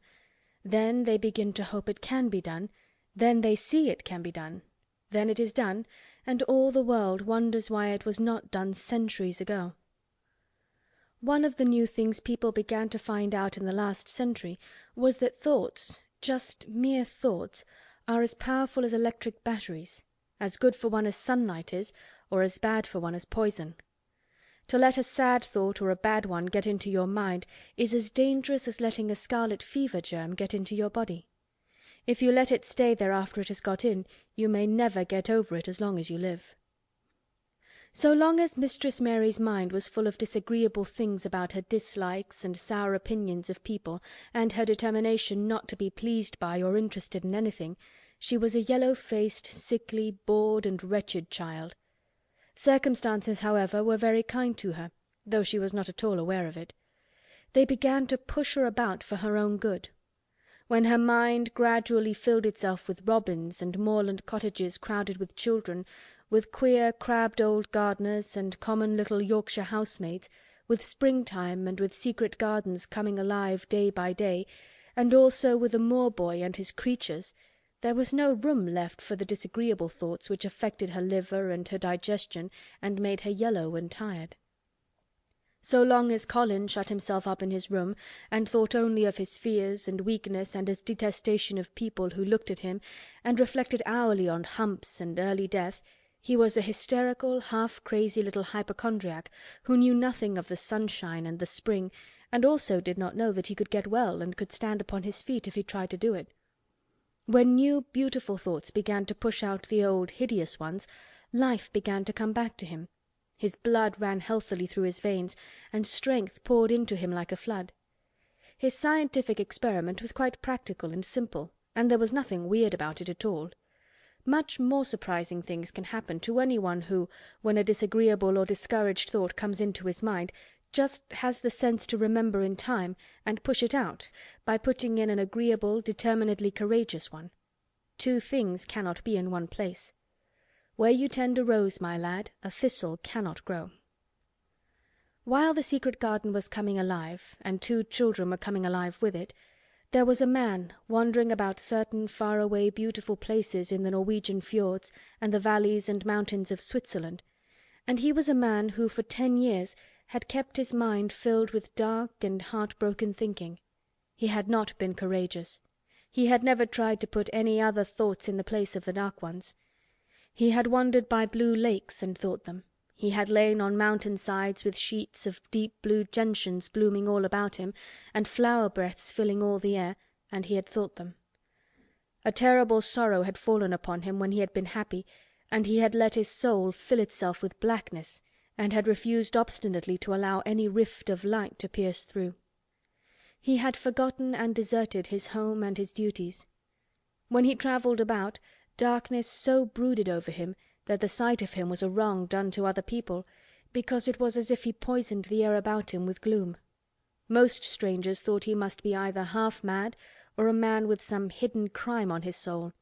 Then they begin to hope it can be done. Then they see it can be done. Then it is done, and all the world wonders why it was not done centuries ago. One of the new things people began to find out in the last century was that thoughts, just mere thoughts, are as powerful as electric batteries, as good for one as sunlight is, or as bad for one as poison. To let a sad thought or a bad one get into your mind is as dangerous as letting a scarlet fever germ get into your body. If you let it stay there after it has got in, you may never get over it as long as you live. So long as Mistress Mary's mind was full of disagreeable things about her dislikes and sour opinions of people and her determination not to be pleased by or interested in anything, she was a yellow-faced, sickly, bored and wretched child. Circumstances, however, were very kind to her, though she was not at all aware of it. They began to push her about for her own good. When her mind gradually filled itself with robins and moorland cottages crowded with children, with queer crabbed old gardeners and common little Yorkshire housemaids, with springtime and with secret gardens coming alive day by day, and also with a moor-boy and his creatures, there was no room left for the disagreeable thoughts which affected her liver and her digestion and made her yellow and tired. So long as Colin shut himself up in his room and thought only of his fears and weakness and his detestation of people who looked at him, and reflected hourly on humps and early death, he was a hysterical, half-crazy little hypochondriac who knew nothing of the sunshine and the spring, and also did not know that he could get well and could stand upon his feet if he tried to do it. When new beautiful thoughts began to push out the old hideous ones, life began to come back to him. His blood ran healthily through his veins, and strength poured into him like a flood. His scientific experiment was quite practical and simple, and there was nothing weird about it at all. Much more surprising things can happen to anyone who, when a disagreeable or discouraged thought comes into his mind, just has the sense to remember in time and push it out by putting in an agreeable, determinedly courageous one. Two things cannot be in one place. Where you tend a rose, my lad, a thistle cannot grow. While the secret garden was coming alive, and two children were coming alive with it, there was a man wandering about certain far-away beautiful places in the Norwegian fjords and the valleys and mountains of Switzerland, and he was a man who for 10 years had kept his mind filled with dark and heart-broken thinking. He had not been courageous. He had never tried to put any other thoughts in the place of the dark ones. He had wandered by blue lakes and thought them. He had lain on mountain sides with sheets of deep blue gentians blooming all about him, and flower breaths filling all the air, and he had thought them. A terrible sorrow had fallen upon him when he had been happy, and he had let his soul fill itself with blackness, and had refused obstinately to allow any rift of light to pierce through. He had forgotten and deserted his home and his duties. When he travelled about, darkness so brooded over him that the sight of him was a wrong done to other people, because it was as if he poisoned the air about him with gloom. Most strangers thought he must be either half mad or a man with some hidden crime on his soul.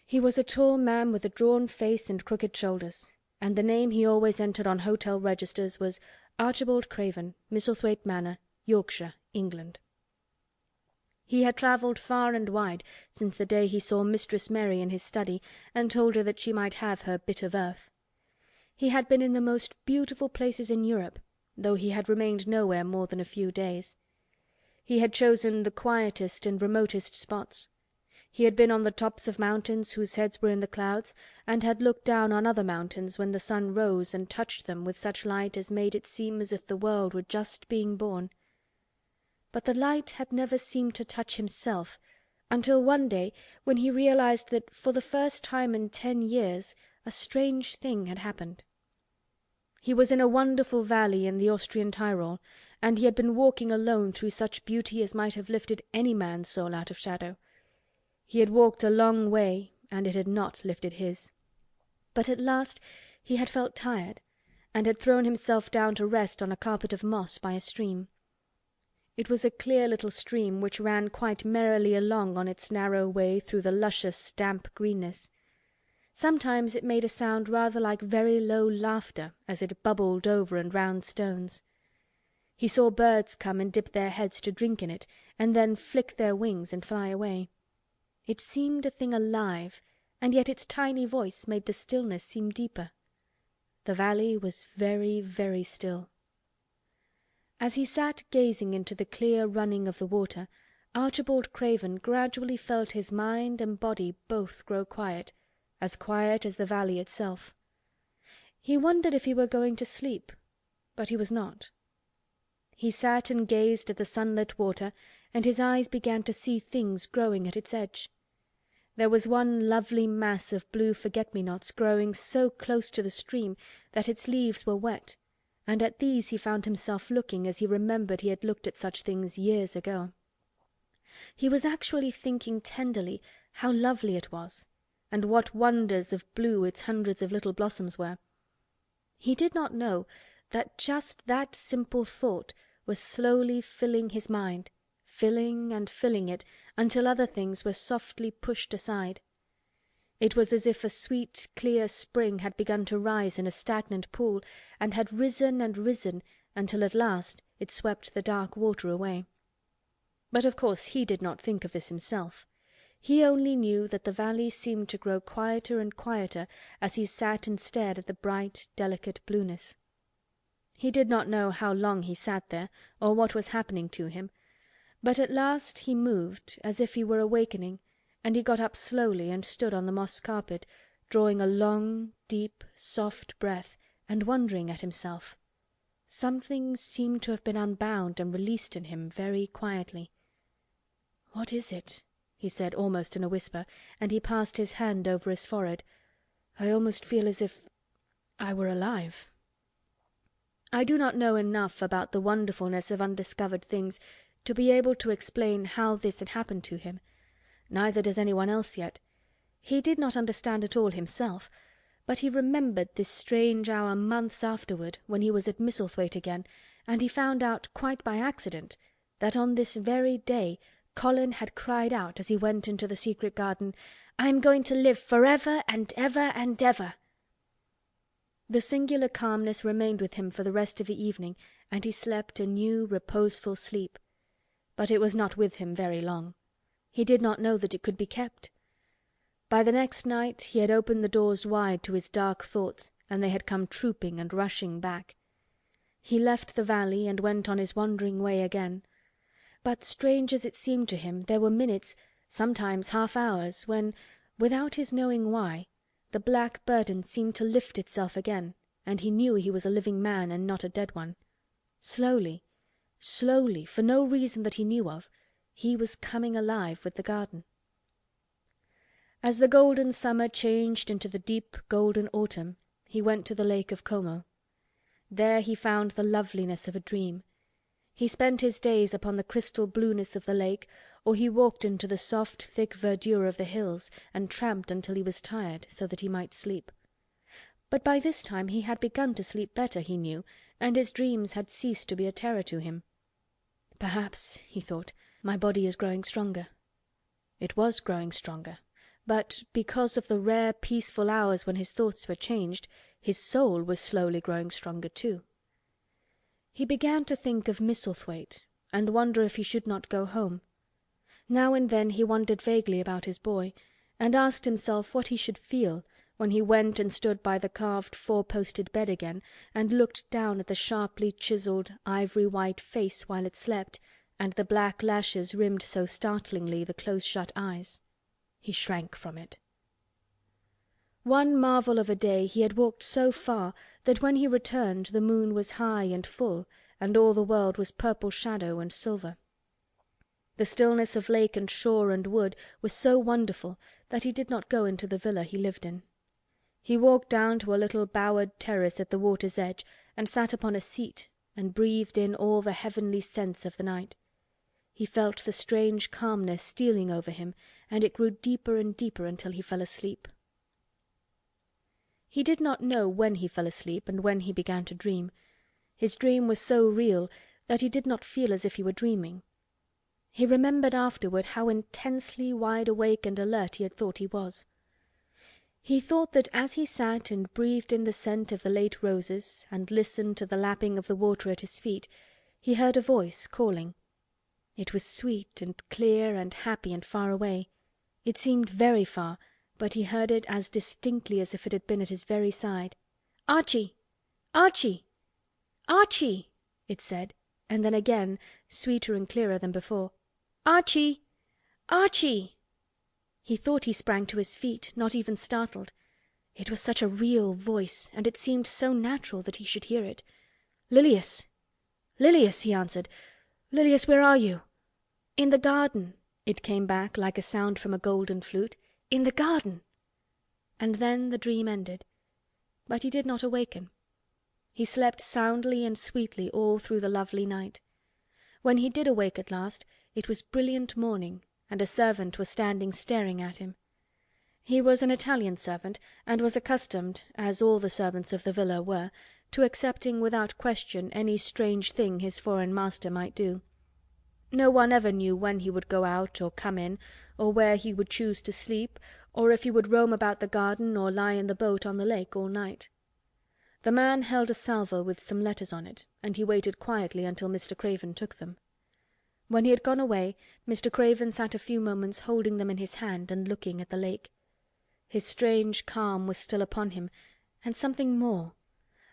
He was a tall man with a drawn face and crooked shoulders, and the name he always entered on hotel registers was Archibald Craven, Misselthwaite Manor, Yorkshire, England. He had travelled far and wide since the day he saw Mistress Mary in his study and told her that she might have her bit of earth. He had been in the most beautiful places in Europe, though he had remained nowhere more than a few days. He had chosen the quietest and remotest spots. He had been on the tops of mountains whose heads were in the clouds, and had looked down on other mountains when the sun rose and touched them with such light as made it seem as if the world were just being born. But the light had never seemed to touch himself, until one day when he realized that for the first time in 10 years a strange thing had happened. He was in a wonderful valley in the Austrian Tyrol, and he had been walking alone through such beauty as might have lifted any man's soul out of shadow. He had walked a long way, and it had not lifted his. But at last he had felt tired, and had thrown himself down to rest on a carpet of moss by a stream. It was a clear little stream which ran quite merrily along on its narrow way through the luscious damp greenness. Sometimes it made a sound rather like very low laughter as it bubbled over and round stones. He saw birds come and dip their heads to drink in it, and then flick their wings and fly away. It seemed a thing alive, and yet its tiny voice made the stillness seem deeper. The valley was very, very still. As he sat gazing into the clear running of the water, Archibald Craven gradually felt his mind and body both grow quiet as the valley itself. He wondered if he were going to sleep, but he was not. He sat and gazed at the sunlit water, and his eyes began to see things growing at its edge. There was one lovely mass of blue forget-me-nots growing so close to the stream that its leaves were wet, and at these he found himself looking as he remembered he had looked at such things years ago. He was actually thinking tenderly how lovely it was, and what wonders of blue its hundreds of little blossoms were. He did not know that just that simple thought was slowly filling his mind, filling and filling it until other things were softly pushed aside. It was as if a sweet, clear spring had begun to rise in a stagnant pool, and had risen and risen until at last it swept the dark water away. But of course he did not think of this himself. He only knew that the valley seemed to grow quieter and quieter as he sat and stared at the bright, delicate blueness. He did not know how long he sat there, or what was happening to him, but at last he moved as if he were awakening, and he got up slowly and stood on the moss carpet, drawing a long, deep, soft breath, and wondering at himself. Something seemed to have been unbound and released in him very quietly. "What is it?" he said almost in a whisper, and he passed his hand over his forehead. "I almost feel as if I were alive." I do not know enough about the wonderfulness of undiscovered things to be able to explain how this had happened to him. Neither does anyone else yet. He did not understand it all himself, but he remembered this strange hour months afterward when he was at Misselthwaite again, and he found out quite by accident that on this very day Colin had cried out as he went into the secret garden, "I am going to live for ever and ever and ever." The singular calmness remained with him for the rest of the evening, and he slept a new reposeful sleep. But it was not with him very long. He did not know that it could be kept. By the next night he had opened the doors wide to his dark thoughts, and they had come trooping and rushing back. He left the valley and went on his wandering way again. But strange as it seemed to him, there were minutes, sometimes half hours, when, without his knowing why, the black burden seemed to lift itself again, and he knew he was a living man and not a dead one. Slowly, slowly, for no reason that he knew of, he was coming alive with the garden. As the golden summer changed into the deep golden autumn, he went to the lake of Como. There he found the loveliness of a dream. He spent his days upon the crystal blueness of the lake, or he walked into the soft thick verdure of the hills and tramped until he was tired, so that he might sleep. But by this time he had begun to sleep better, he knew, and his dreams had ceased to be a terror to him. "Perhaps," he thought, "my body is growing stronger." It was growing stronger, but because of the rare peaceful hours when his thoughts were changed, his soul was slowly growing stronger too. He began to think of Misselthwaite, and wonder if he should not go home. Now and then he wondered vaguely about his boy, and asked himself what he should feel when he went and stood by the carved four-posted bed again, and looked down at the sharply chiselled ivory-white face while it slept, and the black lashes rimmed so startlingly the close-shut eyes. He shrank from it. One marvel of a day he had walked so far that when he returned the moon was high and full, and all the world was purple shadow and silver. The stillness of lake and shore and wood was so wonderful that he did not go into the villa he lived in. He walked down to a little bowered terrace at the water's edge and sat upon a seat and breathed in all the heavenly scents of the night. He felt the strange calmness stealing over him, and it grew deeper and deeper until he fell asleep. He did not know when he fell asleep and when he began to dream. His dream was so real that he did not feel as if he were dreaming. He remembered afterward how intensely wide awake and alert he had thought he was. He thought that as he sat and breathed in the scent of the late roses and listened to the lapping of the water at his feet, he heard a voice calling. It was sweet and clear and happy and far away. It seemed very far, but he heard it as distinctly as if it had been at his very side. "Archie! Archie! Archie!" it said, and then again, sweeter and clearer than before. "Archie! Archie!" He thought he sprang to his feet, not even startled. It was such a real voice, and it seemed so natural that he should hear it. "Lilias! Lilias!" he answered. "Lilias, where are you?" "In the garden," it came back like a sound from a golden flute. "In the garden!" And then the dream ended. But he did not awaken. He slept soundly and sweetly all through the lovely night. When he did awake at last, it was brilliant morning, and a servant was standing staring at him. He was an Italian servant, and was accustomed, as all the servants of the villa were, to accepting without question any strange thing his foreign master might do. No one ever knew when he would go out or come in, or where he would choose to sleep, or if he would roam about the garden or lie in the boat on the lake all night. The man held a salver with some letters on it, and he waited quietly until Mr. Craven took them. When he had gone away, Mr. Craven sat a few moments holding them in his hand and looking at the lake. His strange calm was still upon him, and something more,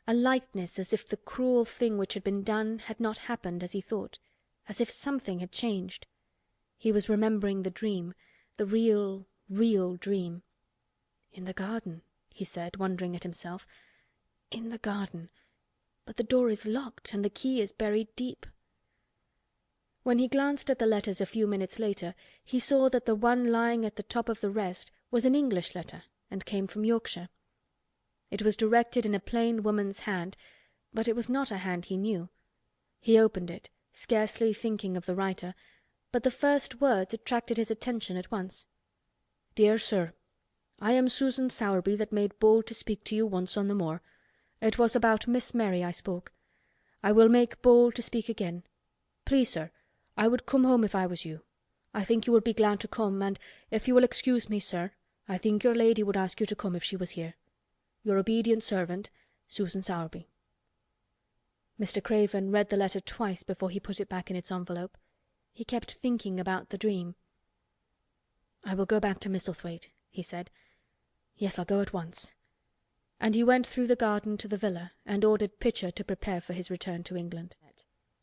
a lightness as if the cruel thing which had been done had not happened as he thought, as if something had changed. He was remembering the dream, the real, real dream. "In the garden," he said, wondering at himself. "In the garden. But the door is locked and the key is buried deep." When he glanced at the letters a few minutes later, he saw that the one lying at the top of the rest was an English letter and came from Yorkshire. It was directed in a plain woman's hand, but it was not a hand he knew. He opened it, scarcely thinking of the writer, but the first words attracted his attention at once. "Dear Sir, I am Susan Sowerby that made bold to speak to you once on the moor. It was about Miss Mary I spoke. I will make bold to speak again. Please, sir, I would come home if I was you. I think you would be glad to come, and if you will excuse me, sir, I think your lady would ask you to come if she was here. Your obedient servant, Susan Sowerby." Mr. Craven read the letter twice before he put it back in its envelope. He kept thinking about the dream. "I will go back to Misselthwaite," he said. "Yes, I'll go at once." And he went through the garden to the villa and ordered Pitcher to prepare for his return to England.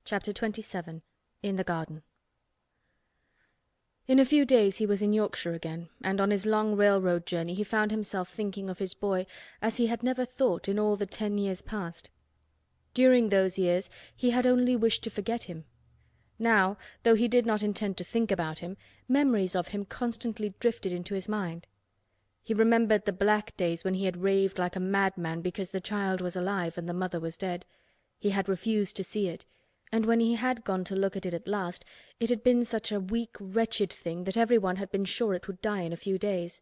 Chapter 27. In the Garden. In a few days he was in Yorkshire again, and on his long railroad journey he found himself thinking of his boy as he had never thought in all the 10 years past. During those years he had only wished to forget him. Now, though he did not intend to think about him, memories of him constantly drifted into his mind. He remembered the black days when he had raved like a madman because the child was alive and the mother was dead. He had refused to see it, and when he had gone to look at it at last, it had been such a weak, wretched thing that everyone had been sure it would die in a few days.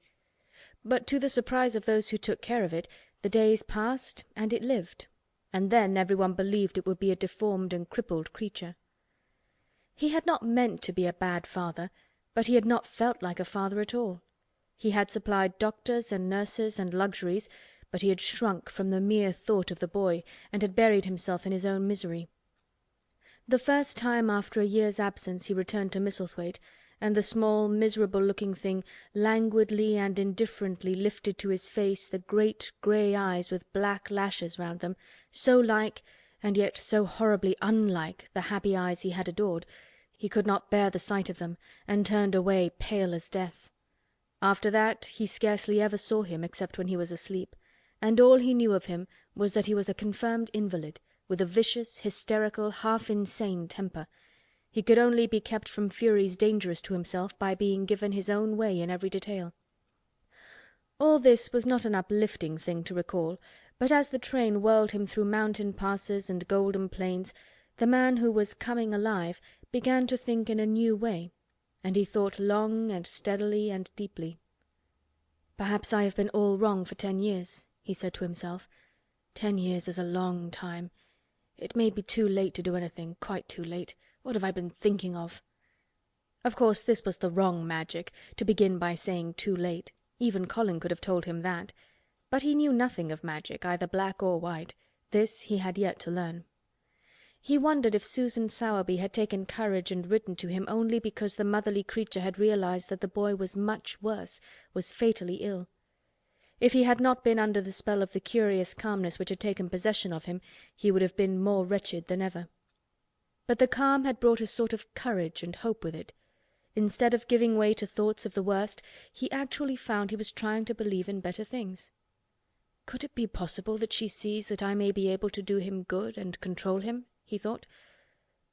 But to the surprise of those who took care of it, the days passed and it lived, and then everyone believed it would be a deformed and crippled creature. He had not meant to be a bad father, but he had not felt like a father at all. He had supplied doctors and nurses and luxuries, but he had shrunk from the mere thought of the boy and had buried himself in his own misery. The first time after a year's absence he returned to Misselthwaite, and the small, miserable-looking thing languidly and indifferently lifted to his face the great grey eyes with black lashes round them, so like, and yet so horribly unlike, the happy eyes he had adored. He could not bear the sight of them, and turned away pale as death. After that he scarcely ever saw him except when he was asleep, and all he knew of him was that he was a confirmed invalid, with a vicious, hysterical, half-insane temper. He could only be kept from furies dangerous to himself by being given his own way in every detail. All this was not an uplifting thing to recall, but as the train whirled him through mountain passes and golden plains, the man who was coming alive began to think in a new way, and he thought long and steadily and deeply. "Perhaps I have been all wrong for 10 years," he said to himself. 10 years is a long time. It may be too late to do anything, quite too late. What have I been thinking of? Of course this was the wrong Magic, to begin by saying too late. Even Colin could have told him that. But he knew nothing of magic, either black or white. This he had yet to learn. He wondered if Susan Sowerby had taken courage and written to him only because the motherly creature had realized that the boy was much worse, was fatally ill. If he had not been under the spell of the curious calmness which had taken possession of him, he would have been more wretched than ever. But the calm had brought a sort of courage and hope with it. Instead of giving way to thoughts of the worst, he actually found he was trying to believe in better things. "Could it be possible that she sees that I may be able to do him good and control him?" he thought.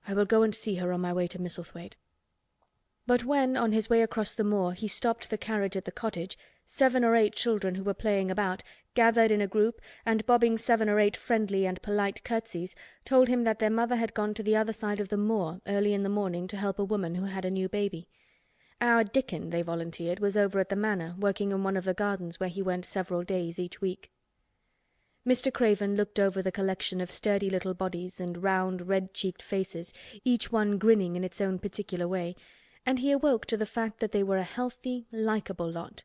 "I will go and see her on my way to Misselthwaite." But when, on his way across the moor, he stopped the carriage at the cottage, 7 or 8 children who were playing about, gathered in a group, and bobbing 7 or 8 friendly and polite curtsies, told him that their mother had gone to the other side of the moor early in the morning to help a woman who had a new baby. Our Dickon, they volunteered, was over at the Manor, working in one of the gardens where he went several days each week. Mr. Craven looked over the collection of sturdy little bodies and round, red-cheeked faces, each one grinning in its own particular way, and he awoke to the fact that they were a healthy, likeable lot.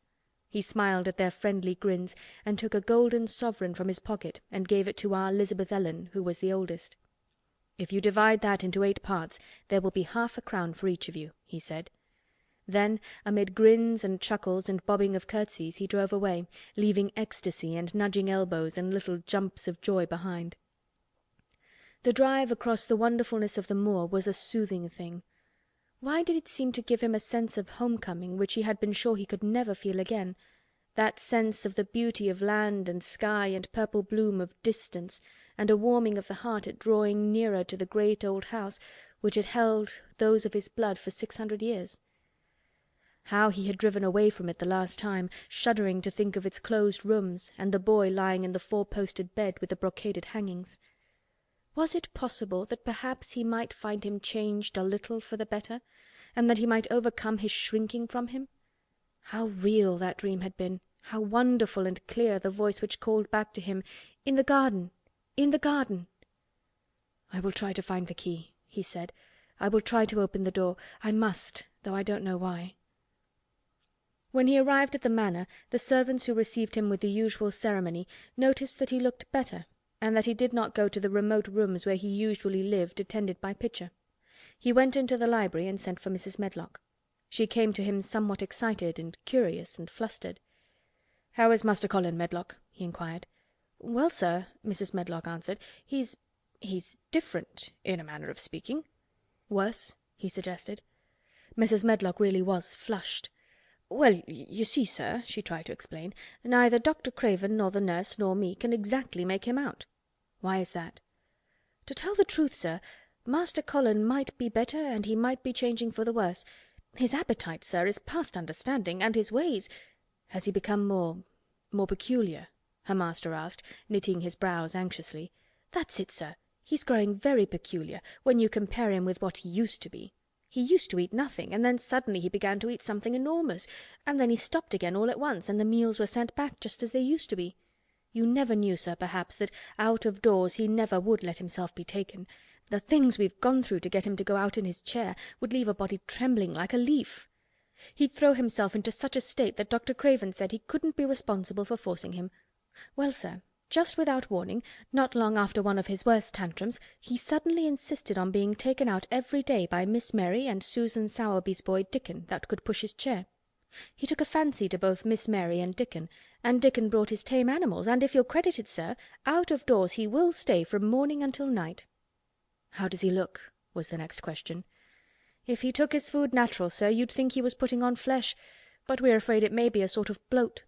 He smiled at their friendly grins, and took a golden sovereign from his pocket and gave it to our Elizabeth Ellen, who was the oldest. "If you divide that into 8 parts, there will be half a crown for each of you," he said. Then, amid grins and chuckles and bobbing of curtsies, he drove away, leaving ecstasy and nudging elbows and little jumps of joy behind. The drive across the wonderfulness of the moor was a soothing thing. Why did it seem to give him a sense of home-coming which he had been sure he could never feel again? That sense of the beauty of land and sky and purple bloom of distance, and a warming of the heart at drawing nearer to the great old house which had held those of his blood for 600 years. How he had driven away from it the last time, shuddering to think of its closed rooms, and the boy lying in the four-posted bed with the brocaded hangings. Was it possible that perhaps he might find him changed a little for the better, and that he might overcome his shrinking from him? How real that dream had been! How wonderful and clear the voice which called back to him, "In the garden! In the garden!" "I will try to find the key," he said. "I will try to open the door. I must, though I don't know why." When he arrived at the manor, the servants who received him with the usual ceremony noticed that he looked better, and that he did not go to the remote rooms where he usually lived attended by Pitcher. He went into the library and sent for Mrs. Medlock. She came to him somewhat excited and curious and flustered. "How is Master Colin, Medlock?" he inquired. "Well, sir," Mrs. Medlock answered, he's different, in a manner of speaking." "Worse?" he suggested. Mrs. Medlock really was flushed. "Well, you see, sir," she tried to explain, "neither Dr. Craven nor the nurse nor me can exactly make him out." "Why is that?" "To tell the truth, sir, Master Colin might be better and he might be changing for the worse. His appetite, sir, is past understanding, and his ways—" "Has he become more peculiar?" her master asked, knitting his brows anxiously. "That's it, sir. He's growing very peculiar, when you compare him with what he used to be. He used to eat nothing, and then suddenly he began to eat something enormous, and then he stopped again all at once, and the meals were sent back just as they used to be. You never knew, sir, perhaps, that out of doors he never would let himself be taken. The things we've gone through to get him to go out in his chair would leave a body trembling like a leaf. He'd throw himself into such a state that Dr. Craven said he couldn't be responsible for forcing him. Well, sir, just without warning, not long after one of his worst tantrums, he suddenly insisted on being taken out every day by Miss Mary and Susan Sowerby's boy Dickon, that could push his chair. He took a fancy to both Miss Mary and Dickon brought his tame animals, and if you'll credit it, sir, out of doors he will stay from morning until night." "How does he look?" was the next question. "If he took his food natural, sir, you'd think he was putting on flesh, but we're afraid it may be a sort of bloat.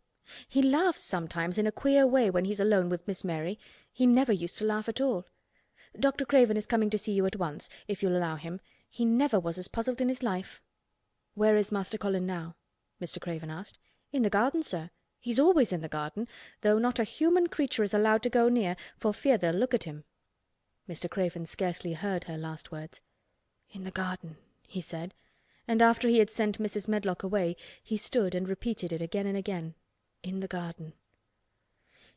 He laughs sometimes in a queer way when he's alone with Miss Mary. He never used to laugh at all. Dr. Craven is coming to see you at once, if you'll allow him. He never was as puzzled in his life." "Where is Master Colin now?" Mr. Craven asked. "In the garden, sir. He's always in the garden, though not a human creature is allowed to go near, for fear they'll look at him." Mr. Craven scarcely heard her last words. "In the garden," he said, and after he had sent Mrs. Medlock away, he stood and repeated it again and again. "In the garden."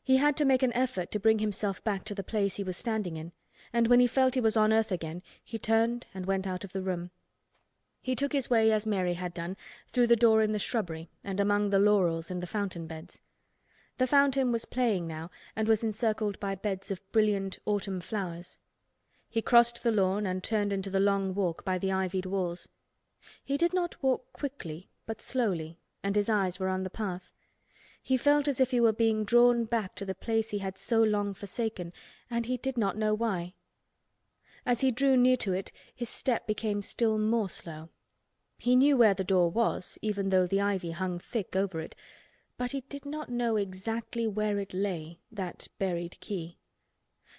He had to make an effort to bring himself back to the place he was standing in, and when he felt he was on earth again, he turned and went out of the room. He took his way, as Mary had done, through the door in the shrubbery and among the laurels and the fountain beds. The fountain was playing now, and was encircled by beds of brilliant autumn flowers. He crossed the lawn and turned into the long walk by the ivied walls. He did not walk quickly, but slowly, and his eyes were on the path. He felt as if he were being drawn back to the place he had so long forsaken, and he did not know why. As he drew near to it, his step became still more slow. He knew where the door was, even though the ivy hung thick over it, but he did not know exactly where it lay, that buried key.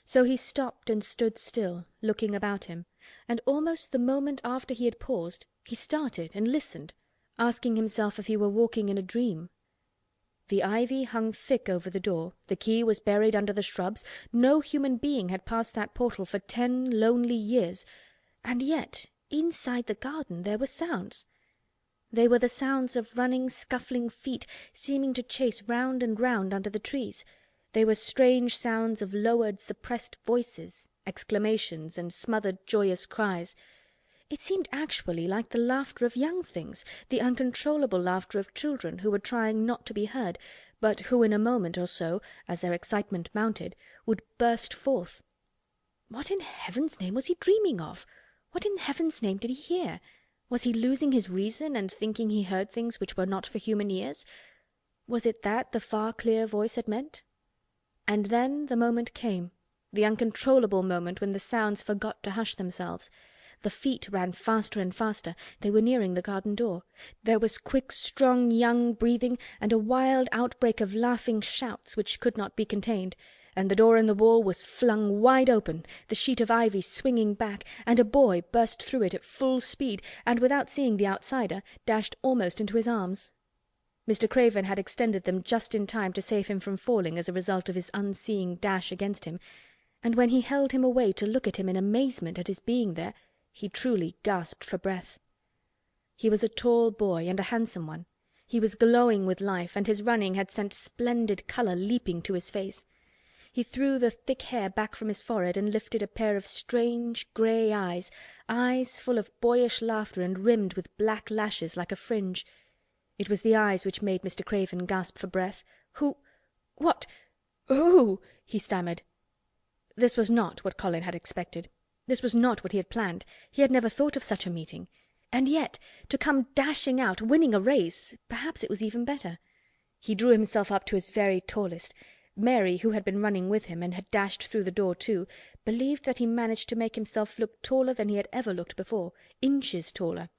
So he stopped and stood still, looking about him, and almost the moment after he had paused, he started and listened, asking himself if he were walking in a dream. The ivy hung thick over the door, the key was buried under the shrubs, no human being had passed that portal for 10 lonely years, and yet inside the garden there were sounds. They were the sounds of running, scuffling feet, seeming to chase round and round under the trees. They were strange sounds of lowered, suppressed voices, exclamations, and smothered joyous cries. It seemed actually like the laughter of young things, the uncontrollable laughter of children who were trying not to be heard, but who in a moment or so, as their excitement mounted, would burst forth. What in heaven's name was he dreaming of? What in heaven's name did he hear? Was he losing his reason and thinking he heard things which were not for human ears? Was it that the far clear voice had meant? And then the moment came, the uncontrollable moment when the sounds forgot to hush themselves. The feet ran faster and faster. They were nearing the garden door. There was quick, strong young breathing, and a wild outbreak of laughing shouts which could not be contained, and the door in the wall was flung wide open, the sheet of ivy swinging back, and a boy burst through it at full speed, and without seeing the outsider, dashed almost into his arms. Mr. Craven had extended them just in time to save him from falling as a result of his unseeing dash against him, and when he held him away to look at him in amazement at his being there, he truly gasped for breath. He was a tall boy, and a handsome one. He was glowing with life, and his running had sent splendid colour leaping to his face. He threw the thick hair back from his forehead and lifted a pair of strange grey eyes, eyes full of boyish laughter and rimmed with black lashes like a fringe. It was the eyes which made Mr. Craven gasp for breath. "Who?" he stammered. This was not what Colin had expected. This was not what he had planned. He had never thought of such a meeting. And yet, to come dashing out, winning a race, perhaps it was even better. He drew himself up to his very tallest. Mary, who had been running with him and had dashed through the door too, believed that he managed to make himself look taller than he had ever looked before, inches taller.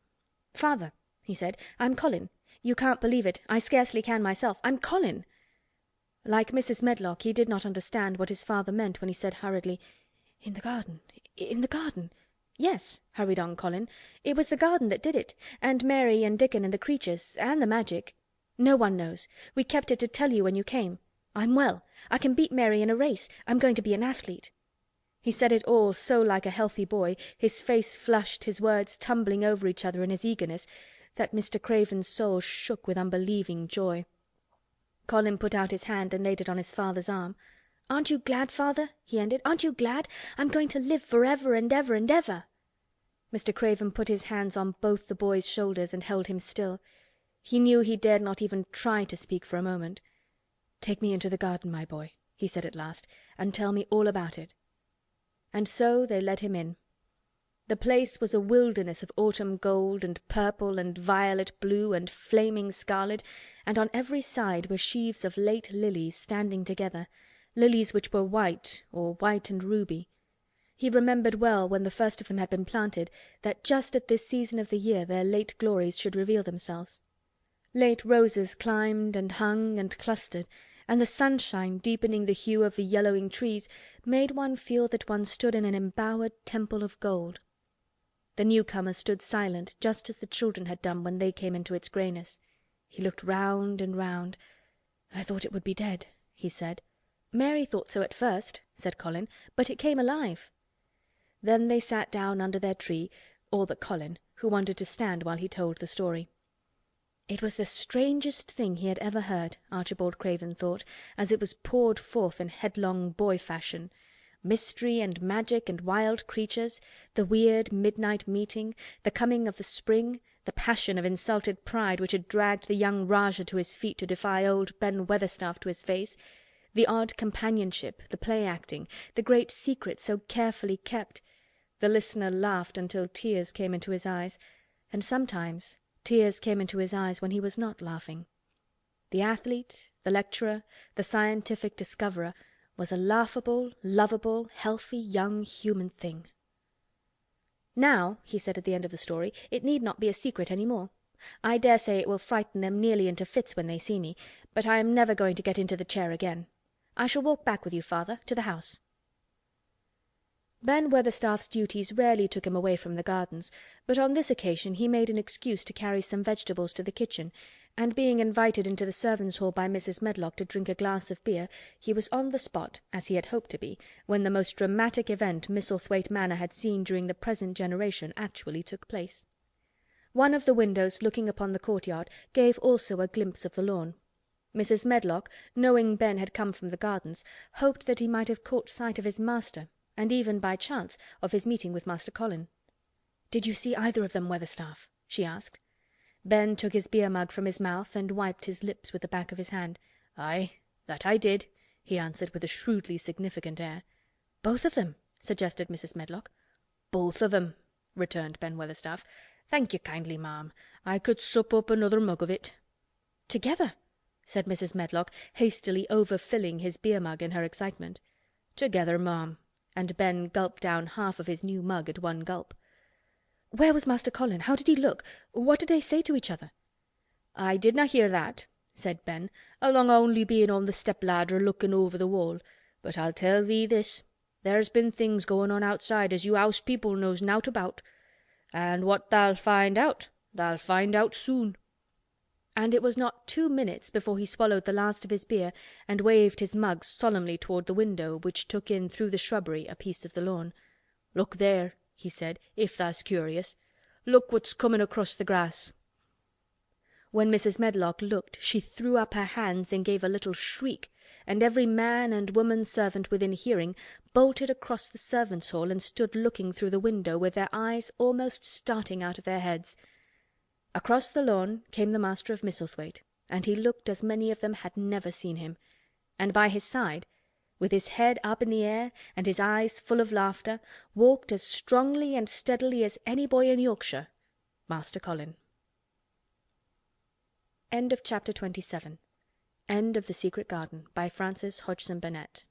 "Father," he said, "I'm Colin. You can't believe it. I scarcely can myself. I'm Colin." Like Mrs. Medlock, he did not understand what his father meant when he said hurriedly, "In the garden. In the garden." "Yes," hurried on Colin. "It was the garden that did it, and Mary and Dickon and the creatures, and the magic. No one knows. We kept it to tell you when you came. I'm well. I can beat Mary in a race. I'm going to be an athlete." He said it all so like a healthy boy, his face flushed, his words tumbling over each other in his eagerness, that Mr. Craven's soul shook with unbelieving joy. Colin put out his hand and laid it on his father's arm. "Aren't you glad, father?" he ended. "Aren't you glad? I'm going to live forever and ever and ever." Mr. Craven put his hands on both the boy's shoulders and held him still. He knew he dared not even try to speak for a moment. "Take me into the garden, my boy," he said at last, "and tell me all about it." And so they led him in. The place was a wilderness of autumn gold and purple and violet blue and flaming scarlet, and on every side were sheaves of late lilies standing together, lilies which were white or white and ruby. He remembered well, when the first of them had been planted, that just at this season of the year their late glories should reveal themselves. Late roses climbed and hung and clustered, and the sunshine, deepening the hue of the yellowing trees, made one feel that one stood in an embowered temple of gold. The newcomer stood silent, just as the children had done when they came into its greyness. He looked round and round. "I thought it would be dead," he said. "Mary thought so at first," said Colin, "but it came alive." Then they sat down under their tree, all but Colin, who wanted to stand while he told the story. It was the strangest thing he had ever heard, Archibald Craven thought, as it was poured forth in headlong boy fashion. Mystery and magic and wild creatures, the weird midnight meeting, the coming of the spring, the passion of insulted pride which had dragged the young Rajah to his feet to defy old Ben Weatherstaff to his face, the odd companionship, the play-acting, the great secret so carefully kept. The listener laughed until tears came into his eyes, and sometimes tears came into his eyes when he was not laughing. The athlete, the lecturer, the scientific discoverer was a laughable, lovable, healthy young human thing. "Now," he said at the end of the story, "it need not be a secret any more. I dare say it will frighten them nearly into fits when they see me, but I am never going to get into the chair again. I shall walk back with you, father, to the house." Ben Weatherstaff's duties rarely took him away from the gardens, but on this occasion he made an excuse to carry some vegetables to the kitchen, and being invited into the servants' hall by Mrs. Medlock to drink a glass of beer, he was on the spot, as he had hoped to be, when the most dramatic event Misselthwaite Manor had seen during the present generation actually took place. One of the windows looking upon the courtyard gave also a glimpse of the lawn. Mrs. Medlock, knowing Ben had come from the gardens, hoped that he might have caught sight of his master, and even by chance of his meeting with Master Colin. "Did you see either of them, Weatherstaff?" she asked. Ben took his beer mug from his mouth and wiped his lips with the back of his hand. "Aye, that I did," he answered with a shrewdly significant air. "Both of them?" suggested Mrs. Medlock. "Both of 'em," returned Ben Weatherstaff. "Thank you kindly, ma'am. I could sup up another mug of it." "Together?" said Mrs. Medlock, hastily overfilling his beer mug in her excitement. "Together, ma'am," and Ben gulped down half of his new mug at one gulp. "Where was Master Colin? How did he look? What did they say to each other?" "I didna hear that," said Ben, "along o' only being on the step-ladder looking over the wall, but I'll tell thee this, there's been things goin' on outside as you house people knows nowt about. And what tha'll find out soon." And it was not 2 minutes before he swallowed the last of his beer and waved his mug solemnly toward the window which took in through the shrubbery a piece of the lawn. "Look there," he said, "if tha's curious. Look what's comin' across the grass." When Mrs. Medlock looked she threw up her hands and gave a little shriek, and every man and woman servant within hearing bolted across the servants' hall and stood looking through the window with their eyes almost starting out of their heads. Across the lawn came the master of Misselthwaite, and he looked as many of them had never seen him, and by his side, with his head up in the air and his eyes full of laughter, walked as strongly and steadily as any boy in Yorkshire, Master Colin. End of Chapter 27. End of The Secret Garden by Frances Hodgson Burnett.